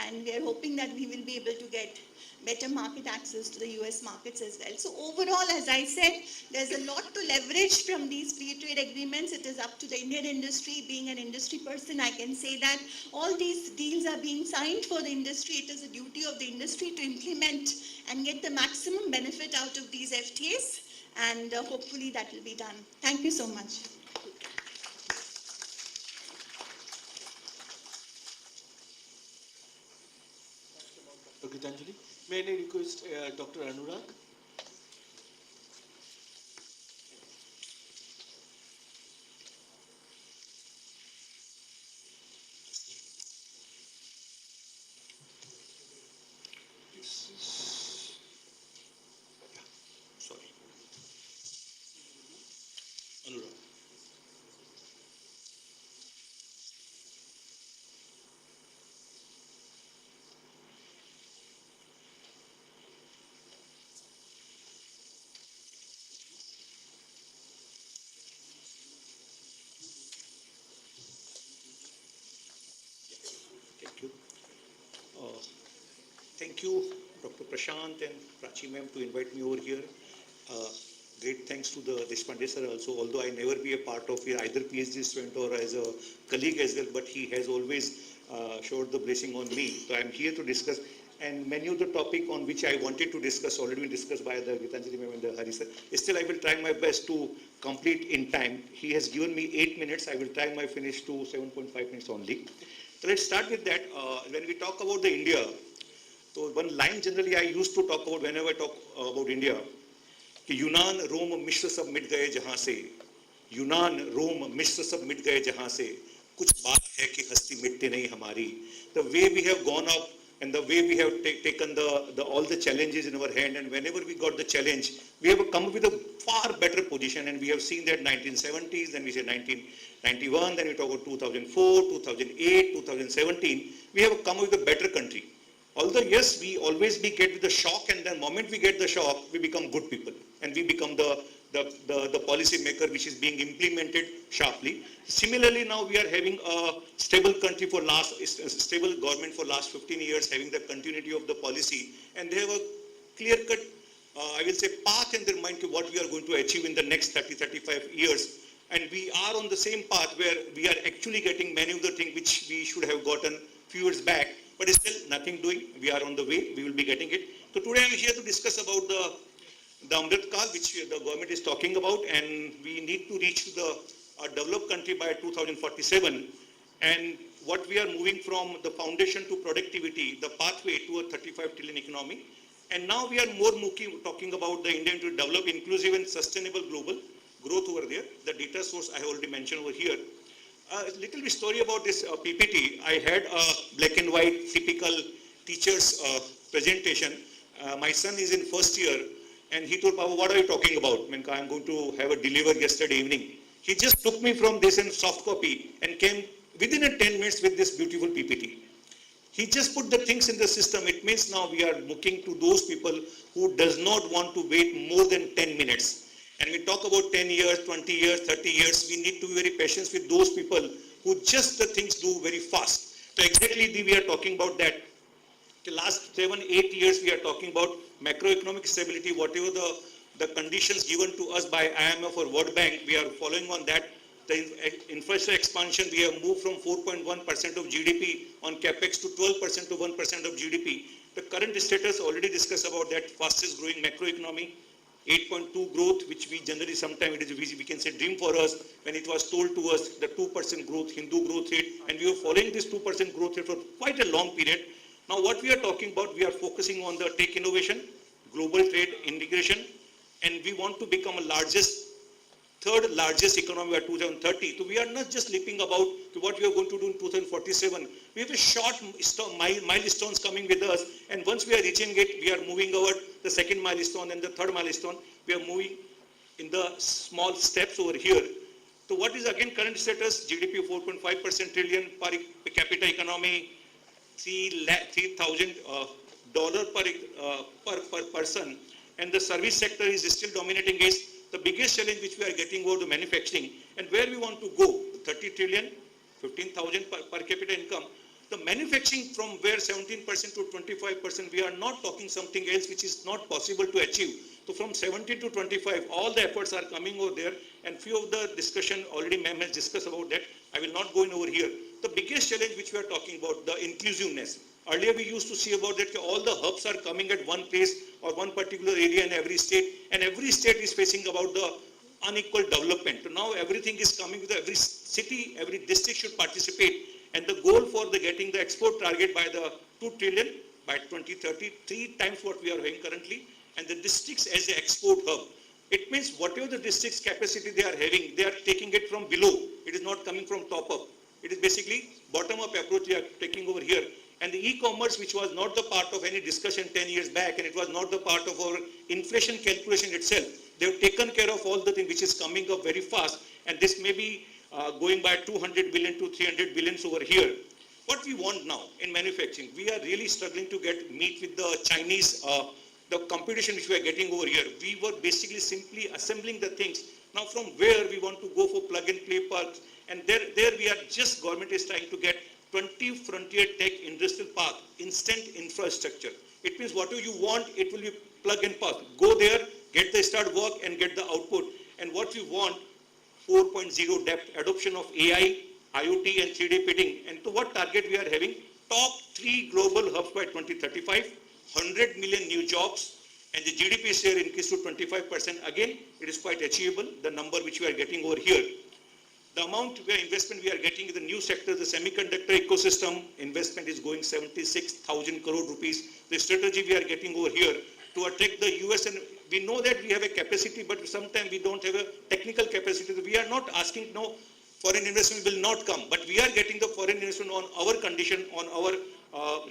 and we are hoping that we will be able to get better market access to the US markets as well. So overall, as I said, there's a lot to leverage from these free trade agreements. It is up to the Indian industry. Being an industry person, I can say that all these deals are being signed for the industry. It is a duty of the industry to implement and get the maximum benefit out of these FTAs, and hopefully that will be done. Thank you so much. Gitanjali. May I request Dr. Anurag? Sorry. Anurag. Thank you. Thank you, Dr. Prashant and Prachi ma'am, to invite me over here. Great thanks to the Deshpande sir also, although I never be a part of here, either PhD student or as a colleague as well, but he has always showed the blessing on me. So I am here to discuss, and many of the topic on which I wanted to discuss already been discussed by the Gitanjali ma'am and the Hari sir. Still, I will try my best to complete in time. He has given me 8 minutes. I will try my finish to 7.5 minutes only. So let's start with that. When we talk about the India, so one line generally I used to talk about whenever I talk about India, कि यूनान रोम मिस्र सब मिट गए जहाँ से, यूनान रोम मिस्र सब मिट गए जहाँ से, कुछ बात है कि हस्ती मिटते नहीं हमारी. The way we have gone up and the way we have taken all the challenges in our hand, and whenever we got the challenge, we have come up with a far better position, and we have seen that 1970s, then we say 1991, then we talk about 2004, 2008, 2017, we have come up with a better country. Although yes, we always get with the shock, and the moment we get the shock, we become good people, and we become the policy maker which is being implemented sharply. Similarly, now we are having a stable country for stable government for last 15 years, having the continuity of the policy, and they have a clear-cut, I will say, path in their mind to what we are going to achieve in the next 30-35 years. And we are on the same path where we are actually getting many of the things which we should have gotten few years back, but still nothing doing. We are on the way, we will be getting it. So today I am here to discuss about the Amrit Kaal, which the government is talking about, and we need to reach a developed country by 2047. And what we are moving from the foundation to productivity, the pathway to a 35 trillion economy. And now we are more talking about the India to develop inclusive and sustainable global growth over there. The data source I have already mentioned over here. A little bit story about this PPT. I had a black and white typical teacher's presentation. My son is in first year, and he told, Papa, what are you talking about? I am going to have a deliver yesterday evening. He just took me from this in soft copy and came within 10 minutes with this beautiful PPT. He just put the things in the system. It means now we are looking to those people who does not want to wait more than 10 minutes. And we talk about 10 years, 20 years, 30 years. We need to be very patient with those people who just the things do very fast. So exactly we are talking about that. The last 7-8 years we are talking about macroeconomic stability, whatever the conditions given to us by IMF or World Bank, we are following on that. The infrastructure expansion, we have moved from 4.1% of GDP on capex to 12% to 1% of GDP. The current status already discussed about that fastest growing macroeconomy, 8.2 growth, which we generally sometimes it is we can say dream for us when it was told to us the 2% growth, Hindu growth rate, and we were following this 2% growth rate for quite a long period. Now what we are talking about, we are focusing on the tech innovation, global trade integration, and we want to become a third largest economy by 2030. So we are not just leaping about to what we are going to do in 2047. We have a short milestones coming with us, and once we are reaching it, we are moving over the second milestone and the third milestone. We are moving in the small steps over here. So what is again current status? GDP 4.5% trillion per capita economy, $3,000 per person, and the service sector is still dominating is the biggest challenge which we are getting over to manufacturing, and where we want to go, 30 trillion, 15,000 per capita income. The manufacturing from where 17% to 25%, we are not talking something else which is not possible to achieve. So from 17 to 25, all the efforts are coming over there, and few of the discussion already ma'am has discussed about that. I will not go in over here. The biggest challenge which we are talking about, the inclusiveness. Earlier we used to see about that all the hubs are coming at one place or one particular area in every state, and every state is facing about the unequal development. So now everything is coming with every city, every district should participate, and the goal for the getting the export target by the 2 trillion by 2030, 3 times what we are having currently, and the districts as the export hub. It means whatever the district's capacity they are having, they are taking it from below. It is not coming from top up. It is basically bottom-up approach they are taking over here. And the e-commerce, which was not the part of any discussion 10 years back, and it was not the part of our inflation calculation itself. They have taken care of all the things which is coming up very fast, and this may be going by 200 billion to 300 billions over here. What we want now in manufacturing, we are really struggling to meet with the Chinese, the competition which we are getting over here. We were basically simply assembling the things. Now from where we want to go for plug-and-play parks, and there we are just, government is trying to get 20 frontier tech industrial park, instant infrastructure. It means whatever you want, it will be plug and park. Go there, get the start work and get the output. And what we want, 4.0 depth, adoption of AI, IoT and 3D printing. And to what target we are having? Top 3 global hubs by 2035, 100 million new jobs, and the GDP share increase to 25%. Again, it is quite achievable, the number which we are getting over here. The amount of investment we are getting in the new sector, the semiconductor ecosystem, investment is going 76,000 crore rupees. The strategy we are getting over here to attract the US, and we know that we have a capacity, but sometimes we don't have a technical capacity. We are not asking, no, foreign investment will not come, but we are getting the foreign investment on our condition, on our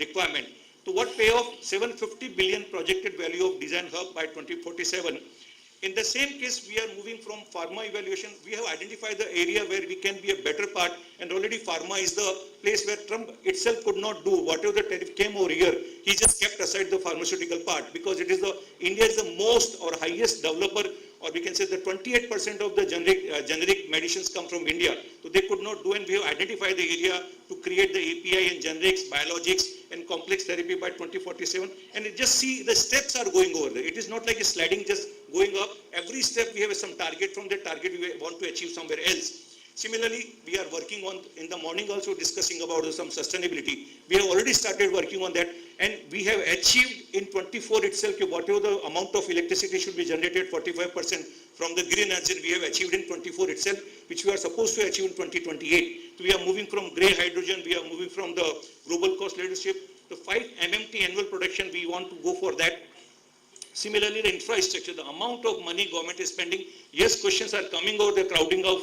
requirement. So what payoff? 750 billion projected value of design hub by 2047. In the same case, we are moving from pharma evaluation. We have identified the area where we can be a better part, and already pharma is the place where Trump itself could not do. Whatever the tariff came over here, he just kept aside the pharmaceutical part, because it is India is the most or highest developer, or we can say the 28% of the generic medicines come from India. So they could not do, and we have identified the area to create the API and generics, biologics, and complex therapy by 2047. And just see the steps are going over there. It is not like a sliding just going up. Every step we have some target. From that target we want to achieve somewhere else. Similarly, we are working on, in the morning also discussing about some sustainability. We have already started working on that, and we have achieved in 24 itself whatever the amount of electricity should be generated, 45% from the green energy we have achieved in 24 itself, which we are supposed to achieve in 2028. So we are moving from grey hydrogen, we are moving from the global cost leadership to 5 MMT annual production. We want to go for that. Similarly, the infrastructure, the amount of money government is spending, yes, questions are coming over the crowding out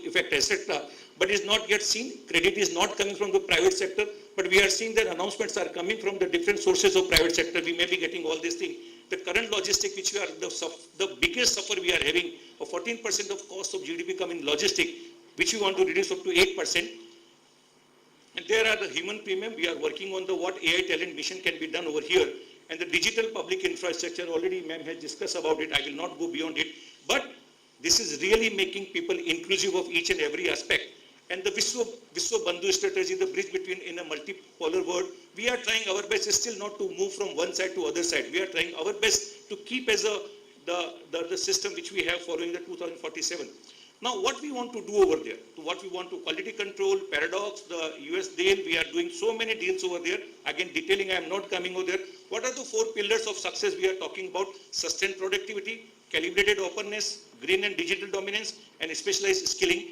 effect, etc., but is not yet seen. Credit is not coming from the private sector, but we are seeing that announcements are coming from the different sources of private sector. We may be getting all these things. The current logistic, which we are the biggest suffer we are having, of 14% of cost of GDP coming logistic, which we want to reduce up to 8%. And there are the human premium. We are working on the what AI talent mission can be done over here. And the digital public infrastructure, already ma'am has discussed about it. I will not go beyond it. But this is really making people inclusive of each and every aspect. And the Vishwa Bandhu strategy, the bridge between in a multipolar world, we are trying our best still not to move from one side to other side. We are trying our best to keep as the system which we have following the 2047. Now, what we want to do over there, what we want to quality control, paradox, the US deal, we are doing so many deals over there. Again, detailing, I am not coming over there. What are the 4 pillars of success we are talking about? Sustained productivity, calibrated openness, green and digital dominance, and specialized skilling.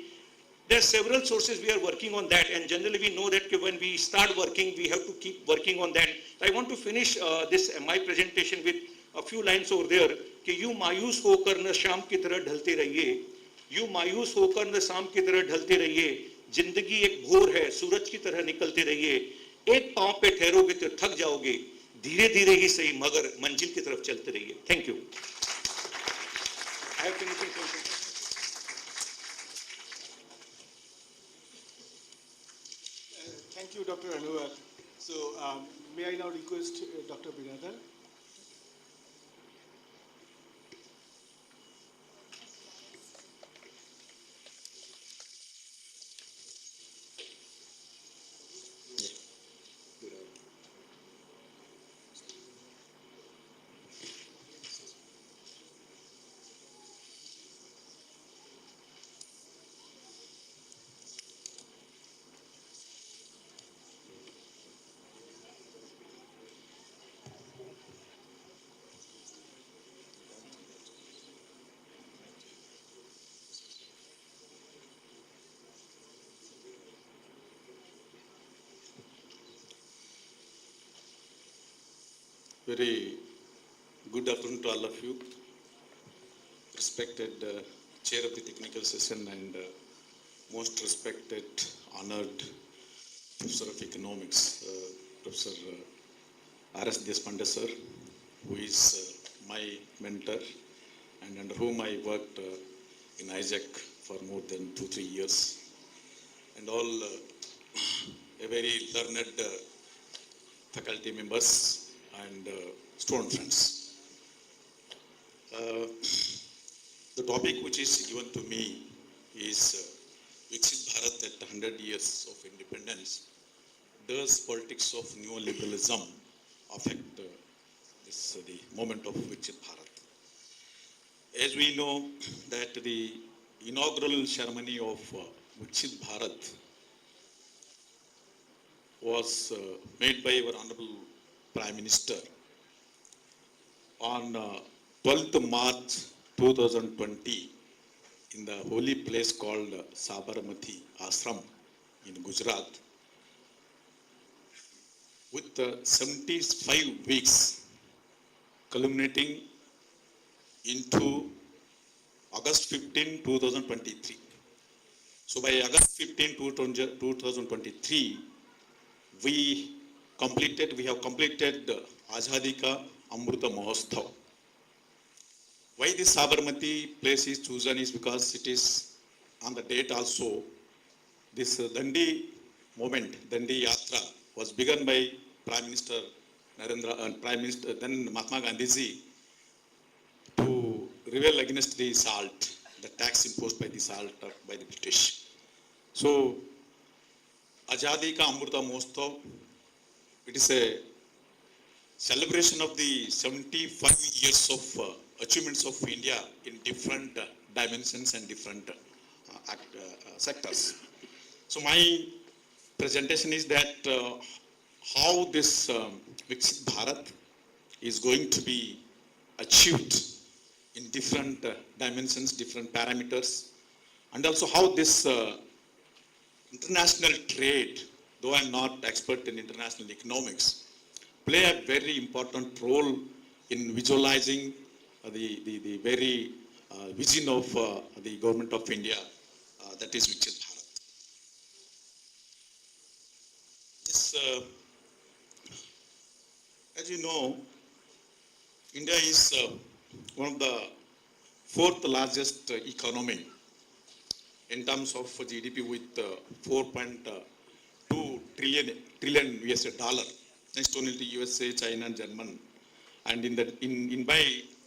There are several sources we are working on that, and generally we know that when we start working, we have to keep working on that. I want to finish my presentation with a few lines over there. कि यूं मायूस होकर न शाम की तरह ढलते रहिए, यूं मायूस होकर न शाम की तरह ढलते रहिए, जिंदगी एक भोर है, सूरज की तरह निकलते रहिए, एक पांव पे ठहरोगे तो थक जाओगे, धीरे धीरे ही सही मगर मंजिल की तरफ चलते रहिए. Thank you. I have finished. Thank you, Dr. Anwar. So, may I now request Dr. Binadar? Very good afternoon to all of you. Respected chair of the technical session and most respected, honored Professor of Economics, Professor R.S. Deshpande sir, who is my mentor and under whom I worked in ISAC for more than 2-3 years, and all a very learned faculty members and student friends. The topic which is given to me is Viksit Bharat at 100 years of independence. Does politics of neoliberalism affect the moment of Viksit Bharat? As we know that the inaugural ceremony of Viksit Bharat was made by our Honorable Prime Minister on 12th March 2020 in the holy place called Sabarmati Ashram in Gujarat, with 75 weeks culminating into August 15, 2023. So by August 15, 2023, we have completed Azadi Ka Amruta Mahotsav. Why this Sabarmati place is chosen is because it is on the date also, this Dandi movement, Dandi Yatra, was begun by Prime Minister Narendra and Prime Minister, then Mahatma Gandhiji, to rebel against the salt, the tax imposed by the salt by the British. So, Azadi Ka Amruta Mahotsav, it is a celebration of the 75 years of achievements of India in different dimensions and different sectors. So my presentation is that how this Viksit Bharat is going to be achieved in different dimensions, different parameters, and also how this international trade, though I'm not expert in international economics, play a very important role in visualizing the very vision of the government of India, that is Viksit Bharat. This, as you know, India is one of the 4th largest economy in terms of GDP with 4.2 trillion US dollar. Next only to USA, China, and Germany. And in by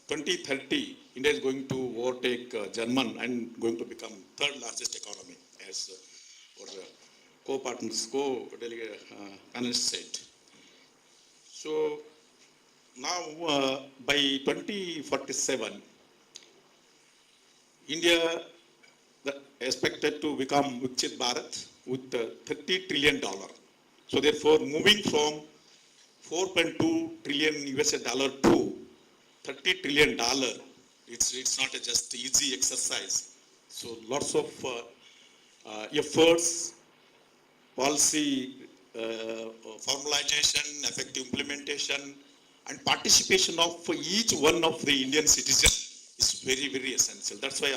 2030, India is going to overtake Germany and going to become 3rd largest economy, as or co-partners, co-panelists said. So now by 2047, India expected to become Viksit Bharat with $30 trillion. So therefore, moving from 4.2 trillion USA dollar to $30 trillion, it's not a just easy exercise. So lots of efforts, policy formalization, effective implementation, and participation of each one of the Indian citizens is very, very essential. That's why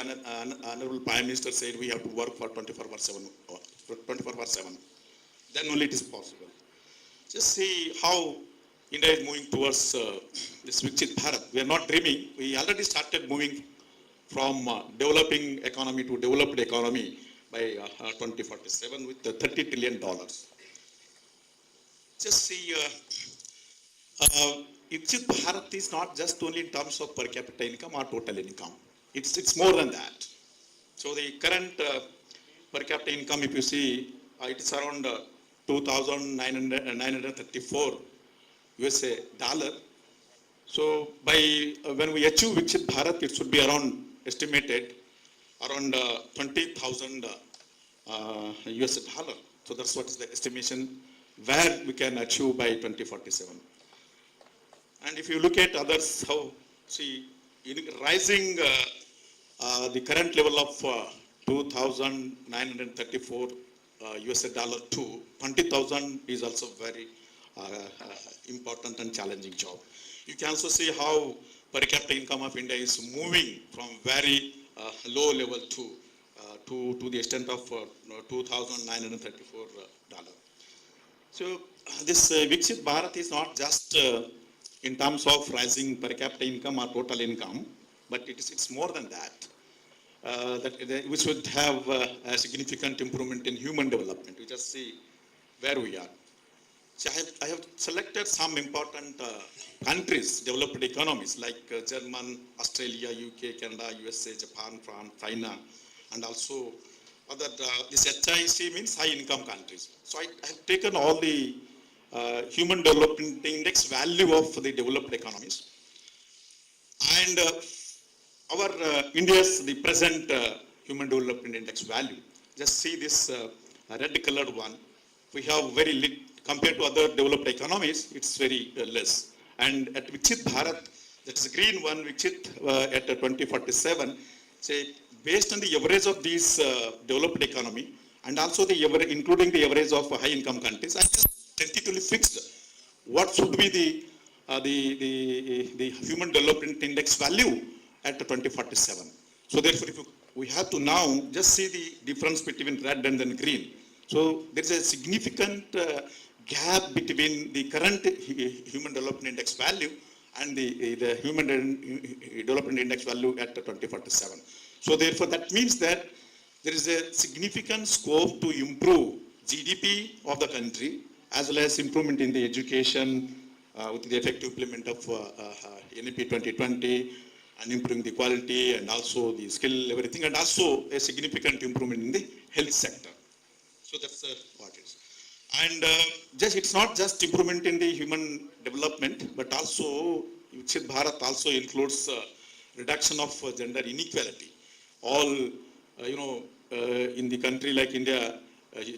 Honorable Prime Minister said we have to work for 24/7. Then only it is possible. Just see how India is moving towards this Viksit Bharat. We are not dreaming. We already started moving from developing economy to developed economy by 2047 with $30 trillion. Just see, Viksit Bharat is not just only in terms of per capita income or total income. It's more than that. So the current per capita income, if you see, it is around 2,934 USA dollar. So by when we achieve Viksit Bharat, it should be around estimated around 20,000 USA dollar. So that's what is the estimation where we can achieve by 2047. And if you look at others, how see rising the current level of 2,934 USA dollar to 20,000 is also very important and challenging job. You can also see how per capita income of India is moving from very low level to the extent of $2,934. So this Viksit Bharat is not just in terms of rising per capita income or total income, but it's more than that. We should have a significant improvement in human development. We just see where we are. So I have selected some important countries, developed economies like German, Australia, UK, Canada, USA, Japan, France, China, and also other, this HIC means high income countries. So I have taken all the human development index value of the developed economies. And our India's the present human development index value. Just see this red colored one. We have very little, compared to other developed economies, it's very less. And at Viksit Bharat, that is green one, Viksit at 2047, say based on the average of these developed economy and also the including the average of high income countries, I just tentatively fixed what should be the human development index value at 2047. So therefore, we have to now just see the difference between red and then green. So there is a significant gap between the current human development index value and the human development index value at 2047. So therefore, that means that there is a significant scope to improve GDP of the country as well as improvement in the education with the effective implement of NEP 2020 and improving the quality and also the skill, everything, and also a significant improvement in the health sector. So that's what it is. And it's not just improvement in the human development, but also Viksit Bharat also includes reduction of gender inequality. All, in the country like India,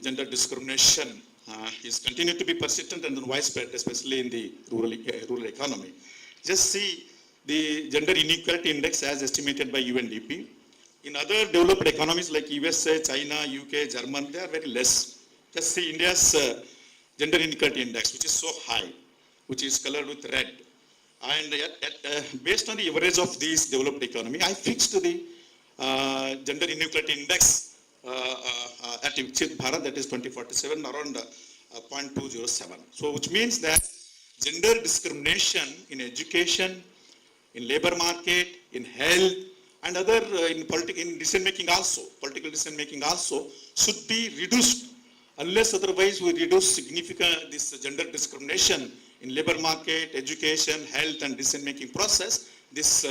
gender discrimination is continued to be persistent and then widespread, especially in the rural economy. Just see the gender inequality index as estimated by UNDP. In other developed economies like USA, China, UK, Germany, they are very less. Just see India's gender inequality index, which is so high, which is colored with red. And based on the average of these developed economy, I fixed the gender inequality index at Viksit Bharat, that is 2047, around 0.207. So which means that gender discrimination in education, in labor market, in health, and other in decision making also, political decision making also, should be reduced. Unless otherwise we reduce significant this gender discrimination in labor market, education, health, and decision making process, this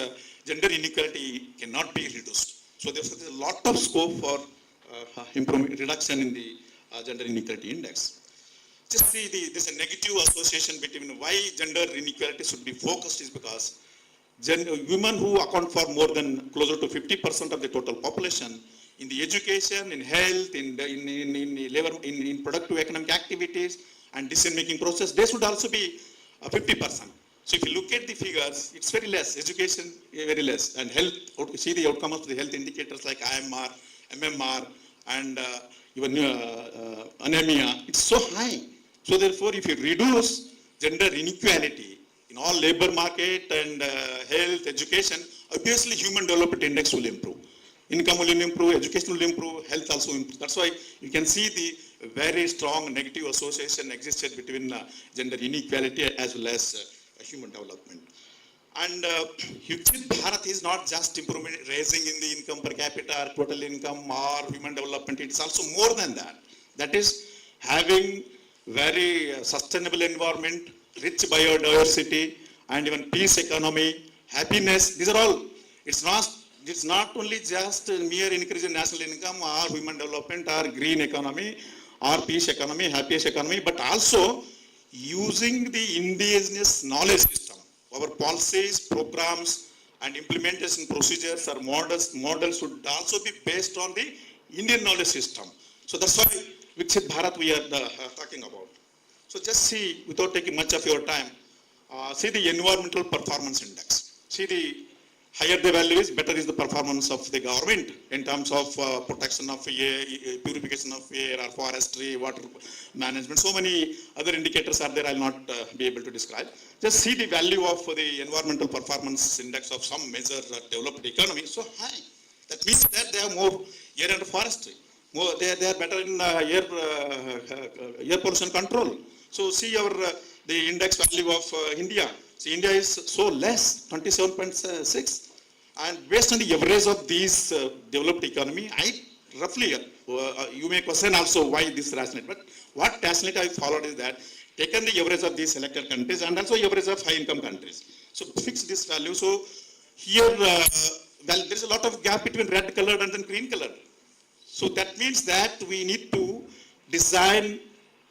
gender inequality cannot be reduced. So there's a lot of scope for reduction in the gender inequality index. Just see there's a negative association between why gender inequality should be focused is because women who account for more than closer to 50% of the total population in the education, in health, in labor, in productive economic activities and decision-making process, they should also be 50%. So if you look at the figures, it's very less. Education, very less. And health, see the outcome of the health indicators like IMR, MMR, and even anemia, it's so high. So therefore, if you reduce gender inequality in all labor market and health, education, obviously human development index will improve. Income will improve, education will improve, health also improve. That's why you can see the very strong negative association existed between gender inequality as well as human development. And Viksit Bharat is not just improvement, raising in the income per capita, or total income or human development. It's also more than that. That is having very sustainable environment, rich biodiversity, and even peace economy, happiness. These are all. It's not only just mere increase in national income or human development or green economy or peace economy, happiest economy, but also using the indigenous knowledge system. Our policies, programs, and implementation procedures or models should also be based on the Indian knowledge system. So that's why Viksit Bharat we are talking about. So just see, without taking much of your time, see the environmental performance index. See the higher the value is, better is the performance of the government in terms of protection of air, purification of air, or forestry, water management. So many other indicators are there, I'll not be able to describe. Just see the value of the environmental performance index of some major developed economy so high. That means that they have more air and forestry. They are better in air pollution control. So see the index value of India. See, India is so less, 27.6. And based on the average of these developed economy, roughly, you may question also why this rationale. But what rationale I followed is that taken the average of these selected countries and also average of high income countries. So fix this value. So here, well, there is a lot of gap between red colored and then green colored. So that means that we need to design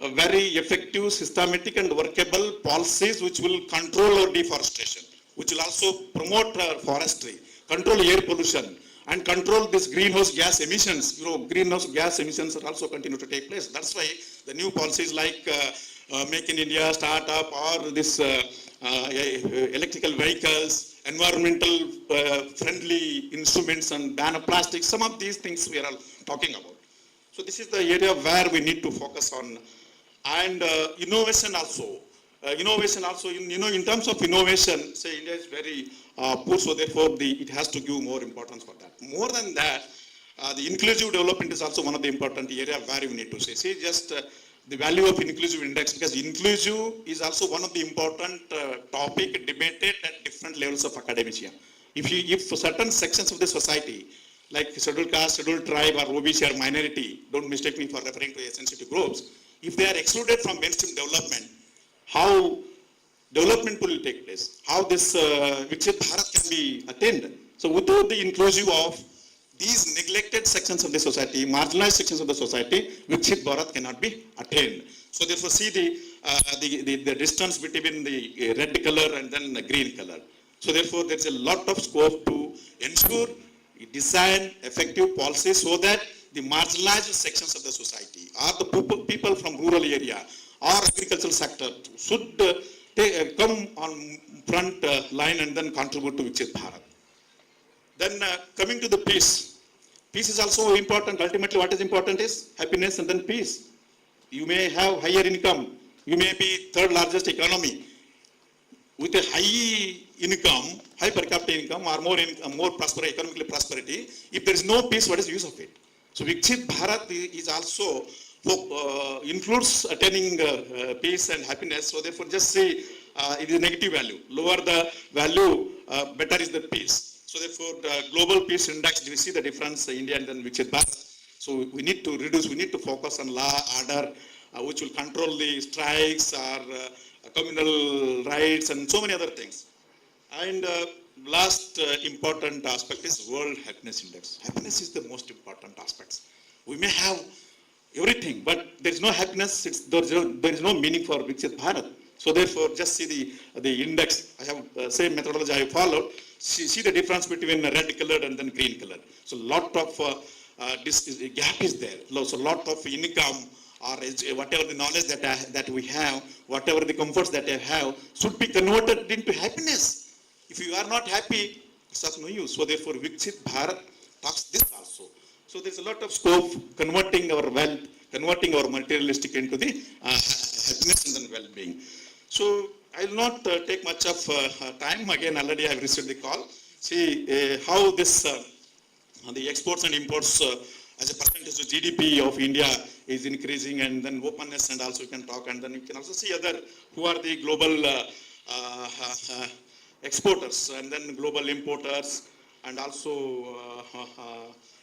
a very effective, systematic and workable policies which will control our deforestation, which will also promote forestry, control air pollution, and control this greenhouse gas emissions. Greenhouse gas emissions are also continue to take place. That's why the new policies like Make in India, startup, or this electrical vehicles, environmental friendly instruments and ban of plastic, some of these things we are all talking about. So this is the area where we need to focus on. And innovation also. In terms of innovation, say India is very poor, so therefore it has to give more importance for that. More than that, the inclusive development is also one of the important area where we need to say. See just the value of inclusive index, because inclusive is also one of the important topic debated at different levels of academia. If certain sections of the society, like scheduled caste, scheduled tribe, or OBC or minority, don't mistake me for referring to sensitive groups, if they are excluded from mainstream development, how development will take place? How this Viksit Bharat can be attained? So without the inclusive of these neglected sections of the society, marginalized sections of the society, Viksit Bharat cannot be attained. So therefore see the distance between the red color and then the green color. So therefore there is a lot of scope to ensure design effective policies so that the marginalized sections of the society or the people from rural area or agricultural sector should come on front line and then contribute to Viksit Bharat. Then coming to the peace. Peace is also important. Ultimately what is important is happiness and then peace. You may have higher income. You may be third largest economy. With a high income, high per capita income or more income, more economically prosperity, if there is no peace, what is the use of it? So Viksit Bharat is also includes attaining peace and happiness. So therefore just see it is a negative value. Lower the value, better is the peace. So therefore the global peace index, do you see the difference India and then Viksit Bharat? So we need to reduce, we need to focus on law, order, which will control the strikes or communal rights and so many other things. And last important aspect is World Happiness Index. Happiness is the most important aspect. We may have everything, but there is no happiness, there is no meaning for Viksit Bharat. So therefore, just see the index. I have same methodology I have followed. See the difference between red colored and then green colored. So lot of gap is there. So lot of income or whatever the knowledge that we have, whatever the comforts that I have, should be converted into happiness. If you are not happy, it's of no use. So therefore, Viksit Bharat talks this also. So there's a lot of scope converting our wealth, converting our materialistic into the happiness and then well-being. So I will not take much of time. Again, already I have received the call. See how this the exports and imports as a percentage of GDP of India is increasing, and then openness, and also you can talk, and then you can also see other who are the global exporters and then global importers, and also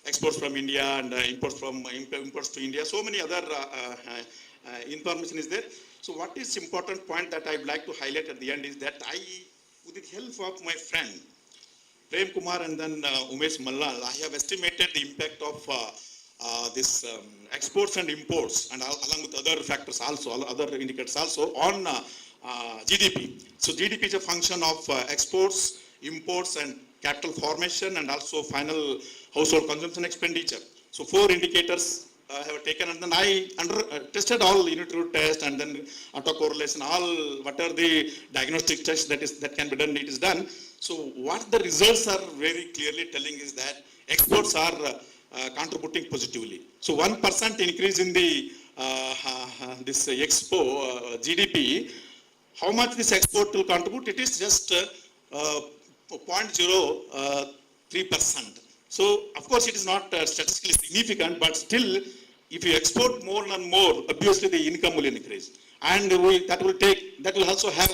exports from India and imports to India. So many other information is there. So what is important point that I would like to highlight at the end is that I, with the help of my friend Prem Kumar and then Umesh Mallal, I have estimated the impact of this exports and imports, and along with other factors also, other indicators also, on GDP. So GDP is a function of exports, imports, and capital formation, and also final household consumption expenditure. So 4 indicators I have taken, and then I tested all unit root test and then autocorrelation, all what are the diagnostic tests that can be done, it is done. So what the results are very clearly telling is that exports are contributing positively. So 1% increase in the this GDP, how much this export will contribute? It is just 0.03%. So of course it is not statistically significant, but still if you export more and more, obviously the income will increase. And that will also have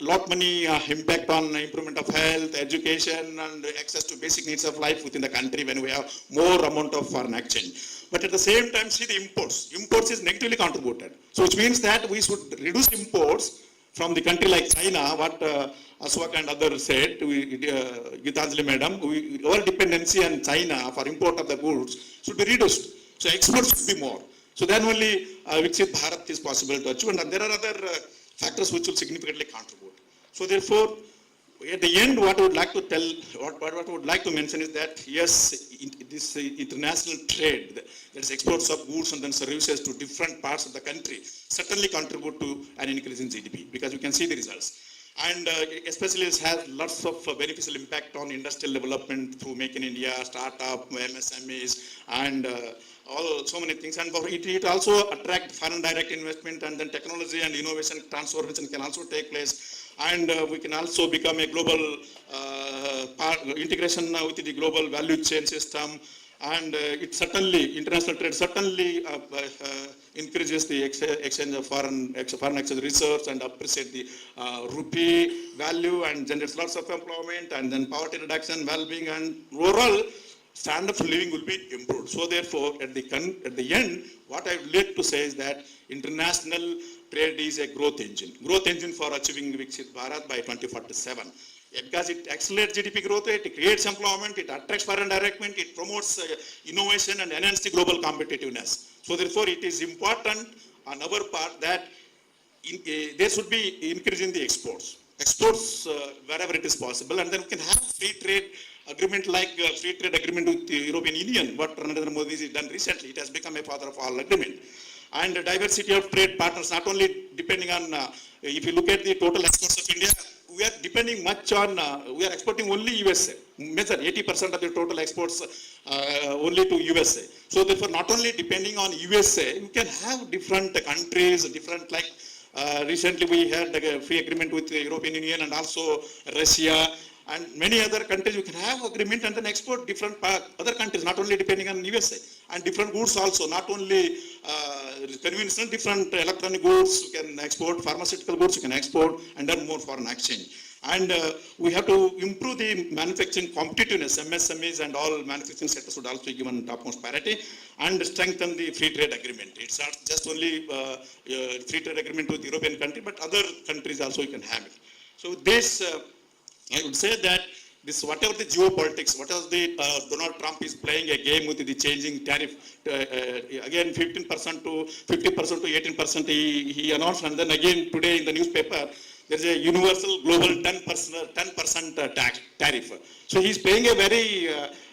lot many impact on improvement of health, education, and access to basic needs of life within the country when we have more amount of foreign exchange. But at the same time, see the imports. Imports is negatively contributed. So which means that we should reduce imports from the country like China, what Aswak and others said, Gitanjali madam, our dependency on China for import of the goods should be reduced. So exports should be more. So then only Viksit Bharat is possible to achieve, and there are other factors which will significantly contribute. So therefore, at the end, what I would like to tell, what I would like to mention is that yes, this international trade, that is exports of goods and then services to different parts of the country, certainly contribute to an increase in GDP, because you can see the results. And especially it has lots of beneficial impact on industrial development through Make in India, startup, MSMEs, and so many things. And it also attract foreign direct investment, and then technology and innovation transformation can also take place. And we can also become a global integration with the global value chain system. And it certainly, international trade certainly increases the exchange of foreign exchange reserves and appreciate the rupee value, and generates lots of employment, and then poverty reduction, well-being, and overall standard of living will be improved. So therefore, at the end, what I would like to say is that international trade is a growth engine for achieving Viksit Bharat by 2047. Because it accelerates GDP growth rate, it creates employment, it attracts foreign direct investment, it promotes innovation and enhances the global competitiveness. So therefore, it is important on our part that there should be increase in the exports. Exports wherever it is possible, and then we can have free trade agreement like free trade agreement with the European Union, what Narendra Modi has done recently. It has become a father of all agreement. And diversity of trade partners, not only depending on, if you look at the total exports of India, we are depending much on, we are exporting only USA. Measure 80% of the total exports only to USA. So therefore, not only depending on USA, we can have different countries, different like, recently we had a free agreement with the European Union and also Russia, and many other countries. We can have agreement and then export different other countries, not only depending on USA, and different goods also, not only conventional, different electronic goods you can export, pharmaceutical goods you can export, and then more foreign exchange. And we have to improve the manufacturing competitiveness. MSMEs and all manufacturing sectors should also be given topmost priority, and strengthen the free trade agreement. It's not just only free trade agreement with European country, but other countries also you can have it. So this, I would say that this whatever the geopolitics, whatever the Donald Trump is playing a game with the changing tariff, again 15% to 50% to 18% he announced, and then again today in the newspaper there is a universal global 10% tax tariff. So he is playing a very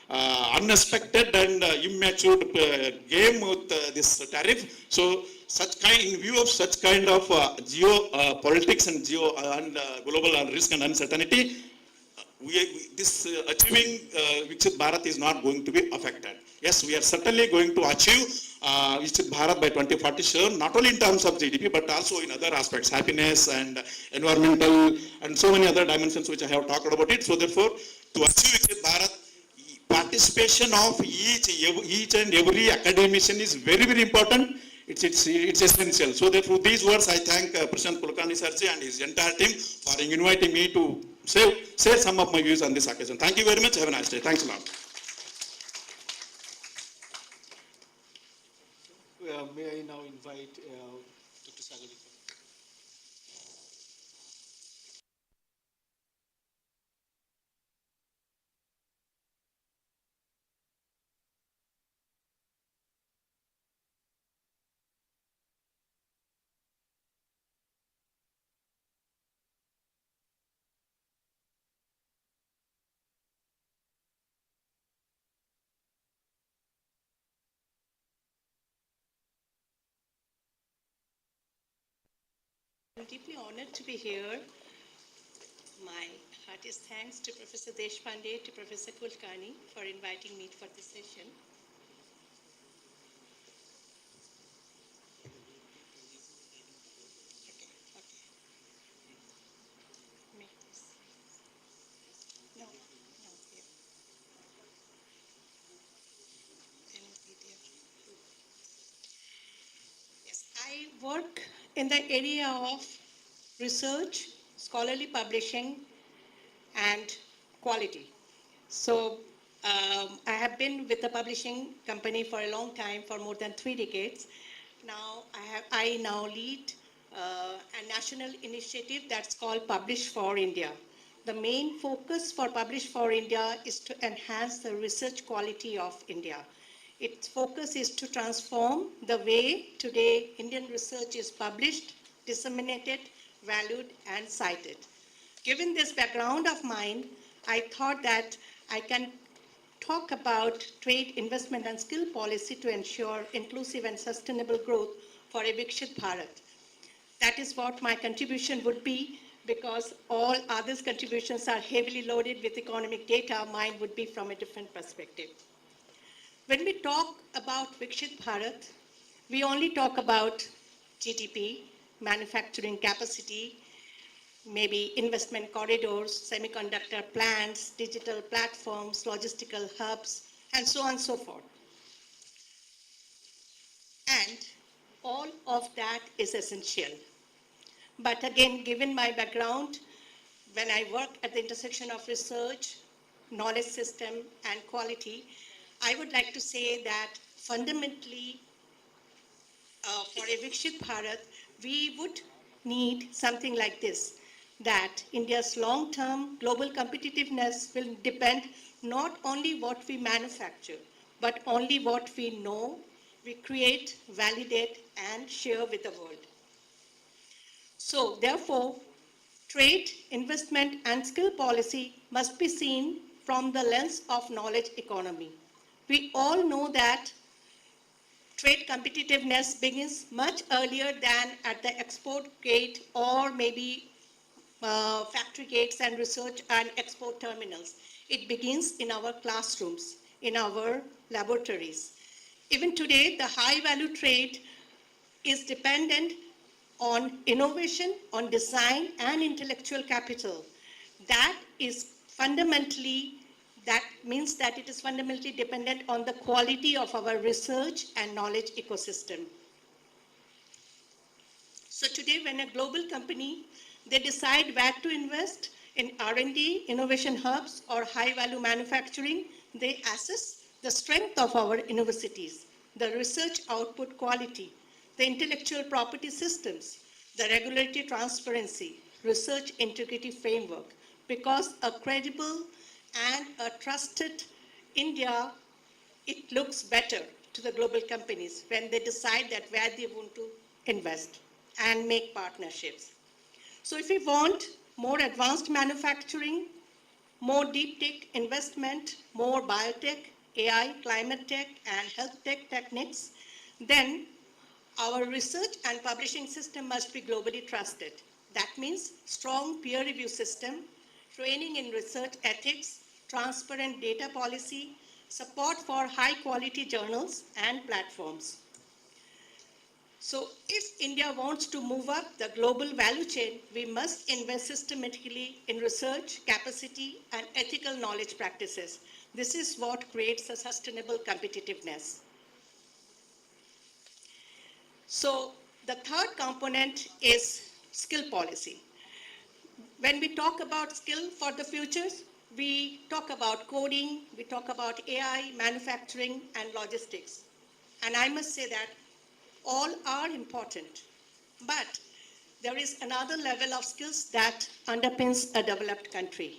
unexpected and immature game with this tariff. So in view of such kind of geopolitics and global risk and uncertainty, this achieving Viksit Bharat is not going to be affected. Yes, we are certainly going to achieve Viksit Bharat by 2040, sure, not only in terms of GDP, but also in other aspects, happiness and environmental and so many other dimensions which I have talked about it. So therefore, to achieve Viksit Bharat, participation of each and every academician is very, very important. It's essential. So therefore, these words I thank President Kulkarni Sarji and his entire team for inviting me to share some of my views on this occasion. Thank you very much. Have a nice day. Thanks a lot. May I now invite Dr. Sagarika. I'm deeply honored to be here. My heartiest thanks to Professor Deshpande, to Professor Kulkarni for inviting me for this session. Yes, I work in the area of research, scholarly publishing, and quality. So I have been with the publishing company for a long time, for more than 3 decades. Now I now lead a national initiative that's called Publish for India. The main focus for Publish for India is to enhance the research quality of India. Its focus is to transform the way today Indian research is published, disseminated, valued, and cited. Given this background of mine, I thought that I can talk about trade, investment, and skill policy to ensure inclusive and sustainable growth for a Viksit Bharat. That is what my contribution would be, because all others' contributions are heavily loaded with economic data. Mine would be from a different perspective. When we talk about Viksit Bharat, we only talk about GDP, manufacturing capacity, maybe investment corridors, semiconductor plants, digital platforms, logistical hubs, and so on and so forth. And all of that is essential. But again, given my background, when I work at the intersection of research, knowledge system, and quality, I would like to say that fundamentally, for a Viksit Bharat, we would need something like this, that India's long-term global competitiveness will depend not only what we manufacture, but only what we know, we create, validate, and share with the world. So therefore, trade, investment, and skill policy must be seen from the lens of knowledge economy. We all know that trade competitiveness begins much earlier than at the export gate or maybe factory gates and research and export terminals. It begins in our classrooms, in our laboratories. Even today, the high-value trade is dependent on innovation, on design, and intellectual capital. That means that it is fundamentally dependent on the quality of our research and knowledge ecosystem. So today, when a global company, they decide where to invest in R&D, innovation hubs, or high-value manufacturing, they assess the strength of our universities, the research output quality, the intellectual property systems, the regulatory transparency, research integrity framework, because a credible and a trusted India, it looks better to the global companies when they decide that where they want to invest and make partnerships. So if we want more advanced manufacturing, more deep tech investment, more biotech, AI, climate tech, and health tech techniques, then our research and publishing system must be globally trusted. That means strong peer review system, training in research ethics, transparent data policy, support for high quality journals and platforms. So if India wants to move up the global value chain, we must invest systematically in research, capacity, and ethical knowledge practices. This is what creates a sustainable competitiveness. So the third component is skill policy. When we talk about skill for the futures, we talk about coding, we talk about AI, manufacturing, and logistics. And I must say that all are important. But there is another level of skills that underpins a developed country.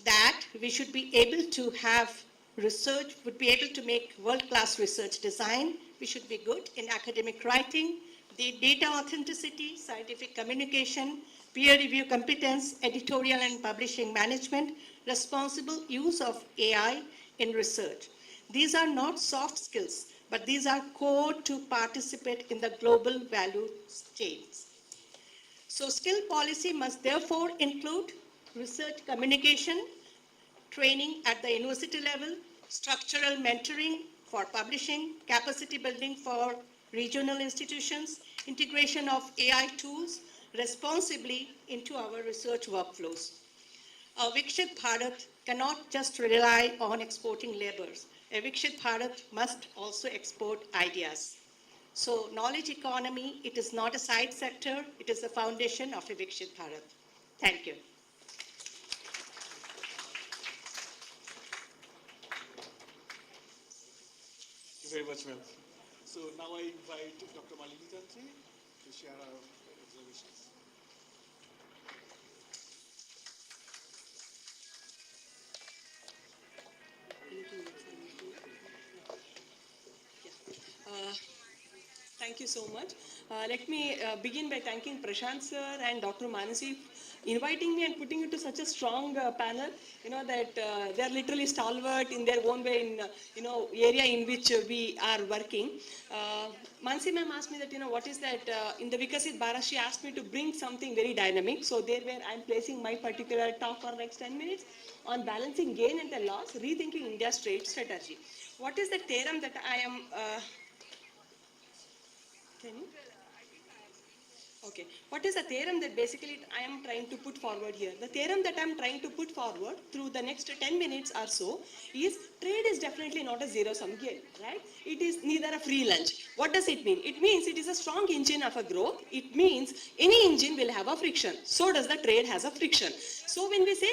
That we should be able to have research, would be able to make world-class research design. We should be good in academic writing, the data authenticity, scientific communication, peer review competence, editorial and publishing management, responsible use of AI in research. These are not soft skills, but these are core to participate in the global value chains. So skill policy must therefore include research communication, training at the university level, structural mentoring for publishing, capacity building for regional institutions, integration of AI tools responsibly into our research workflows. A Vikshit Bharat cannot just rely on exporting labors. A Vikshit Bharat must also export ideas. So knowledge economy, it is not a side sector, it is the foundation of a Vikshit Bharat. Thank you. Thank you very much, ma'am. So now I invite Dr. Malini Tantri to share our observations. Thank you so much. Let me begin by thanking Prashant sir and Dr. Manasi inviting me and putting it to such a strong panel. You know that they are literally stalwart in their own way in area in which we are working. Mansi ma'am asked me that what is that in the Vikasit Bharat, she asked me to bring something very dynamic. So there where I am placing my particular talk for next 10 minutes on balancing gain and the loss, rethinking India's trade strategy. What is the theorem that I am can you? Okay. What is the theorem that basically I am trying to put forward here? The theorem that I am trying to put forward through the next 10 minutes or so is trade is definitely not a zero-sum game, right? It is neither a free lunch. What does it mean? It means it is a strong engine of a growth. It means any engine will have a friction. So does the trade has a friction. So when we say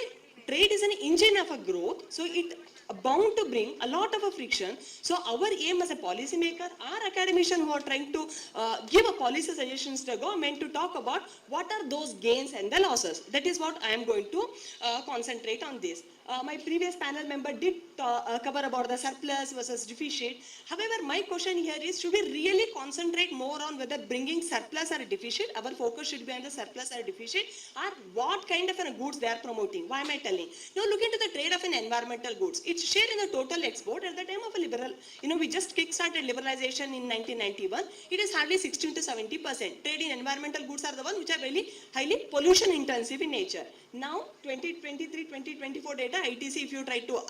trade is an engine of a growth, so it bound to bring a lot of a friction. So our aim as a policy maker, our academician who are trying to give a policy suggestions to the government to talk about what are those gains and the losses. That is what I am going to concentrate on this. My previous panel member did cover about the surplus versus deficit. However, my question here is, should we really concentrate more on whether bringing surplus or deficit? Our focus should be on the surplus or deficit, or what kind of goods they are promoting. Why am I telling? Now look into the trade of an environmental goods. Its share in the total export at the time of a liberal, we just kick-started liberalization in 1991. It is hardly 16 to 70%. Trade in environmental goods are the ones which are really highly pollution intensive in nature. Now 2023-2024 data, ITC, if you try to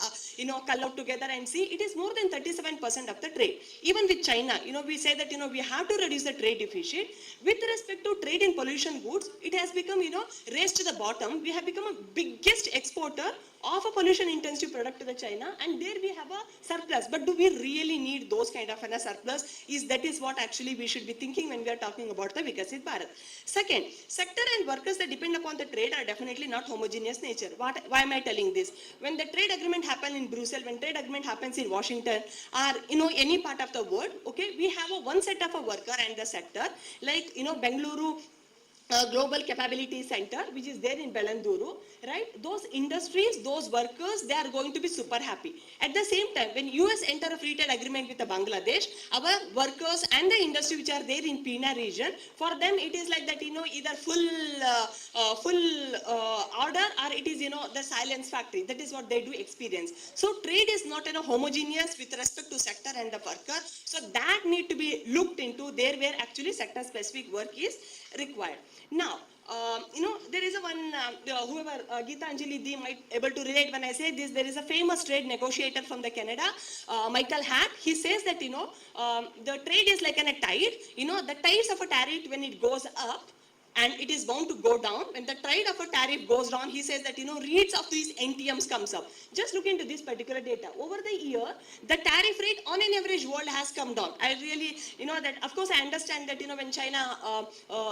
cull out together and see, it is more than 37% of the trade. Even with China, we say that we have to reduce the trade deficit. With respect to trade in pollution goods, it has become raised to the bottom. We have become a biggest exporter of a pollution intensive product to the China, and there we have a surplus. But do we really need those kind of a surplus? That is what actually we should be thinking when we are talking about the Vikasit Bharat. Second, sector and workers that depend upon the trade are definitely not homogeneous nature. Why am I telling this? When the trade agreement happens in Brussels, when trade agreement happens in Washington, or any part of the world, okay, we have one set of a worker and the sector. Like Bengaluru global capability center, which is there in Bengaluru, right? Those industries, those workers, they are going to be super happy. At the same time, when US enter a free trade agreement with the Bangladesh, our workers and the industry which are there in PINA region, for them it is like that, either full order, or it is, the silence factory. That is what they do experience. So trade is not homogeneous with respect to sector and the worker. So that need to be looked into there where actually sector specific work is required. Now, there is a one, whoever, Geeta Anjali Di might able to relate when I say this, there is a famous trade negotiator from the Canada, Michael Hatt. He says that, the trade is like a tide. The tides of a tariff, when it goes up, and it is bound to go down. When the tide of a tariff goes down, he says that, rates of these NTMs comes up. Just look into this particular data. Over the year, the tariff rate on an average world has come down. I really, that, of course, I understand that, when China,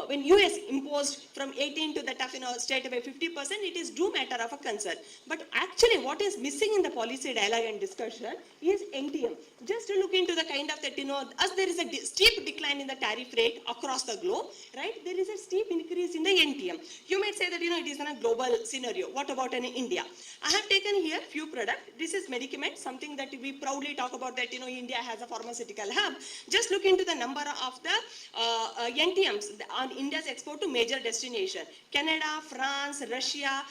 when US imposed from 18 to that of, straight away 50%, it is due matter of a concern. But actually, what is missing in the policy dialogue and discussion is NTM. Just to look into the kind of that, as there is a steep decline in the tariff rate across the globe, right? There is a steep increase in the NTM. You might say that, it is in a global scenario. What about in India? I have taken here few products. This is medicament, something that we proudly talk about that, India has a pharmaceutical hub. Just look into the number of the NTMs on India's export to major destination. Canada, France, Russia,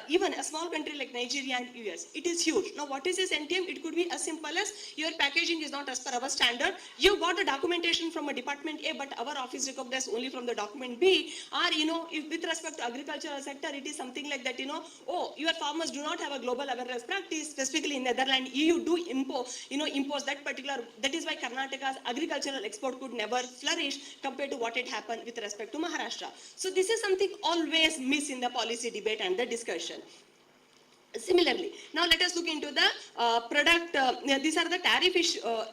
even a small country like Nigeria and US. It is huge. Now, what is this NTM? It could be as simple as your packaging is not as per our standard. You got the documentation from a department A, but our office recognized only from the document B. Or, if with respect to agricultural sector, it is something like that, oh, your farmers do not have a global awareness practice, specifically in Netherlands, EU do impose that particular, that is why Karnataka's agricultural export could never flourish compared to what it happened with respect to Maharashtra. So this is something always missed in the policy debate and the discussion. Similarly, now let us look into the product. These are the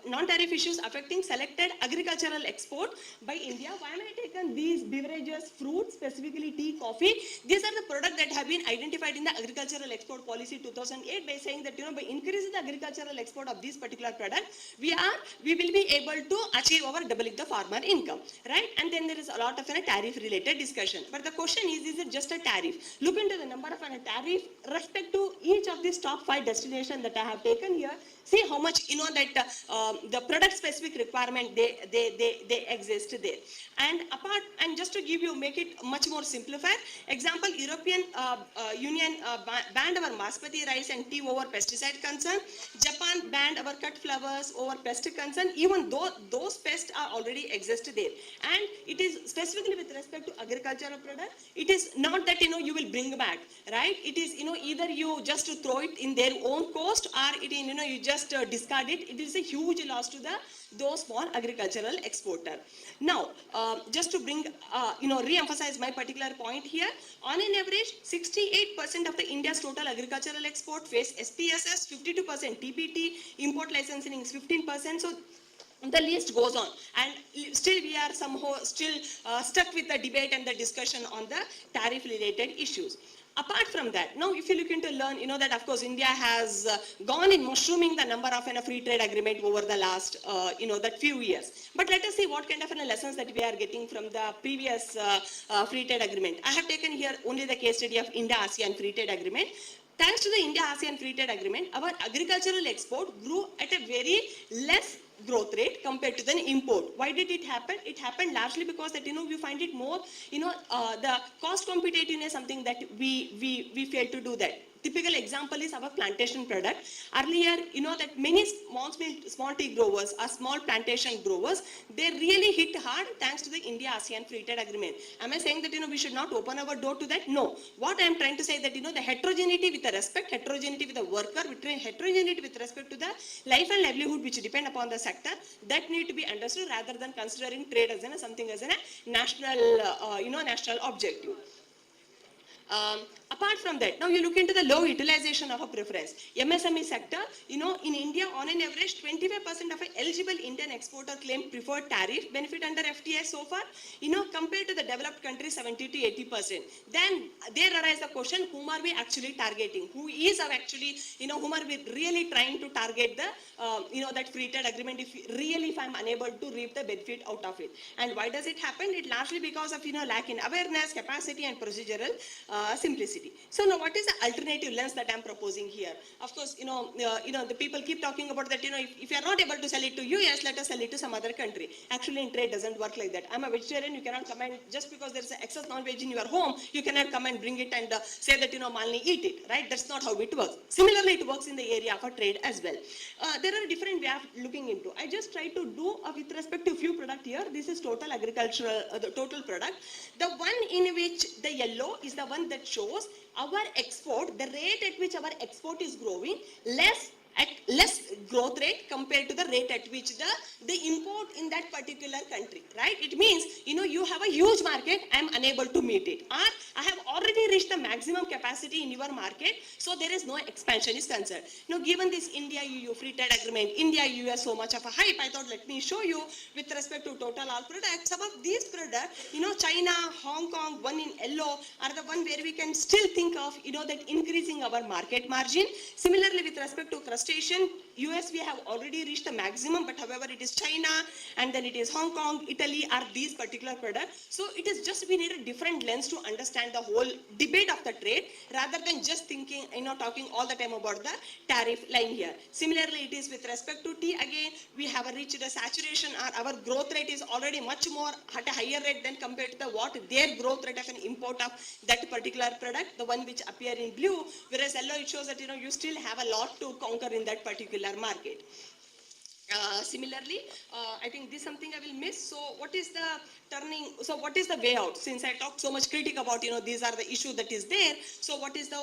non-tariff issues affecting selected agricultural export by India. Why am I taken these beverages, fruits, specifically tea, coffee? These are the products that have been identified in the agricultural export policy 2008 by saying that, by increasing the agricultural export of these particular products, we will be able to achieve our doubling the farmer income, right? And then there is a lot of tariff related discussion. But the question is it just a tariff? Look into the number of tariff respect to each of these top 5 destinations that I have taken here. See how much, that the product specific requirement, they exist there. And apart, and just to give you, make it much more simplified, example, European Union banned our basmati rice and tea over pesticide concern. Japan banned our cut flowers over pest concern, even though those pests are already exist there. And it is specifically with respect to agricultural products, it is not that, you will bring back, right? It is, either you just throw it in their own cost, or it, you just discard it. It is a huge loss to those small agricultural exporter. Now, just to bring, re-emphasize my particular point here, on an average, 68% of the India's total agricultural export face SPSS, 52% TBT, import licensing is 15%. So the list goes on, and still we are somehow still stuck with the debate and the discussion on the tariff related issues. Apart from that, now if you look into learn, that of course India has gone in mushrooming the number of free trade agreement over the last, that few years. But let us see what kind of lessons that we are getting from the previous free trade agreement. I have taken here only the case study of India-ASEAN free trade agreement. Thanks to the India-ASEAN free trade agreement, our agricultural export grew at a very less growth rate compared to the import. Why did it happen? It happened largely because that, we find it more, the cost competitiveness, something that we fail to do that. Typical example is our plantation product. Earlier, that many small tea growers or small plantation growers, they really hit hard thanks to the India-ASEAN free trade agreement. Am I saying that, we should not open our door to that? No. What I am trying to say that, the heterogeneity with the respect, heterogeneity with the worker, heterogeneity with respect to the life and livelihood which depend upon the sector, that need to be understood rather than considering trade as something as a national, national objective. Apart from that, now you look into the low utilization of a preference. MSME sector, in India, on an average, 25% of eligible Indian exporter claim preferred tariff benefit under FTA so far, compared to the developed countries, 70 to 80%. Then there arises the question, whom are we actually targeting? Who is actually, whom are we really trying to target the, that free trade agreement if I'm unable to reap the benefit out of it? And why does it happen? It largely because of, lack in awareness, capacity and procedural simplicity. So now what is the alternative lens that I'm proposing here? Of course, the people keep talking about that, if you are not able to sell it to US, let us sell it to some other country. Actually, in trade doesn't work like that. I'm a vegetarian, you cannot come and, just because there is an excess non-veg in your home, you cannot come and bring it and say that, Malini, eat it, right? That's not how it works. Similarly, it works in the area of a trade as well. There are different ways of looking into. I just try to do, with respect to few product here, this is total agricultural, the total product. The one in which the yellow is the one that shows our export, the rate at which our export is growing, less growth rate compared to the rate at which the import in that particular country, right? It means, you have a huge market, I am unable to meet it. Or I have already reached the maximum capacity in your market, so there is no expansion is concerned. Now, given this India-EU free trade agreement, India-EU so much of a hype, I thought let me show you with respect to total all products. Some of these products, China, Hong Kong, one in yellow, are the one where we can still think of, that increasing our market margin. Similarly, with respect to crustacean, US we have already reached the maximum, but however it is China and then it is Hong Kong, Italy are these particular products. So it is just we need a different lens to understand the whole debate of the trade rather than just thinking, talking all the time about the tariff line here. Similarly, it is with respect to tea again, we have reached a saturation. Our growth rate is already much more at a higher rate than compared to what their growth rate of an import of that particular product, the one which appear in blue, whereas yellow it shows that you still have a lot to conquer in that particular market. Similarly, I think this is something I will miss. So what is the way out? Since I talked so much critic about, these are the issue that is there. So what is the,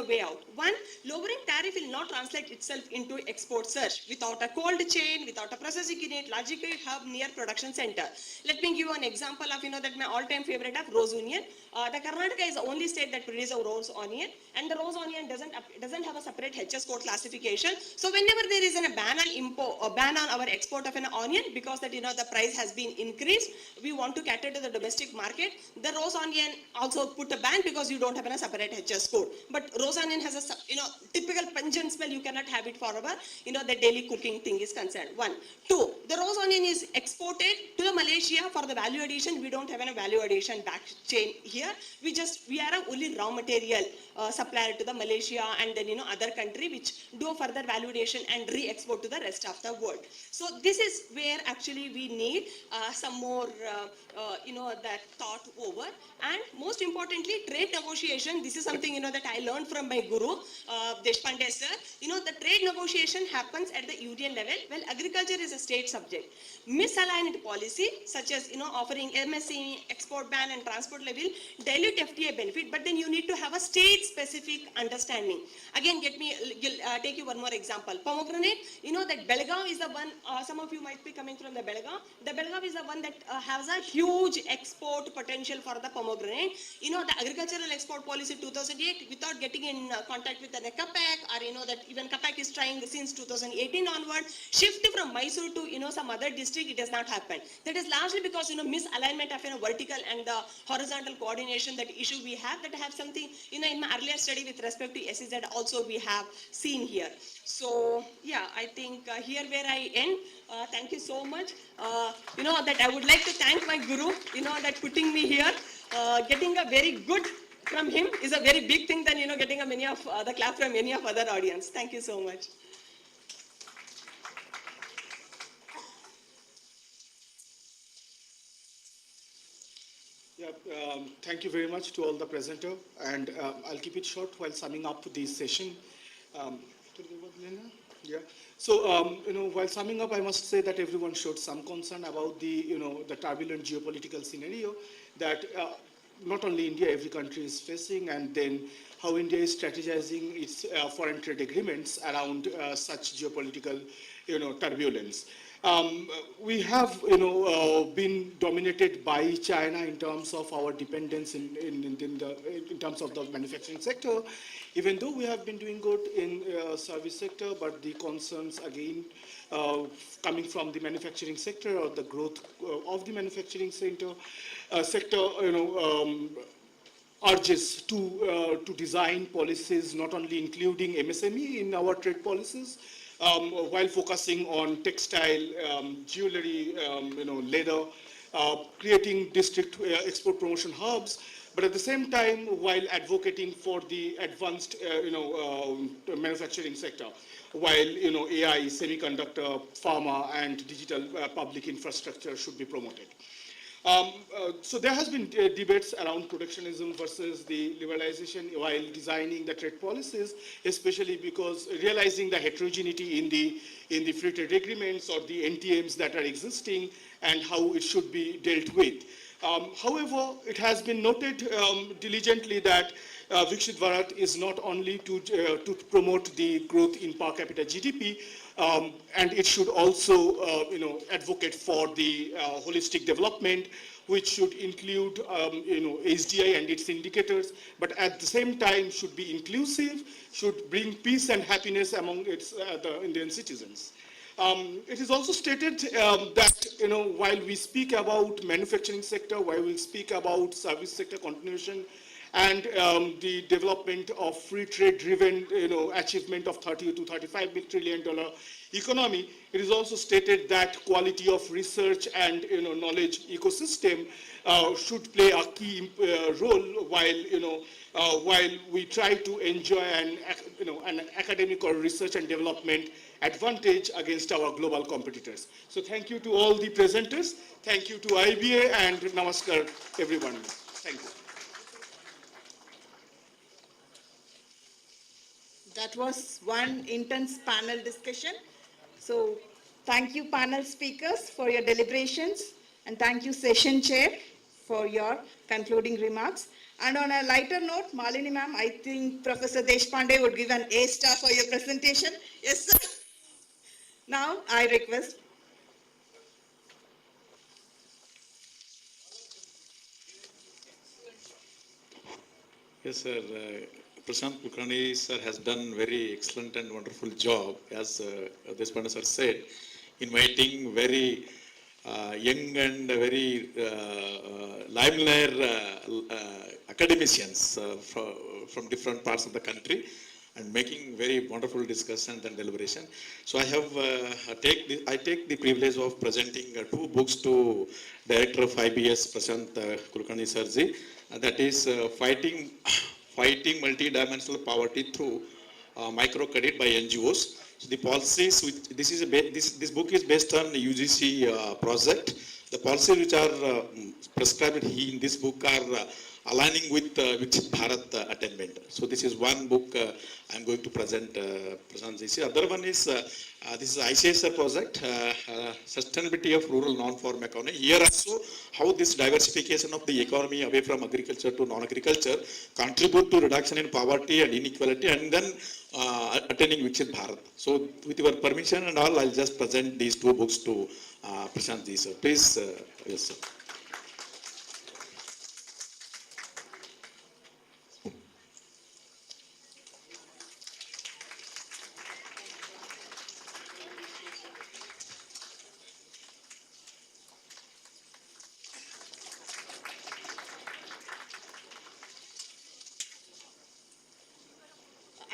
way out? One, lowering tariff will not translate itself into export surge without a cold chain, without a processing unit, logical hub near production center. Let me give you an example of, that my all-time favorite of rose onion. The Karnataka is the only state that produces a rose onion, and the rose onion doesn't have a separate HS code classification. So whenever there is a ban on our export of an onion because that the price has been increased, we want to cater to the domestic market. The rose onion also put a ban because you don't have a separate HS code. But rose onion has a typical pungent smell. You cannot have it for our the daily cooking thing is concerned. One, two. The rose onion is exported to Malaysia for the value addition. We don't have a value addition back chain here. We are a only raw material supplier to the Malaysia and then other country which do further value addition and re-export to the rest of the world. So this is where actually we need some more that thought over. And most importantly, trade negotiation. This is something that I learned from my guru Deshpande sir. The trade negotiation happens at the union level. Well, agriculture is a state subject. Misaligned policy such as offering MSC, export ban and transport level dilute FTA benefit, but then you need to have a state specific understanding. Again, take you one more example. Pomegranate, that Belgaum is the one, some of you might be coming from the Belgaum. The Belgaum is the one that has a huge export potential for the pomegranate. The agricultural export policy 2008, without getting in contact with the CAPEC, or that even CAPEC is trying since 2018 onward, shift from Mysore to some other district, it has not happened. That is largely because misalignment of vertical and the horizontal coordination, that issue we have, that I have something in my earlier study with respect to SEZ also we have seen here. So yeah, I think here where I end. Thank you so much. That I would like to thank my guru, that putting me here. Getting a very good from him is a very big thing than, getting a many of the clap from many of other audience. Thank you so much. Yeah, thank you very much to all the presenter, and I'll keep it short while summing up this session. Yeah. So, while summing up, I must say that everyone showed some concern about the, the turbulent geopolitical scenario that not only India, every country is facing, and then how India is strategizing its foreign trade agreements around such geopolitical, turbulence. We have, been dominated by China in terms of our dependence in terms of the manufacturing sector. Even though we have been doing good in service sector, but the concerns again coming from the manufacturing sector or the growth of the manufacturing sector, urges to design policies not only including MSME in our trade policies, while focusing on textile, jewelry, leather, creating district export promotion hubs, but at the same time, while advocating for the advanced, manufacturing sector, while AI, semiconductor, pharma, and digital public infrastructure should be promoted. So there has been debates around protectionism versus the liberalization while designing the trade policies, especially because realizing the heterogeneity in the free trade agreements or the NTMs that are existing and how it should be dealt with. However, it has been noted diligently that Viksit Bharat is not only to promote the growth in per capita GDP, and it should also, advocate for the holistic development, which should include, HDI and its indicators, but at the same time should be inclusive, should bring peace and happiness among the Indian citizens. It is also stated that, while we speak about manufacturing sector, while we speak about service sector continuation, and the development of free trade-driven, achievement of $30 to $35 trillion economy, it is also stated that quality of research and knowledge ecosystem should play a key role while we try to enjoy an academic or research and development advantage against our global competitors. So thank you to all the presenters. Thank you to IBA and namaskar everyone. Thank you. That was one intense panel discussion. So thank you panel speakers for your deliberations, and thank you session chair for your concluding remarks. And on a lighter note, Malini ma'am, I think Professor Deshpande would give an A star for your presentation. Yes, sir. Now I request. Yes, sir. Prashant Kulkarni sir has done very excellent and wonderful job, as Deshpande sir said, inviting very young and very lively academicians from different parts of the country, and making very wonderful discussion and deliberation. So I take the privilege of presenting two books to Director of IBS Prashant Kulkarni Sarji. That is Fighting Multidimensional Poverty Through Microcredit by NGOs. So the policies, this book is based on the UGC project. The policies which are prescribed in this book are aligning with Viksit Bharat attainment. So this is one book I am going to present, Prashant ji. The other one is, this is ICSR project, Sustainability of Rural Non-Farm Economy. Here also, how this diversification of the economy away from agriculture to non-agriculture contribute to reduction in poverty and inequality, and then attaining Viksit Bharat. So with your permission and all, I'll just present these two books to Prashant ji, sir. Please, yes, sir.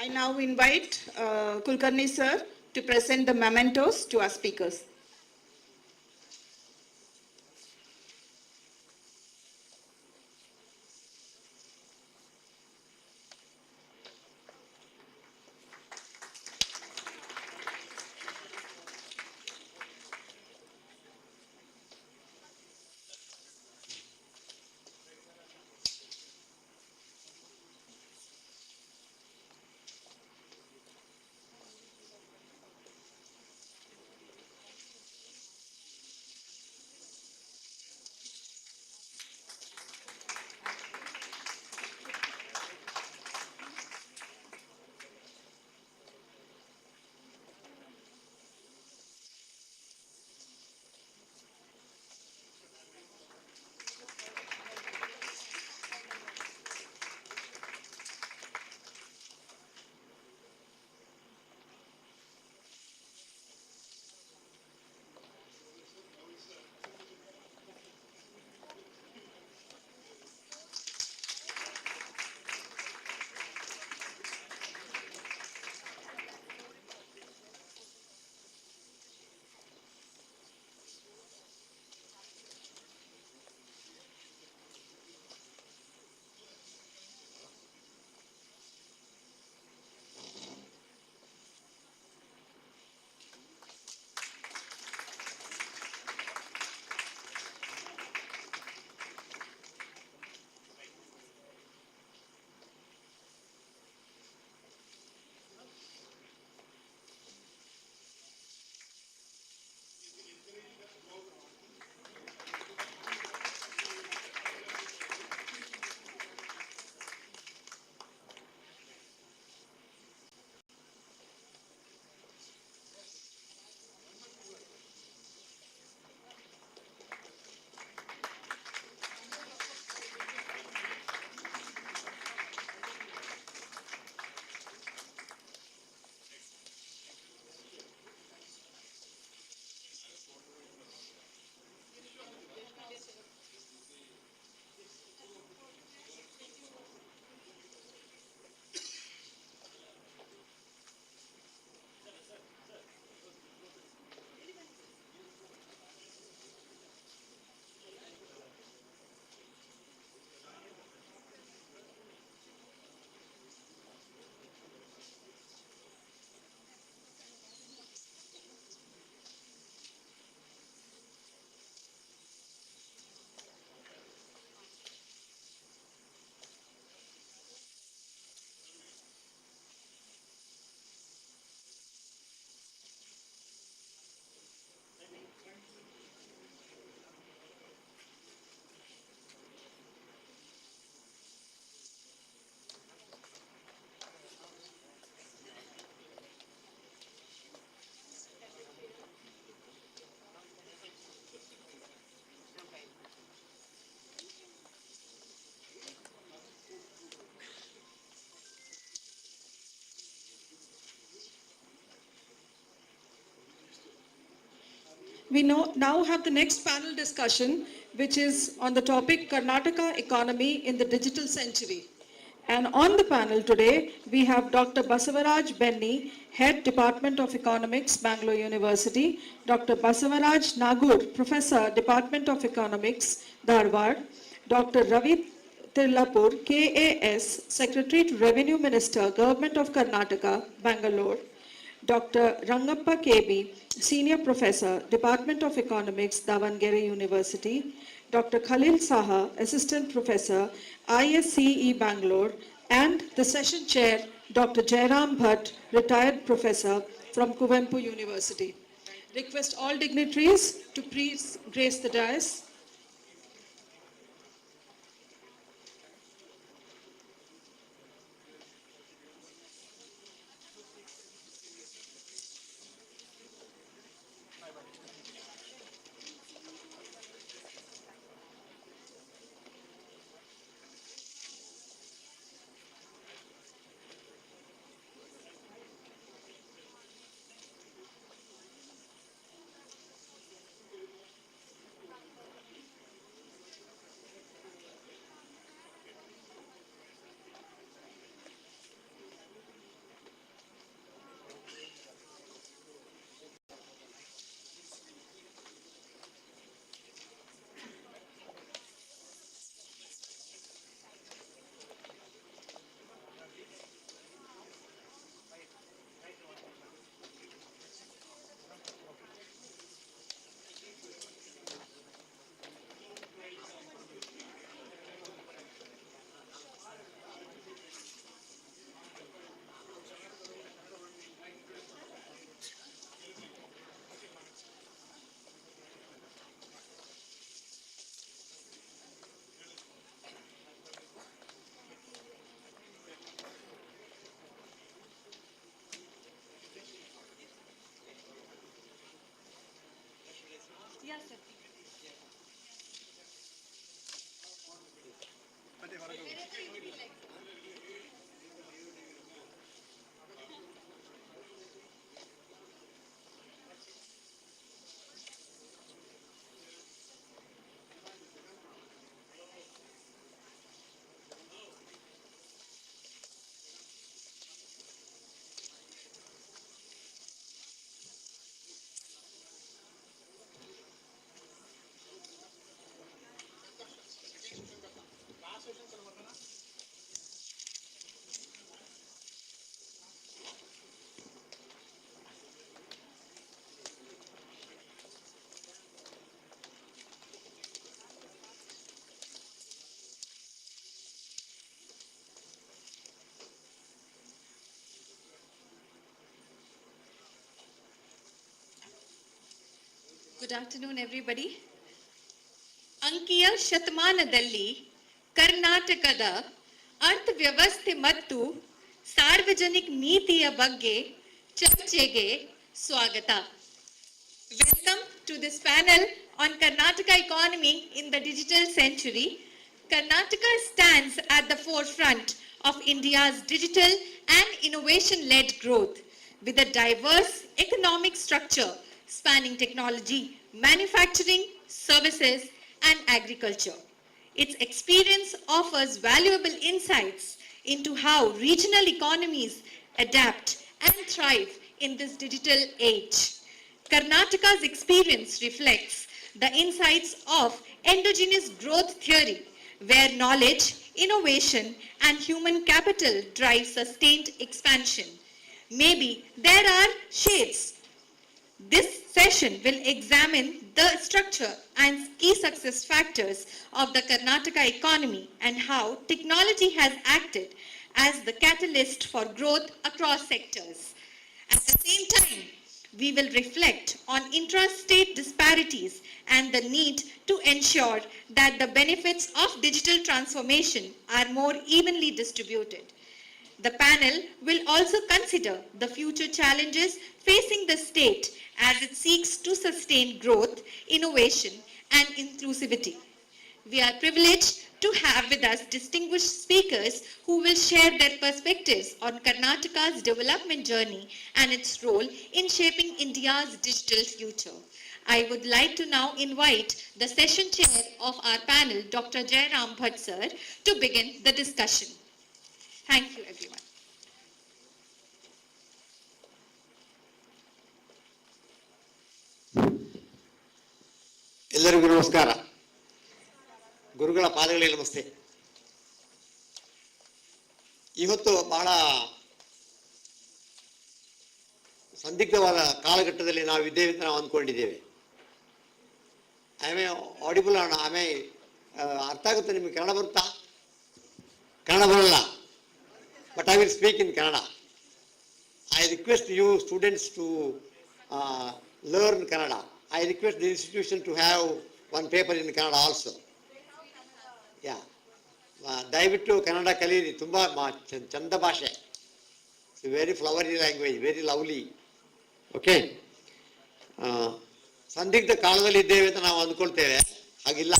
I now invite Kulkarni sir to present the mementos to our speakers. We now have the next panel discussion, which is on the topic Karnataka Economy in the Digital Century. And on the panel today, we have Dr. Basavaraj Benni, Head Department of Economics, Bangalore University, Dr. Basavaraj Nagur, Professor, Department of Economics, Dharwad, Dr. Ravi Tirlapur, KAS, Secretary to Revenue Minister, Government of Karnataka, Bangalore, Dr. Rangappa KB, Senior Professor, Department of Economics, Davangere University, Dr. Khalil Saha, Assistant Professor, ISCE Bangalore, and the session chair, Dr. Jairam Bhatt, retired professor from Kuvempu University. Request all dignitaries to please grace the dais. Good afternoon, everybody. ಅಂಕಿಯ ಶತಮಾನದಲ್ಲಿ ಕರ್ನಾಟಕದ ಅರ್ಥವ್ಯವಸ್ಥೆ ಮತ್ತು ಸಾರ್ವಜನಿಕ ನೀತಿಯ ಬಗ್ಗೆ ಚರ್ಚೆಗೆ ಸ್ವಾಗತ. Welcome to this panel on Karnataka economy in the digital century. Karnataka stands at the forefront of India's digital and innovation-led growth with a diverse economic structure spanning technology, manufacturing, services, and agriculture. Its experience offers valuable insights into how regional economies adapt and thrive in this digital age. Karnataka's experience reflects the insights of endogenous growth theory, where knowledge, innovation, and human capital drive sustained expansion. Maybe there are shades. This session will examine the structure and key success factors of the Karnataka economy and how technology has acted as the catalyst for growth across sectors. At the same time, we will reflect on intrastate disparities and the need to ensure that the benefits of digital transformation are more evenly distributed. The panel will also consider the future challenges facing the state as it seeks to sustain growth, innovation, and inclusivity. We are privileged to have with us distinguished speakers who will share their perspectives on Karnataka's development journey and its role in shaping India's digital future. I would like to now invite the session chair of our panel, Dr. Jairam Bhatt sir, to begin the discussion. Thank you, everyone. ಎಲ್ಲರಿಗೂ ನಮಸ್ಕಾರ. ಗುರುಗಳ ಪಾದಗಳಿಗೆ ನಮಸ್ತೆ. ಇವತ್ತು ಬಹಳ ಸಂದಿಗ್ಧವಾದ ಕಾಲಘಟ್ಟದಲ್ಲಿ ನಾವು ಇದ್ದೇವೆ ಅಂತ ನಾವು ಅಂದ್ಕೊಂಡಿದ್ದೇವೆ. ಆಮೇಲೆ ಆಡಿಬಲ್ ಅಣ್ಣ, ಆಮೇಲೆ ಅರ್ಥ ಆಗುತ್ತೆ ನಿಮಗೆ? ಕನ್ನಡ ಬರುತ್ತಾ? ಕನ್ನಡ ಬರಲ್ಲ, but I will speak in Kannada. I request you students to learn Kannada. I request the institution to have one paper in Kannada also. Yeah. ದಯವಿಟ್ಟು ಕನ್ನಡ ಕಲೀರಿ, ತುಂಬ ಚಂದ ಭಾಷೆ. It's very flowery language, very lovely. Okay. ಸಂದಿಗ್ಧ ಕಾಲದಲ್ಲಿ ಇದ್ದೇವೆ ಅಂತ ನಾವು ಅಂದ್ಕೊಳ್ತೇವೆ, ಹಾಗಿಲ್ಲ.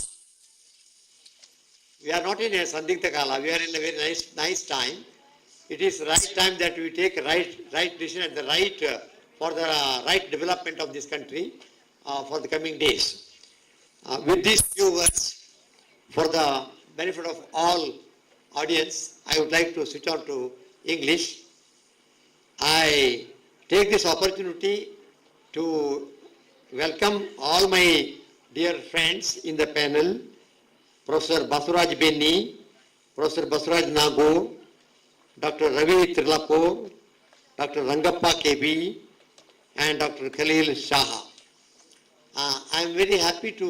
We are not in a ಸಂದಿಗ್ಧ ಕಾಲ, we are in a very nice time. It is right time that we take right decision at the right for the right development of this country for the coming days. With these few words, for the benefit of all audience, I would like to switch on to English. I take this opportunity to welcome all my dear friends in the panel, Professor Basuraj Benni, Professor Basuraj Nagu, Dr. Ravi Trilapur, Dr. Rangappa KB, and Dr. Khalil Shaha. I am very happy to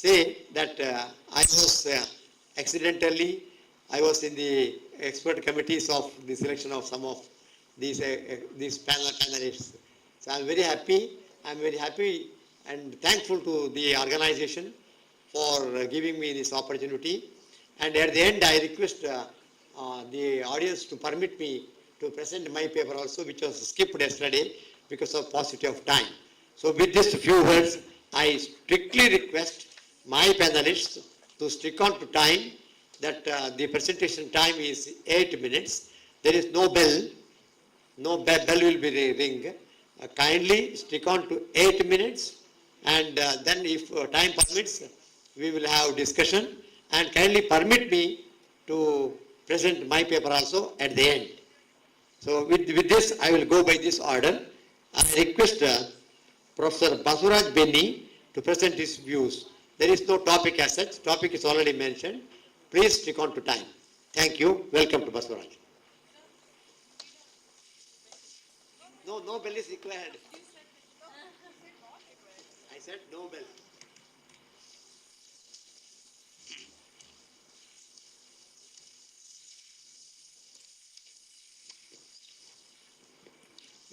say that I was accidentally, I was in the expert committees of the selection of some of these panelists. So I am very happy. I am very happy and thankful to the organization for giving me this opportunity. And at the end, I request the audience to permit me to present my paper also, which was skipped yesterday because of paucity of time. So with these few words, I strictly request my panelists to stick on to time, that the presentation time is 8 minutes. There is no bell. No bell will be ring. Kindly stick on to 8 minutes, and then if time permits, we will have discussion. And kindly permit me to present my paper also at the end. So with this, I will go by this order. I request Professor Basuraj Benni to present his views. There is no topic as such. Topic is already mentioned. Please stick on to time. Thank you. Welcome to Basuraj. No bell is required. I said no bell.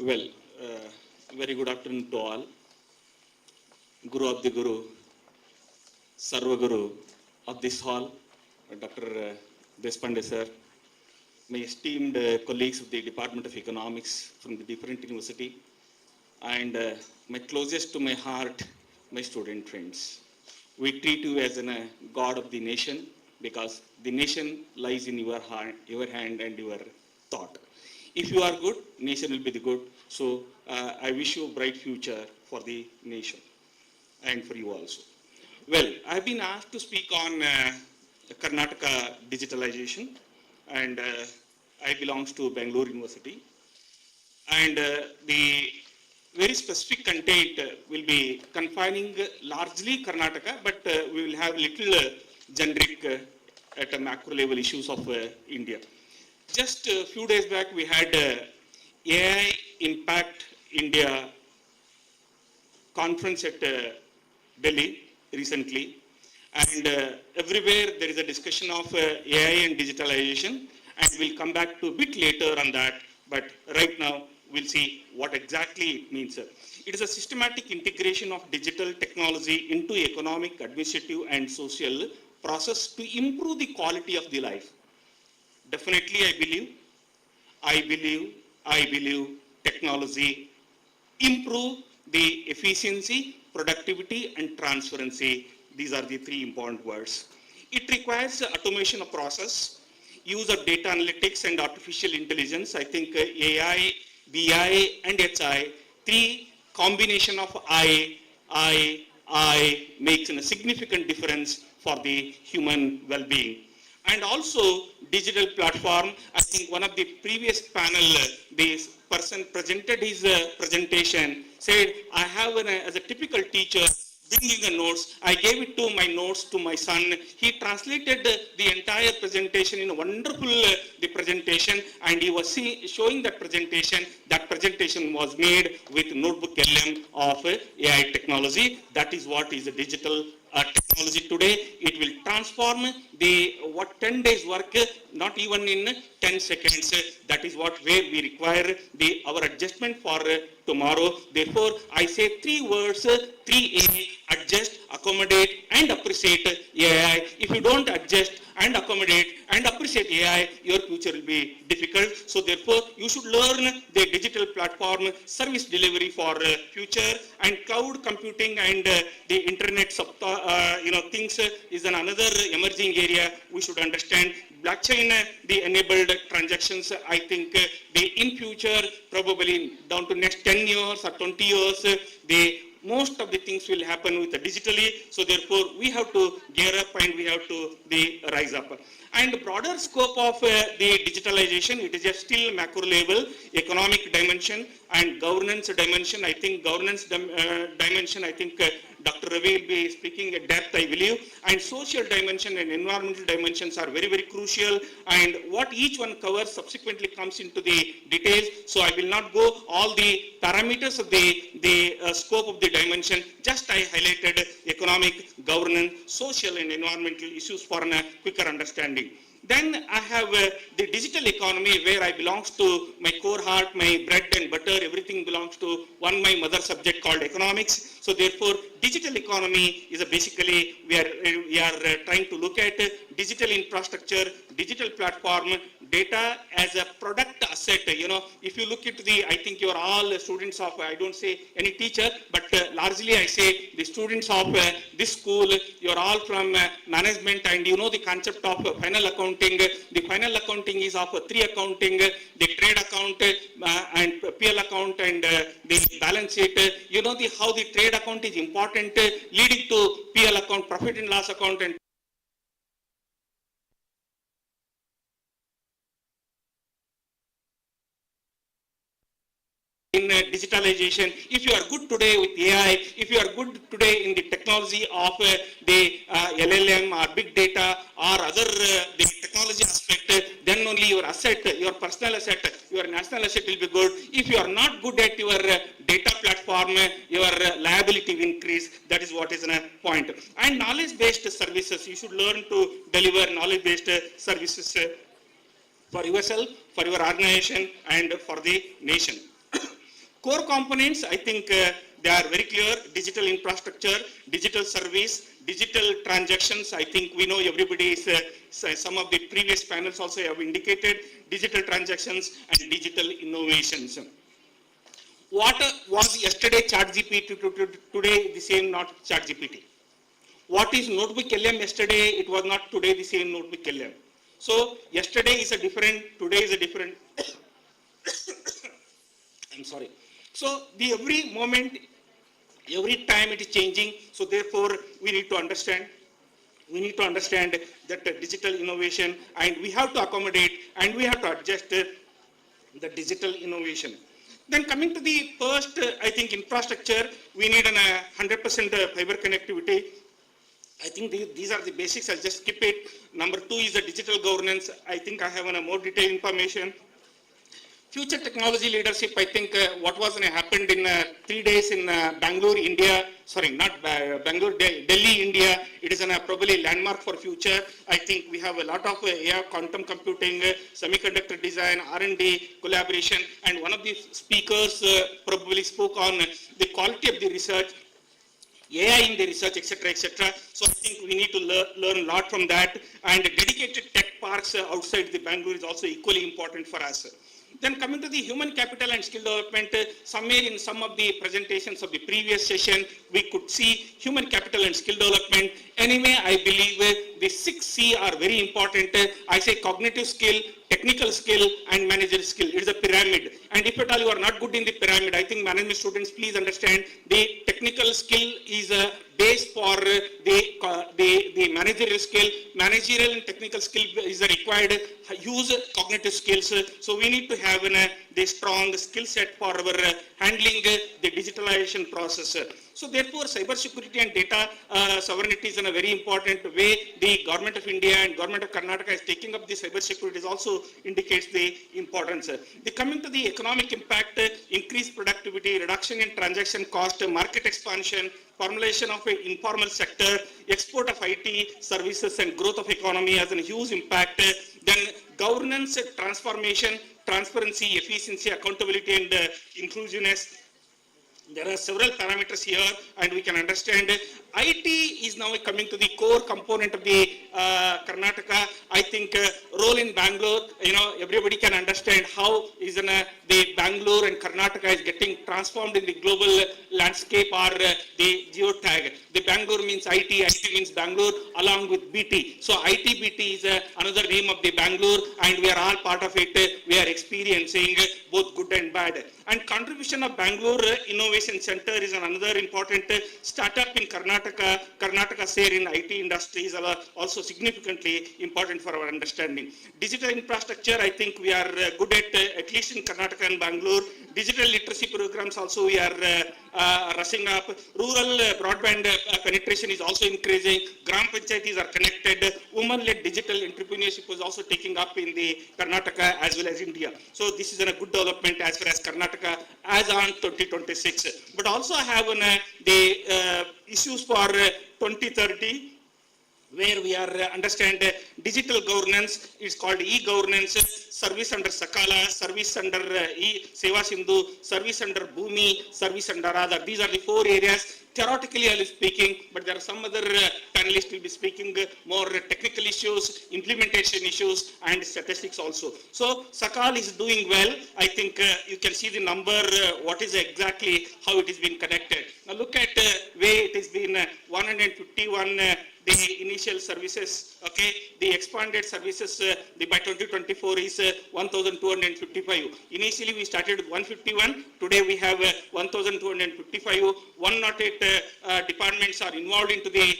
Well, very good afternoon to all. Guru of the Guru, Sarva Guru of this hall, Dr. Deshpande sir, my esteemed colleagues of the Department of Economics from the different university, and my closest to my heart, my student friends. We treat you as a God of the nation, because the nation lies in your hand and your thought. If you are good, nation will be the good. So I wish you a bright future for the nation and for you also. Well, I have been asked to speak on Karnataka digitalization, and I belong to Bangalore University. And the very specific content will be confining largely Karnataka, but we will have little generic at a macro level issues of India. Just a few days back, we had AI Impact India conference at Delhi recently, and everywhere there is a discussion of AI and digitalization, and we'll come back to a bit later on that, but right now we'll see what exactly it means. It is a systematic integration of digital technology into economic, administrative, and social process to improve the quality of the life. Definitely, I believe technology improve the efficiency, productivity, and transparency. These are the three important words. It requires automation of process, use of data analytics and artificial intelligence. I think AI, BI, and HI, three combination of I makes a significant difference for the human well-being. And also digital platform. I think one of the previous panel, this person presented his presentation, said, I have as a typical teacher, bringing a notes. I gave it to my notes to my son. He translated the entire presentation in a wonderful the presentation, and he was showing that presentation. That presentation was made with Notebook LM of AI technology. That is what is a digital technology today. It will transform the 10 days work, not even in 10 seconds. That is what where we require our adjustment for tomorrow. Therefore, I say 3 words, 3A: adjust, accommodate, and appreciate AI. If you don't adjust and accommodate and appreciate AI, your future will be difficult. So therefore, you should learn the digital platform service delivery for future, and cloud computing and the internet things is another emerging area we should understand. Blockchain, the enabled transactions, I think in future, probably down to next 10 years or 20 years, most of the things will happen with digitally. So therefore, we have to gear up and we have to rise up. And broader scope of the digitalization, it is just still macro level, economic dimension and governance dimension. I think governance dimension, I think Dr. Ravi will be speaking at depth, I believe. And social dimension and environmental dimensions are very, very crucial. And what each one covers subsequently comes into the details. So I will not go all the parameters of the scope of the dimension. Just I highlighted economic, governance, social and environmental issues for a quicker understanding. Then I have the digital economy, where I belongs to my core heart, my bread and butter, everything belongs to my mother subject called economics. So therefore, digital economy is basically, we are trying to look at digital infrastructure, digital platform, data as a product asset. If you look into I think you are all students of, I don't say any teacher, but largely I say the students of this school, you are all from management, and you know the concept of final accounting. The final accounting is of 3 accounting, the trade account and PL account and the balance sheet. You know how the trade account is important, leading to PL account, profit and loss account, and in digitalization. If you are good today with AI, if you are good today in the technology of the LLM or big data or other the technology aspect, then only your asset, your personal asset, your national asset will be good. If you are not good at your data platform, your liability will increase. That is what is a point. And knowledge-based services, you should learn to deliver knowledge-based services for yourself, for your organization, and for the nation. Core components, I think they are very clear: digital infrastructure, digital service, digital transactions. I think we know everybody is, some of the previous panels also have indicated, digital transactions and digital innovations. What was yesterday ChatGPT, today the same not ChatGPT. What is Notebook LM yesterday, it was not today the same Notebook LM. So yesterday is a different, today is a different. I'm sorry. So every moment, every time it is changing. So therefore, we need to understand that digital innovation, and we have to accommodate and we have to adjust the digital innovation. Then coming to the first, I think infrastructure, we need 100% fiber connectivity. I think these are the basics. I'll just skip it. Number 2 is the digital governance. I think I have more detailed information. Future technology leadership, I think what was happened in 3 days in Bangalore, India, sorry, not Bangalore, Delhi, India, it is probably landmark for future. I think we have a lot of AI, quantum computing, semiconductor design, R&D, collaboration, and one of the speakers probably spoke on the quality of the research, AI in the research, etc., etc. So I think we need to learn a lot from that, and dedicated tech parks outside the Bangalore is also equally important for us. Then coming to the human capital and skill development, somewhere in some of the presentations of the previous session, we could see human capital and skill development. Anyway, I believe the 6 C are very important. I say cognitive skill, technical skill and managerial skill. It's a pyramid. And if at all you are not good in the pyramid, I think management students, please understand the technical skill is a base for the managerial skill. Managerial and technical skill is a required use cognitive skills. So we need to have the strong skill set for our handling the digitalization process. So therefore, cybersecurity and data sovereignty is in a very important way. The government of India and government of Karnataka is taking up the cybersecurity also indicates the importance. The coming to the economic impact, increased productivity, reduction in transaction cost, market expansion, formulation of an informal sector, export of IT services and growth of economy has a huge impact. Then governance transformation, transparency, efficiency, accountability and inclusiveness. There are several parameters here and we can understand IT is now coming to the core component of the Karnataka. I think role in Bangalore, everybody can understand how is the Bangalore and Karnataka is getting transformed in the global landscape or the geotag. The Bangalore means IT means Bangalore along with BT. So IT BT is another name of the Bangalore and we are all part of it. We are experiencing both good and bad. And contribution of Bangalore Innovation Center is another important startup in Karnataka. Karnataka's share in IT industry is also significantly important for our understanding. Digital infrastructure, I think we are good at least in Karnataka and Bangalore. Digital literacy programs also we are rushing up. Rural broadband penetration is also increasing. Gram panchayatis are connected. Women-led digital entrepreneurship was also taking up in the Karnataka as well as India. So this is a good development as far as Karnataka as on 2026. But also I have the issues for 2030 where we are understand digital governance. It's called e-governance, service under Sakala, service under Seva Sindhu, service under Bhumi, service under Radha. These are the 4 areas. Theoretically I will be speaking, but there are some other panelists will be speaking more technical issues, implementation issues and statistics also. So Sakal is doing well. I think you can see the number, what is exactly how it is being connected. Now look at way it has been 151 the initial services, okay, the expanded services by 2024 is 1,255. Initially we started with 151, today we have 1,255. 108 departments are involved into the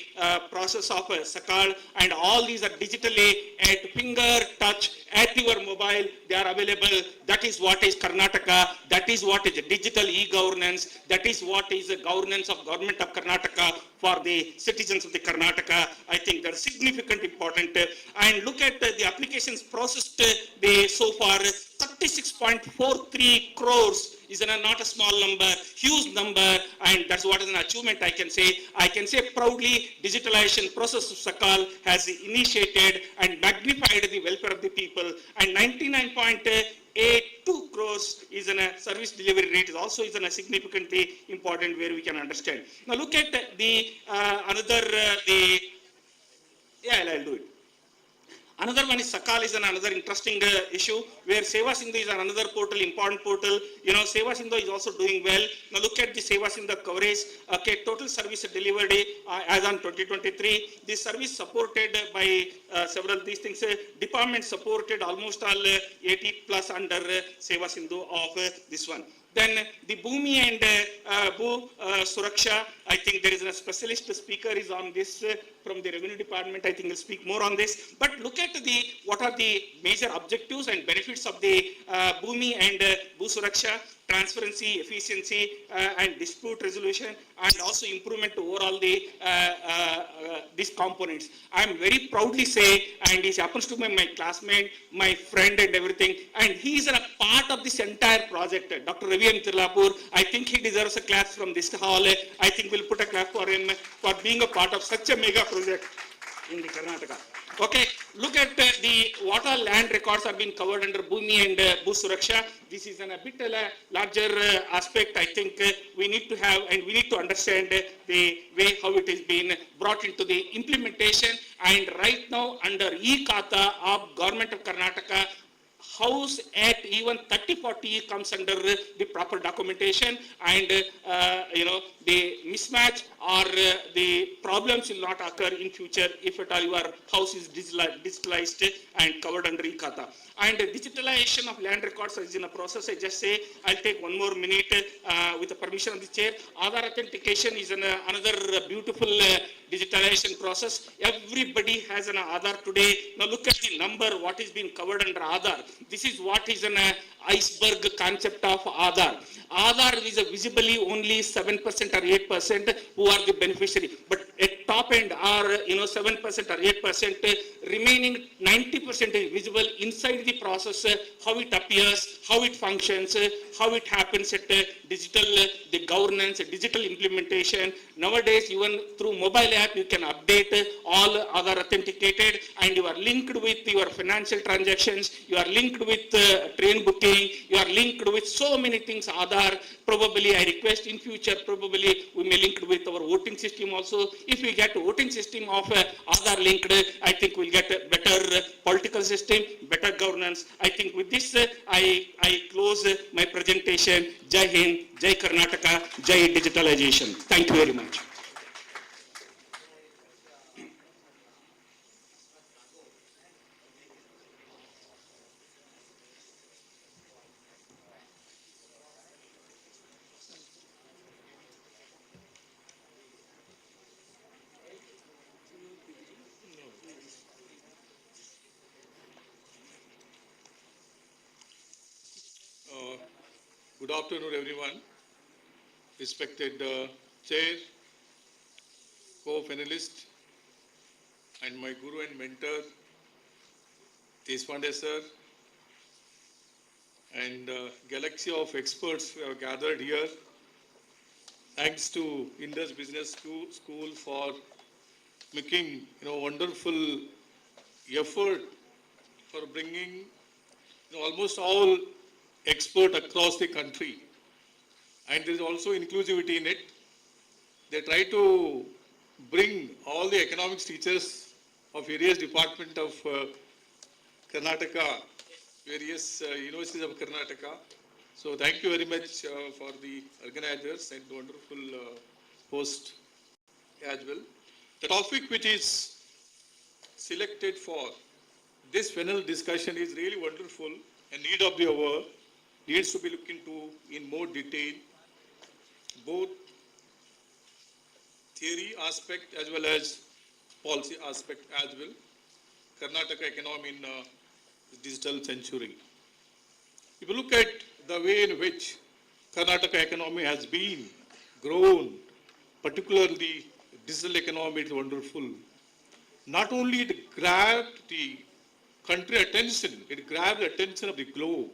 process of Sakal and all these are digitally at finger touch, at your mobile, they are available. That is what is Karnataka, that is what is digital e-governance, that is what is the governance of government of Karnataka for the citizens of the Karnataka. I think that's significant important. And look at the applications processed so far, 36.43 crores is not a small number, huge number, and that's what is an achievement I can say. I can say proudly, digitalization process of Sakal has initiated and magnified the welfare of the people, and 99.82 crores is in a service delivery rate is also is in a significantly important where we can understand. Now look at the I'll do it. Another one is Sakal is another interesting issue where Seva Sindhu is another portal, important portal. Seva Sindhu is also doing well. Now look at the Seva Sindhu coverage. Okay, total service delivered as on 2023. This service supported by several of these things. Department supported almost all 80 plus under Seva Sindhu of this one. Then the Bhumi and Bhu Suraksha, I think there is a specialist speaker is on this from the revenue department. I think will speak more on this. But look at what are the major objectives and benefits of the Bhumi and Bhu Suraksha. Transparency, efficiency, and dispute resolution, and also improvement to overall these components. I am very proudly say, and he happens to be my classmate, my friend, and everything, and he is a part of this entire project. Dr. Ravi M. Tirlapur, I think he deserves a clap from this hall. I think we'll put a clap for him for being a part of such a mega project in the Karnataka. Okay, look at what all land records have been covered under Bhumi and Bhu Suraksha. This is a bit larger aspect. I think we need to have and we need to understand the way how it is being brought into the implementation. And right now under e-Khata of Government of Karnataka, house at even 30-40 comes under the proper documentation, and the mismatch or the problems will not occur in future if at all your house is digitalized and covered under e-Khata. And digitalization of land records is in a process. I just say I'll take one more minute with the permission of the chair. Aadhaar authentication is another beautiful digitalization process. Everybody has an Aadhaar today. Now look at the number, what is being covered under Aadhaar. This is what is an iceberg concept of Aadhaar. Aadhaar is visibly only 7% or 8% who are the beneficiary. But at top end are 7% or 8%, remaining 90% is visible inside the process, how it appears, how it functions, how it happens at digital, the governance, digital implementation. Nowadays, even through mobile app, you can update all other authenticated, and you are linked with your financial transactions, you are linked with train booking, you are linked with so many things. Aadhaar, probably I request in future, probably we may link with our voting system also. If we get a voting system of Aadhaar linked, I think we'll get a better political system, better governance. I think with this, I close my presentation. Jai Hind, Jai Karnataka, Jai Digitalization. Thank you very much. Good afternoon, everyone. Respected chair, co-panelist, and my guru and mentor, Deshpande sir, and galaxy of experts who have gathered here. Thanks to Indus Business School for making wonderful effort for bringing almost all expert across the country, and there is also inclusivity in it. They try to bring all the economics teachers of various departments of Karnataka, various universities of Karnataka. So thank you very much for the organizers and the wonderful host as well. The topic which is selected for this panel discussion is really wonderful and need of the hour. Needs to be looked into in more detail, both theory aspect as well as policy aspect as well. Karnataka economy in digital century. If you look at the way in which Karnataka economy has been grown, particularly digital economy is wonderful. Not only it grabbed the country attention, it grabbed the attention of the globe.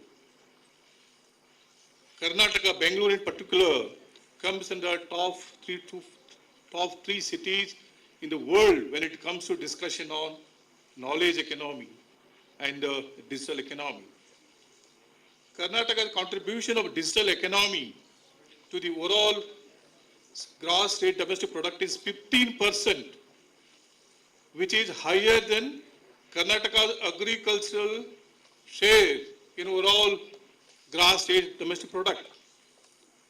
Karnataka, Bengaluru in particular, comes in the top three cities in the world when it comes to discussion on knowledge economy and digital economy. Karnataka's contribution of digital economy to the overall gross state domestic product is 15%, which is higher than Karnataka's agricultural share in overall gross state domestic product.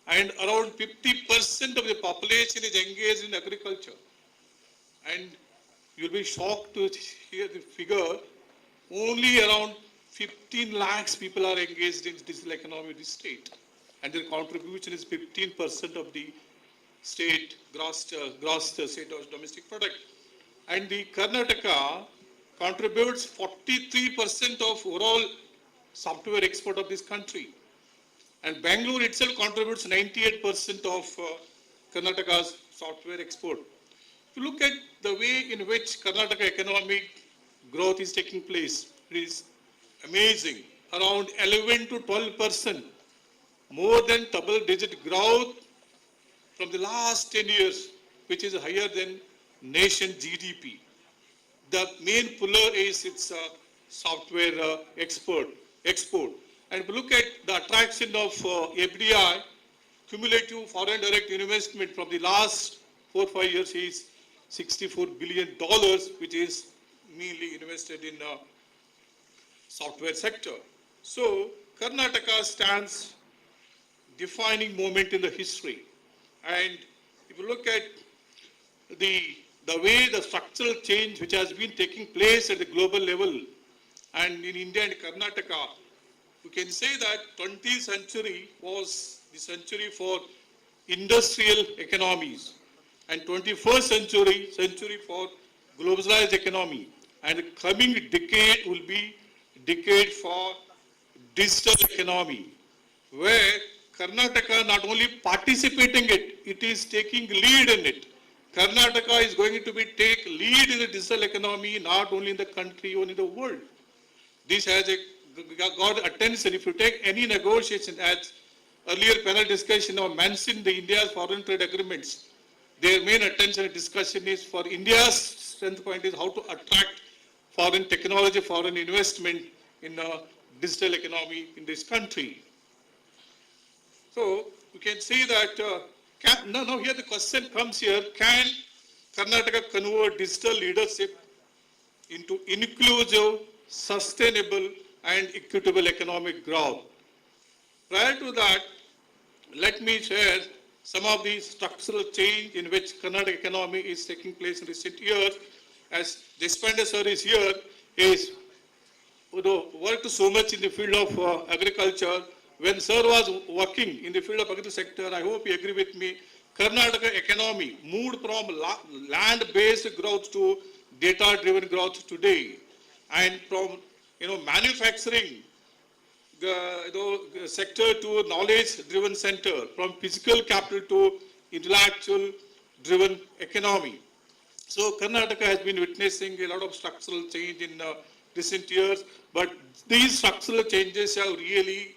And around 50% of the population is engaged in agriculture. And you'll be shocked to hear the figure, only around 15 lakhs people are engaged in digital economy of the state. And their contribution is 15% of the state gross state domestic product. And the Karnataka contributes 43% of overall software export of this country. And Bangalore itself contributes 98% of Karnataka's software export. If you look at the way in which Karnataka economic growth is taking place, it is amazing. Around 11 to 12%, more than double-digit growth from the last 10 years, which is higher than nation GDP. The main pillar is its software export. And if you look at the attraction of FDI, cumulative foreign direct investment from the last 4 or 5 years is $64 billion, which is mainly invested in software sector. So Karnataka stands defining moment in the history. And if you look at the way the structural change which has been taking place at the global level and in India and Karnataka, we can say that 20th century was the century for industrial economies and 21st century for globalized economy, and the coming decade will be decade for digital economy, where Karnataka not only participating it is taking lead in it. Karnataka is going to take lead in the digital economy, not only in the country, only in the world. This has got attention. If you take any negotiation, as earlier panel discussion or mentioned the India's foreign trade agreements, their main attention and discussion is for India's strength point is how to attract foreign technology, foreign investment in digital economy in this country. So you can see that, here the question comes here, can Karnataka convert digital leadership into inclusive, sustainable and equitable economic growth? Prior to that, let me share some of the structural change in which Karnataka economy is taking place in recent years. As Deshpande sir is here, is worked so much in the field of agriculture. When sir was working in the field of agriculture sector, I hope you agree with me, Karnataka economy moved from land-based growth to data-driven growth today, and from manufacturing sector to knowledge-driven center, from physical capital to intellectual-driven economy. So Karnataka has been witnessing a lot of structural change in recent years, but these structural changes have really,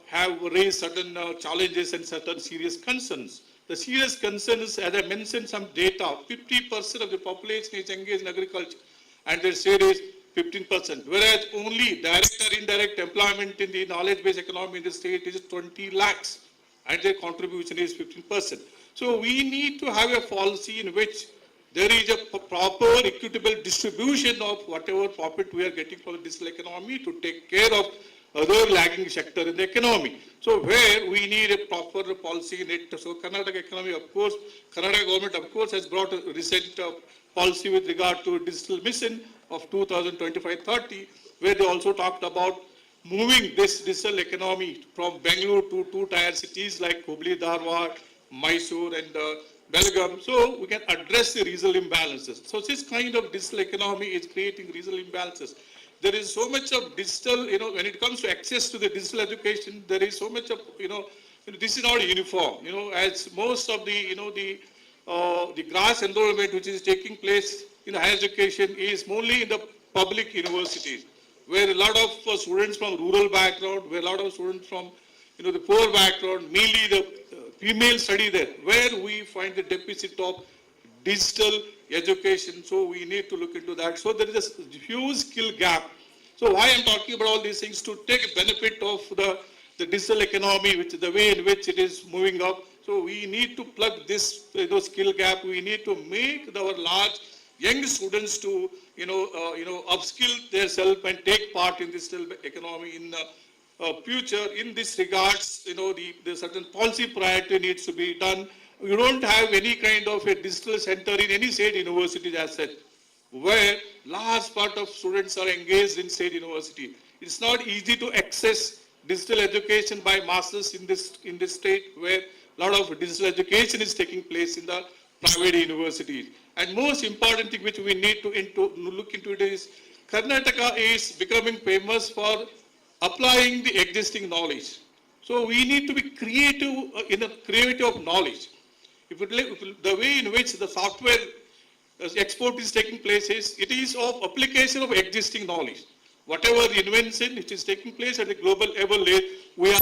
have raised certain challenges and certain serious concerns. The serious concerns, as I mentioned some data, 50% of the population is engaged in agriculture, and their share is 15%, whereas only direct or indirect employment in the knowledge-based economy in the state is 20 lakhs, and their contribution is 15%. So we need to have a policy in which there is a proper equitable distribution of whatever profit we are getting from the digital economy to take care of other lagging sector in the economy. So where we need a proper policy in it. So Karnataka economy, of course, Karnataka government, of course, has brought a recent policy with regard to digital mission of 2025-30, where they also talked about moving this digital economy from Bengaluru to two-tier cities like Hubli, Dharwad, Mysore and Belgaum, so we can address the regional imbalances. So this kind of digital economy is creating regional imbalances. There is so much of digital, when it comes to access to the digital education, there is so much of, this is not uniform, as most of the grass enrollment which is taking place in higher education is only in the public universities, where a lot of students from rural background, where a lot of students from, the poor background, mainly the female study there, where we find the deficit of digital education. So we need to look into that. So there is a huge skill gap. So why I'm talking about all these things, to take benefit of the digital economy, which is the way in which it is moving up. So we need to plug this skill gap. We need to make our large young students to upskill themselves and take part in this digital economy in the future. In this regards, the certain policy priority needs to be done. We don't have any kind of a digital center in any state universities as such, where large part of students are engaged in state university. It's not easy to access digital education by masses in this state, where a lot of digital education is taking place in the private universities. And most important thing which we need to look into it is, Karnataka is becoming famous for applying the existing knowledge. So we need to be creative in the creativity of knowledge. The way in which the software export is taking place is, it is of application of existing knowledge. Whatever invention which is taking place at the global level, we are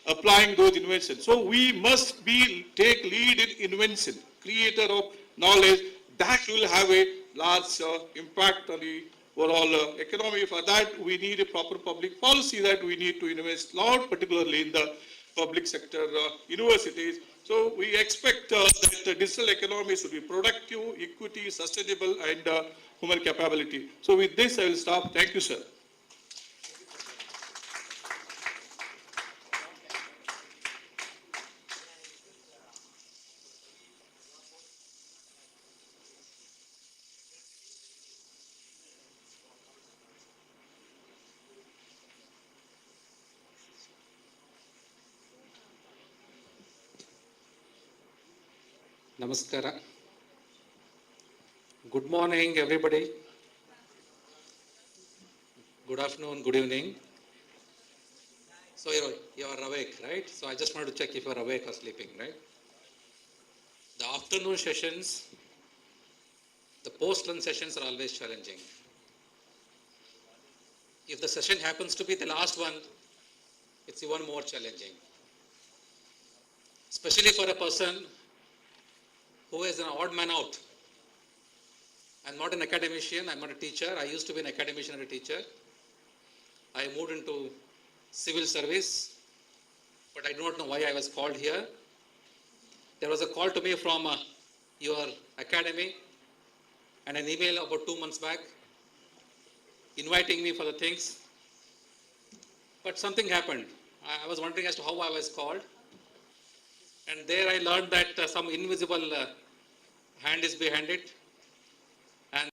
applying those inventions. So we must take lead in invention, creator of knowledge. That will have a large impact on the overall economy. For that, we need a proper public policy that we need to invest a lot, particularly in the public sector universities. So we expect that the digital economy should be productive, equity, sustainable, and human capability. So with this, I will stop. Thank you, sir. Namaskara. Good morning, everybody. Good afternoon, good evening. So you're awake, right? So I just wanted to check if you're awake or sleeping, right? The afternoon sessions, the post-lunch sessions are always challenging. If the session happens to be the last one, it's even more challenging. Especially for a person who is an odd man out. I'm not an academician, I'm not a teacher. I used to be an academician and a teacher. I moved into civil service, but I do not know why I was called here. There was a call to me from your academy and an email about 2 months back inviting me for the things. But something happened. I was wondering as to how I was called. And there I learned that some invisible hand is behind it. And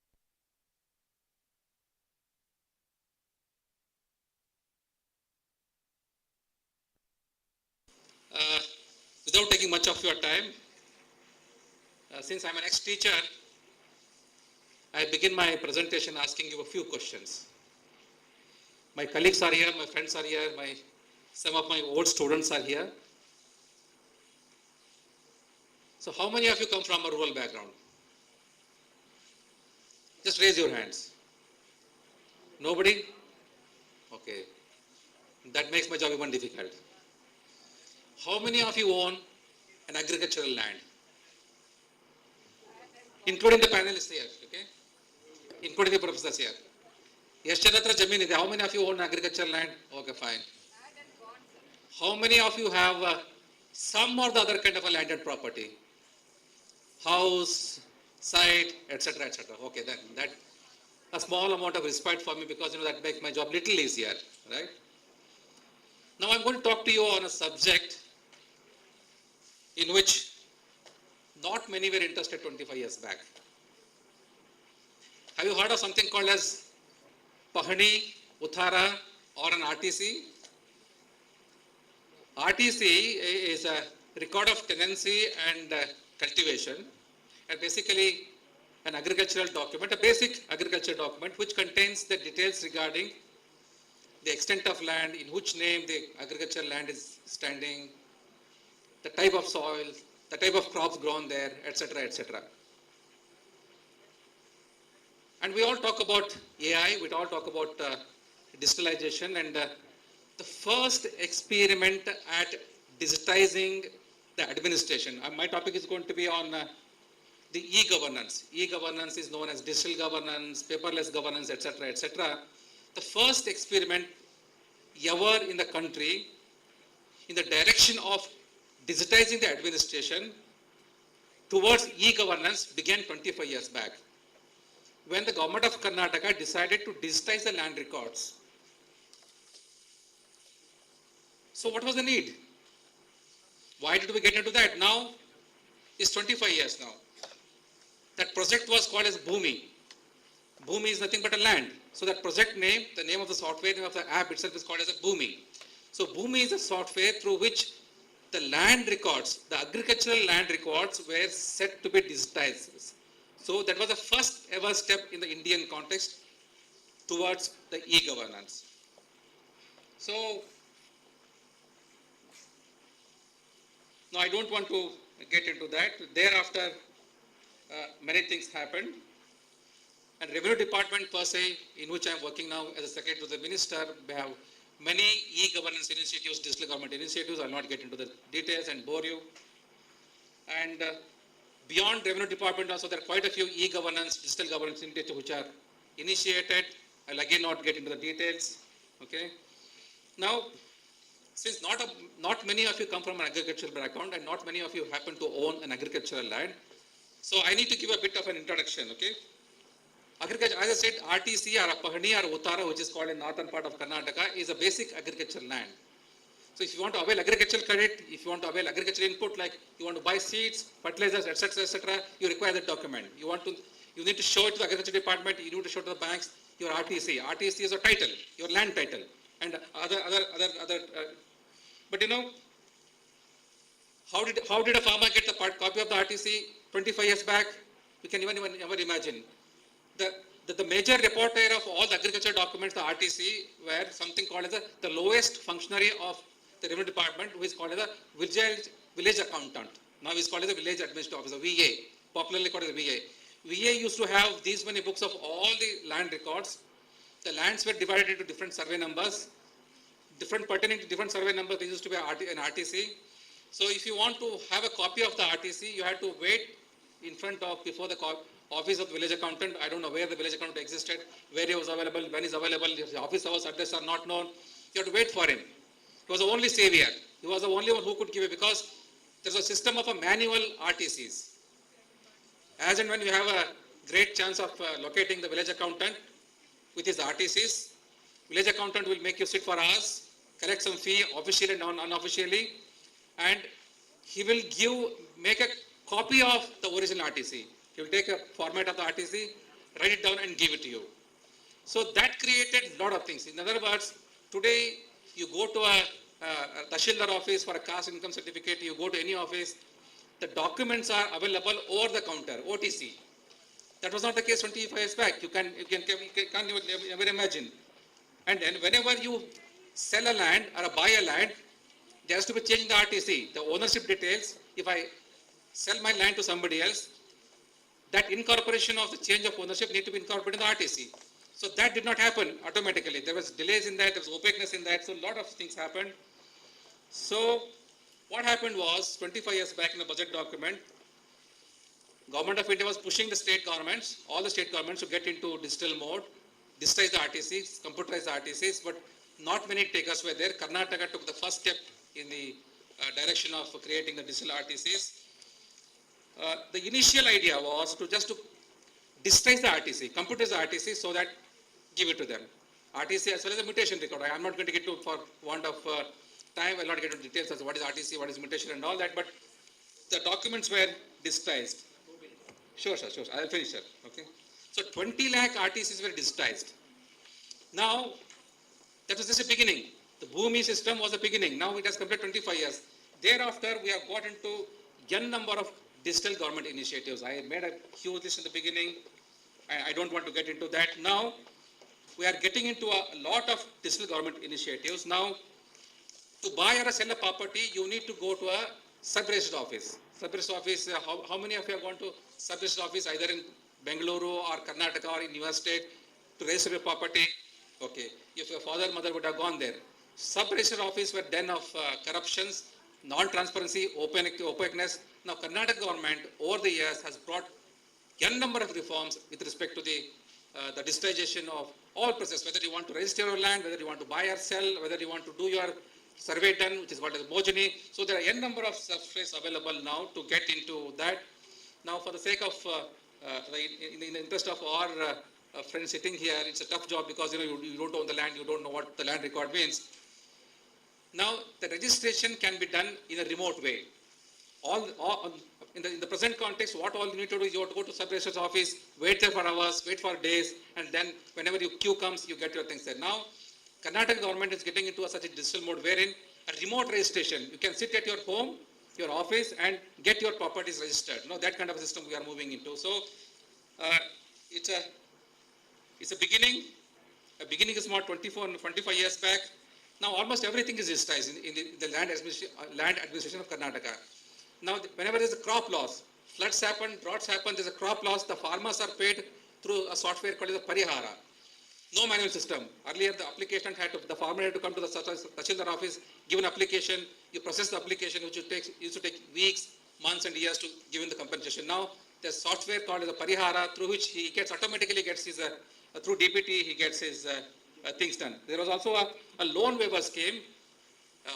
without taking much of your time, since I'm an ex-teacher, I begin my presentation asking you a few questions. My colleagues are here, my friends are here, some of my old students are here. So how many of you come from a rural background? Just raise your hands. Nobody? Okay. That makes my job even difficult. How many of you own an agricultural land? Including the panelists here, okay? Including the professors here. How many of you own agricultural land? Okay, fine. How many of you have some or the other kind of a landed property? House, site, etc., etc. Okay, then that a small amount of respect for me because that makes my job little easier, right? Now I'm going to talk to you on a subject in which not many were interested 25 years back. Have you heard of something called as Pahani, Uthara, or an RTC? RTC is a record of tenancy and cultivation, and basically an agricultural document, a basic agricultural document which contains the details regarding the extent of land, in which name the agricultural land is standing, the type of soil, the type of crops grown there, etc., etc. And we all talk about AI, we all talk about digitalization, and the first experiment at digitizing the administration. My topic is going to be on the e-governance. E-governance is known as digital governance, paperless governance, etc., etc. The first experiment ever in the country in the direction of digitizing the administration towards e-governance began 25 years back, when the government of Karnataka decided to digitize the land records. So what was the need? Why did we get into that? Now it's 25 years now. That project was called as Bhumi. Bhumi is nothing but a land. So that project name, the name of the software, name of the app itself is called as a Bhumi. So Bhumi is a software through which the land records, the agricultural land records were set to be digitized. So that was the first ever step in the Indian context towards the e-governance. So now I don't want to get into that. Thereafter, many things happened. And Revenue Department per se, in which I am working now as a secretary to the minister, we have many e-governance initiatives, digital government initiatives. I will not get into the details and bore you. And beyond Revenue Department also, there are quite a few e-governance, digital governance initiatives which are initiated. I will again not get into the details. Okay. Now, since not many of you come from an agricultural background and not many of you happen to own an agricultural land, so I need to give a bit of an introduction, okay? Agriculture, as I said, RTC or Pahani or Uttara, which is called in northern part of Karnataka, is a basic agricultural land. So if you want to avail agricultural credit, if you want to avail agricultural input, like you want to buy seeds, fertilizers, etc., you require that document. You need to show it to the agriculture department, you need to show it to the banks, your RTC. RTC is a title, your land title, and other. But how did a farmer get the copy of the RTC? 25 years back, we can even never imagine. The major reporter of all the agriculture documents, the RTC, were something called as the lowest functionary of the revenue department, who is called as a village accountant. Now he is called as a village administrative officer, VA, popularly called as a VA. VA used to have these many books of all the land records. The lands were divided into different survey numbers, pertaining to different survey numbers. There used to be an RTC. So if you want to have a copy of the RTC, you had to wait in front of, before the office of the village accountant. I don't know where the village accountant existed, where he was available, when he's available, if the office hours, address are not known. You have to wait for him. He was the only savior. He was the only one who could give it, because there's a system of a manual RTCs. As and when you have a great chance of locating the village accountant with his RTCs, village accountant will make you sit for hours, collect some fee officially and unofficially, and he will make a copy of the original RTC. He will take a format of the RTC, write it down and give it to you. So that created a lot of things. In other words, today you go to a Tahsildar office for a caste income certificate, you go to any office, the documents are available over the counter, OTC. That was not the case 25 years back. You can't never imagine. And then whenever you sell a land or buy a land, there has to be changed the RTC, the ownership details. If I sell my land to somebody else, that incorporation of the change of ownership need to be incorporated in the RTC. So that did not happen automatically. There was delays in that, there was opaqueness in that, so a lot of things happened. So what happened was, 25 years back in the budget document, Government of India was pushing the state governments, all the state governments, to get into digital mode, digitize the RTCs, computerize the RTCs, but not many takers were there. Karnataka took the first step in the direction of creating the digital RTCs. The initial idea was to digitize the RTC, computerize the RTC, so that give it to them. RTC as well as the mutation record. I am not going to get to, for want of time, I will not get into details as to what is RTC, what is mutation and all that, but the documents were digitized. Sure, I will finish, sir. Okay. So 20 lakh RTCs were digitized. Now, that was just a beginning. The Bhumi system was the beginning. Now it has completed 25 years. Thereafter, we have got into n number of digital government initiatives. I made a huge list in the beginning. I don't want to get into that. Now, we are getting into a lot of digital government initiatives. Now, to buy or sell a property, you need to go to a sub-registered office. Sub-registered office, how many of you have gone to sub-registered office either in Bengaluru or Karnataka or in your state to register your property? Okay. If your father, mother would have gone there. Sub-registered office were den of corruptions, non-transparency, opaqueness. Now, Karnataka government over the years has brought n number of reforms with respect to the digitization of all processes, whether you want to register your land, whether you want to buy or sell, whether you want to do your survey done, which is called as Mojini. So there are n number of softwares available now to get into that. Now, for the sake of, in the interest of our friends sitting here, it's a tough job because you don't own the land, you don't know what the land record means. Now, the registration can be done in a remote way. In the present context, what all you need to do is you have to go to sub-registrar's office, wait there for hours, wait for days, and then whenever your queue comes, you get your things there. Now, Karnataka government is getting into such a digital mode wherein a remote registration, you can sit at your home, your office, and get your properties registered. Now, that kind of a system we are moving into. So, it's a beginning. A beginning is about 25 years back. Now, almost everything is digitized in the land administration of Karnataka. Now, whenever there is a crop loss, floods happen, droughts happen, there is a crop loss, the farmers are paid through a software called the Parihara. No manual system. Earlier, the farmer had to come to the Tahsildar office, give an application, you process the application, which used to take weeks, months and years to give him the compensation. Now, there's software called the Parihara, through which he automatically gets his, through DPT, he gets his things done. There was also a loan waiver scheme,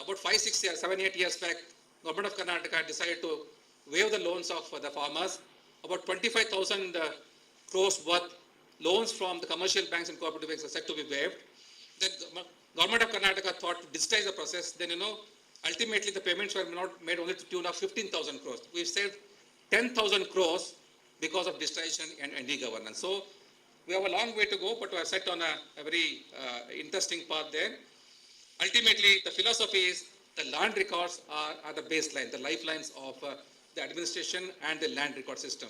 about 5, 6 years, 7, 8 years back. Government of Karnataka decided to waive the loans of the farmers. About 25,000 crores worth loans from the commercial banks and cooperative banks are said to be waived. The Government of Karnataka thought to digitize the process. Then, ultimately the payments were not made only to the tune of 15,000 crores. We've saved 10,000 crores because of digitization and e-governance. So, we have a long way to go, but we are set on a very interesting path there. Ultimately, the philosophy is the land records are the baseline, the lifelines of the administration and the land record system.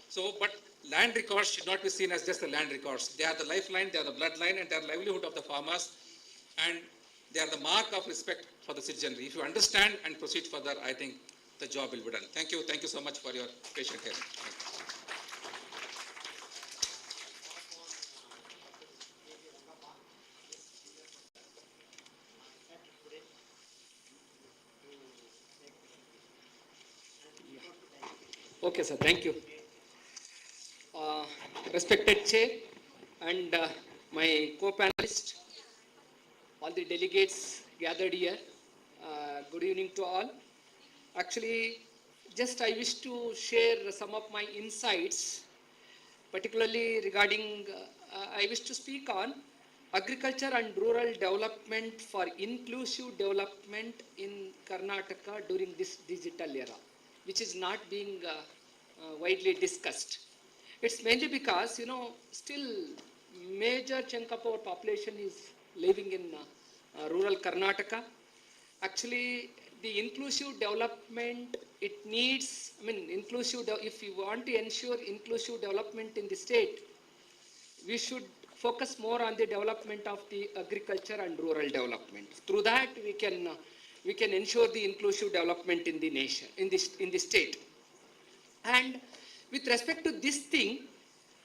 So, but land records should not be seen as just the land records. They are the lifeline, they are the bloodline, and they are the livelihood of the farmers, and they are the mark of respect for the citizenry. If you understand and proceed further, I think the job will be done. Thank you. Thank you so much for your patient hearing. Okay, sir. Thank you. Respected Chair and my co-panelists, all the delegates gathered here, good evening to all. Actually, just I wish to share some of my insights, particularly regarding, I wish to speak on agriculture and rural development for inclusive development in Karnataka during this digital era, which is not being widely discussed. It's mainly because, still major chunk of our population is living in rural Karnataka. Actually, the inclusive development, it needs, if you want to ensure inclusive development in the state, we should focus more on the development of the agriculture and rural development. Through that, we can ensure the inclusive development in the nation, in the state. And with respect to this thing,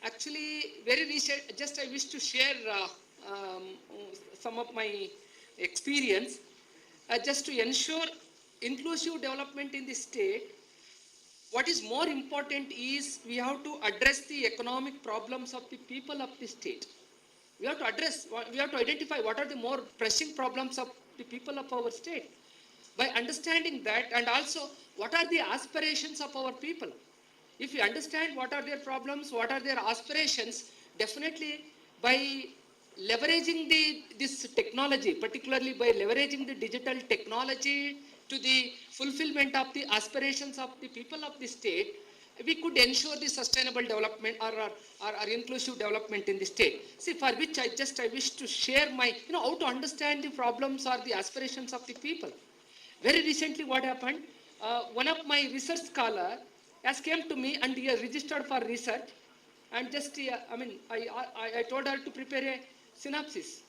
actually, very recent, just I wish to share some of my experience, just to ensure inclusive development in the state. What is more important is we have to address the economic problems of the people of the state. We have to identify what are the more pressing problems of the people of our state. By understanding that, and also what are the aspirations of our people. If you understand what are their problems, what are their aspirations, definitely by leveraging this technology, particularly by leveraging the digital technology to the fulfillment of the aspirations of the people of the state, we could ensure the sustainable development or inclusive development in the state. See, for which I wish to share my, how to understand the problems or the aspirations of the people. Very recently what happened, one of my research scholar has came to me and he has registered for research, and just, I told her to prepare a synopsis.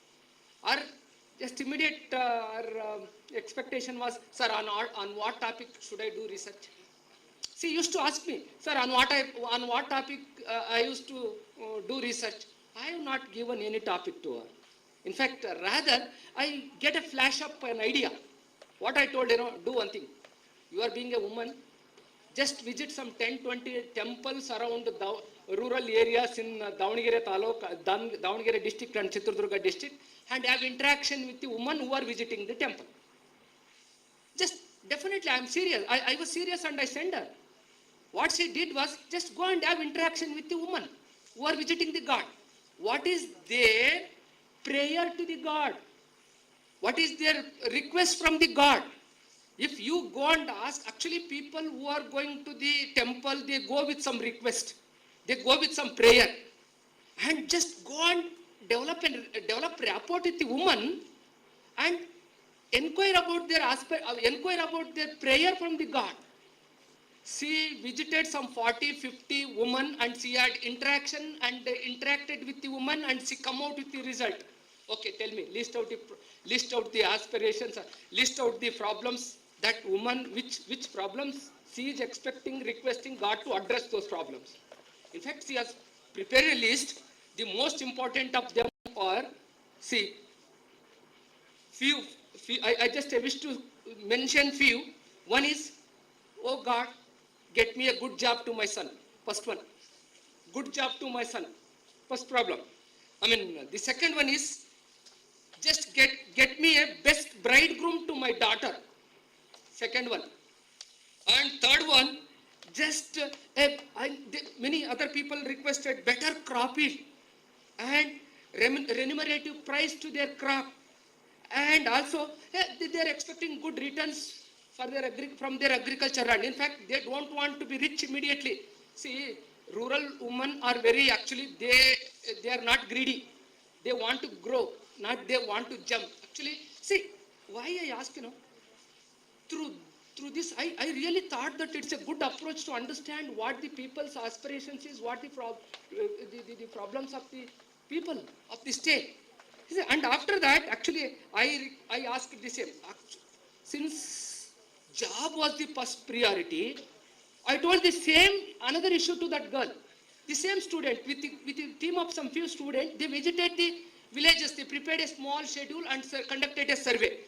Our just immediate expectation was, sir, on what topic should I do research? She used to ask me, sir, on what topic I used to do research. I have not given any topic to her. In fact, rather, I get a flash of an idea. What I told her, do one thing. You are being a woman, just visit some 10-20 temples around the rural areas in Davangere Taluk, Davangere district and Chitradurga district, and have interaction with the women who are visiting the temple. Just definitely, I am serious. I was serious and I sent her. What she did was just go and have interaction with the women who are visiting the God. What is their prayer to the God? What is their request from the God? If you go and ask, actually people who are going to the temple, they go with some request. They go with some prayer. And just go and develop rapport with the woman and inquire about their prayer from the God. She visited some 40-50 women and she had interaction and interacted with the woman and she come out with the result. Okay, tell me, list out the aspirations, list out the problems that woman, which problems she is requesting God to address those problems. In fact, she has prepared a list. The most important of them are, see, I just wish to mention few. One is, oh God, get me a good job to my son. First one, good job to my son. First problem. The second one is, just get me a best bridegroom to my daughter. Second one. And third one, just many other people requested better crop yield and remunerative price to their crop. And also, they are expecting good returns from their agriculture land. In fact, they don't want to be rich immediately. See, rural women are they are not greedy. They want to grow, not they want to jump. Actually, see, why I ask, through through this, I really thought that it's a good approach to understand what the people's aspirations is, what the problems of the people of the state. And after that, actually, I asked the same. Since job was the first priority, I told the same another issue to that girl. The same student with the team of some few students, they visited the villages. They prepared a small schedule and conducted a survey.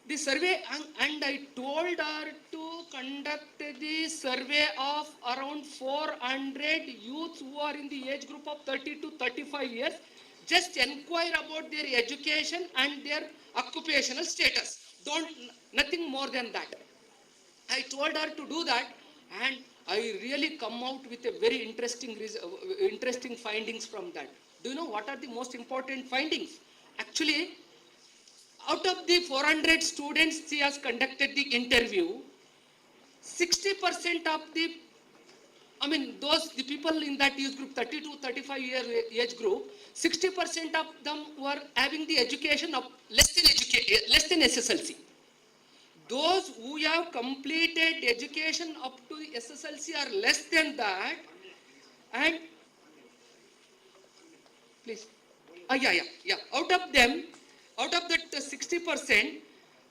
The survey, and I told her to conduct the survey of around 400 youths who are in the age group of 30 to 35 years. Just inquire about their education and their occupational status. Nothing more than that. I told her to do that, and I really come out with a very interesting findings from that. Do you know what are the most important findings? Actually, out of the 400 students she has conducted the interview, 60% of the people in that age group, 30 to 35 year age group, 60% of them were having the education of less than SSLC. Those who have completed education up to the SSLC are less than that, and please, out of that 60%,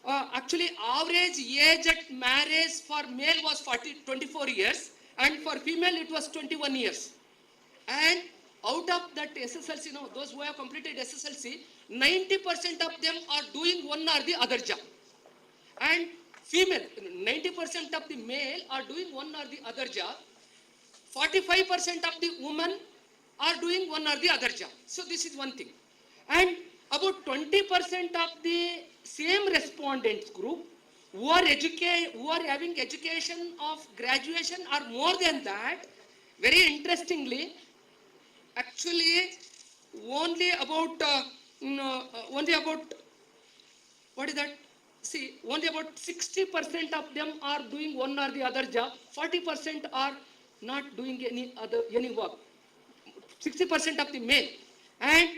actually average age at marriage for male was 24 years, and for female it was 21 years. And out of that SSLC, those who have completed SSLC, 90% of them are doing one or the other job. And female, 90% of the male are doing one or the other job. 45% of the women are doing one or the other job. So this is one thing. And about 20% of the same respondents group who are having education of graduation or more than that. Very interestingly, actually only about what is that? See, only about 60% of them are doing one or the other job. 40% are not doing any work. 60% of the male, and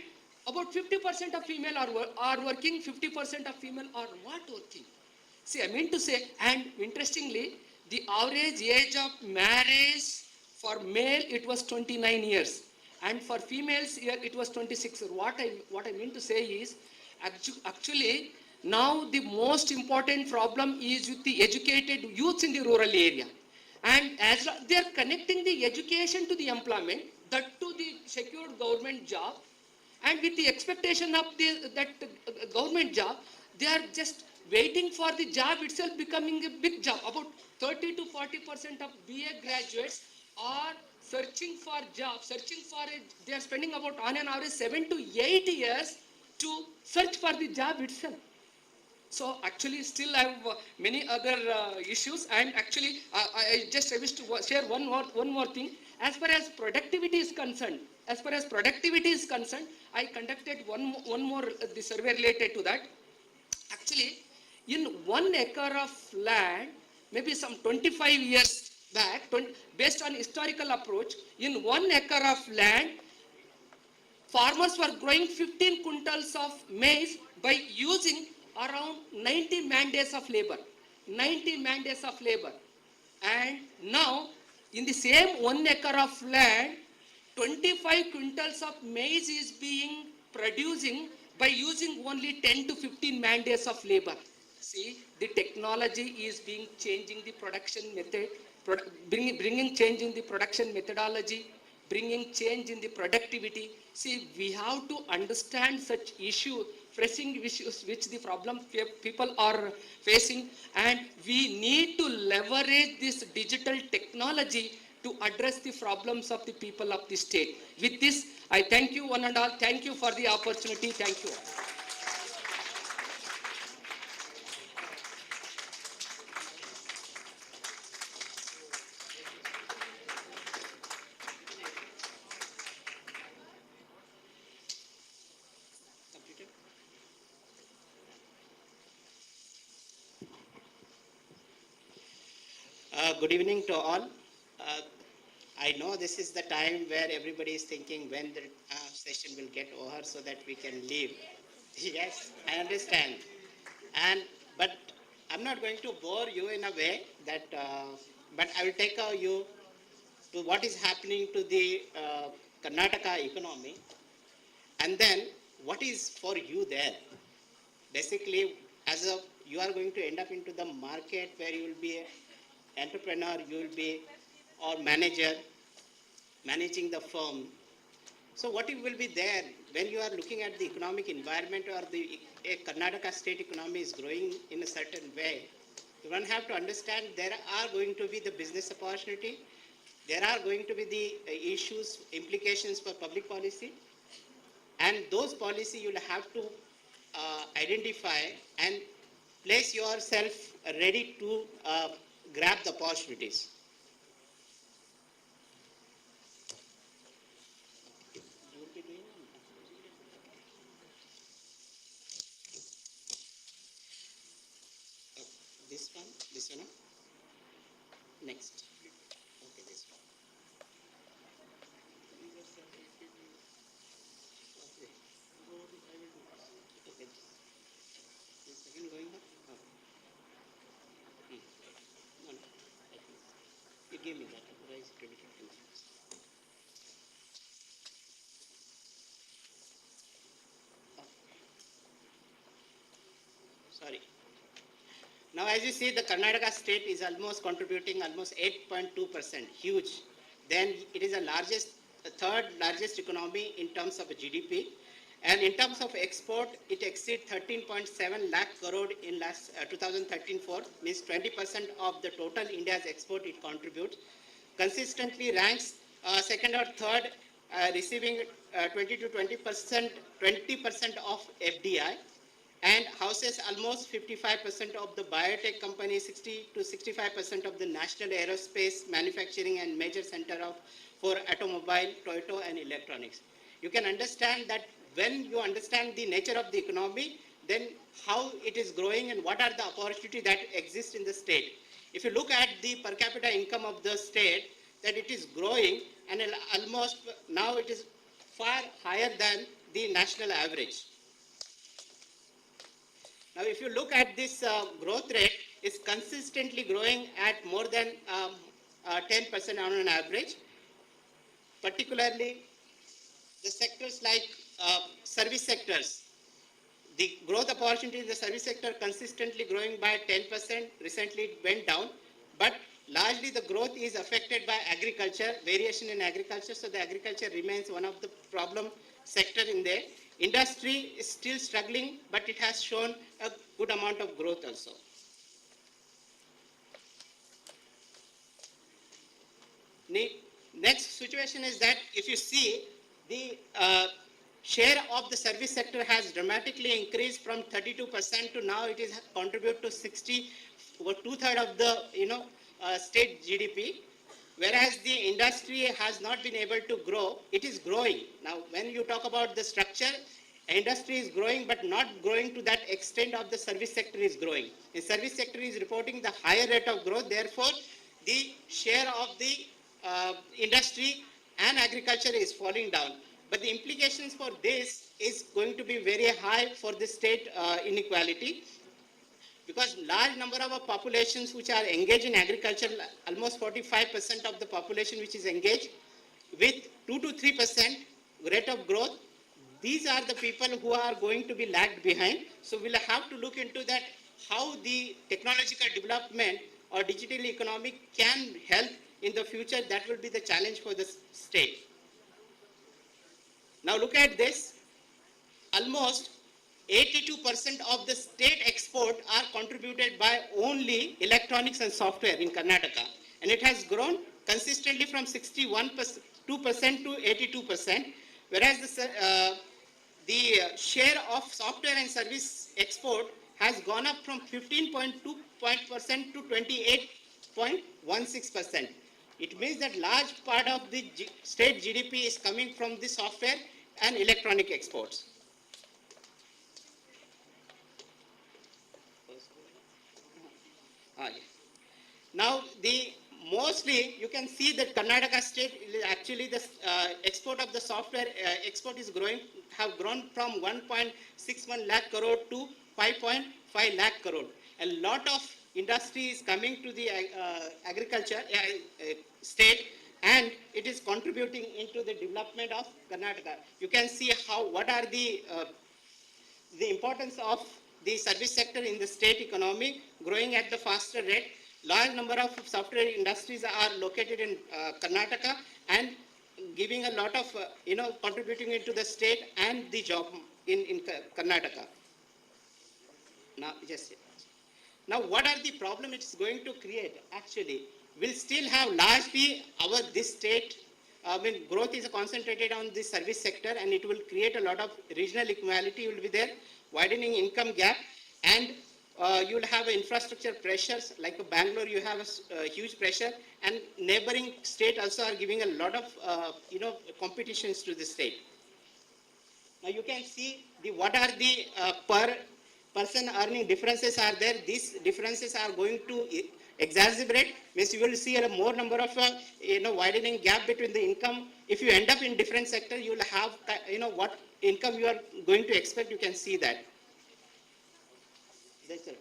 about 50% of female are working. 50% of female are not working. See, I mean to say, and interestingly, the average age of marriage for male it was 29 years, and for females here it was 26. What I mean to say is, actually, now the most important problem is with the educated youths in the rural area, and as they are connecting the education to the employment, that to the secured government job, and with the expectation of that government job, they are just waiting for the job itself becoming a big job. About 30 to 40% of BA graduates are searching for jobs, they are spending about on an average 7 to 8 years to search for the job itself. So actually still I have many other issues, and actually I wish to share one more thing. As far as productivity is concerned, I conducted one more the survey related to that. Actually, in 1 acre of land, maybe some 25 years back, based on historical approach, in 1 acre of land, farmers were growing 15 quintals of maize by using around 90 man days of labor. And now, in the same 1 acre of land, 25 quintals of maize is being producing by using only 10 to 15 man days of labor. See, the technology is changing the production method, bringing change in the production methodology, bringing change in the productivity. See, we have to understand such pressing issues which the problem people are facing, and we need to leverage this digital technology to address the problems of the people of the state. With this, I thank you one and all. Thank you for the opportunity. Thank you. Good evening to all. I know this is the time where everybody is thinking when the session will get over so that we can leave. Yes, I understand. But I'm not going to bore you in a way that, but I will take you to what is happening to the Karnataka economy, and then what is for you there. Basically, you are going to end up into the market where you will be an entrepreneur, you will be or manager, managing the firm. So what will be there when you are looking at the economic environment or the Karnataka state economy is growing in a certain way? One have to understand there are going to be the business opportunity, there are going to be the issues, implications for public policy, and those policy you will have to identify and place yourself ready to grab the opportunities. This one, next. Okay, this one. Okay. This second going up? Oh. No, no. You give me that, otherwise it will be confused. Oh. Sorry. Now, as you see, the Karnataka state is almost contributing almost 8.2%, huge. Then it is the third largest economy in terms of GDP. And in terms of export, it exceeds 13.7 lakh crore in last 2013-14, means 20% of the total India's export it contributes. Consistently ranks second or third, receiving 20 to 20% of FDI, and houses almost 55% of the biotech companies, 60 to 65% of the national aerospace manufacturing and major center for automobile, Toyota and electronics. You can understand that when you understand the nature of the economy, then how it is growing and what are the opportunities that exist in the state. If you look at the per capita income of the state, that it is growing and almost now it is far higher than the national average. Now, if you look at this growth rate, it's consistently growing at more than 10% on an average. Particularly, the sectors like service sectors, the growth opportunity in the service sector consistently growing by 10%. Recently, it went down, but largely the growth is affected by agriculture, variation in agriculture. So the agriculture remains one of the problem sector in there. Industry is still struggling, but it has shown a good amount of growth also. Next situation is that if you see the share of the service sector has dramatically increased from 32% to now it is contribute to 60, over 2/3 of the state GDP. Whereas the industry has not been able to grow, it is growing. Now, when you talk about the structure, industry is growing, but not growing to that extent of the service sector is growing. The service sector is reporting the higher rate of growth, therefore, the share of the industry and agriculture is falling down. But the implications for this is going to be very high for the state inequality, because large number of our populations which are engaged in agriculture, almost 45% of the population which is engaged with 2 to 3% rate of growth, these are the people who are going to be lagged behind. So we'll have to look into that, how the technological development or digital economy can help in the future. That will be the challenge for the state. Now look at this, almost 82% of the state export are contributed by only electronics and software in Karnataka, and it has grown consistently from 61% to 82%, whereas the share of software and service export has gone up from 15.2% to 28.16%. It means that large part of the state GDP is coming from the software and electronic exports. Now, mostly you can see that Karnataka state is actually the export of the software export is have grown from 1.61 lakh crore to 5.5 lakh crore. a lot of industry is coming to the agriculture state, and it is contributing into the development of Karnataka. You can see what are the importance of the service sector in the state economy growing at the faster rate. Large number of software industries are located in Karnataka and giving a lot of, contributing into the state and the job in Karnataka. Now, yes. Now, what are the problem it's going to create? Actually, we'll still have largely this state. Growth is concentrated on the service sector, and it will create a lot of regional inequality will be there, widening income gap, and you will have infrastructure pressures. Like Bangalore, you have a huge pressure, and neighboring state also are giving a lot of, competitions to the state. Now you can see what are the per person earning differences are there. These differences are going to exacerbate. Means you will see a more number of widening gap between the income. If you end up in different sector, you will have what income you are going to expect. You can see that. That's it.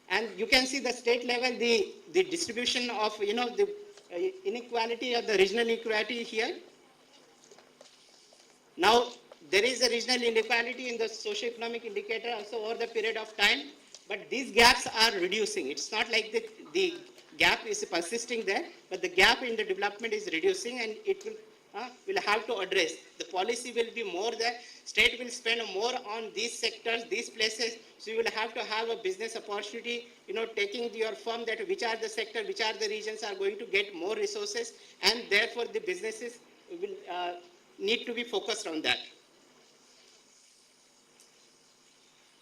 And you can see the state level, the distribution of the inequality of the regional inequality here. Now, there is a regional inequality in the socio-economic indicator also over the period of time, but these gaps are reducing. It's not like the gap is persisting there, but the gap in the development is reducing, and it will have to address. The policy will be more there. State will spend more on these sectors, these places, so you will have to have a business opportunity, taking your firm that which are the sector, which are the regions are going to get more resources, and therefore the businesses will need to be focused on that.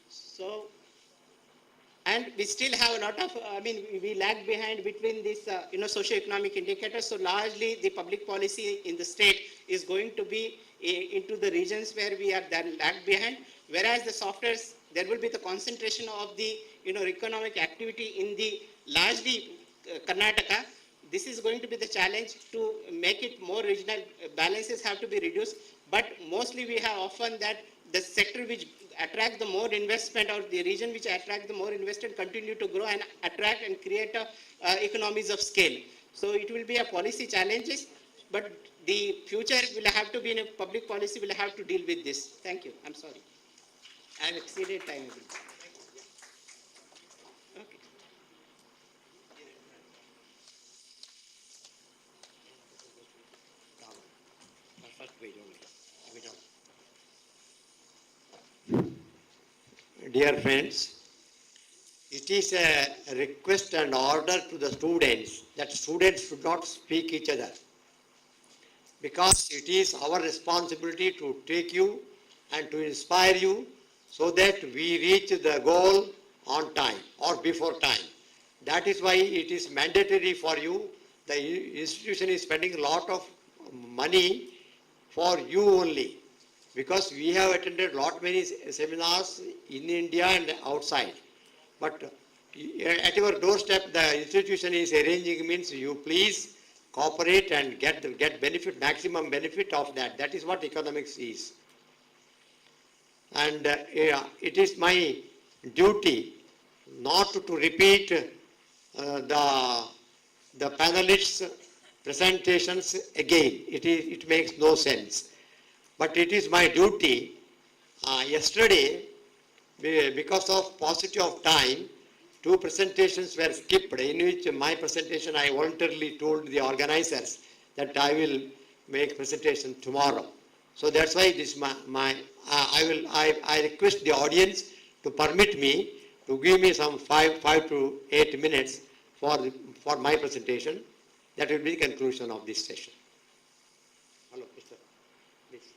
So, and we still have a lot of, we lag behind between these, socio-economic indicators. So largely the public policy in the state is going to be into the regions where we are lag behind. Whereas the softwares, there will be the concentration of the, economic activity in the largely Karnataka. This is going to be the challenge to make it more regional. Balances have to be reduced, but mostly we have often that the sector which attract the more investment, or the region which attract the more investment, continue to grow and attract and create economies of scale. So it will be a policy challenges, but the future will have to be in a public policy will have to deal with this. Thank you. I'm sorry. I have exceeded time. Okay. Dear friends, it is a request and order to the students that students should not speak each other, because it is our responsibility to take you and to inspire you so that we reach the goal on time or before time. That is why it is mandatory for you. The institution is spending a lot of money for you only, because we have attended many seminars in India and outside. But at your doorstep, the institution is arranging, means you please cooperate and get benefit, maximum benefit of that. That is what economics is. And it is my duty not to repeat the panelists' presentations again. It makes no sense. But it is my duty. Yesterday, because of paucity of time, 2 presentations were skipped, in which my presentation I voluntarily told the organizers that I will make presentation tomorrow. So that's why this I request the audience to permit me to give me some 5 to 8 minutes for my presentation. That will be the conclusion of this session. Hello, Mr. Please.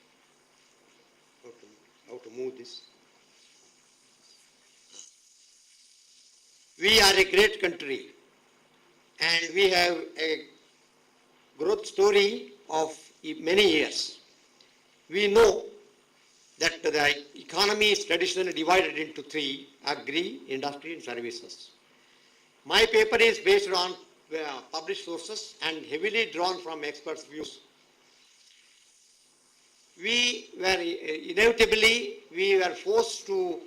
How to move this? We are a great country, and we have a growth story of many years. We know that the economy is traditionally divided into 3: agri, industry, and services. My paper is based on published sources and heavily drawn from experts' views. We were forced to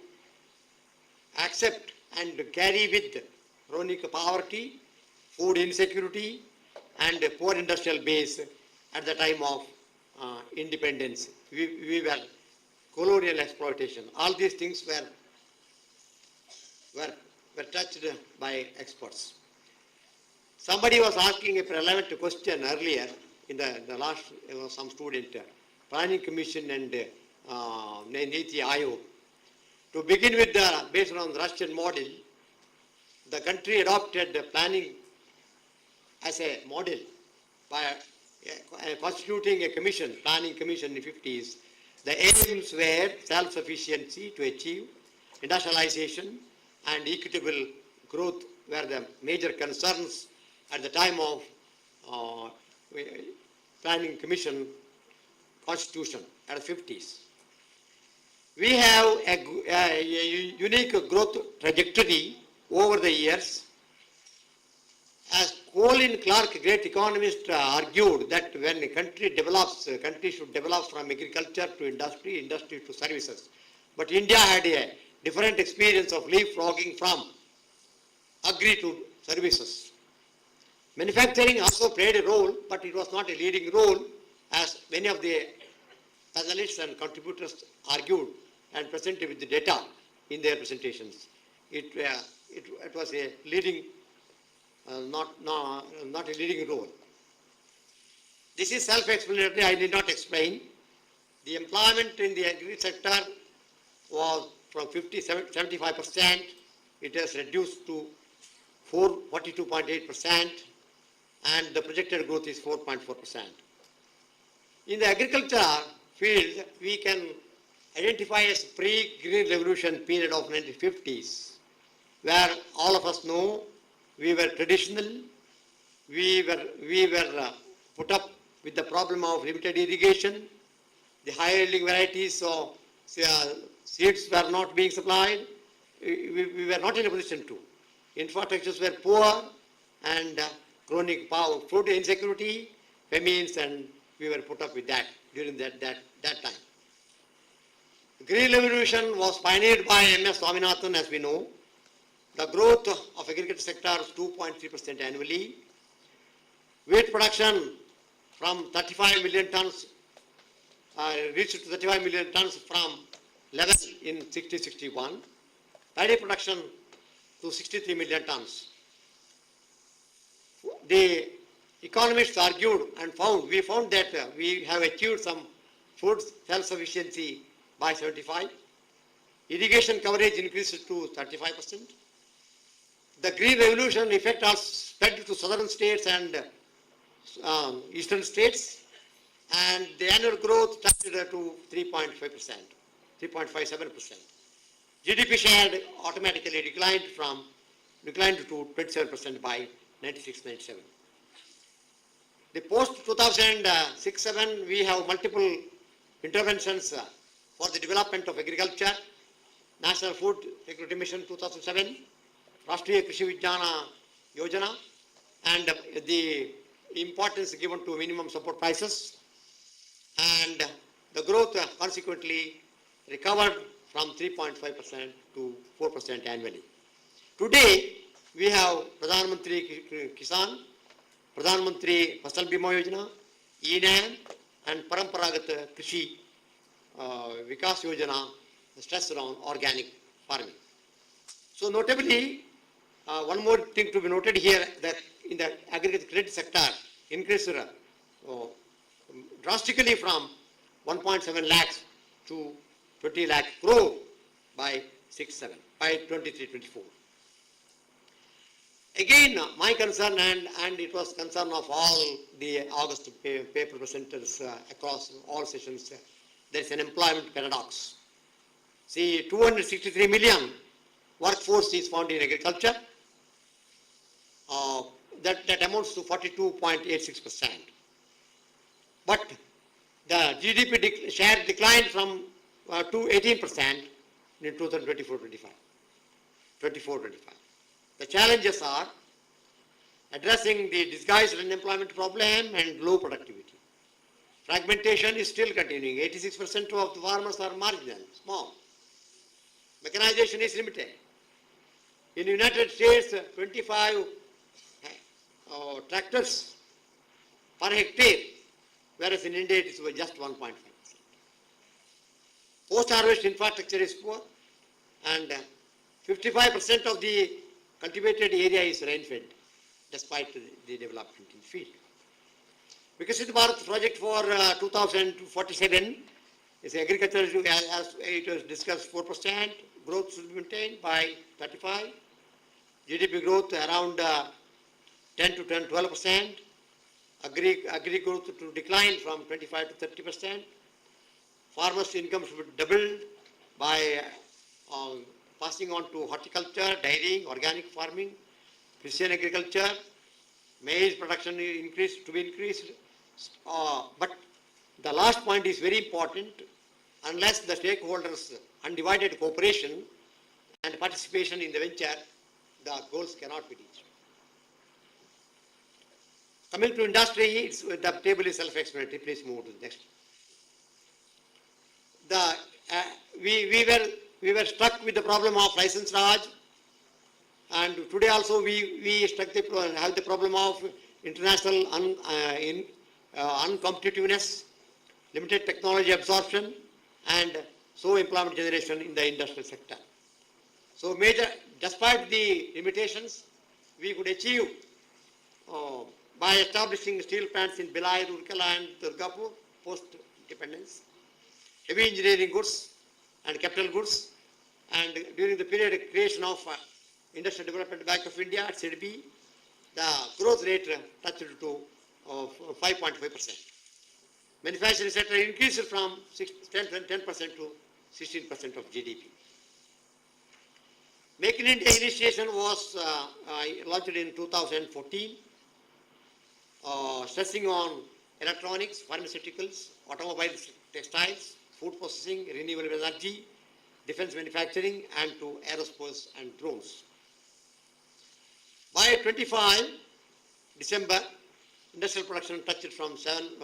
accept and carry with chronic poverty, food insecurity, and a poor industrial base at the time of independence. We were colonial exploitation. All these things were touched by experts. Somebody was asking a relevant question earlier in the last, some student, Planning Commission and Niti Aayog. To begin with, based on the Russian model, the country adopted planning as a model by constituting a commission, planning commission in the 50s. The aims were self-sufficiency to achieve, industrialization and equitable growth were the major concerns at the time of planning commission constitution at the 50s. We have a unique growth trajectory over the years. As Colin Clark, great economist, argued that when a country develops, a country should develop from agriculture to industry, industry to services. But India had a different experience of leapfrogging from agri to services. Manufacturing also played a role, but it was not a leading role, as many of the panelists and contributors argued and presented with the data in their presentations. It was a leading, not a leading role. This is self-explanatory, I need not explain. The employment in the agri sector was from 75%, it has reduced to 42.8%, and the projected growth is 4.4%. In the agriculture field, we can identify as pre-green revolution period of 1950s, where all of us know we were traditional, we were put up with the problem of limited irrigation, the high yielding varieties of seeds were not being supplied, we were not in a position to. Infrastructures were poor and chronic food insecurity, famines, and we were put up with that during that time. Green Revolution was pioneered by M.S. Swaminathan, as we know. The growth of agriculture sector is 2.3% annually. Wheat production from 35 million tons reached to 35 million tons from 11 in 60-61. Paddy production to 63 million tons. The economists argued and we found that we have achieved some food self-sufficiency by 75. Irrigation coverage increased to 35%. The Green Revolution effect has spread to southern states and eastern states, and the annual growth touched to 3.5%, 3.57%. GDP share automatically declined to 27% by 96-97. The post 2006-7, we have multiple interventions for the development of agriculture. National Food Security Mission 2007, Rashtriya Krishi Vijnana Yojana, and the importance given to minimum support prices, and the growth consequently recovered from 3.5% to 4% annually. Today, we have Pradhan Mantri Kisan, Pradhan Mantri Fasal Bima Yojana, ENAM, and Paramparagat Krishi Vikas Yojana, stress around organic farming. So notably, one more thing to be noted here, that in the agriculture credit sector increased drastically from 1.7 lakhs to 20 lakh crore by 23-24. Again, my concern, and it was concern of all the August paper presenters across all sessions, there is an employment paradox. See, 263 million workforce is found in agriculture. That amounts to 42.86%. But the GDP share declined from to 18% in 2024-25. The challenges are addressing the disguised unemployment problem and low productivity. Fragmentation is still continuing. 86% of the farmers are marginal, small. Mechanization is limited. In the United States, 25 tractors per hectare, whereas in India it is just 1.5%. Post-harvest infrastructure is poor, and 55% of the cultivated area is rain-fed, despite the development in the field. Viksit Bharat project for 2047 is agriculture, as it was discussed, 4% growth should be maintained by 35. GDP growth around 10 to 12%. Agri growth to decline from 25 to 30%. Farmers' income should be doubled by passing on to horticulture, dairying, organic farming, precision agriculture, maize production to be increased. But the last point is very important. Unless the stakeholders' undivided cooperation and participation in the venture, the goals cannot be reached. Coming to industry, the table is self-explanatory. Please move to the next. We were stuck with the problem of license Raj, and today also we have the problem of international uncompetitiveness, limited technology absorption, and so employment generation in the industrial sector. So despite the limitations, we could achieve by establishing steel plants in Bhilai, Rourkela and Durgapur post-independence, heavy engineering goods and capital goods, and during the period of creation of Industrial Development Bank of India at CDB, the growth rate touched to 5.5%. Manufacturing sector increased from 10% to 16% of GDP. Make in India initiation was launched in 2014, stressing on electronics, pharmaceuticals, automobiles, textiles, food processing, renewable energy, defense manufacturing, and to aerospace and drones. By 25 December, industrial production touched from 7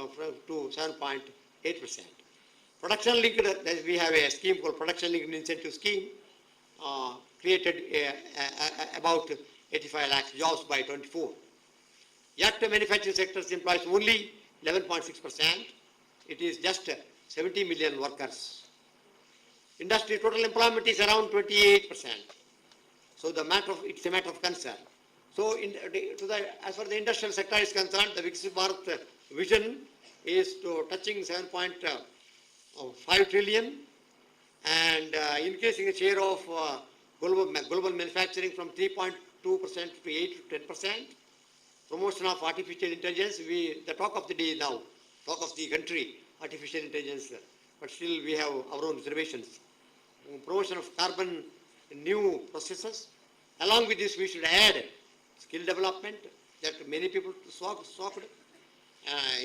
to 7.8%. Production linked, we have a scheme called Production Linked Incentive Scheme, created about 85 lakh jobs by 24. Yet the manufacturing sector employs only 11.6%. It is just 70 million workers. Industry total employment is around 28%. So it's a matter of concern. So as far as the industrial sector is concerned, the Viksit Bharat vision is to touching 7.5 trillion and increasing the share of global manufacturing from 3.2% to 8 to 10%. Promotion of artificial intelligence, the talk of the day now, talk of the country, artificial intelligence, but still we have our own reservations. Promotion of carbon new processes. Along with this, we should add skill development that many people talked,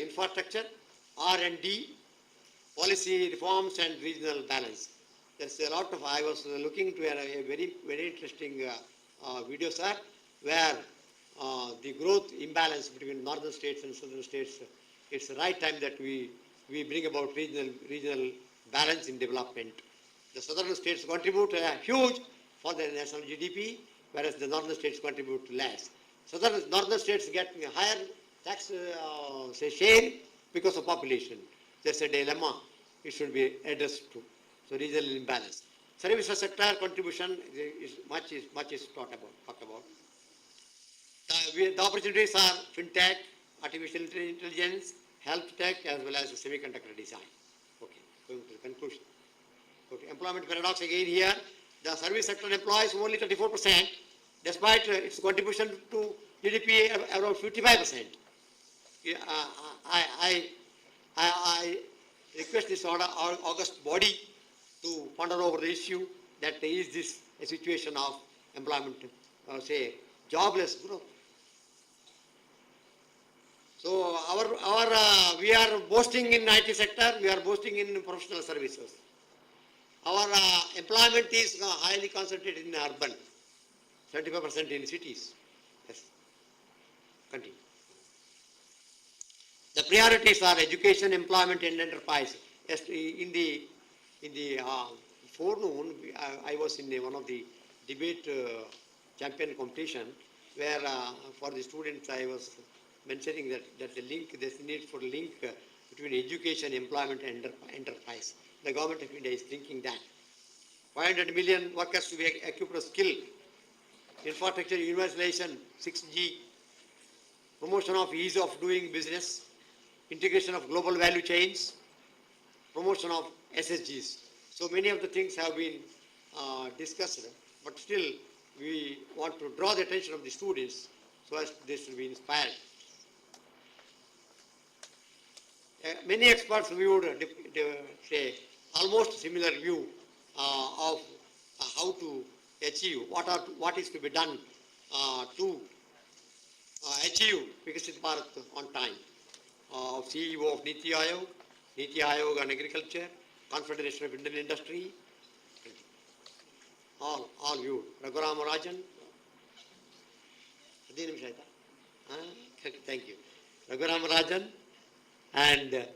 infrastructure, R&D, policy reforms, and regional balance. There's a lot of, I was looking to a very, very interesting video, sir, where the growth imbalance between northern states and southern states, it's the right time that we bring about regional balance in development. The southern states contribute huge for the national GDP, whereas the northern states contribute less. Northern states get a higher tax share because of population. There's a dilemma. It should be addressed to. So regional imbalance. Services sector contribution is much talked about. The opportunities are fintech, artificial intelligence, health tech, as well as semiconductor design. Okay, going to the conclusion. Okay, employment paradox again here. The service sector employs only 34%, despite its contribution to GDP around 55%. I request this August body to ponder over the issue that is this a situation of employment, jobless growth. So we are boasting in IT sector, we are boasting in professional services. Our employment is highly concentrated in urban, 75% in cities. Yes. Continue. The priorities are education, employment, and enterprise. Yes, in the forenoon, I was in one of the debate champion competition, where for the students I was mentioning that the link, there's a need for link between education, employment, and enterprise. The government of India is thinking that 500 million workers to be equipped with skill, infrastructure universalization, 6G, promotion of ease of doing business, integration of global value chains, promotion of SSGs. So many of the things have been discussed, but still we want to draw the attention of the students so as they should be inspired. Many experts viewed say almost similar view of how to achieve, what is to be done to achieve Viksit Bharat on time. CEO of Niti Aayog on Agriculture, Confederation of Indian Industry, all viewed. Raghuram Rajan, thank you. Raghuram Rajan, and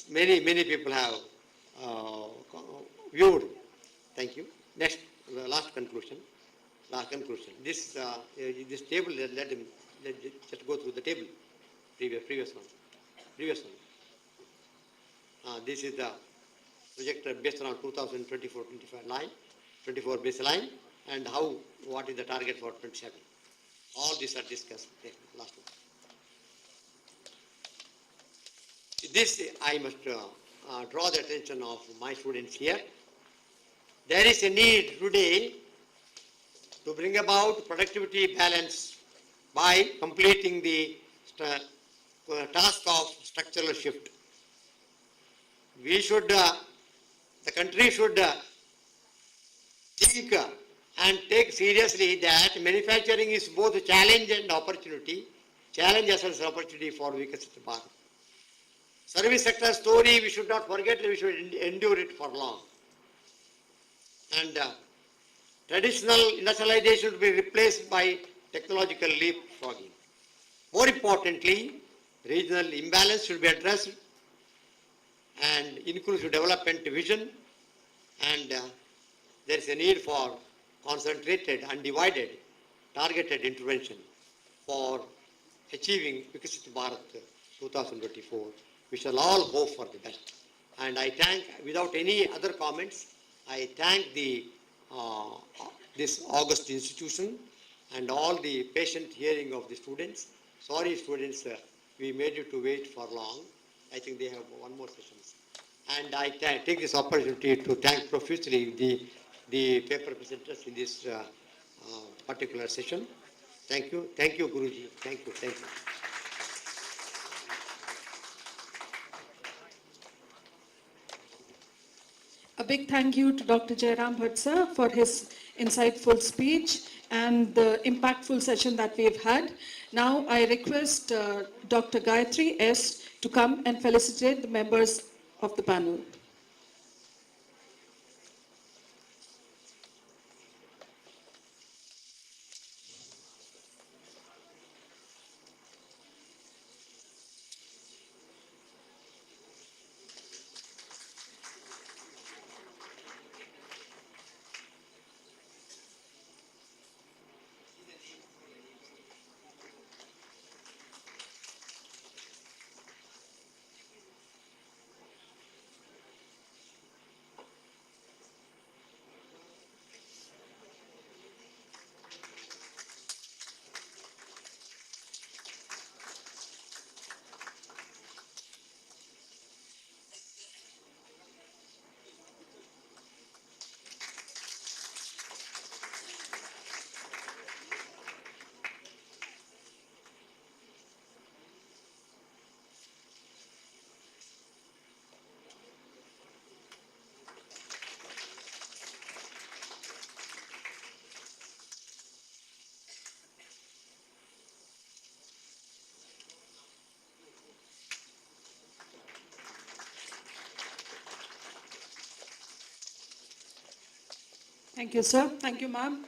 many people have viewed. Thank you. Next, the last conclusion. This table, let just go through the table. Previous one. This is the projected based on 2024-25 line, 24 baseline, and what is the target for 27. All these are discussed. Last one. This I must draw the attention of my students here. There is a need today to bring about productivity balance by completing the task of structural shift. We should, the country should think and take seriously that manufacturing is both a challenge and opportunity, challenge as well as opportunity for Viksit Bharat. Service sector story, we should not forget, we should endure it for long. And traditional industrialization should be replaced by technological leapfrogging. More importantly, regional imbalance should be addressed and inclusive development vision, and there is a need for concentrated, undivided, targeted intervention for achieving Viksit Bharat 2024. We shall all hope for the best. And I thank, without any other comments, I thank this august institution and all the patient hearing of the students. Sorry students, we made you to wait for long. I think they have one more session. And I take this opportunity to thank profusely the paper presenters in this particular session. Thank you, Guruji. Thank you. A big thank you to Dr. Jairam Bhatt sir for his insightful speech and the impactful session that we've had. Now I request Dr. Gayatri S. to come and felicitate the members of the panel. Thank you, sir. Thank you, ma'am.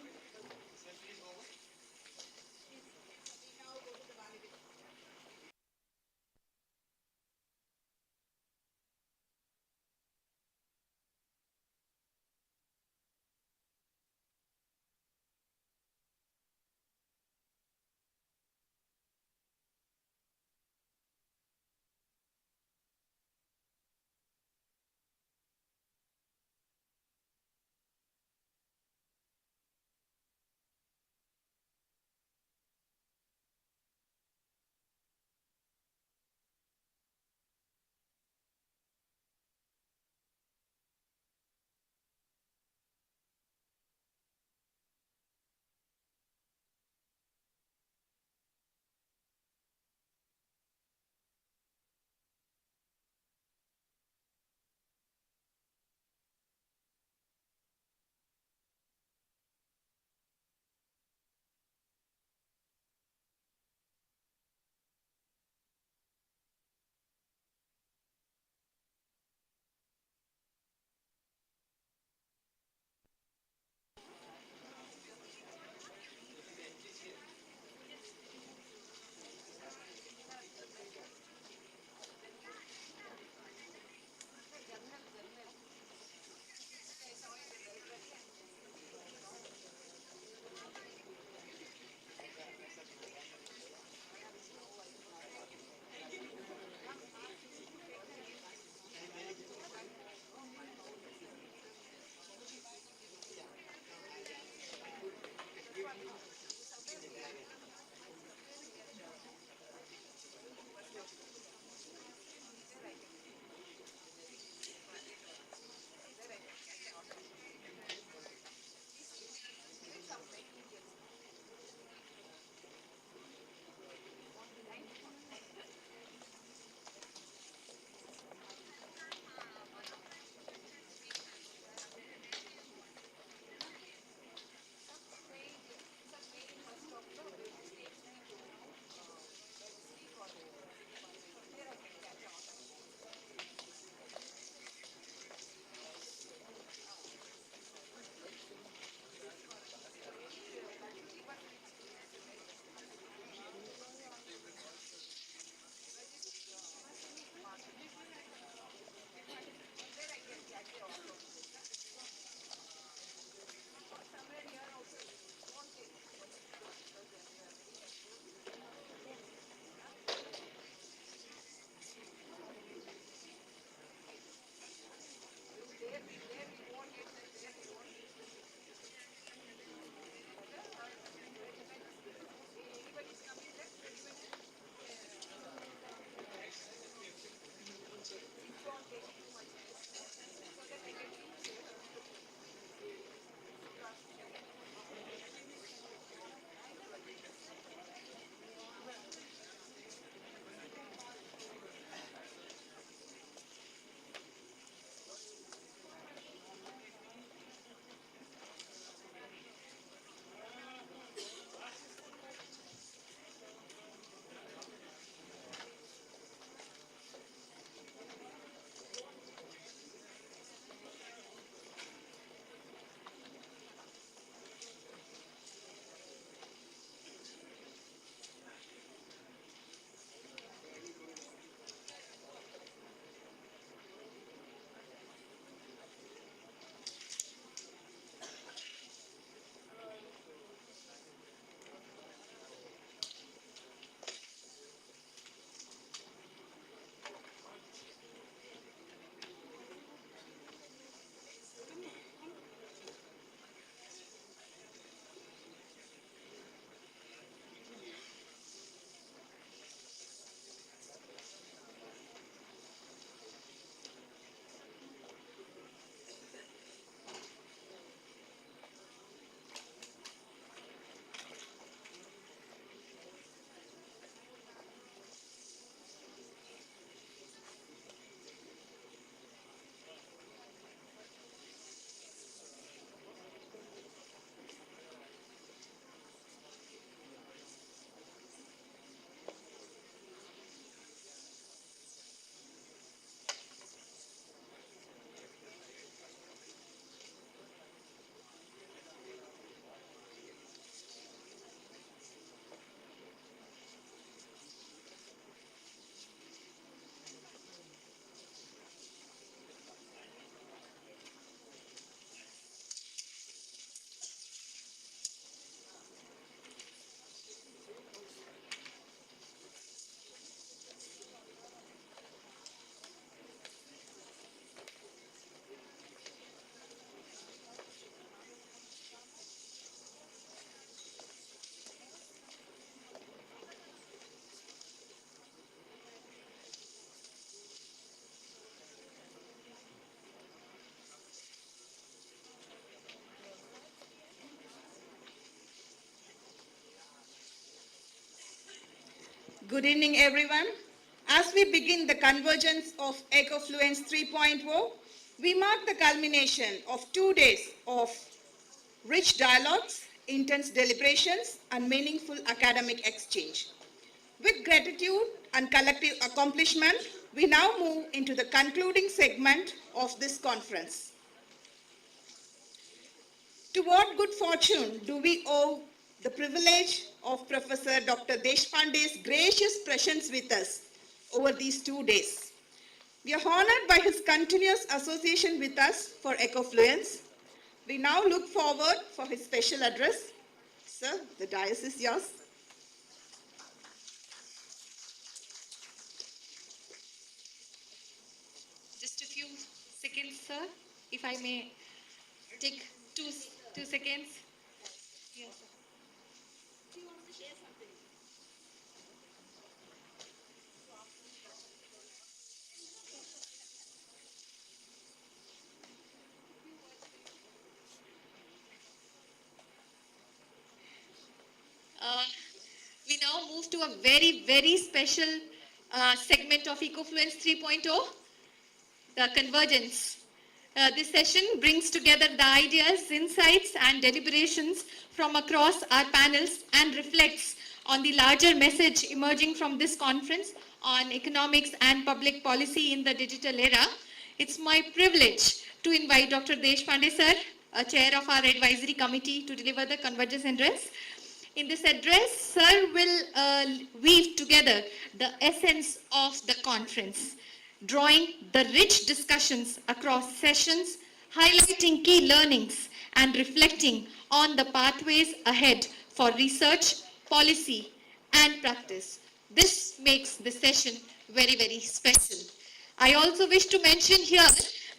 Good evening, everyone. As we begin the convergence of Ecofluence 3.0, we mark the culmination of 2 days of rich dialogues, intense deliberations, and meaningful academic exchange. With gratitude and collective accomplishment, we now move into the concluding segment of this conference. To what good fortune do we owe the privilege of Professor Dr. Deshpande's gracious presence with us over these 2 days? We are honored by his continuous association with us for Ecofluence. We now look forward for his special address. Sir, the dais is yours. Just a few seconds, sir, if I may take two seconds. Yes, sir. Do you want to share something? We now move to a very, very special segment of Ecofluence 3.0, the convergence. This session brings together the ideas, insights, and deliberations from across our panels and reflects on the larger message emerging from this conference on economics and public policy in the digital era. It's my privilege to invite Dr. Deshpande sir, chair of our advisory committee, to deliver the convergence address. In this address, sir will weave together the essence of the conference, drawing the rich discussions across sessions, highlighting key learnings and reflecting on the pathways ahead for research, policy and practice. This makes the session very, very special. I also wish to mention here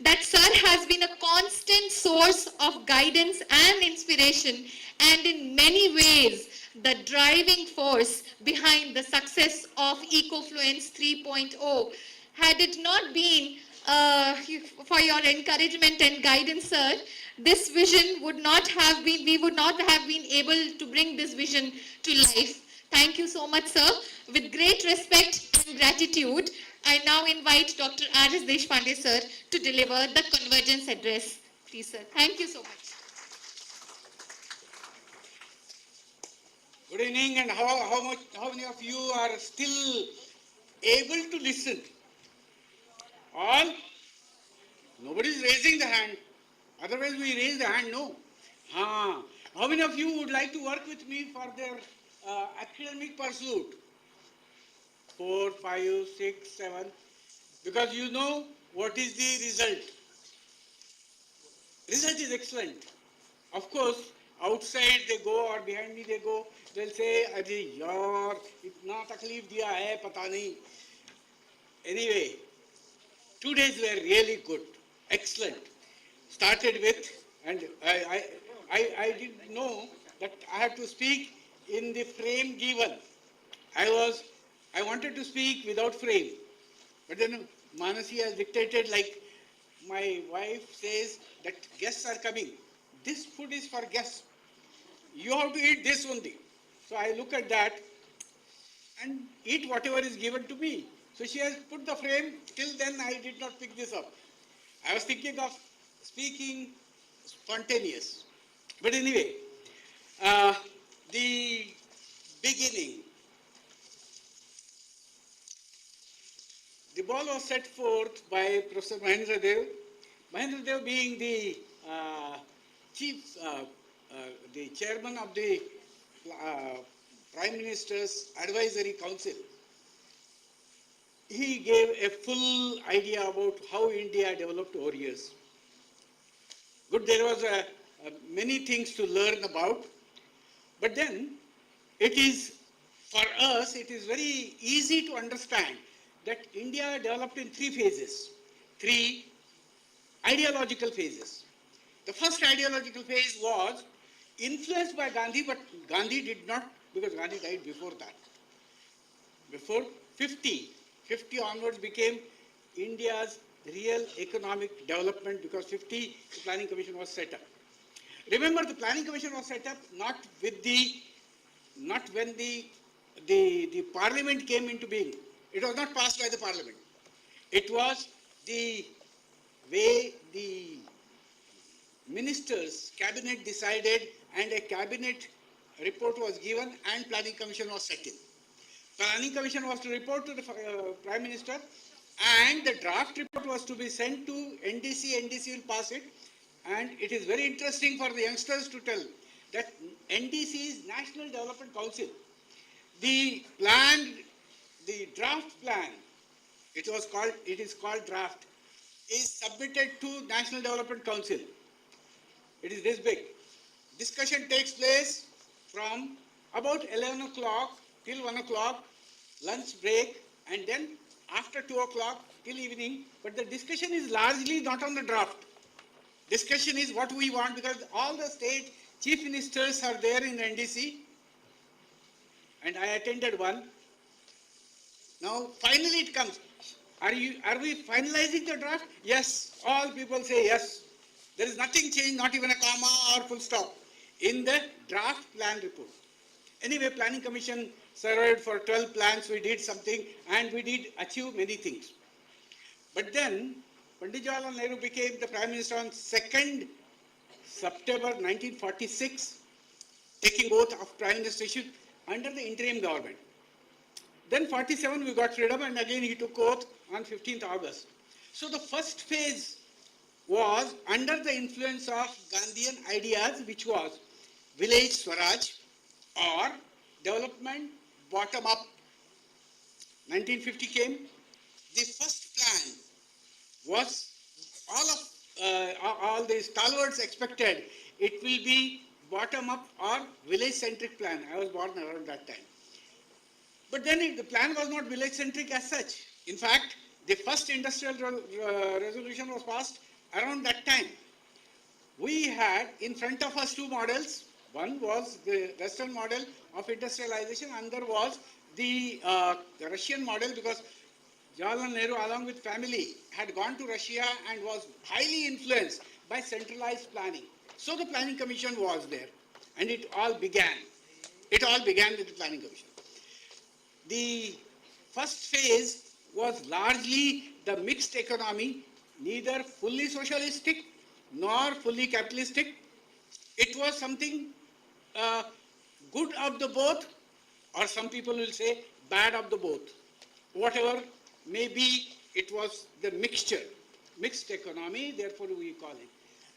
that sir has been a constant source of guidance and inspiration, and in many ways the driving force behind the success of Ecofluence 3.0. Had it not been for your encouragement and guidance, sir, this vision would not have been, we would not have been able to bring this vision to life. Thank you so much, sir. With great respect and gratitude, I now invite Dr. R.S. Deshpande, sir, to deliver the convergence address. Please, sir. Thank you so much. Good evening, and how many of you are still able to listen? All? Nobody is raising the hand. Otherwise, we raise the hand, no. How many of you would like to work with me for their academic pursuit? 4, 5, 6, 7. Because you know what is the result. Result is excellent. Of course, outside they go or behind me they go, they'll say, "Ajay, yaar, itna takleef diya hai, pata nahi." Anyway, 2 days were really good, excellent. Started with, and I didn't know that I had to speak in the frame given. I wanted to speak without frame, but then Manasi has dictated, like my wife says that guests are coming. This food is for guests. You have to eat this only. So I look at that and eat whatever is given to me. So she has put the frame. Till then I did not pick this up. I was thinking of speaking spontaneous. But anyway, the beginning. The ball was set forth by Professor Mahendra Dev. Mahendra Dev being the the chairman of the Prime Minister's Advisory Council. He gave a full idea about how India developed over years. Good, there was many things to learn about, but then it is, for us, it is very easy to understand that India developed in 3 phases, 3 ideological phases. The first ideological phase was influenced by Gandhi, but Gandhi did not, because Gandhi died before that. Before 50 onwards became India's real economic development, because 50 the Planning Commission was set up. Remember, the Planning Commission was set up not when the the parliament came into being. It was not passed by the parliament. It was the way the ministers, cabinet decided, and a cabinet report was given and planning commission was set in. Planning commission was to report to the prime minister, and the draft report was to be sent to NDC. NDC will pass it, and it is very interesting for the youngsters to tell that NDC is National Development Council. The plan, the draft plan, it is called draft, is submitted to National Development Council. It is this big. Discussion takes place from about 11 o'clock till 1 o'clock, lunch break, and then after 2 o'clock till evening. But the discussion is largely not on the draft. Discussion is what we want, because all the state chief ministers are there in NDC, and I attended one. Now finally it comes. Are we finalizing the draft? Yes. All people say yes. There is nothing changed, not even a comma or full stop in the draft plan report. Anyway, Planning Commission surveyed for 12 plans, we did something, and we did achieve many things. But then, Pandit Jawaharlal Nehru became the Prime Minister on 2nd September 1946, taking oath of Prime Ministership under the interim government. Then 47 we got freedom, and again he took oath on 15th August. So the first phase was under the influence of Gandhian ideas, which was village Swaraj or development bottom up. 1950 came. The first plan was all the stalwarts expected it will be bottom up or village centric plan. I was born around that time. But then the plan was not village centric as such. In fact, the first industrial resolution was passed around that time. We had in front of us two models. One was the Western model of industrialization, another was the Russian model, because Jawaharlal Nehru along with family had gone to Russia and was highly influenced by centralized planning. So the Planning Commission was there, and it all began. It all began with the Planning Commission. The first phase was largely the mixed economy, neither fully socialistic nor fully capitalistic. It was something good of the both, or some people will say bad of the both. Whatever may be, it was the mixture, mixed economy, therefore we call it.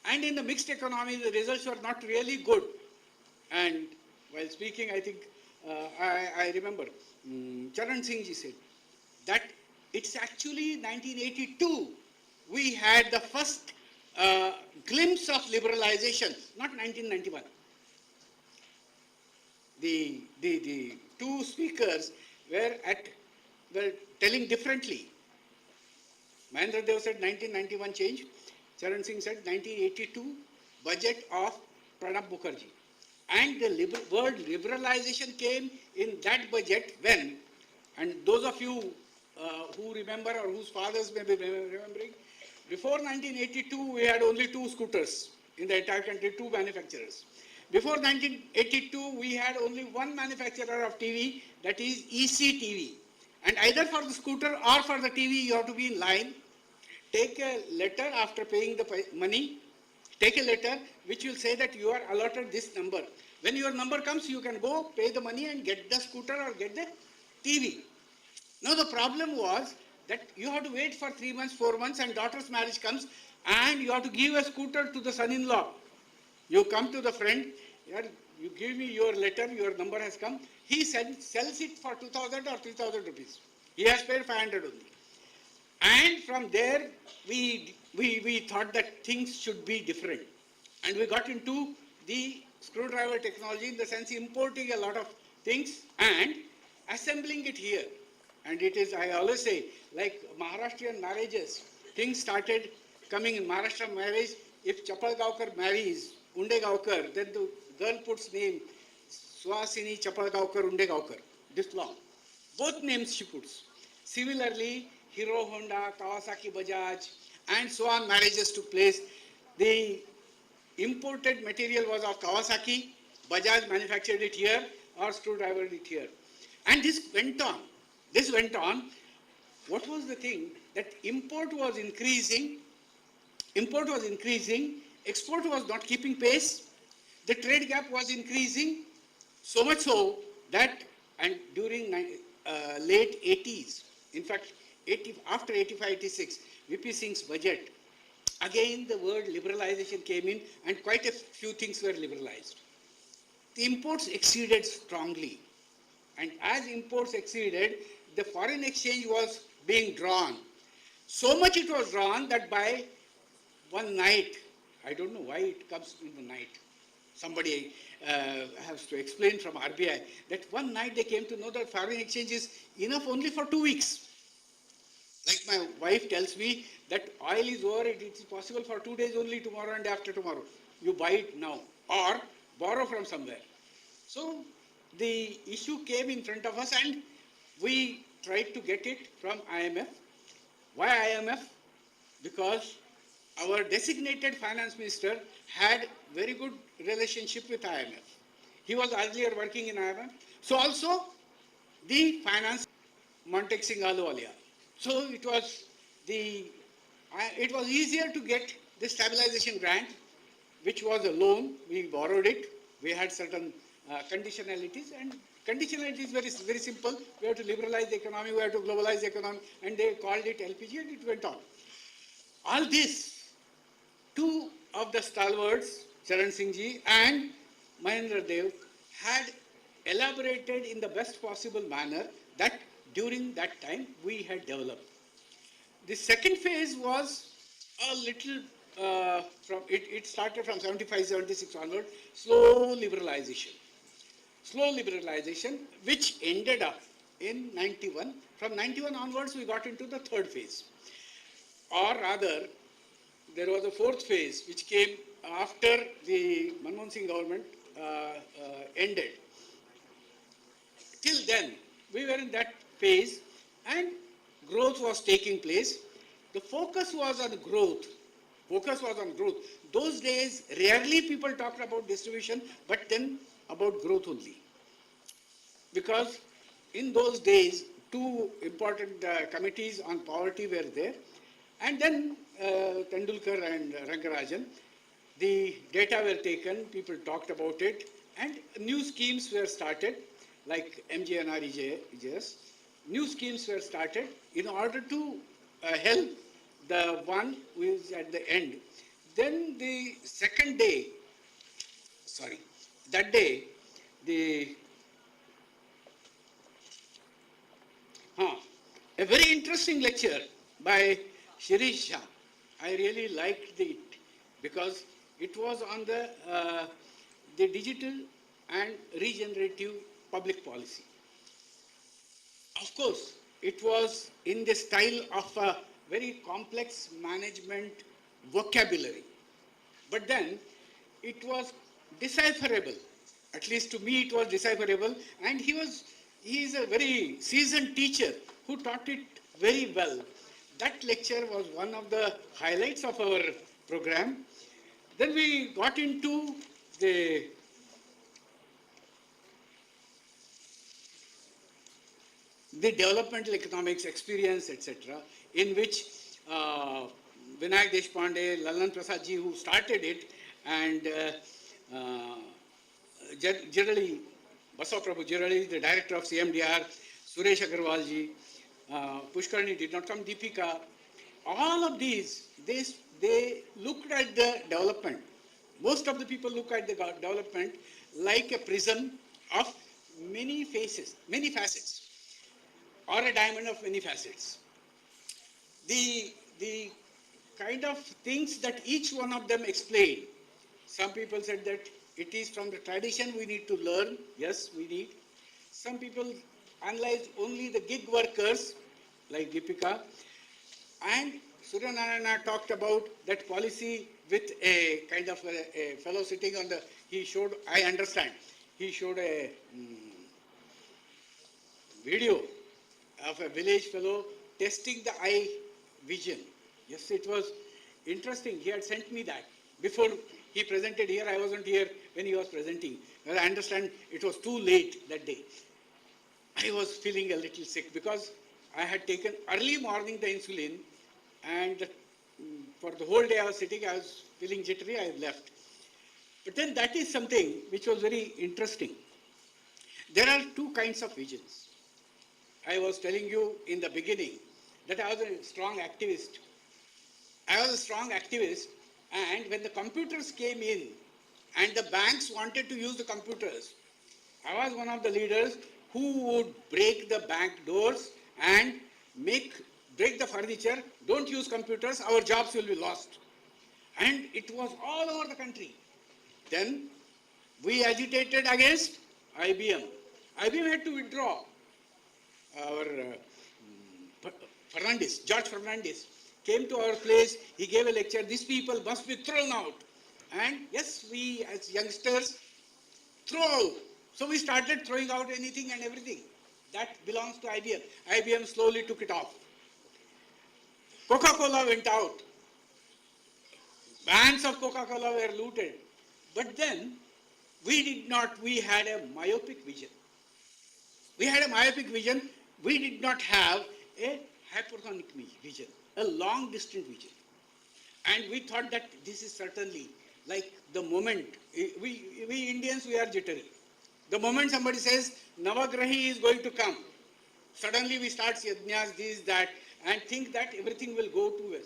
And in the mixed economy, the results were not really good. And while speaking, I think, I remember, Charan Singh ji said that it's actually 1982 we had the first glimpse of liberalization, not 1991. The two speakers were telling differently. Mahendra Dev said 1991 change. Charan Singh said 1982 budget of Pranab Mukherjee. And the word liberalization came in that budget when, and those of you who remember or whose fathers may be remembering, before 1982 we had only two scooters in the entire country, two manufacturers. Before 1982 we had only one manufacturer of TV, that is ECTV. And either for the scooter or for the TV you have to be in line, take a letter after paying the money, take a letter which will say that you are allotted this number. When your number comes, you can go pay the money and get the scooter or get the TV. Now the problem was that you have to wait for 3 months, 4 months, and daughter's marriage comes, and you have to give a scooter to the son-in-law. You come to the friend, you give me your letter, your number has come. He sells it for 2,000 or 3,000 rupees. He has paid 500 only. And from there, we thought that things should be different. And we got into the screwdriver technology, in the sense importing a lot of things and assembling it here. And it is, I always say, like Maharashtrian marriages, things started coming in Maharashtra marriage. If Chapalgaonkar marries Undegaonkar, then the girl puts name Swasini Chapalgaonkar Undegaonkar, this long. Both names she puts. Similarly, Hero Honda, Kawasaki Bajaj, and so on marriages took place. The imported material was of Kawasaki, Bajaj manufactured it here or screwdriver it here. And this went on. This went on. What was the thing? That import was increasing, export was not keeping pace, the trade gap was increasing, so much so that, and during late 80s, in fact, after 85, 86, VP Singh's budget, again the word liberalization came in and quite a few things were liberalized. The imports exceeded strongly. And as imports exceeded, the foreign exchange was being drawn. So much it was drawn that by one night, I don't know why it comes in the night. Somebody has to explain from RBI that one night they came to know that foreign exchange is enough only for 2 weeks. Like my wife tells me that oil is over, it is possible for 2 days only, tomorrow and after tomorrow. You buy it now or borrow from somewhere. So the issue came in front of us and we tried to get it from IMF. Why IMF? Because our designated finance minister had very good relationship with IMF. He was earlier working in IMF. So also the finance Montek Singh Ahluwalia. So it was easier to get the stabilization grant, which was a loan. We borrowed it. We had certain conditionalities, and conditionality is very simple. We have to liberalize the economy, we have to globalize the economy, and they called it LPG, and it went on. All this, two of the stalwarts, Charan Singh Ji and Mahendra Dev, had elaborated in the best possible manner that during that time we had developed. The second phase was a little, it started from 75, 76 onward, slow liberalization, which ended up in 91. From 91 onwards, we got into the third phase. Or rather, there was a fourth phase, which came after the Manmohan Singh government ended. Till then, we were in that phase and growth was taking place. The focus was on growth. Those days, rarely people talked about distribution, but then about growth only. Because in those days, two important committees on poverty were there. And then Tendulkar and Rangarajan, the data were taken, people talked about it, and new schemes were started, like MGNREJS. New schemes were started in order to help the one who is at the end. Then the second day, that day, a very interesting lecture by Shirish Jha. I really liked it because it was on the digital and regenerative public policy. Of course, it was in the style of a very complex management vocabulary. But then it was decipherable. At least to me it was decipherable, and he is a very seasoned teacher who taught it very well. That lecture was one of the highlights of our program. Then we got into the developmental economics experience, etc., in which Vinayak Deshpande, Lalan Prasad ji, who started it, and generally Basav Prabhu Jirali, the director of CMDR, Suresh Agarwal ji, Pushkarni did not come, Deepika, all of these, they looked at the development. Most of the people look at the development like a prism of many faces, many facets, or a diamond of many facets. The kind of things that each one of them explained. Some people said that it is from the tradition we need to learn. Yes, we need. Some people analyzed only the gig workers, like Deepika. And Surya Narayana talked about that policy with a kind of a fellow sitting on the, he showed, I understand, he showed a video of a village fellow testing the eye vision. Yes, it was interesting. He had sent me that. Before he presented here, I wasn't here when he was presenting. Well, I understand it was too late that day. I was feeling a little sick because I had taken early morning the insulin, and for the whole day I was sitting, I was feeling jittery, I left. But then that is something which was very interesting. There are two kinds of visions. I was telling you in the beginning that I was a strong activist. I was a strong activist, and when the computers came in and the banks wanted to use the computers, I was one of the leaders who would break the bank doors and break the furniture. Don't use computers, our jobs will be lost. And it was all over the country. Then we agitated against IBM. IBM had to withdraw. Our George Fernandez, came to our place, he gave a lecture, these people must be thrown out. And yes, we as youngsters throw out. So we started throwing out anything and everything. That belongs to IBM. IBM slowly took it off. Coca-Cola went out. Brands of Coca-Cola were looted. But then we had a myopic vision. We had a myopic vision. We did not have a hypertonic vision, a long distant vision. And we thought that this is certainly like the moment, we Indians, we are jittery. The moment somebody says, Navagrahi is going to come, suddenly we start yajnas, this, that, and think that everything will go to us.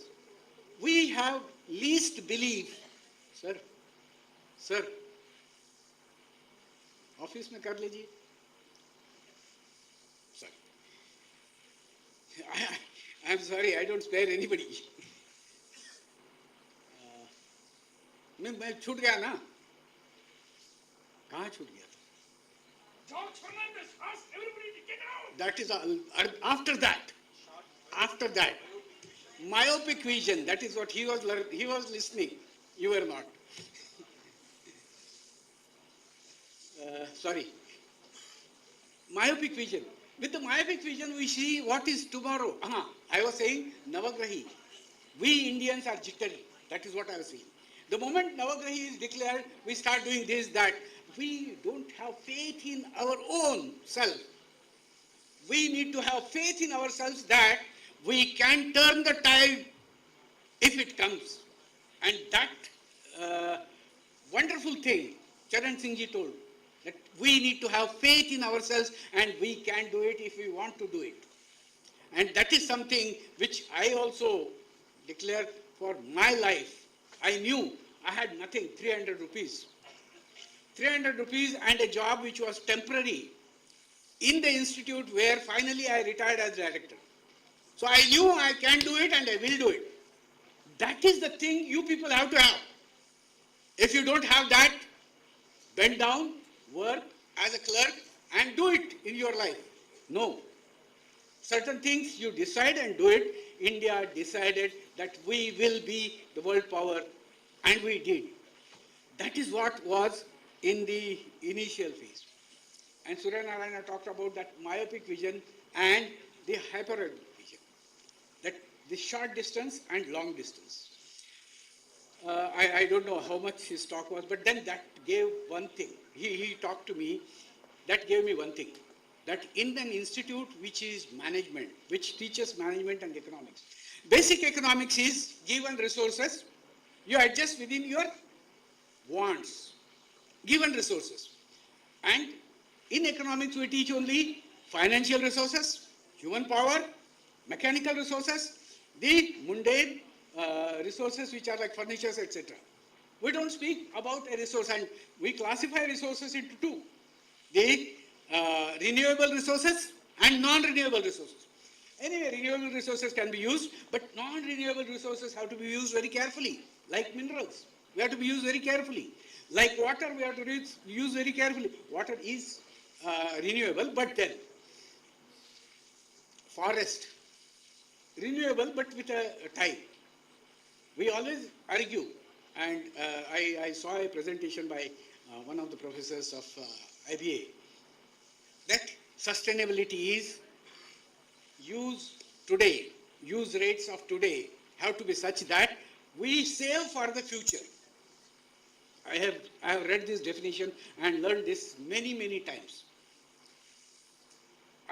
We have least belief. Sir, office mein kar lijiye. I'm sorry, I don't spare anybody. मैं छूट गया ना? कहाँ छूट गया? George Fernandez asked everybody to get out. That is all. After that, myopic vision. That is what he was listening. You were not. Sorry. Myopic vision. With the myopic vision, we see what is tomorrow. I was saying Navagrahi. We Indians are jittery. That is what I was saying. The moment Navagrahi is declared, we start doing this, that. We don't have faith in our own self. We need to have faith in ourselves that we can turn the tide if it comes. And that wonderful thing, Charan Singh ji told, that we need to have faith in ourselves and we can do it if we want to do it. And that is something which I also declare for my life. I knew I had nothing, 300 rupees. 300 rupees and a job which was temporary in the institute where finally I retired as director. So I knew I can do it and I will do it. That is the thing you people have to have. If you don't have that, bend down, work as a clerk and do it in your life. No. Certain things you decide and do it. India decided that we will be the world power and we did. That is what was in the initial phase. And Surya Narayana talked about that myopic vision and the hyperoid vision. That the short distance and long distance. I don't know how much his talk was, but then that gave one thing. He talked to me, that gave me one thing. That in an institute which is management, which teaches management and economics. Basic economics is given resources, you adjust within your wants. Given resources. And in economics we teach only financial resources, human power, mechanical resources, the mundane resources which are like furnitures, etc. We don't speak about a resource, and we classify resources into two. The renewable resources and non-renewable resources. Anyway, renewable resources can be used, but non-renewable resources have to be used very carefully, like minerals. We have to be used very carefully. Like water, we have to use very carefully. Water is renewable, but then forest, renewable, but with a time. We always argue, and I saw a presentation by one of the professors of IBA, that sustainability is use rates of today have to be such that we save for the future. I have read this definition and learned this many, many times.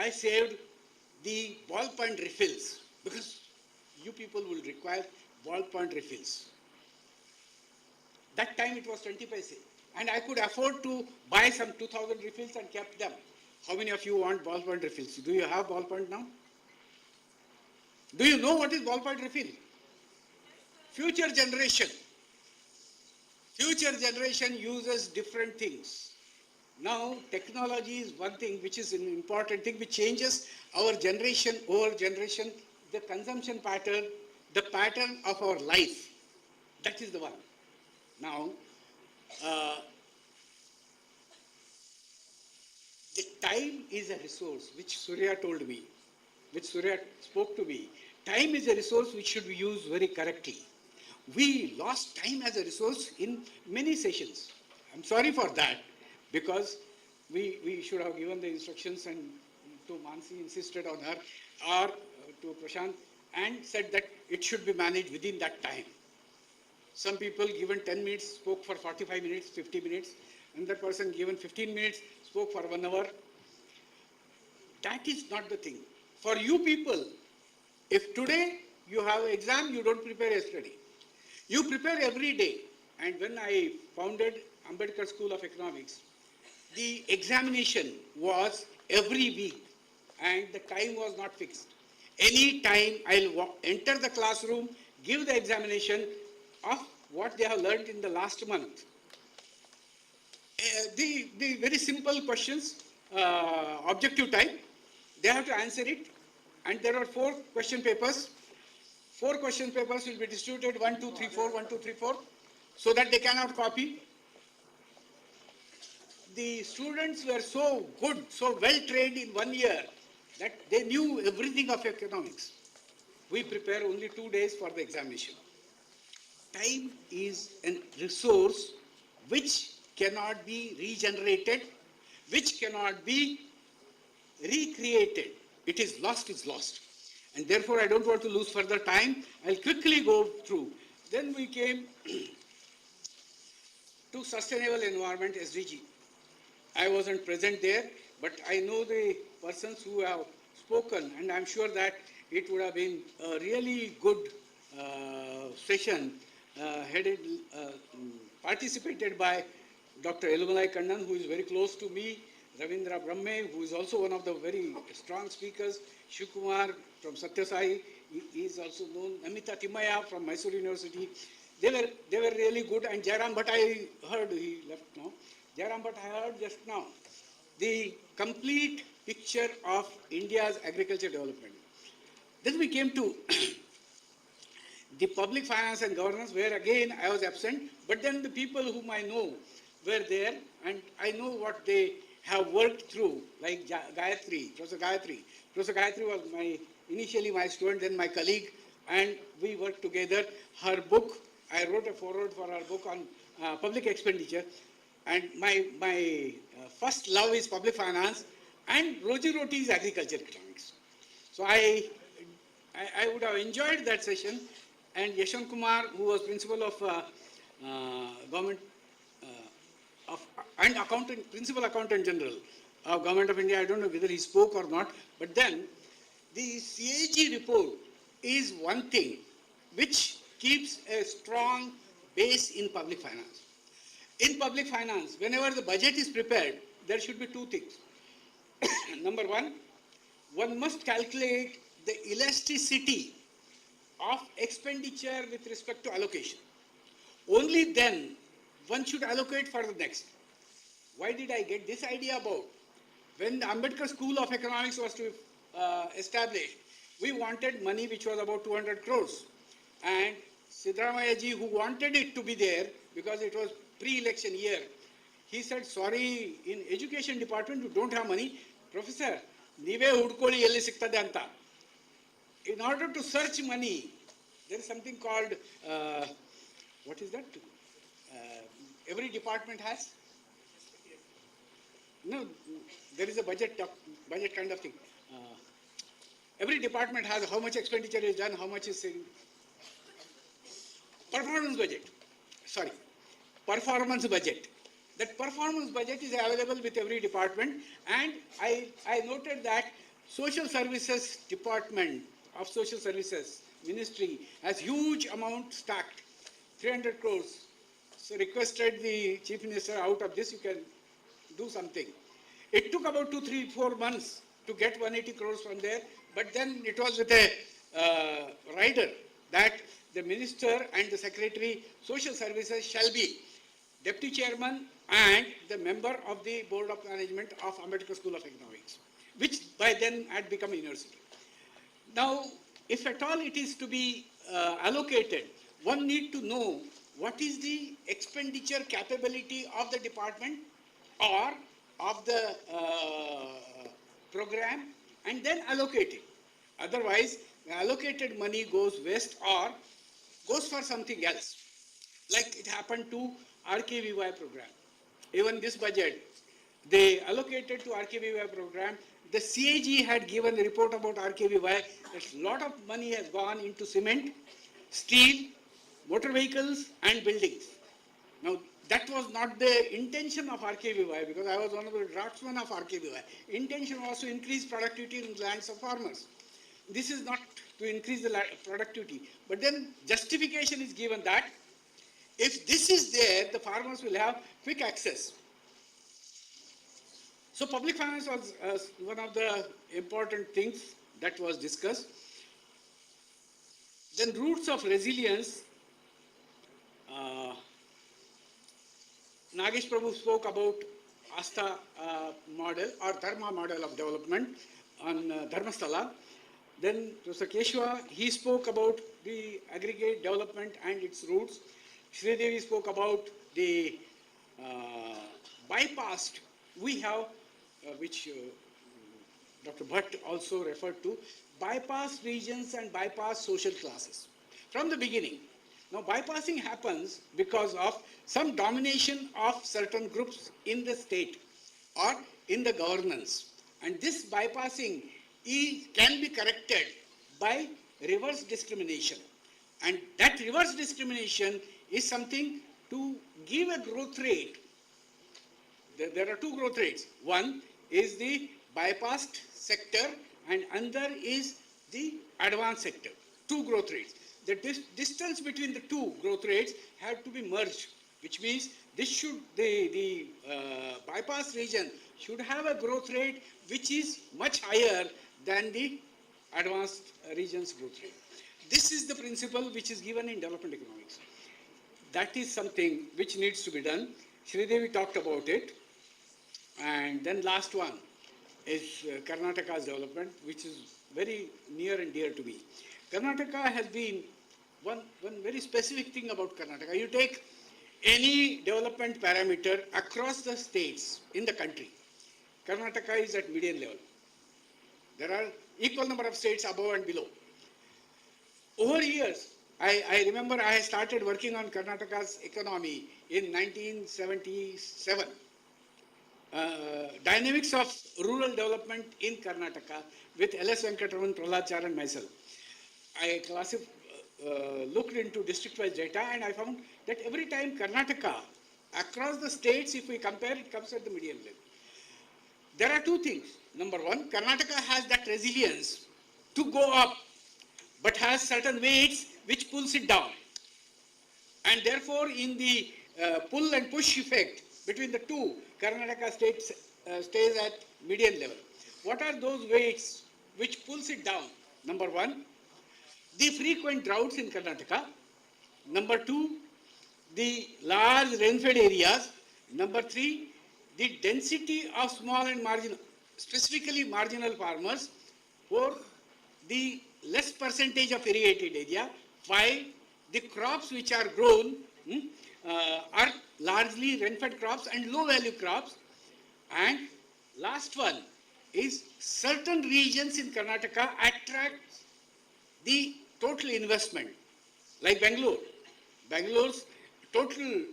I saved the ballpoint refills because you people will require ballpoint refills. That time it was 20 paise and I could afford to buy some 2000 refills and kept them. How many of you want ballpoint refills? Do you have ballpoint now? Do you know what is ballpoint refill? Future generation uses different things. Now, technology is one thing which is an important thing which changes our generation over generation, the consumption pattern, the pattern of our life. That is the one. Now, the time is a resource which Surya told me, which Surya spoke to me. Time is a resource which should be used very correctly. We lost time as a resource in many sessions. I'm sorry for that because we should have given the instructions and to Mansi insisted on her or to Prashant and said that it should be managed within that time. Some people given 10 minutes spoke for 45 minutes, 50 minutes. Another person given 15 minutes spoke for 1 hour. That is not the thing. For you people, if today you have an exam, you don't prepare yesterday. You prepare every day. And when I founded Ambedkar School of Economics, the examination was every week and the time was not fixed. Any time I'll enter the classroom, give the examination of what they have learned in the last month. The very simple questions, objective type, they have to answer it. And there are 4 question papers. 4 question papers will be distributed 1, 2, 3, 4, 1, 2, 3, 4, so that they cannot copy. The students were so good, so well trained in 1 year that they knew everything of economics. We prepare only 2 days for the examination. Time is a resource which cannot be regenerated, which cannot be recreated. It is lost, it's lost. And therefore, I don't want to lose further time. I'll quickly go through. Then we came to Sustainable Environment SDG. I wasn't present there, but I know the persons who have spoken, and I'm sure that it would have been a really good session participated by Dr. Elumalai Kannan, who is very close to me, Ravindra Brahme, who is also one of the very strong speakers, Shivkumar from Satyasai, he is also known, Namita Timaya from Mysore University. They were really good, and Jairam Bhatt, I heard, he left now. Jairam Bhatt, I heard just now, the complete picture of India's agriculture development. Then we came to the public finance and governance, where again I was absent, but then the people whom I know were there, and I know what they have worked through, like Gayatri, Professor Gayatri. Professor Gayatri was initially my student, then my colleague, and we worked together. Her book, I wrote a foreword for her book on public expenditure, and my first love is public finance, and Roji Roti is agriculture economics. So I would have enjoyed that session, and Yashwant Kumar, who was principal of government and principal accountant general of Government of India, I don't know whether he spoke or not, but then the CAG report is one thing which keeps a strong base in public finance. In public finance, whenever the budget is prepared, there should be 2 things. Number one must calculate the elasticity of expenditure with respect to allocation. Only then one should allocate for the next. Why did I get this idea about? When the Ambedkar School of Economics was to establish, we wanted money which was about 200 crores. And Siddaramaiah ji, who wanted it to be there because it was pre-election year, he said, sorry, in education department you don't have money. Professor, nive hudkoli elli siktade anta. In order to search money, there is something called, what is that? Every department has? No, there is a budget kind of thing. Every department has how much expenditure is done, how much is saved. Performance budget. Sorry. Performance budget. That performance budget is available with every department, and I noted that Social Services Department of Social Services Ministry has huge amount stacked, 300 crores. So requested the Chief Minister, out of this you can do something. It took about 2, 3, 4 months to get 180 crores from there, but then it was with a rider that the Minister and the Secretary Social Services shall be Deputy Chairman and the member of the Board of Management of Ambedkar School of Economics, which by then had become a university. Now, if at all it is to be allocated, one need to know what is the expenditure capability of the department or of the program, and then allocate it. Otherwise, the allocated money goes waste or goes for something else. Like it happened to RKVY program. Even this budget, they allocated to RKVY program. The CAG had given a report about RKVY that a lot of money has gone into cement, steel, motor vehicles and buildings. Now, that was not the intention of RKVY, because I was one of the draftsmen of RKVY. Intention was to increase productivity in the lands of farmers. This is not to increase the productivity. But then justification is given that if this is there, the farmers will have quick access. So public finance was one of the important things that was discussed. Then roots of resilience. Nagesh Prabhu spoke about Asta model or Dharma model of development on Dharmasthala. Then Professor Keshwa, he spoke about the aggregate development and its roots. Sridevi spoke about the bypassed. We have, which Dr. Bhatt also referred to, bypass regions and bypass social classes from the beginning. Now, bypassing happens because of some domination of certain groups in the state or in the governance. And this bypassing can be corrected by reverse discrimination. And that reverse discrimination is something to give a growth rate. There are two growth rates. One is the bypassed sector and another is the advanced sector. Two growth rates. The distance between the two growth rates have to be merged, which means this should, the bypass region should have a growth rate which is much higher than the advanced region's growth rate. This is the principle which is given in development economics. That is something which needs to be done. Sridevi talked about it. And then last one is Karnataka's development, which is very near and dear to me. Karnataka has been one very specific thing about Karnataka. You take any development parameter across the states in the country, Karnataka is at median level. There are equal number of states above and below. Over years, I remember I started working on Karnataka's economy in 1977. Dynamics of rural development in Karnataka with L.S. Venkataraman, Prahlad Char and myself. I looked into district-wise data and I found that every time Karnataka, across the states, if we compare, it comes at the median level. There are two things. Number one, Karnataka has that resilience to go up, but has certain weights which pulls it down. And therefore, in the pull and push effect between the two, Karnataka stays at median level. What are those weights which pulls it down? Number one, the frequent droughts in Karnataka. Number two, the large rainfed areas. Number three, the density of small and marginal, specifically marginal farmers. Four, the less percentage of irrigated area. Five, the crops which are grown are largely rain-fed crops and low-value crops. And last one is certain regions in Karnataka attract the total investment, like Bangalore. Bangalore's total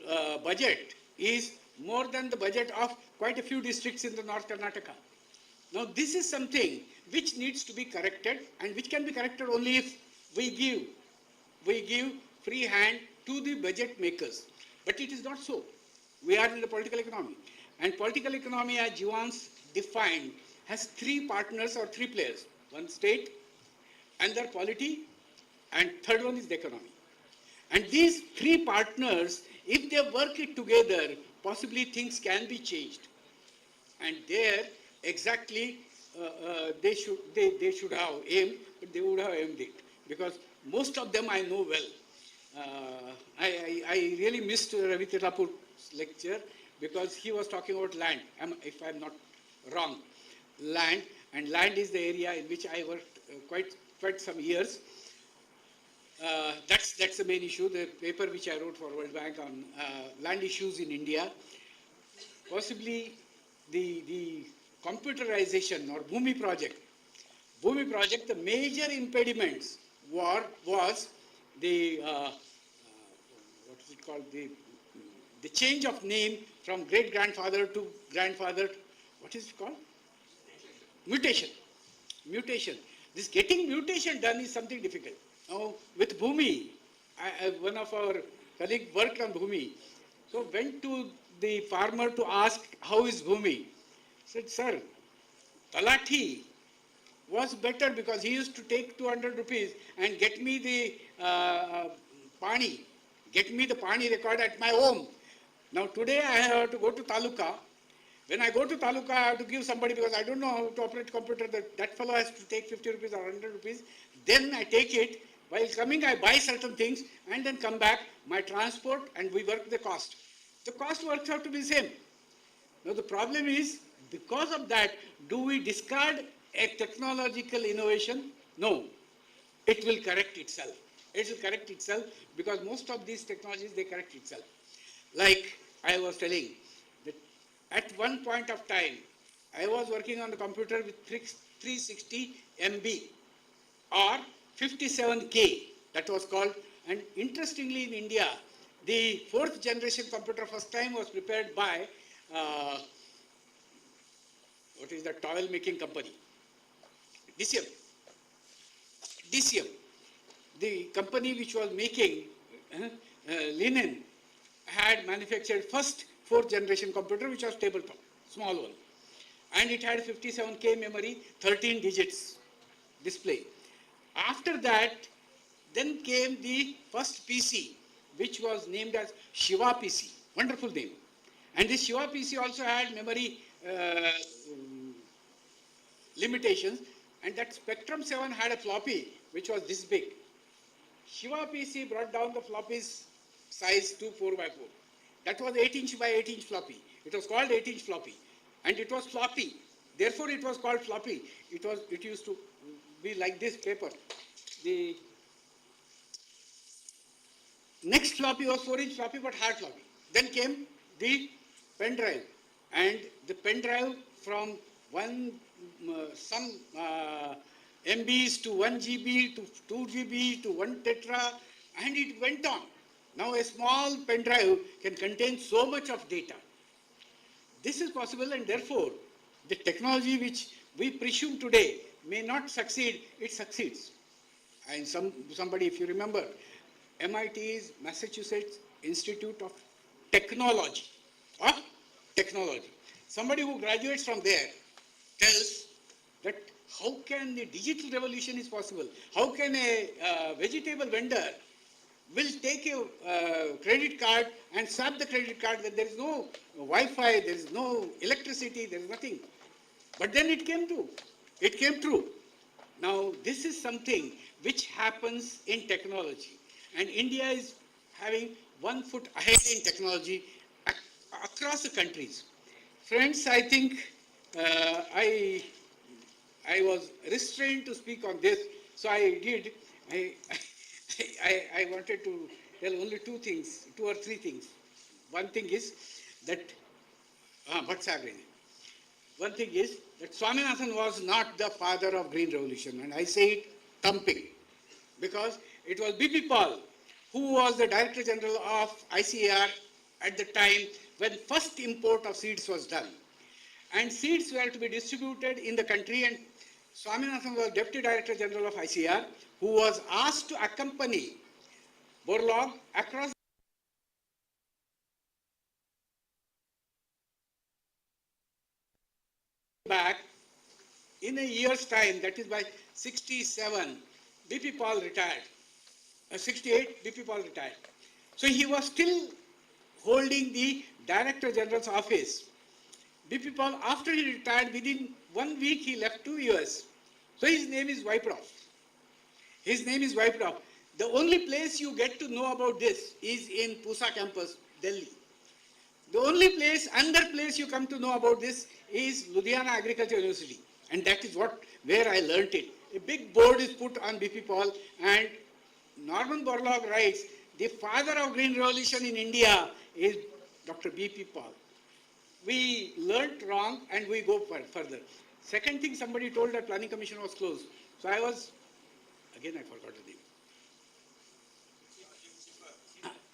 budget is more than the budget of quite a few districts in the North Karnataka. Now, this is something which needs to be corrected and which can be corrected only if we give free hand to the budget makers. But it is not so. We are in the political economy. And political economy, as Jivan's defined, has three partners or three players. One state, another polity, and third one is the economy. And these three partners, if they work it together, possibly things can be changed. And there, exactly, they should have aimed, but they would have aimed it. Because most of them I know well. I really missed Ravi Tirapur's lecture because he was talking about land, if I'm not wrong. Land, and land is the area in which I worked quite some years. That's the main issue, the paper which I wrote for World Bank on land issues in India. Possibly the computerization or Bhumi project, the major impediments was the, what is it called, the change of name from great-grandfather to grandfather, what is it called? Mutation. This getting mutation done is something difficult. Now, with Bhumi, one of our colleagues worked on Bhumi. So went to the farmer to ask, how is Bhumi? Said, sir, Talathi was better because he used to take 200 rupees and get me the pani record at my home. Now today I have to go to Taluka. When I go to Taluka, I have to give somebody because I don't know how to operate computer. That fellow has to take 50 rupees or 100 rupees. Then I take it. While coming, I buy certain things and then come back, my transport, and we work the cost. The cost works out to be the same. Now the problem is, because of that, do we discard a technological innovation? No. It will correct itself. It will correct itself because most of these technologies, they correct itself. Like I was telling, that at one point of time, I was working on the computer with 360 MB or 57K, that was called. And interestingly, in India, the fourth generation computer first time was prepared by, what is the towel making company? DCM. The company which was making linen had manufactured first fourth generation computer, which was tabletop, small one. And it had 57K memory, 13 digits display. After that, then came the first PC, which was named as Shiva PC. Wonderful name. And this Shiva PC also had memory limitations, and that Spectrum 7 had a floppy which was this big. Shiva PC brought down the floppy's size to 4x4. That was 8-inch by 8-inch floppy. It was called 8-inch floppy. And it was floppy. Therefore, it was called floppy. It used to be like this paper. The next floppy was 4-inch floppy, but hard floppy. Then came the pen drive. And the pen drive from some MBs to 1 GB to 2 GB to 1 tetra, and it went on. Now a small pen drive can contain so much of data. This is possible, and therefore the technology which we presume today may not succeed, it succeeds. And somebody, if you remember, MIT is Massachusetts Institute of Technology. Somebody who graduates from there tells that how can the digital revolution is possible? How can a vegetable vendor will take a credit card and swap the credit card when there is no Wi-Fi, there is no electricity, there is nothing. But then it came true. Now this is something which happens in technology, and India is having 1 foot ahead in technology across the countries. Friends, I think I was restrained to speak on this, so I did. I wanted to tell only 2 or 3 things. One thing is that, what's happening? One thing is that Swaminathan was not the father of Green Revolution, and I say it thumping, because it was B.P. Paul who was the Director General of ICAR at the time when first import of seeds was done. And seeds were to be distributed in the country, and Swaminathan was Deputy Director General of ICAR, who was asked to accompany Borlaug across back in a year's time, that is by 67, BP Paul retired. 68, BP Paul retired. So he was still holding the Director General's office. BP Paul, after he retired, within 1 week he left to US. So his name is wiped off. His name is wiped off. The only place you get to know about this is in Pusa campus, Delhi. The only place, another place you come to know about this is Ludhiana Agriculture University. And that is where I learnt it. A big board is put on BP Paul, and Norman Borlaug writes, the father of Green Revolution in India is Dr. BP Paul. We learnt wrong and we go further. Second thing, somebody told that planning commission was closed. So I was, again I forgot the name.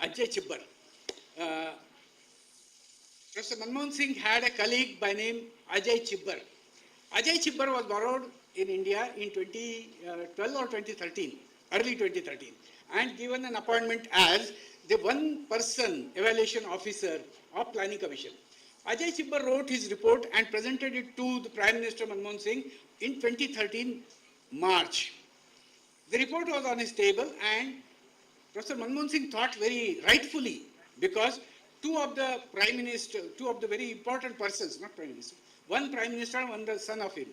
Ajay Chibbar. Professor Manmohan Singh had a colleague by name Ajay Chibbar. Ajay Chibbar was borrowed in India in 2012 or 2013, early 2013, and given an appointment as the one-person evaluation officer of Planning Commission. Ajay Chibbar wrote his report and presented it to the Prime Minister Manmohan Singh in 2013 March. The report was on his table, and Professor Manmohan Singh thought very rightfully, because two of the very important persons, not Prime Minister, one Prime Minister and one the son of him,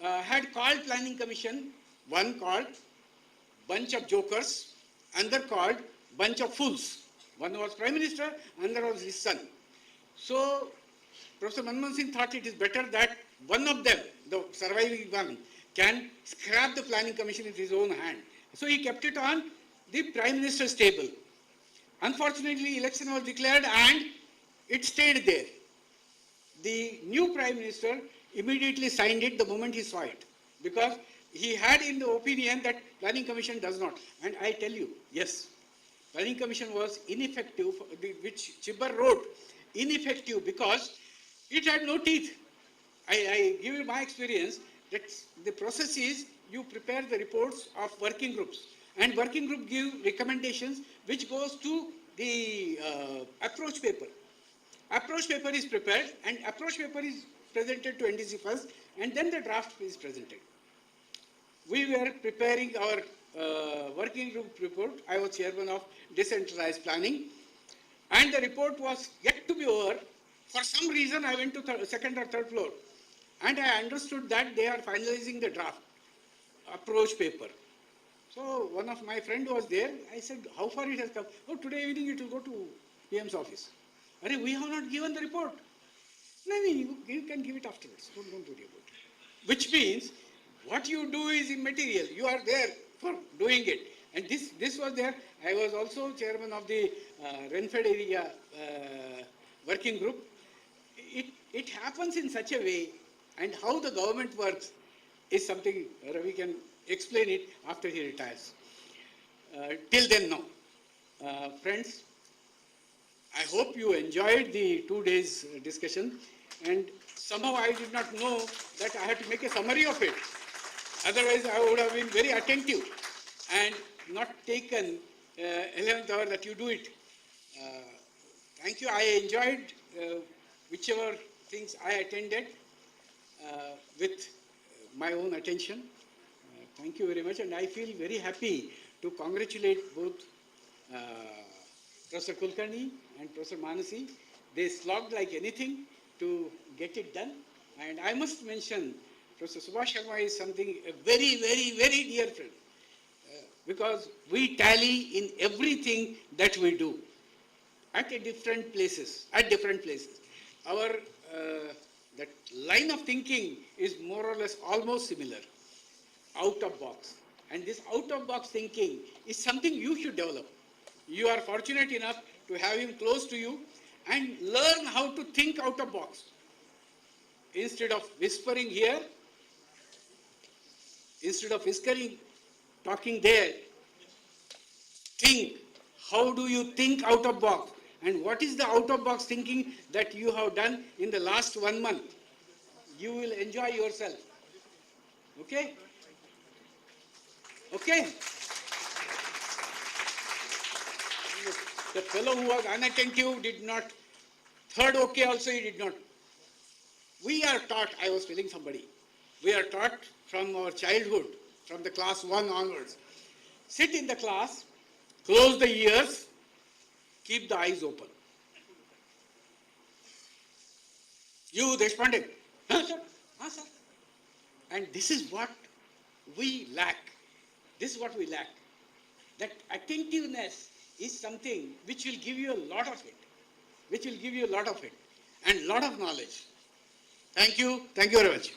had called Planning Commission, one called bunch of jokers, another called bunch of fools. One was Prime Minister, another was his son. So Professor Manmohan Singh thought it is better that one of them, the surviving one, can scrap the Planning Commission with his own hand. So he kept it on the Prime Minister's table. Unfortunately, election was declared and it stayed there. The new Prime Minister immediately signed it the moment he saw it, because he had in the opinion that Planning Commission does not. And I tell you, yes, Planning Commission was ineffective, which Chibbar wrote, ineffective because it had no teeth. I give you my experience that the process is you prepare the reports of working groups, and working group give recommendations which goes to the approach paper. Approach paper is prepared and approach paper is presented to NDC first, and then the draft is presented. We were preparing our working group report. I was chairman of decentralized planning, and the report was yet to be over. For some reason, I went to second or third floor, and I understood that they are finalizing the draft approach paper. So one of my friend was there. I said, how far it has come? Oh, today evening it will go to PM's office. We have not given the report. No, you can give it afterwards. Don't worry about it. Which means what you do is immaterial. You are there for doing it. And this was there. I was also chairman of the Renfed area working group. It happens in such a way, and how the government works is something Ravi can explain it after he retires. Till then, no. Friends, I hope you enjoyed the 2 days discussion, and somehow I did not know that I had to make a summary of it. Otherwise, I would have been very attentive and not taken 11th hour that you do it. Thank you. I enjoyed whichever things I attended with my own attention. Thank you very much, and I feel very happy to congratulate both Professor Kulkarni and Professor Manasi. They slogged like anything to get it done, and I must mention Professor Subhash Sharma is something a very, very, very dear friend, because we tally in everything that we do at different places. Our that line of thinking is more or less almost similar, out of box. And this out of box thinking is something you should develop. You are fortunate enough to have him close to you, and learn how to think out of box. Instead of whispering here, instead of talking there, think. How do you think out of box? And what is the out of box thinking that you have done in the last 1 month? You will enjoy yourself. Okay? Okay? The fellow who was unattentive did not. Third okay also he did not. We are taught, I was telling somebody, We are taught from our childhood, from the class 1 onwards. Sit in the class, close the ears, keep the eyes open. You, Deshpande. Huh, sir? Huh, sir? And this is what we lack. This is what we lack. That attentiveness is something which will give you a lot of it. Which will give you a lot of it. And a lot of knowledge. Thank you. Thank you very much.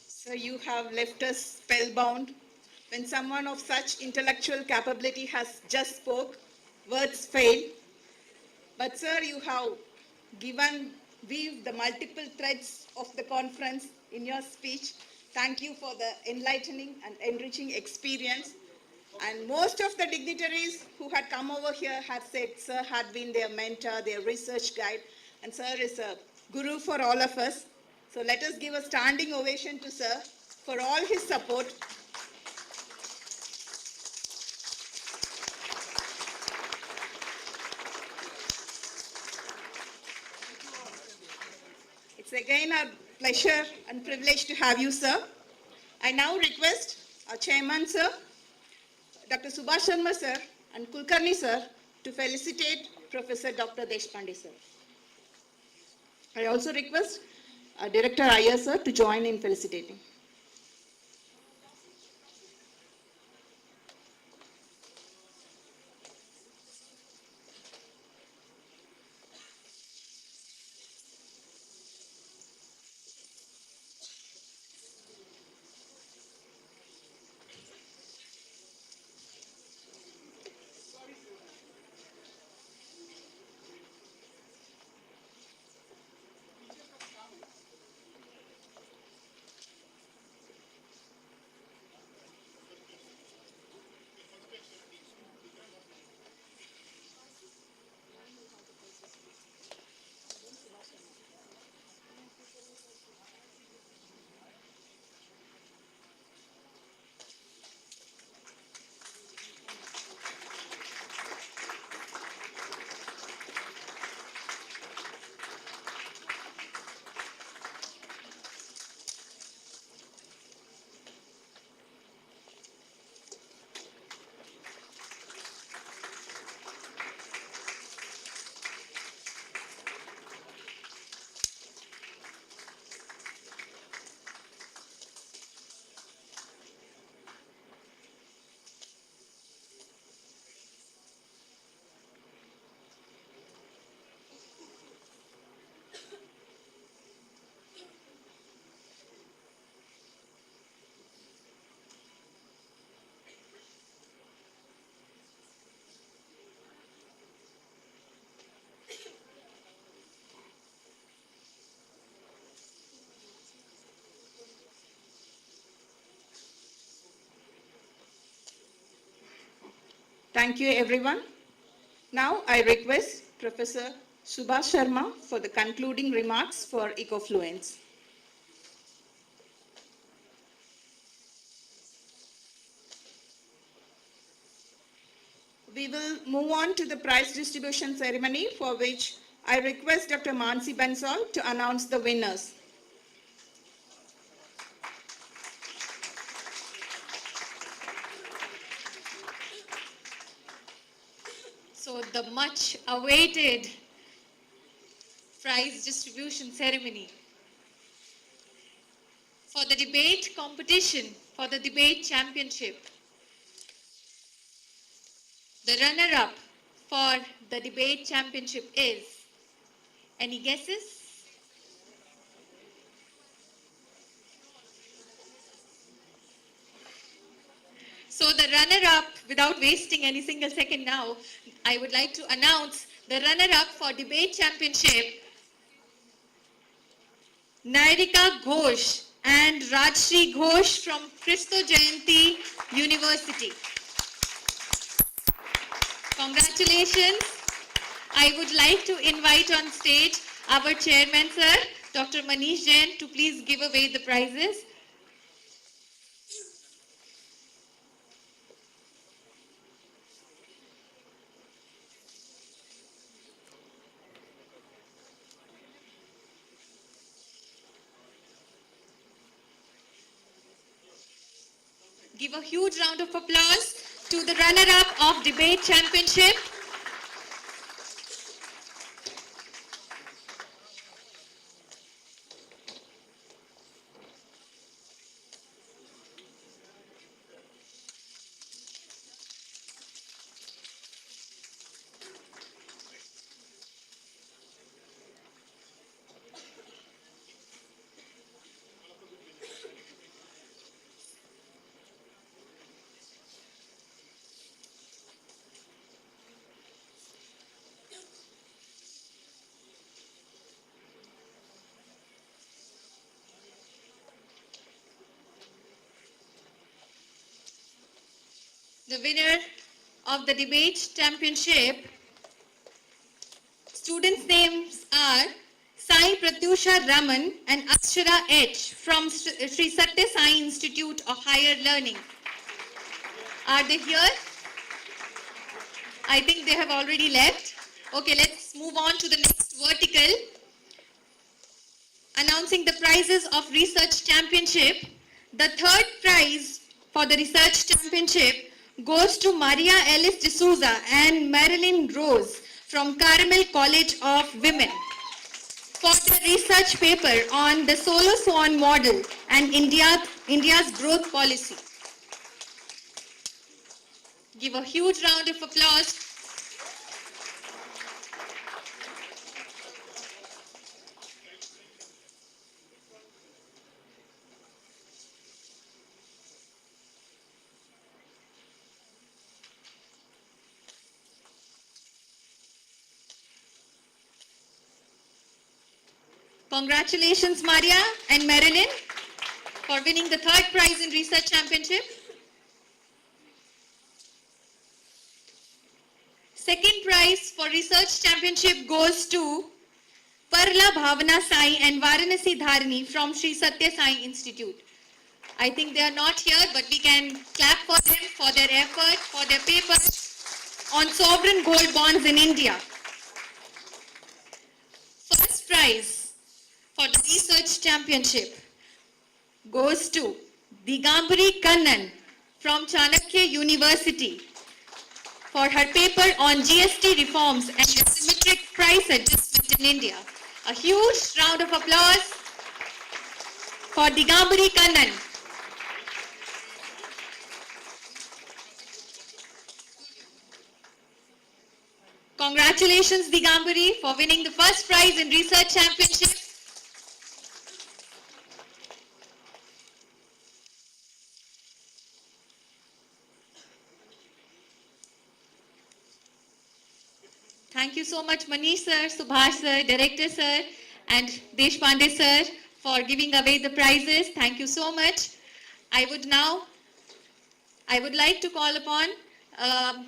So you have left us spellbound. When someone of such intellectual capability has just spoke, words fail. But sir, you have weaved the multiple threads of the conference in your speech. Thank you for the enlightening and enriching experience. And most of the dignitaries who had come over here had said sir had been their mentor, their research guide, and sir is a guru for all of us. So let us give a standing ovation to sir for all his support. It's again a pleasure and privilege to have you, sir. I now request our chairman, sir, Dr. Subhash Sharma, sir, and Kulkarni, sir, to felicitate Professor Dr. Deshpande, sir. I also request Director Iyer, sir, to join in felicitating. Thank you, everyone. Now I request Professor Subhash Sharma for the concluding remarks for Ecofluence. We will move on to the prize distribution ceremony, for which I request Dr. Mansi Bansal to announce the winners. So the much awaited prize distribution ceremony. For the debate competition, for the debate championship, the runner-up for the debate championship is, any guesses? So the runner-up, without wasting any single second now, I would like to announce the runner-up for debate championship, Nairika Ghosh and Rajshri Ghosh from Christo Jayanti University. Congratulations. I would like to invite on stage our chairman, sir, Dr. Manish Jain, to please give away the prizes. Give a huge round of applause to the runner-up of Debate Championship. The winner of the Debate Championship, students' names are Sai Pratyusha Raman and Akshara H from Sri Satya Sai Institute of Higher Learning. Are they here? I think they have already left. Okay, let's move on to the next vertical. Announcing the prizes of Research Championship. The third prize for the Research Championship goes to Maria Ellis D'Souza and Marilyn Rose from Carmel College of Women for their research paper on the Solo Swan model and India's growth policy. Give a huge round of applause. Congratulations, Maria and Marilyn, for winning the third prize in Research Championship. Second prize for Research Championship goes to Parla Bhavana Sai and Varanasi Dharani from Sri Satya Sai Institute. I think they are not here, but we can clap for them for their effort, for their paper on sovereign gold bonds in India. First prize for the Research Championship goes to Digambari Kannan from Chanakya University for her paper on GST reforms and asymmetric price adjustment in India. A huge round of applause for Digambari Kannan. Congratulations, Digambari, for winning the first prize in Research Championship. Thank you so much, Manish sir, Subhash sir, Director sir, and Deshpande sir for giving away the prizes. Thank you so much. I would like to call upon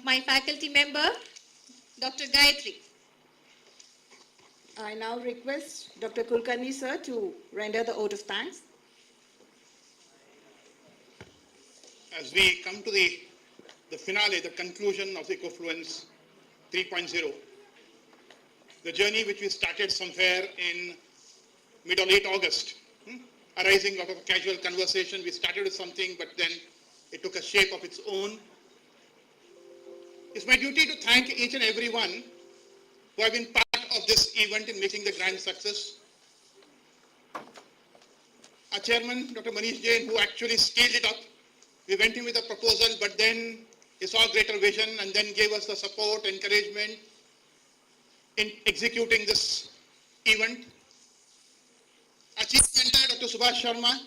my faculty member, Dr. Gayatri. I now request Dr. Kulkarni sir to render the vote of thanks. As we come to the finale, the conclusion of the Ecofluence 3.0, the journey which we started somewhere in mid or late August, arising out of a casual conversation. We started with something, but then it took a shape of its own. It's my duty to thank each and every one who have been part of this event in making the grand success. Our chairman, Dr. Manish Jain, who actually scaled it up. We went in with a proposal, but then he saw greater vision and then gave us the support, encouragement in executing this event. Our chief mentor, Dr. Subhash Sharma,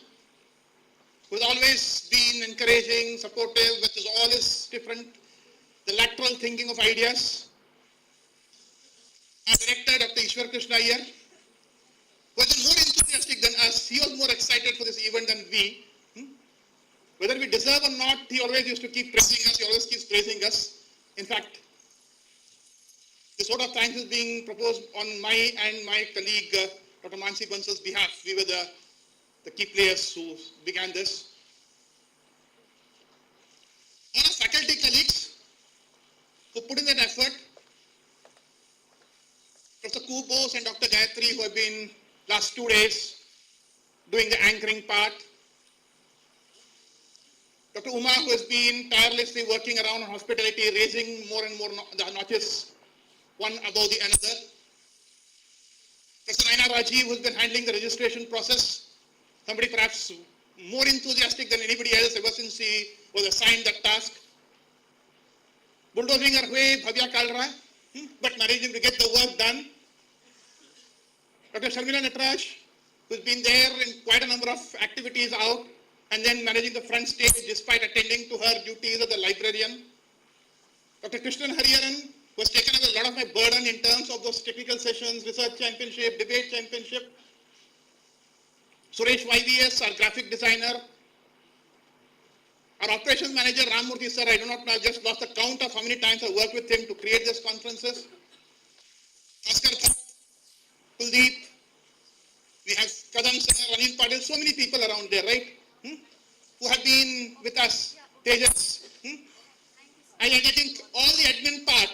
who has always been encouraging, supportive with all his different, the lateral thinking of ideas. Our director, Dr. Ishwar Krishna Iyer, who was more enthusiastic than us. He was more excited for this event than we. Whether we deserve or not, he always used to keep praising us. He always keeps praising us. In fact, this vote of thanks is being proposed on my and my colleague, Dr. Mansi Bansal's behalf. We were the key players who began this. All our faculty colleagues who put in an effort, Professor Kubos and Dr. Gayatri, who have been last 2 days doing the anchoring part, Dr. Uma, who has been tirelessly working around on hospitality, raising more and more notches, one above the another. Dr. Naina Raji, who has been handling the registration process, somebody perhaps more enthusiastic than anybody else ever since he was assigned that task. Bulldozing her way, Bhavya Kalra, but managing to get the work done. Dr. Sharmila Natraj, who's been there in quite a number of activities out, and then managing the front stage despite attending to her duties as a librarian. Dr. Krishnan Hariharan, who has taken up a lot of my burden in terms of those technical sessions, research championship, debate championship. Suresh YVS, our graphic designer. Our operations manager, Ramurthy sir, I do not know, I just lost the count of how many times I worked with him to create these conferences. Oscar Thack, Kuldeep, we have Kadam sir, Anil Patil, so many people around there, right? Who have been with us, Tejas. And I think all the admin part,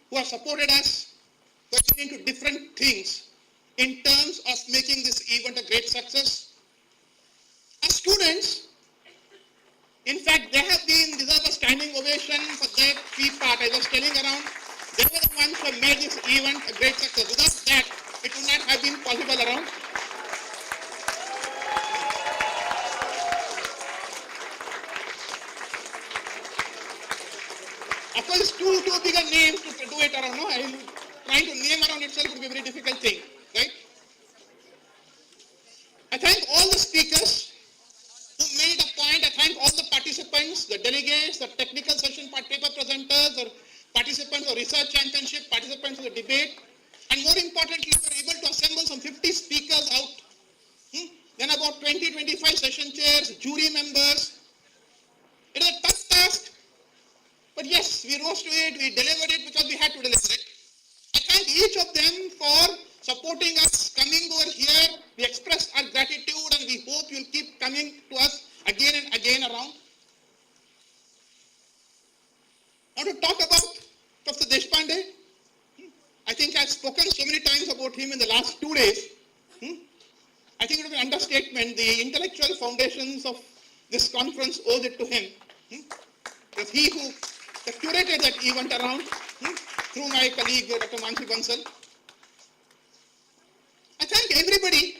who have supported us, working into different things in terms of making this event a great success. As students, in fact, they have been deserve a standing ovation for their key part. I was telling around, they were the ones who made this event a great success. Without that, it would not have been possible around. Of course, too bigger names to do it around. No, trying to name around itself would be a very difficult thing, right? I thank all the speakers who made a point. I thank all the participants, the delegates, the technical session paper presenters, or participants of research championship, participants of the debate, and more importantly, we were able to assemble some 50 speakers out. Then about 20-25 session chairs, jury members. It is a tough task, but yes, we rose to it, we delivered it because we had to deliver it. I thank each of them for supporting us, coming over here. We express our gratitude and we hope you'll keep coming to us again and again around. Now to talk about Professor Deshpande, I think I've spoken so many times about him in the last 2 days. I think it would be an understatement. The intellectual foundations of this conference owes it to him. Because he who curated that event around through my colleague Dr. Mansi Bansal. I thank everybody.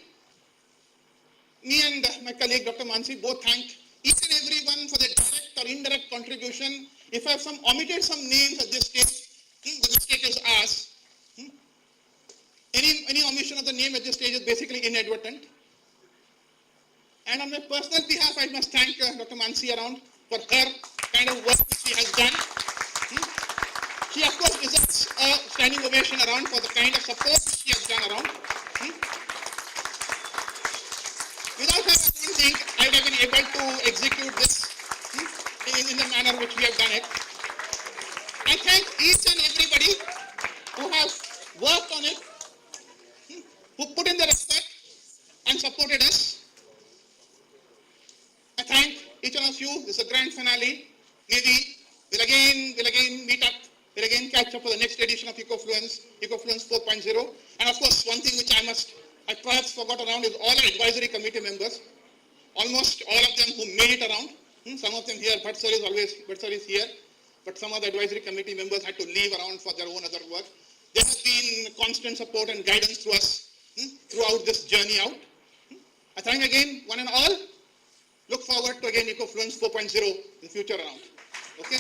Me and my colleague Dr. Mansi both thank each and everyone for their direct or indirect contribution. If I have omitted some names at this stage, the mistake is ours. Any omission of the name at this stage is basically inadvertent. And on my personal behalf, I must thank Dr. Mansi around for her kind of work she has done. She of course deserves a standing ovation around for the kind of support she has done around. Without her, I don't think I would have been able to execute this in the manner which we have done it. I thank each and everybody who has worked on it, who put in their effort and supported us. I thank each one of you. This is a grand finale. Maybe we'll again meet up. We'll again catch up for the next edition of Ecofluence 4.0. And of course, one thing which I perhaps forgot around is all our advisory committee members. Almost all of them who made it around. Some of them here, Bhatt sir is here. But some of the advisory committee members had to leave around for their own other work. There has been constant support and guidance to us throughout this journey out. I thank again one and all. Look forward to again Ecofluence 4.0 in the future around. Okay.